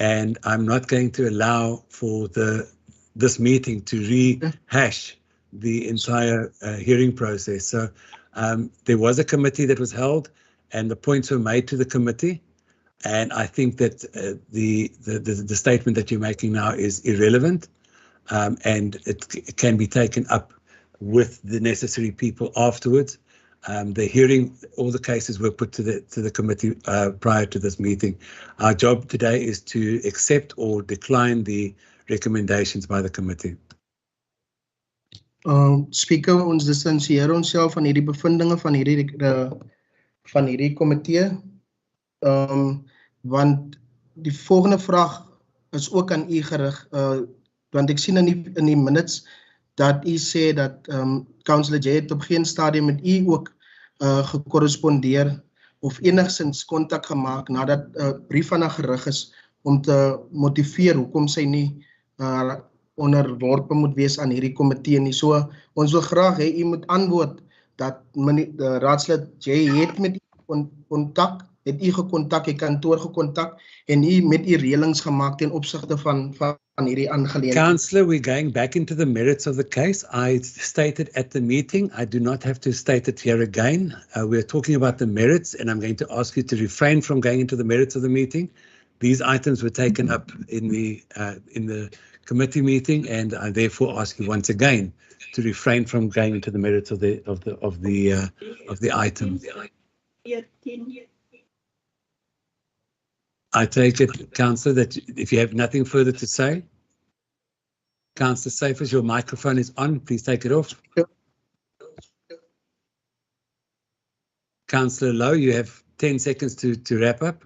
And I'm not going to allow for this meeting to rehash the entire hearing process. So there was a committee that was held and the points were made to the committee. And I think that the statement that you're making now is irrelevant, and it can be taken up with the necessary people afterwards. The hearing, all the cases were put to the committee prior to this meeting. Our job today is to accept or decline the recommendations by the committee. Speaker, ons distansieer onsself van hierdie bevindinge van hierdie komitee. Want die volgende vraag is ook aan u gerig, want ek sien in die minutes dat u sê dat Councillor J het op geen stadium met u ook gekorrespondeer of enigstens kontak gemaak nadat 'n brief aan haar gerig is om te motiveer hoekom sy nie onderworpe moet wees aan hierdie komitee nie. So ons wil graag hê u moet antwoord dat raadslid J het met u kontak, het u gekontak, die kantoor gekontak en u met u reëlings gemaak ten opsigte van hierdie aangeleentheid. Councillor, we're going back into the merits of the case. I stated at the meeting, I do not have to state it here again. We're talking about the merits, and I'm going to ask you to refrain from going into the merits of the meeting. These items were taken up in the committee meeting, and I therefore ask you once again to refrain from going into the merits of the item. I take it, Councillor, that if you have nothing further to say, Councillor Safers, your microphone is on. Please take it off. Councillor Lowe, you have 10 seconds to wrap up.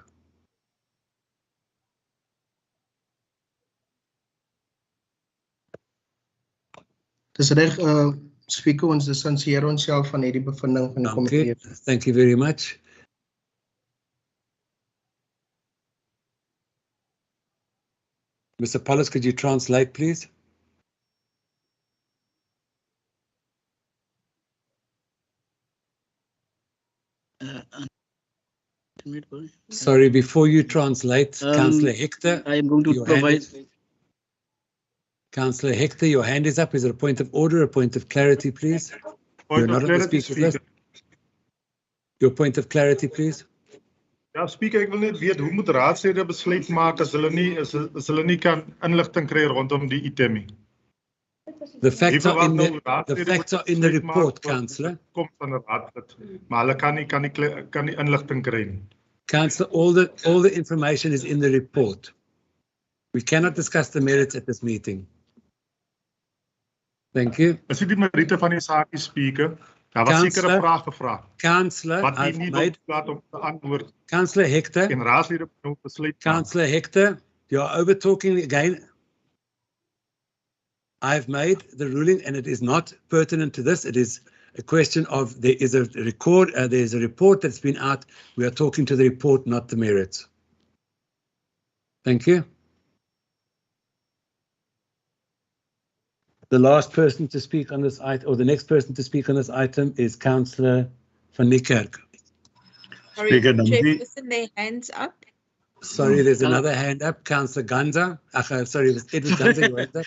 Dis reg, Speaker, ons distansieer onsself van hierdie bevinding van die komitee. Thank you very much. Mr. Paulus, could you translate, please? Sorry, before you translate, Councillor Hector. I am going to provide. Councillor Hector, your hand is up. Is it a point of order, a point of clarity, please? You're not on the speaker list. Your point of clarity, please. Ja, Speaker, ek wil net weet hoe moet raadslede besluit maak as hulle nie kan inligting kry rondom die item nie. The facts are in the report, Councillor. Kom van 'n raadslid, maar hulle kan nie inligting kry nie. Councillor, all the information is in the report. We cannot discuss the merits at this meeting. Thank you. Is dit die meriete van die saak, Speaker? Daar was seker 'n vraag gevra. Councillor, wat nie laat om te antwoord. Councillor Hector. En raadslede moet besluit. Councillor Hector, you're over talking again. I've made the ruling and it is not pertinent to this. It is a question of there is a report that's been out. We are talking to the report, not the merits. Thank you. The last person to speak on this item, or the next person to speak on this item, is Councillor van Niekerk. Sorry, Chairperson, their hands up. Sorry, there's another hand up. Councillor Ganza. Sorry, it was Edward Ganza who had that.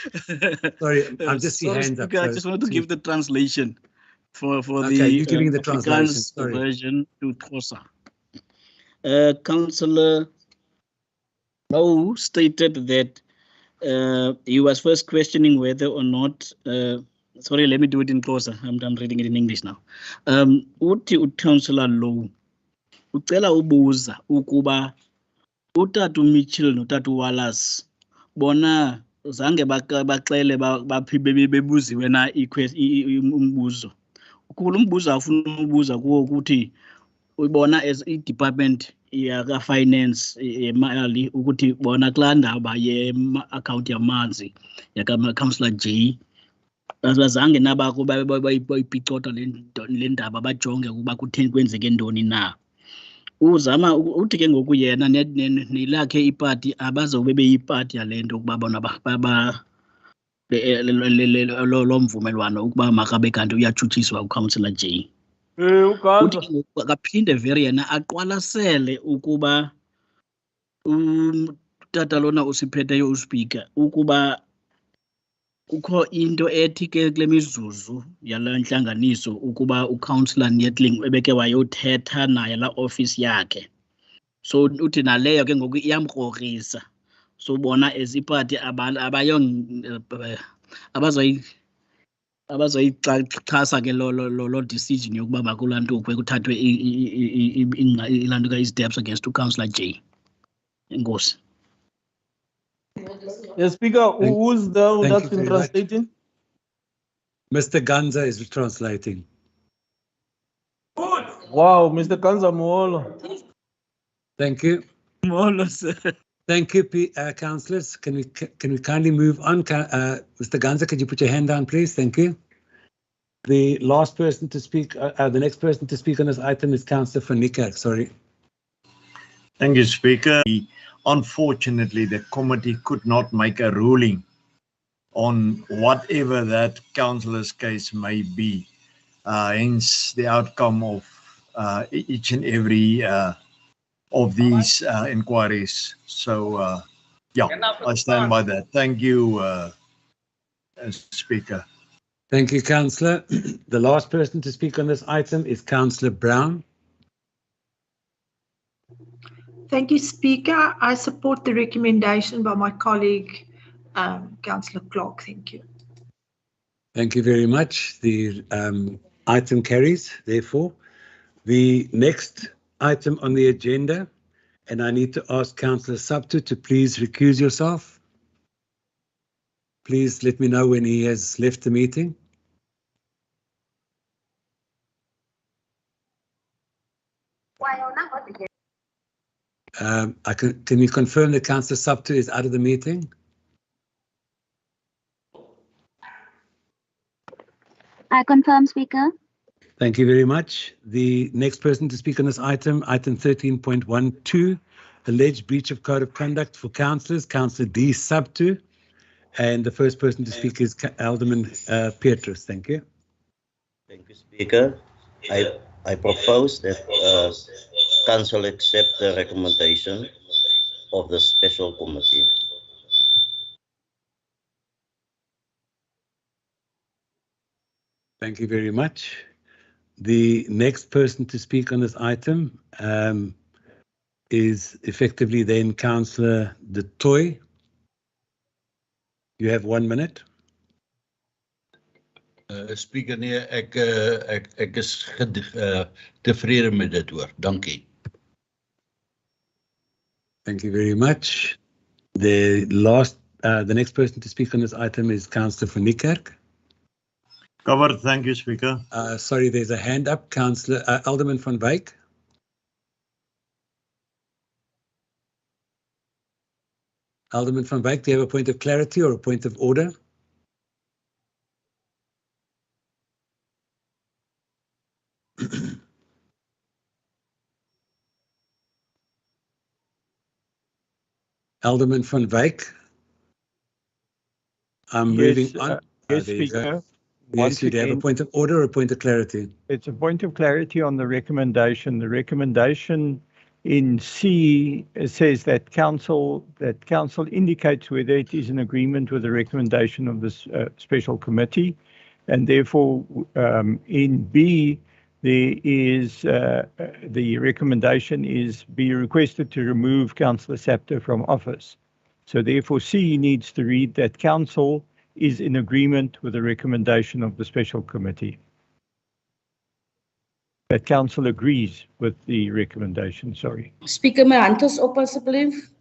Sorry, I'm just seeing hand up. I just wanted to give the translation for okay, you're giving the translation. Sorry. Version to Xhosa. Councillor Lowe stated that he was first questioning whether or not, sorry, let me do it in Xhosa. I'm reading it in English now. Uthi uCouncillor Lowe ucela ubuza ukuba uTatu Mitchell noTatu Wallace bona zange baxele bebuziwe na umbuzo. Ukuba umbuzo afuna ubuza kuwo ukuthi ubona as i-department yaka finance imali ukuthi bona kula ndaba ye-account yamanzi yaka Councillor J azange nabako bayipicotha le ndaba bajonge ukuba kutheni kwenzeke ntoni na. Uzama uthi ke ngoku yena nelakhe iparty abazobe beyiparty yalento ukuba bona lo mvumelwano ukuba makabe kanti uyatshutshiswa uCouncillor J. Uthi akaphinde vele yena aqwalasele ukuba utata lona usiphetheyo uSpeaker ukuba kukho into ethi ke kule mizuzu yala ntlanganiso ukuba uCouncillor Nettling ebeke wayothetha naye la office yakhe So uthi naleyo ke ngoku iyamkrogrisa. So bona as iphathi abantu abazoyixhasa ke lo decision yokuba makulantukwe kuthathwe ilantuka steps against uCouncillor J. Enkosi. Yes, Speaker, who's that's been very translating? Mr. Ganza is translating. Wow, Mr. Kanza Moholo. Thank you. Moholo, sir. Thank you, councillors. Can we kindly move on? Mr. Ganza, could you put your hand down, please? Thank you. The last person to speak, the next person to speak on this item is Councillor van Niekerk. Sorry. Thank you, Speaker. Unfortunately, the committee could not make a ruling on whatever that councillor's case may be. Hence the outcome of each and every of these inquiries. So, yeah, I stand by that. Thank you, Speaker. Thank you, Councillor. The last person to speak on this item is Councillor Brown. Thank you, Speaker. I support the recommendation by my colleague, Councillor Clark. Thank you. Thank you very much. The item carries, therefore. The next item on the agenda, and I need to ask Councillor Sabtu to please recuse yourself. Please let me know when he has left the meeting. Can you confirm that Councillor Sabtu is out of the meeting? I confirm, Speaker. Thank you very much. The next person to speak on this item 13.12, alleged breach of code of conduct for councillors, Councillor D. Sabtu. And the first person to speak is Alderman Petrus. Thank you. Thank you, Speaker. I propose that Council accept the recommendation of the special committee. Thank you very much. The next person to speak on this item is effectively then Councillor De Toy. You have 1 minute. Speaker, nee, ek is tevrede met dit hoor. Dankie. Thank you very much. The next person to speak on this item is Councillor van Niekerk. Covered. Thank you, Speaker. Sorry, there's a hand up. Councillor Alderman van Wyk. Alderman van Wyk, do you have a point of clarity or a point of order? Alderman van Wyk. I'm moving on. Yes, Speaker. Yes, you have a point of order or a point of clarity? It's a point of clarity on the recommendation. The recommendation in C says that council indicates whether it is in agreement with the recommendation of this special committee, and therefore in B there is the recommendation is be requested to remove Councillor Sapter from office. So therefore C needs to read that council is in agreement with the recommendation of the special committee. That council agrees with the recommendation, sorry. Speaker, my hand is op asseblief.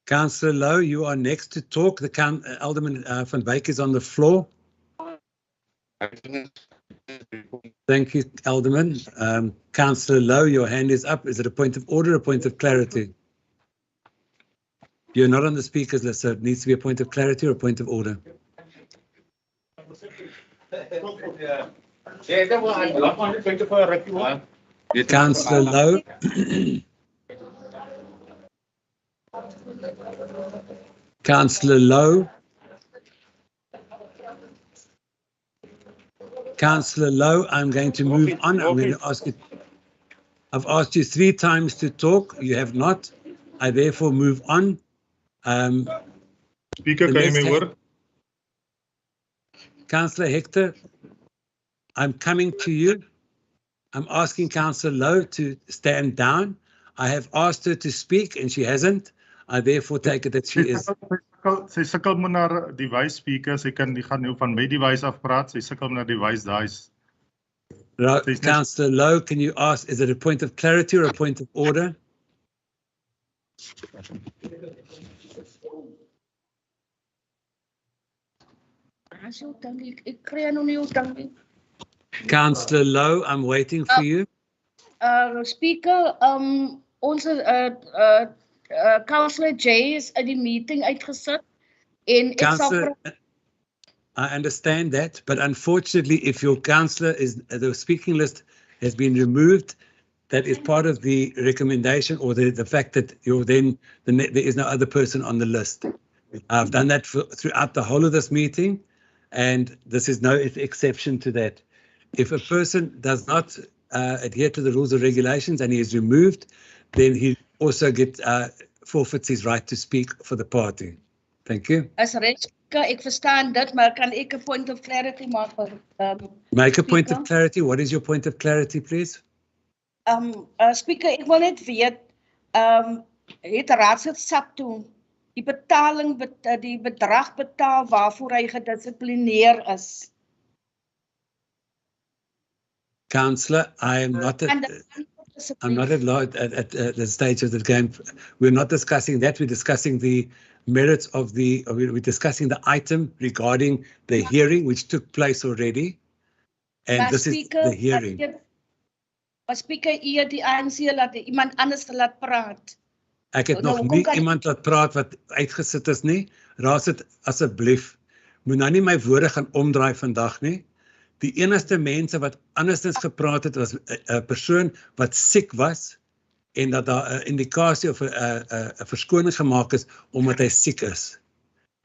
Councillor Lowe, you are next to talk. The Alderman van Wyk is on the floor. Thank you, Alderman. Councillor Lowe, your hand is up. Is it a point of order or a point of clarity? You're not on the speakers list, so it needs to be a point of clarity or a point of order. Councillor Lowe. Councillor Lowe. Councillor Lowe, I'm going to move on. I'm going to ask you. I've asked you 3 times to talk. You have not. I therefore move on. Speaker, kan jy my hoor? Councillor Hector, I'm coming to you. I'm asking Councillor Lowe to stand down. I have asked her to speak and she hasn't. I therefore take it that she is. Sy sukkel met haar device speaker. Sy kan die gaan nou van my device af praat. Sy sukkel met haar device daai. Councillor Lowe, can you ask, is it a point of clarity or a point of order? Councillor Lowe, I'm waiting for you. Speaker, onze Councillor J is uit die meeting uitgesit en ek sal Councillor, I understand that, but unfortunately, if your councillor is, the speaking list has been removed, that is part of the recommendation or the fact that you're then, there is no other person on the list. I've done that throughout the whole of this meeting, and this is no exception to that. If a person does not adhere to the rules and regulations and he is removed, then he also forfeits his right to speak for the party. Thank you. As ek verstaan dit, maar kan ek 'n point of clarity maak? Make a point of clarity. What is your point of clarity, please? Speaker, ek wil net weet, het raadslid SAPTO die betaling, die bedrag betaal waarvoor hy gedissiplineer is? Councillor, I'm not at the stage of the game. We're not discussing that. We're discussing the merits of we're discussing the item regarding the hearing which took place already. And this is the hearing. Maar Speaker, u het die ANC laat iemand anders laat praat. Ek het nog nie iemand laat praat wat uitgesit is nie. Raadslid, asseblief, moet nou nie my woorde gaan omdraai vandag nie. Die enigste mense wat andersins gepraat het was 'n persoon wat siek was en dat daar 'n indikasie of 'n verskoning gemaak is omdat hy siek is.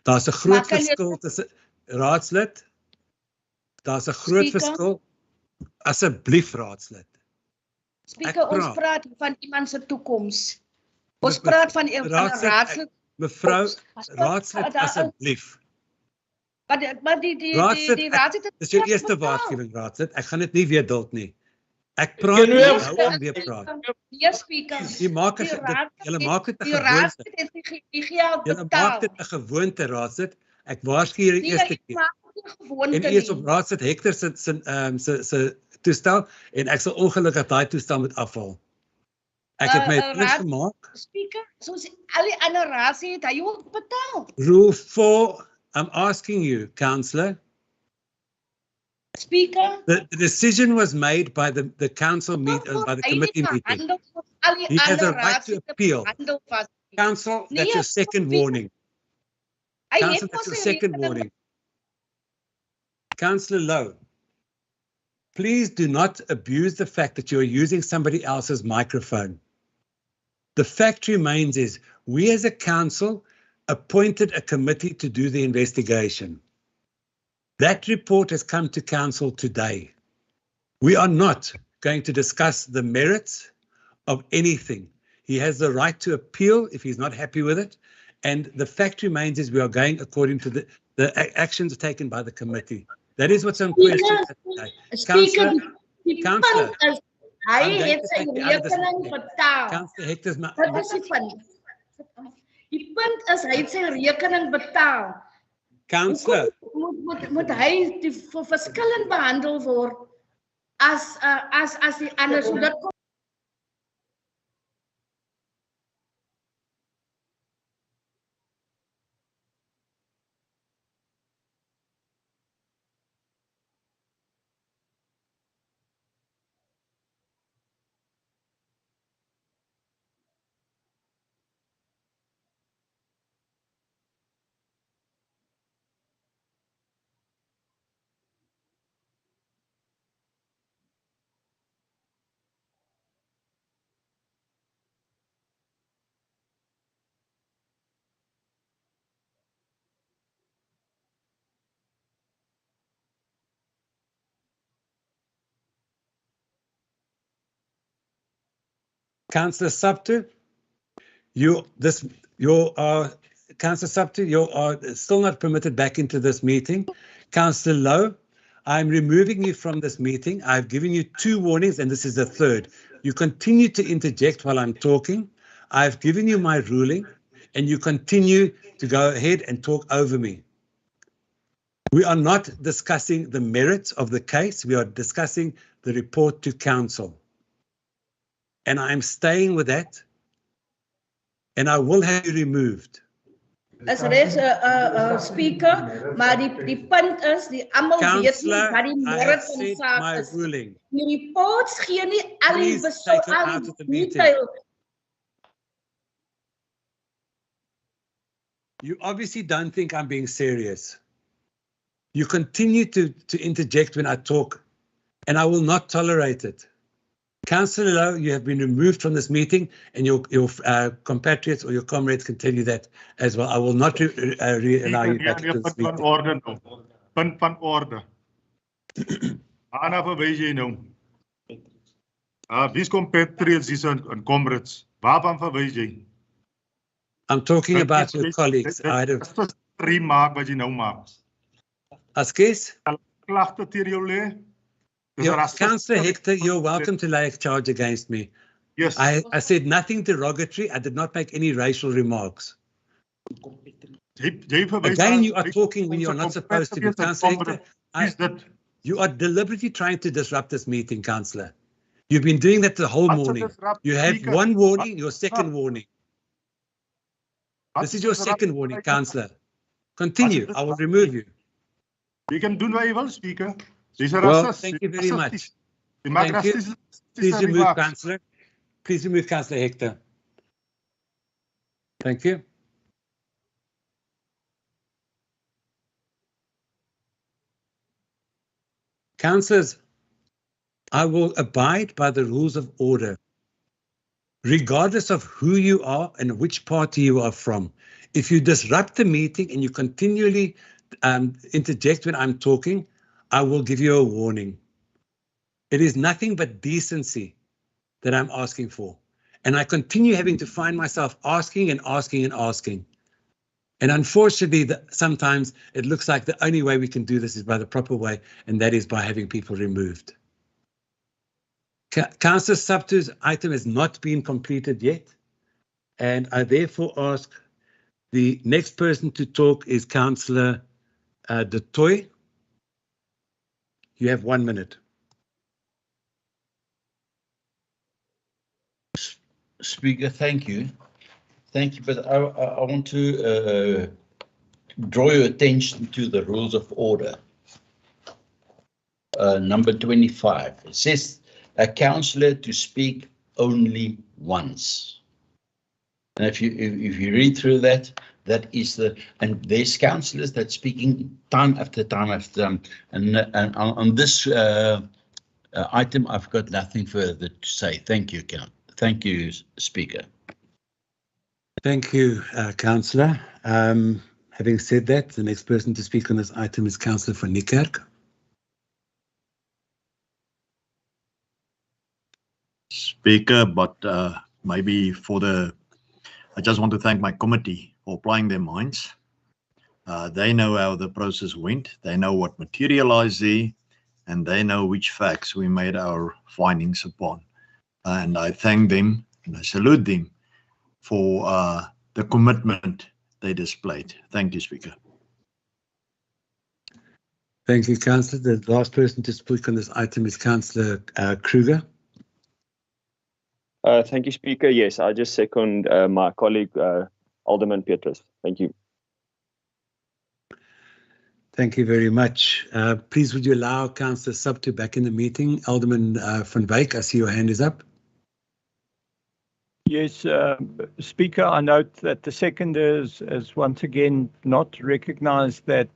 Daar's 'n groot verskil tussen raadslid. Daar's 'n groot verskil. Asseblief raadslid. Speaker, ons praat van iemand se toekoms. Ons praat van 'n raadslid. Mevrou raadslid, asseblief. Maar die raadslid, dis jou eerste waarskuwing, raadslid. Ek gaan dit nie weer duld nie. Ek praat nie nou om weer praat. Jy maak dit 'n gewoonte. Julle maak dit 'n gewoonte, raadslid. Ek waarsku hier die eerste keer. En eers op raadslid Hector se toestel en ek sal ongelukkig daai toestel moet afhaal. Ek het my punt gemaak. Speaker, soos al die ander raadslede het hy ook betaal. Rule 4, I'm asking you, Councillor. Speaker, the decision was made by the council by the committee meeting. He has a right to appeal. Council, that's your second warning. Council, that's your second warning. Councillor Lowe, please do not abuse the fact that you're using somebody else's microphone. The fact remains is we as a council appointed a committee to do the investigation. That report has come to council today. We are not going to discuss the merits of anything. He has the right to appeal if he's not happy with it. And the fact remains is we are going according to the actions taken by the committee. That is what's on question today. Councillor, hy het sy rekening betaal. Councillor Hector's Dit is die punt. Die punt is hy het sy rekening betaal. Councillor, moet hy vir verskillend behandel word as die ander. So dit kom Councillor Subter, Councillor Subter, you are still not permitted back into this meeting. Councillor Lowe, I'm removing you from this meeting. I've given you 2 warnings and this is the 3rd. You continue to interject while I'm talking. I've given you my ruling, and you continue to go ahead and talk over me. We are not discussing the merits of the case. We are discussing the report to council. And I'm staying with that. And I will have you removed. As reeds speaker, maar die punt is die almal weet nie Councillor, wat die I have merit van die said saak my is. ruling. Die reports gee nie al die Please take her out of the meeting. detail. You obviously don't think I'm being serious. You continue to interject when I talk, and I will not tolerate it. Councillor Lowe, you have been removed from this meeting, and your compatriots or your comrades can tell you that as well. I will not allow you back into this meeting. Punt van orde. Ana verwys jy nou? Wie's compatriots hier en comrades? Waarvan verwys jy? I'm talking about your colleagues. I had a remark wat jy nou maak. Askees? Klagte teen jou lê? Councillor Hector, you're welcome to lay a charge against me. Yes. I said nothing derogatory. I did not make any racial remarks. Again, you are talking when you are not supposed to be. Councillor Hector, you are deliberately trying to disrupt this meeting, Councillor. You've been doing that the whole morning. You had one warning, your second warning. This is your second warning, Councillor. Continue. I will remove you. You can do very well, Speaker. Well, thank you very much. Thank you. Please remove Councillor. Please remove Councillor Hector. Thank you. Councillors, I will abide by the rules of order, regardless of who you are and which party you are from. If you disrupt the meeting and you continually interject when I'm talking, I will give you a warning. It is nothing but decency that I'm asking for. And I continue having to find myself asking and asking and asking. And unfortunately, sometimes it looks like the only way we can do this is by the proper way, and that is by having people removed. Councillor Subtu's item has not been completed yet, and I therefore ask the next person to talk is Councillor De Toy. You have 1 minute. Speaker, thank you. Thank you, but I want to draw your attention to the rules of order. Number 25. It says a councillor to speak only once. And if you read through that, that is and there's councillors that speaking time after time after time. And on this item, I've got nothing further to say. Thank you, Thank you, Speaker. Thank you, Councillor. Having said that, the next person to speak on this item is Councillor van Niekerk. Speaker, but maybe I just want to thank my committee for applying their minds. They know how the process went. They know what materialized there, and they know which facts we made our findings upon. And I thank them and I salute them for the commitment they displayed. Thank you, Speaker. Thank you, Councillor. The last person to speak on this item is Councillor Kruger. Thank you, Speaker. Yes, I just second my colleague, Alderman Petrus. Thank you. Thank you very much. Please, would you allow Councillor Subtu back in the meeting? Alderman van Wyk, I see your hand is up. Yes, Speaker, I note that the seconders has once again not recognised that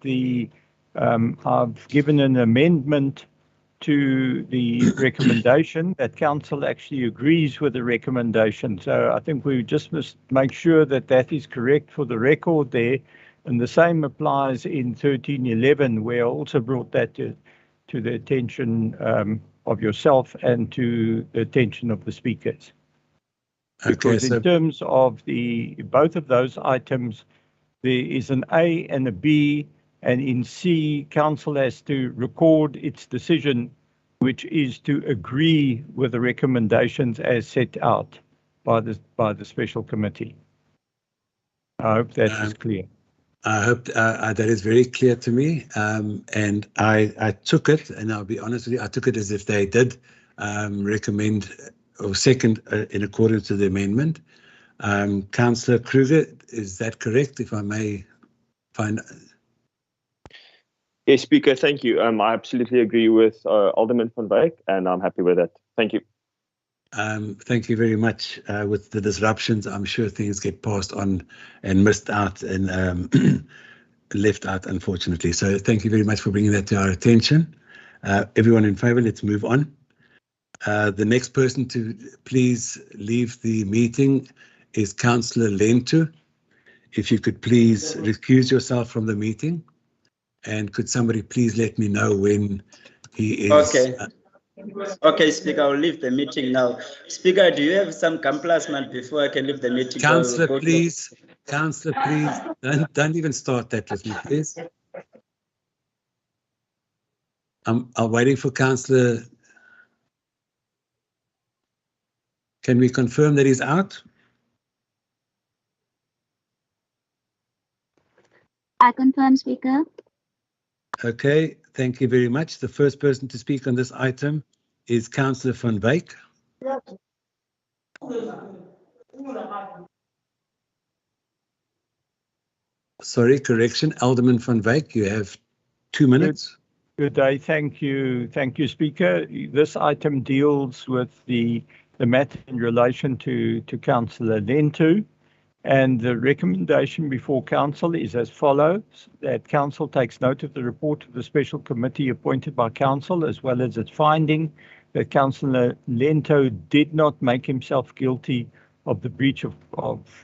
I've given an amendment to the recommendation, that council actually agrees with the recommendation. So I think we just must make sure that that is correct for the record there. And the same applies in 1311, where I also brought that to the attention of yourself and to the attention of the speakers. Because in terms of both of those items, there is an A and a B, and in C, council has to record its decision which is to agree with the recommendations as set out by the special committee. I hope that is clear. I hope that is very clear to me, and I took it, and I'll be honest with you, I took it as if they did recommend or second in accordance to the amendment. Councillor Kruger, is that correct, if I may find? Yes, Speaker, thank you. I absolutely agree with Alderman van Wyk, and I'm happy with that. Thank you. Thank you very much. With the disruptions, I'm sure things get passed on and missed out and left out, unfortunately. So thank you very much for bringing that to our attention. Everyone in favour, let's move on. The next person to please leave the meeting is Councillor Lento. If you could please recuse yourself from the meeting, and could somebody please let me know when he is... Okay. Okay, Speaker, I'll leave the meeting now. Speaker, do you have some complacement before I can leave the meeting? Councillor, please. Councillor, please. Don't even start that with me, please. I'm waiting for Councillor. Can we confirm that he's out? I confirm, Speaker. Okay, thank you very much. The first person to speak on this item is Councillor van Wyk. Sorry, correction. Alderman van Wyk, you have 2 minutes. Good day. Thank you. Thank you, Speaker. This item deals with the matter in relation to Councillor Lento. And the recommendation before Council is as follows, that Council takes note of the report of the special committee appointed by Council, as well as its finding that Councillor Lento did not make himself guilty of the breach of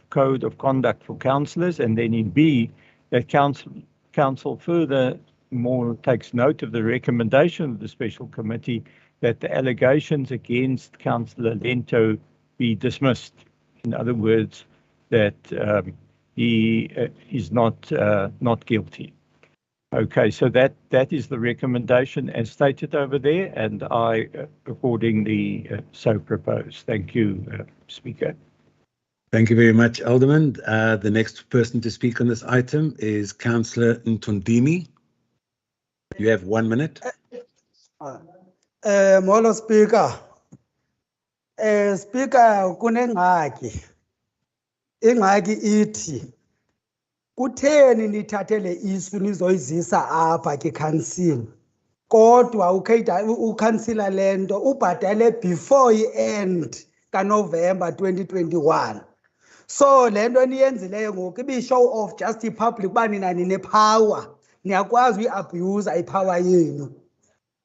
code of conduct for councillors, and then in B, that Council furthermore takes note of the recommendation of the special committee that the allegations against Councillor Lento be dismissed. In other words, that he is not guilty. Okay, so that is the recommendation as stated over there, and I accordingly so propose. Thank you, Speaker. Thank you very much, Alderman. The next person to speak on this item is Councillor Ntondimi. You have 1 minute. Molo Speaker. Speaker, kunengxaki. Ingxaki ithi kutheni nithathele isu nizoyizisa apha ke council kodwa ukhansila Lento ubhatale before i-end kaNovember 2021. So lento niyenzileyo ngoku ibi-show off just i-public uba nina nine-power, niyakwazi uyi-abuse ipower yenu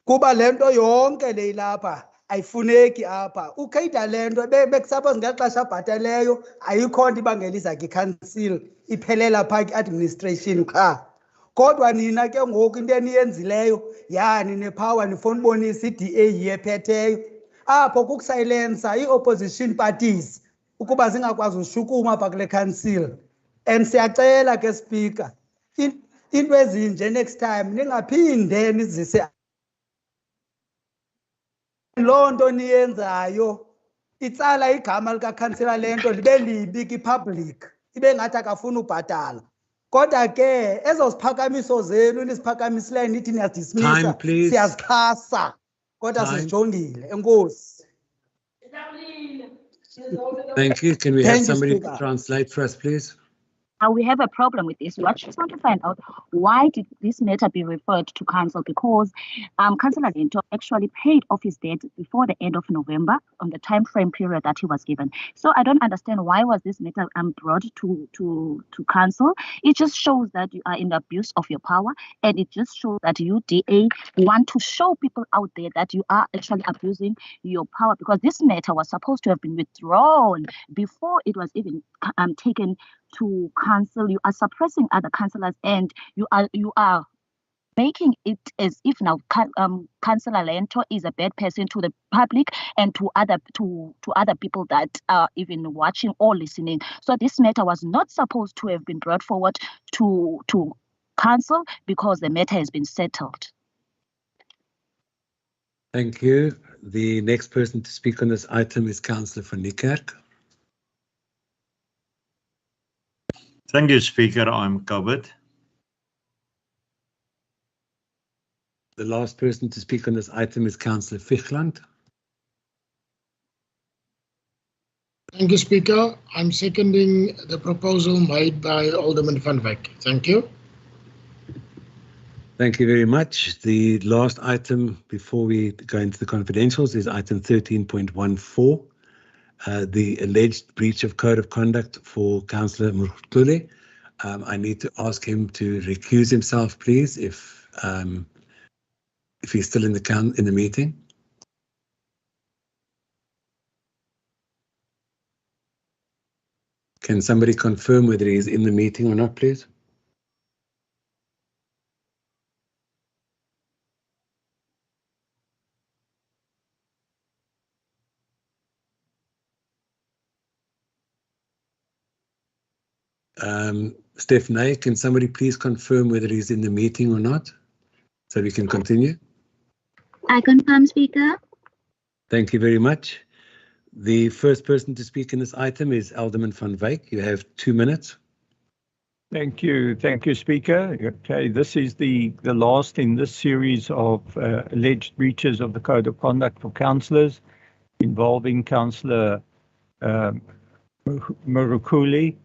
kuba lento yonke le ilapha ayifuneki apha. Ukhetha Lento bekusuppose ngexesha abhataleyo ayikho nto ibangelisa ke-council, iphelela phaa ki-administration qha. Kodwa nina ke ngoku into eniyenzileyo yani nepower nifuna ubonisa i-DA yephetheyo apho kukusilensa ii-opposition parties ukuba zingakwazi ushukuma apha kule council. And siyacela ke Speaker, into ezinje next time ningaphinde nizise loo nto niyenzayo itsala igama likakhansila Lento libe libi kwi-public, ibe ngathi akafuna ubhatala. Kodwa ke ezo ziphakamiso zenu niziphakamisileyo nithi niyadismisa, siyazixhasa kodwa sizijongile. Enkosi. Thank you. Can we have somebody translate for us, please? We have a problem with this. We just want to find out why did this matter be referred to council, because Councillor Lento actually paid off his debt before the end of November on the time frame period that he was given. So I don't understand why was this matter brought to council. It just shows that you are in the abuse of your power, and it just shows that you, DA, want to show people out there that you are actually abusing your power, because this matter was supposed to have been withdrawn before it was even taken to council. You are suppressing other councillors, and you are making it as if now Councillor Lento is a bad person to the public and to other people that are even watching or listening. So this matter was not supposed to have been brought forward to council because the matter has been settled. Thank you. The next person to speak on this item is Councillor van Niekerk. Thank you, Speaker. I'm covered. The last person to speak on this item is Councillor Fichland. Thank you, Speaker. I'm seconding the proposal made by Alderman van Wyk. Thank you. Thank you very much. The last item before we go into the confidentials is item 13.14, the alleged breach of code of conduct for Councillor Mrukule. I need to ask him to recuse himself, please, if he's still in the meeting. Can somebody confirm whether he is in the meeting or not, please? Stephanie, can somebody please confirm whether he's in the meeting or not, so we can continue? I confirm, Speaker. Thank you very much. The first person to speak in this item is Alderman van Wyk. You have 2 minutes. Thank you, Speaker. Okay, this is the last in this series of alleged breaches of the Code of Conduct for councillors involving Councillor Mrukule.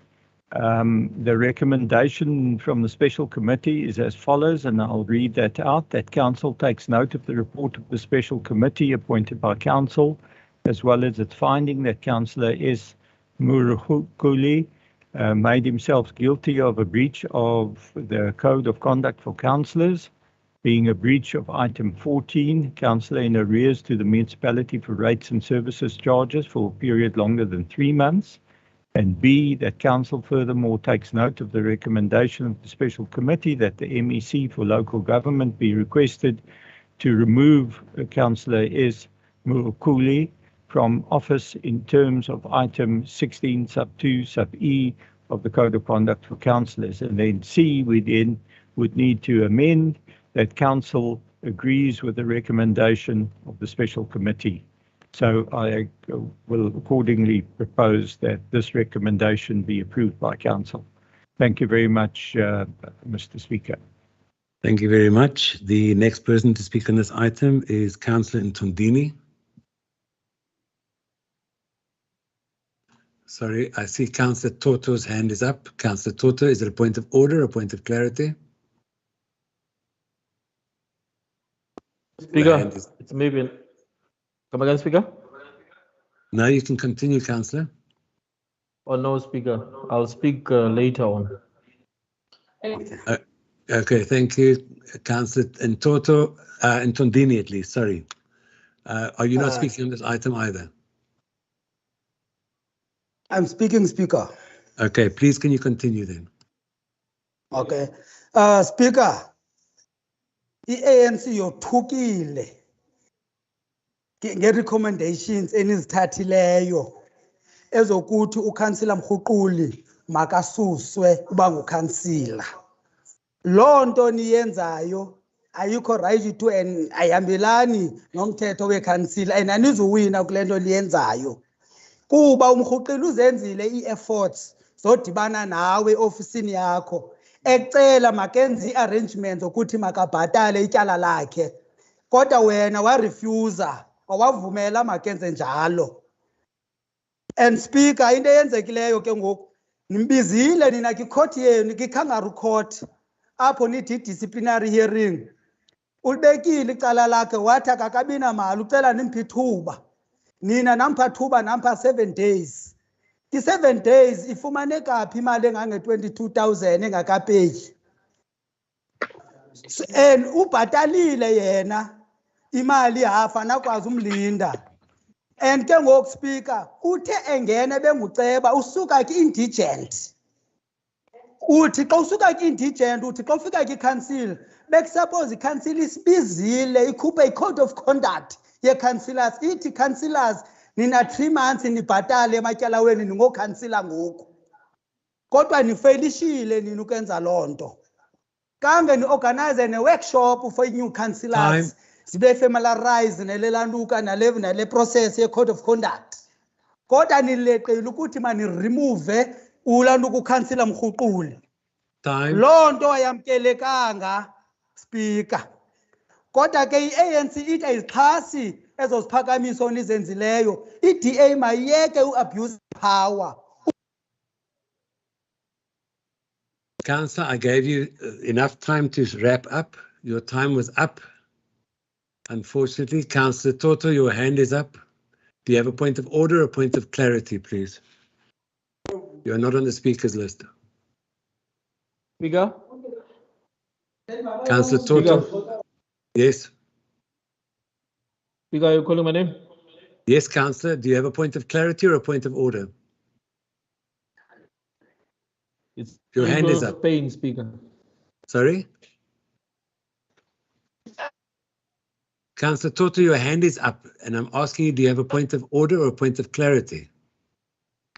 The recommendation from the special committee is as follows, and I'll read that out. That council takes note of the report of the special committee appointed by council, as well as its finding that Councillor S. Mrukule made himself guilty of a breach of the Code of Conduct for councillors, being a breach of item 14, councillor in arrears to the municipality for rates and services charges for a period longer than 3 months. And B, that council furthermore takes note of the recommendation of the special committee that the MEC for local government be requested to remove Councillor S. Mrukule from office in terms of item 16 sub 2 sub E of the Code of Conduct for councillors. And then C, we then would need to amend that council agrees with the recommendation of the special committee. So I will accordingly propose that this recommendation be approved by council. Thank you very much, Mr. Speaker. Thank you very much. The next person to speak on this item is Councillor Ntondini. Sorry, I see Councillor Toto's hand is up. Councillor Toto, is it a point of order or a point of clarity? Speaker, it's maybe. Come again, Speaker? Now you can continue, Councillor. Oh, no, Speaker. I'll speak later on. Okay, thank you, Councillor Ntondini at least, sorry. Are you not speaking on this item either? I'm speaking, Speaker. Okay, please can you continue then? Okay. Speaker, i-ANC yothukile nge-recommendations enizithathileyo ezokuthi ukhansila Mrukule makasuswe uba ngukhansila. Loo nto niyenzayo ayikho right to and ayihambelani nomthetho wekhansila and anizuwina kule nto niyenzayo. Kuba uMrukule uzenzile ii-efforts zodibana nawe ofisini yakho ecela makenze ii-arrangements ukuthi makabhatale ityala lakhe, kodwa wena warefusa, awavumela makenze njalo. And Speaker, into eyenzekileyo ke ngoku nimbizile nina kwikhoti yenu kwi-kangaroo court apho nithi i-disciplinary hearing. Ulibekile icala lakhe wathi akakabi namali ucela nimphe ithuba. Nina nampha thuba nampha 7 days. I-7 days ifumaneka phi imali engange-22,000 engakapeyi? And ubhatalile yena imali hafa nakwazi umlinda. And ke ngoku Speaker, uthe engene benguceba usuka ki-indigent. Uthi xa usuka ki-indigent uthi xa ufika ki-council bekusuppose i-council isibizile ikhuphe i-code of conduct ye-councillors ithi councillors nina 3 months nibhatale ematyala wenu ningokhansila ngoku. Kodwa nifailishile nina ukwenza loo nto. Kange ni-organize ne-workshop for new councillors zibe familiarized nelelantuka nale process ye-code of conduct. Kodwa nileqile ukuthi mani-remove ulantuka ukhansila Mrhuquli. Time. Loo nto ayamkelekanga, Speaker. Kodwa ke i-ANC ithi ayizixhasi ezo ziphakamiso nizenzileyo. I-DA mayiyeke u-abuse power. Councillor, I gave you enough time to wrap up. Your time was up. Unfortunately, Councillor Toto, your hand is up. Do you have a point of order or a point of clarity, please? You're not on the speakers list. Speaker? Councillor Toto? Yes. Speaker, are you calling my name? Yes, Councillor. Do you have a point of clarity or a point of order? It's Your hand is Abel up. Payne, Speaker. Sorry? Councillor Toto, your hand is up, and I'm asking you, do you have a point of order or a point of clarity?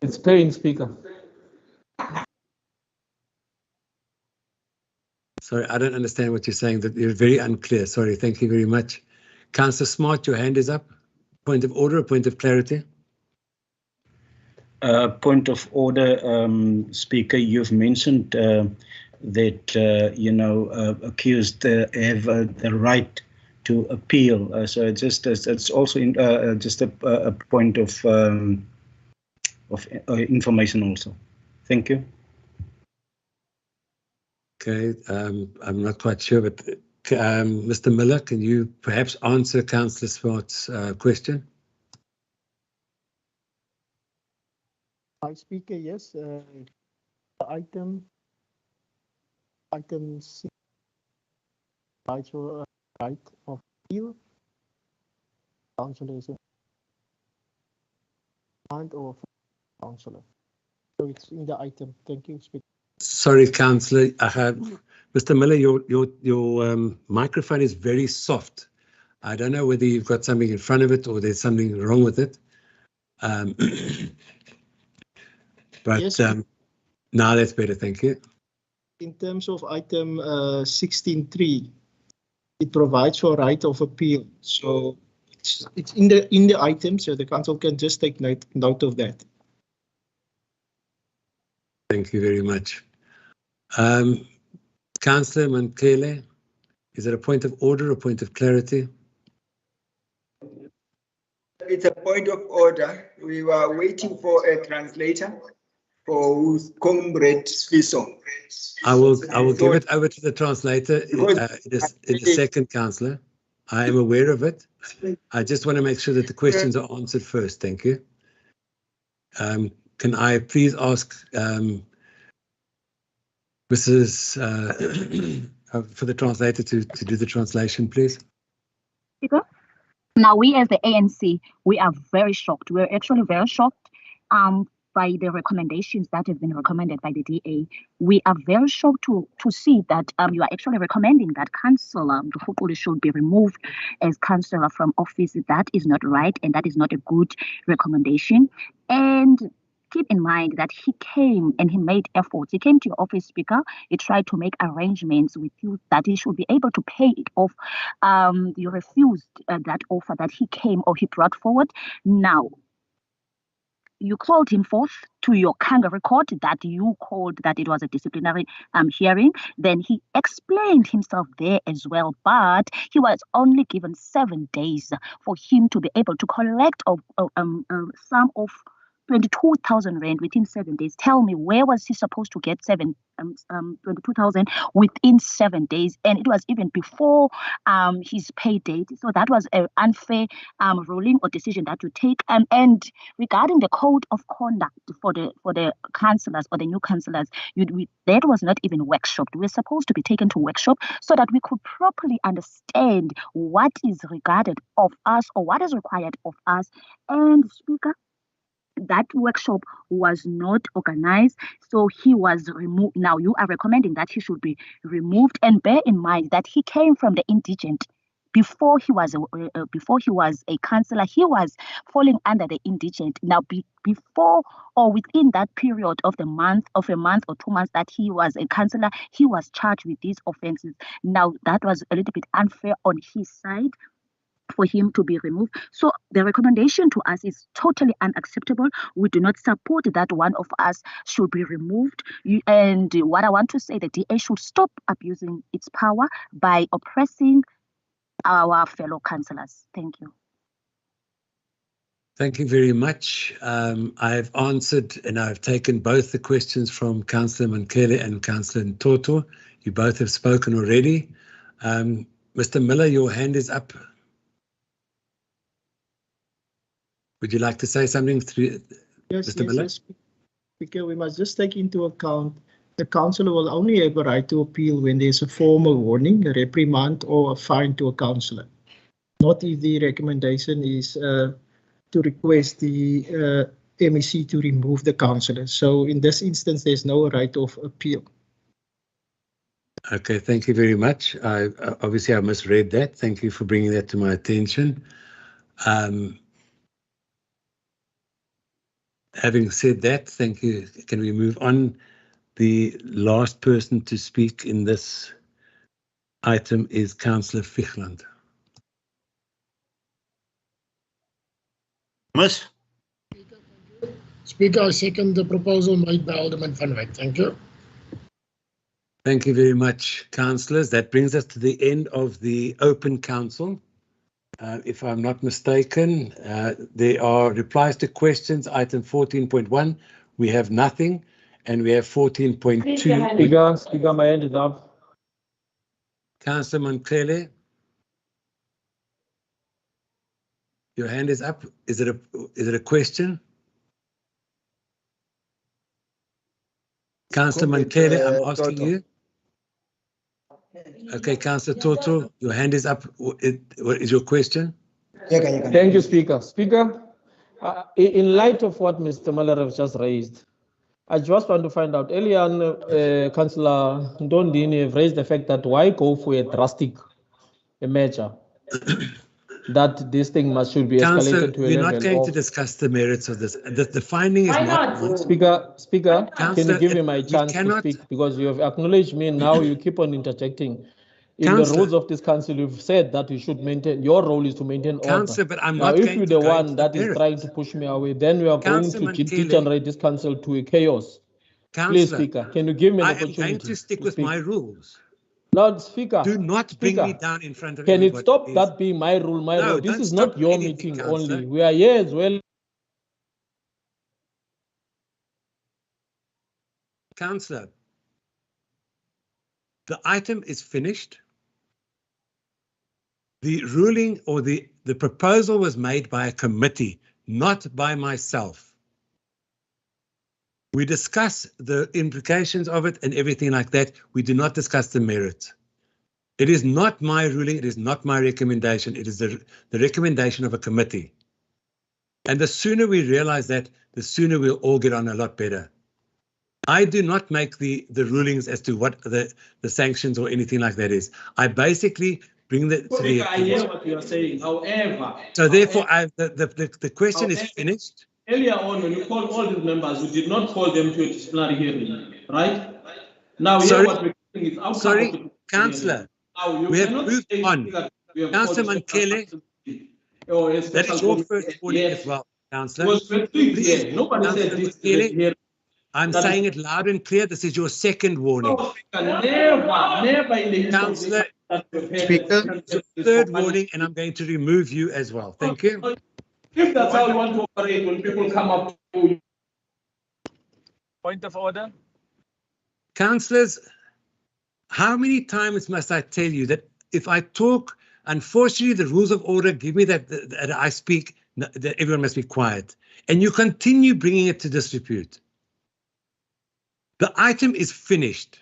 It's Payne, Speaker. Sorry, I don't understand what you're saying. That you're very unclear. Sorry, thank you very much. Councillor Smart, your hand is up. Point of order or point of clarity? Point of order, Speaker, you've mentioned that, accused have the right to appeal. So it's also just a point of information also. Thank you. Okay, I'm not quite sure, but Mr. Miller, can you perhaps answer Councillor Smart's question? Hi, Speaker, yes. Item C, right of appeal. Councillor is and or councillor. So it's in the item. Thank you, Speaker. Sorry, Councillor. Mr. Miller, your microphone is very soft. I don't know whether you've got something in front of it or there's something wrong with it. But Yes. now that's better, thank you. In terms of item 16.3, it provides for right of appeal. So it's in the item, so the council can just take note of that. Thank you very much. Councillor Mankele, is it a point of order or point of clarity? It's a point of order. We were waiting for a translator for Comrade Sfiso. I will give it over to the translator in a second, Councillor. I am aware of it. I just want to make sure that the questions are answered first. Thank you. Can I please ask Mrs. For the translator to do the translation, please? Speaker? Now, we as the ANC, we are very shocked. We're actually very shocked by the recommendations that have been recommended by the DA. We are very shocked to see that you are actually recommending that Councillor Mrhuquli should be removed as councillor from office. That is not right, and that is not a good recommendation. And keep in mind that he came and he made efforts. He came to your office, Speaker. He tried to make arrangements with you that he should be able to pay it off. You refused that offer that he came or he brought forward. Now, you called him forth to your Kanga record that you called that it was a disciplinary hearing. Then he explained himself there as well, but he was only given 7 days for him to be able to collect some of 22,000 rand within 7 days. Tell me, where was he supposed to get 22,000 within 7 days? And it was even before his pay date. So that was an unfair ruling or decision that you take. And regarding the code of conduct for the councillors or the new councillors, that was not even workshopped. We were supposed to be taken to workshop so that we could properly understand what is regarded of us or what is required of us. And Speaker, that workshop was not organized, so he was removed. Now you are recommending that he should be removed, and bear in mind that he came from the indigent. Before he was a councillor, he was falling under the indigent. Now, before or within that period of a month or 2 months that he was a councillor, he was charged with these offences. Now, that was a little bit unfair on his side. for him to be removed. So the recommendation to us is totally unacceptable. We do not support that one of us should be removed. And what I want to say, the DA should stop abusing its power by oppressing our fellow councillors. Thank you. Thank you very much. I've answered and I've taken both the questions from Councillor Mankele and Councillor Ntoto. You both have spoken already. Mr. Miller, your hand is up. Would you like to say something through Mr. Miller? Yes, Speaker, we must just take into account the councillor will only have a right to appeal when there's a formal warning, a reprimand, or a fine to a councillor. Not if the recommendation is to request the MEC to remove the councillor. So in this instance, there's no right of appeal. Okay, thank you very much. Obviously I misread that. Thank you for bringing that to my attention. Having said that, thank you. Can we move on? The last person to speak in this item is Councillor Fichland. Miss? Speaker, I second the proposal made by Alderman van Wyk. Thank you. Thank you very much, councillors. That brings us to the end of the open council. If I'm not mistaken, there are replies to questions, item 14.1. We have nothing, and we have 14.2. Speaker, my hand is up. Councillor Mankele, your hand is up. Is it a question? Councillor Mankele, I'm asking you. Okay, Councillor Toto, your hand is up. What is your question? Thank you, Speaker. Speaker, in light of what Mr. Muller has just raised, I just want to find out, earlier on, Councillor Ndondini have raised the fact that why go for a drastic measure? That this thing should be escalated to a level of... We're not going to discuss the merits of this. The finding is not... Speaker, can you give me my chance to speak? Because you have acknowledged me, now you keep on interjecting. In the rules of this council, you've said that you should maintain, your role is to maintain order. Councillor, but I'm now, not if you're the one that is trying to push me away, then we are going to degenerate this council to a chaos. Please, Speaker, can you give me an opportunity? I am going to stick with my rules. Lord Speaker, do not bring me down in front of Can everybody, it stop please. that being my rule? No, This don't is not stop your anything, meeting Councillor. only. We are here as well. Councillor, the item is finished. The ruling or the proposal was made by a committee, not by myself. We discuss the implications of it and everything like that. We do not discuss the merits. It is not my ruling. It is not my recommendation. It is the recommendation of a committee. And the sooner we realize that, the sooner we'll all get on a lot better. I do not make the rulings as to what the sanctions or anything like that is. I basically bring the to the I hear what you are saying. However, so therefore the question is finished. Earlier on, when you called all these members, you did not call them to a disciplinary hearing, right? Now, here what we're doing is outcome. Sorry, Councillor, we have moved on. Councillor Mankele, that is your first warning as well, Councillor. Please, nobody said this. I'm saying it loud and clear. This is your second warning. Never in the Councillor, Speaker, third warning, and I'm going to remove you as well. Thank you. If that's how you want to operate, when people come up to you. Point of order. Councillors, how many times must I tell you that if I talk, unfortunately, the rules of order give me that I speak, that everyone must be quiet, and you continue bringing it to disrepute. The item is finished.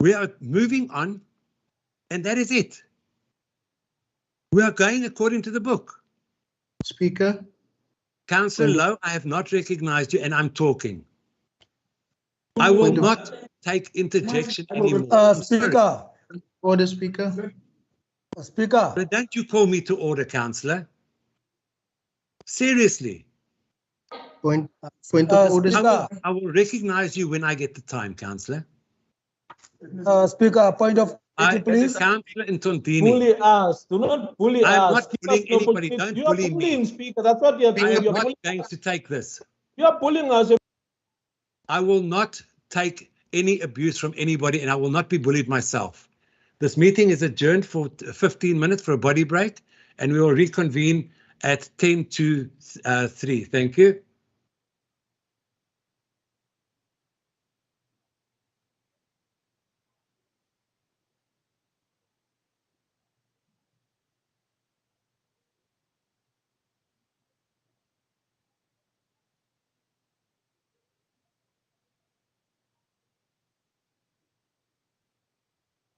We are moving on, and that is it. We are going according to the book. Speaker. Councillor Lowe, I have not recognized you, and I'm talking. I will not take interjection anymore. Speaker. Order, Speaker. Speaker. But don't you call me to order, Councillor. Seriously. Point of order. I will recognize you when I get the time, Councillor. Speaker, point of Katie, please. Councillor Ntondini, Bully us. Do not bully I'm us. not Give bullying us no anybody. opportunity. Don't You are bully bullying, me. Speaker. That's what you are I doing. am You are not bullying going us. to take this. You are bullying us. I will not take any abuse from anybody, and I will not be bullied myself. This meeting is adjourned for 15 minutes for a body break, and we will reconvene at 10 to 3. Thank you.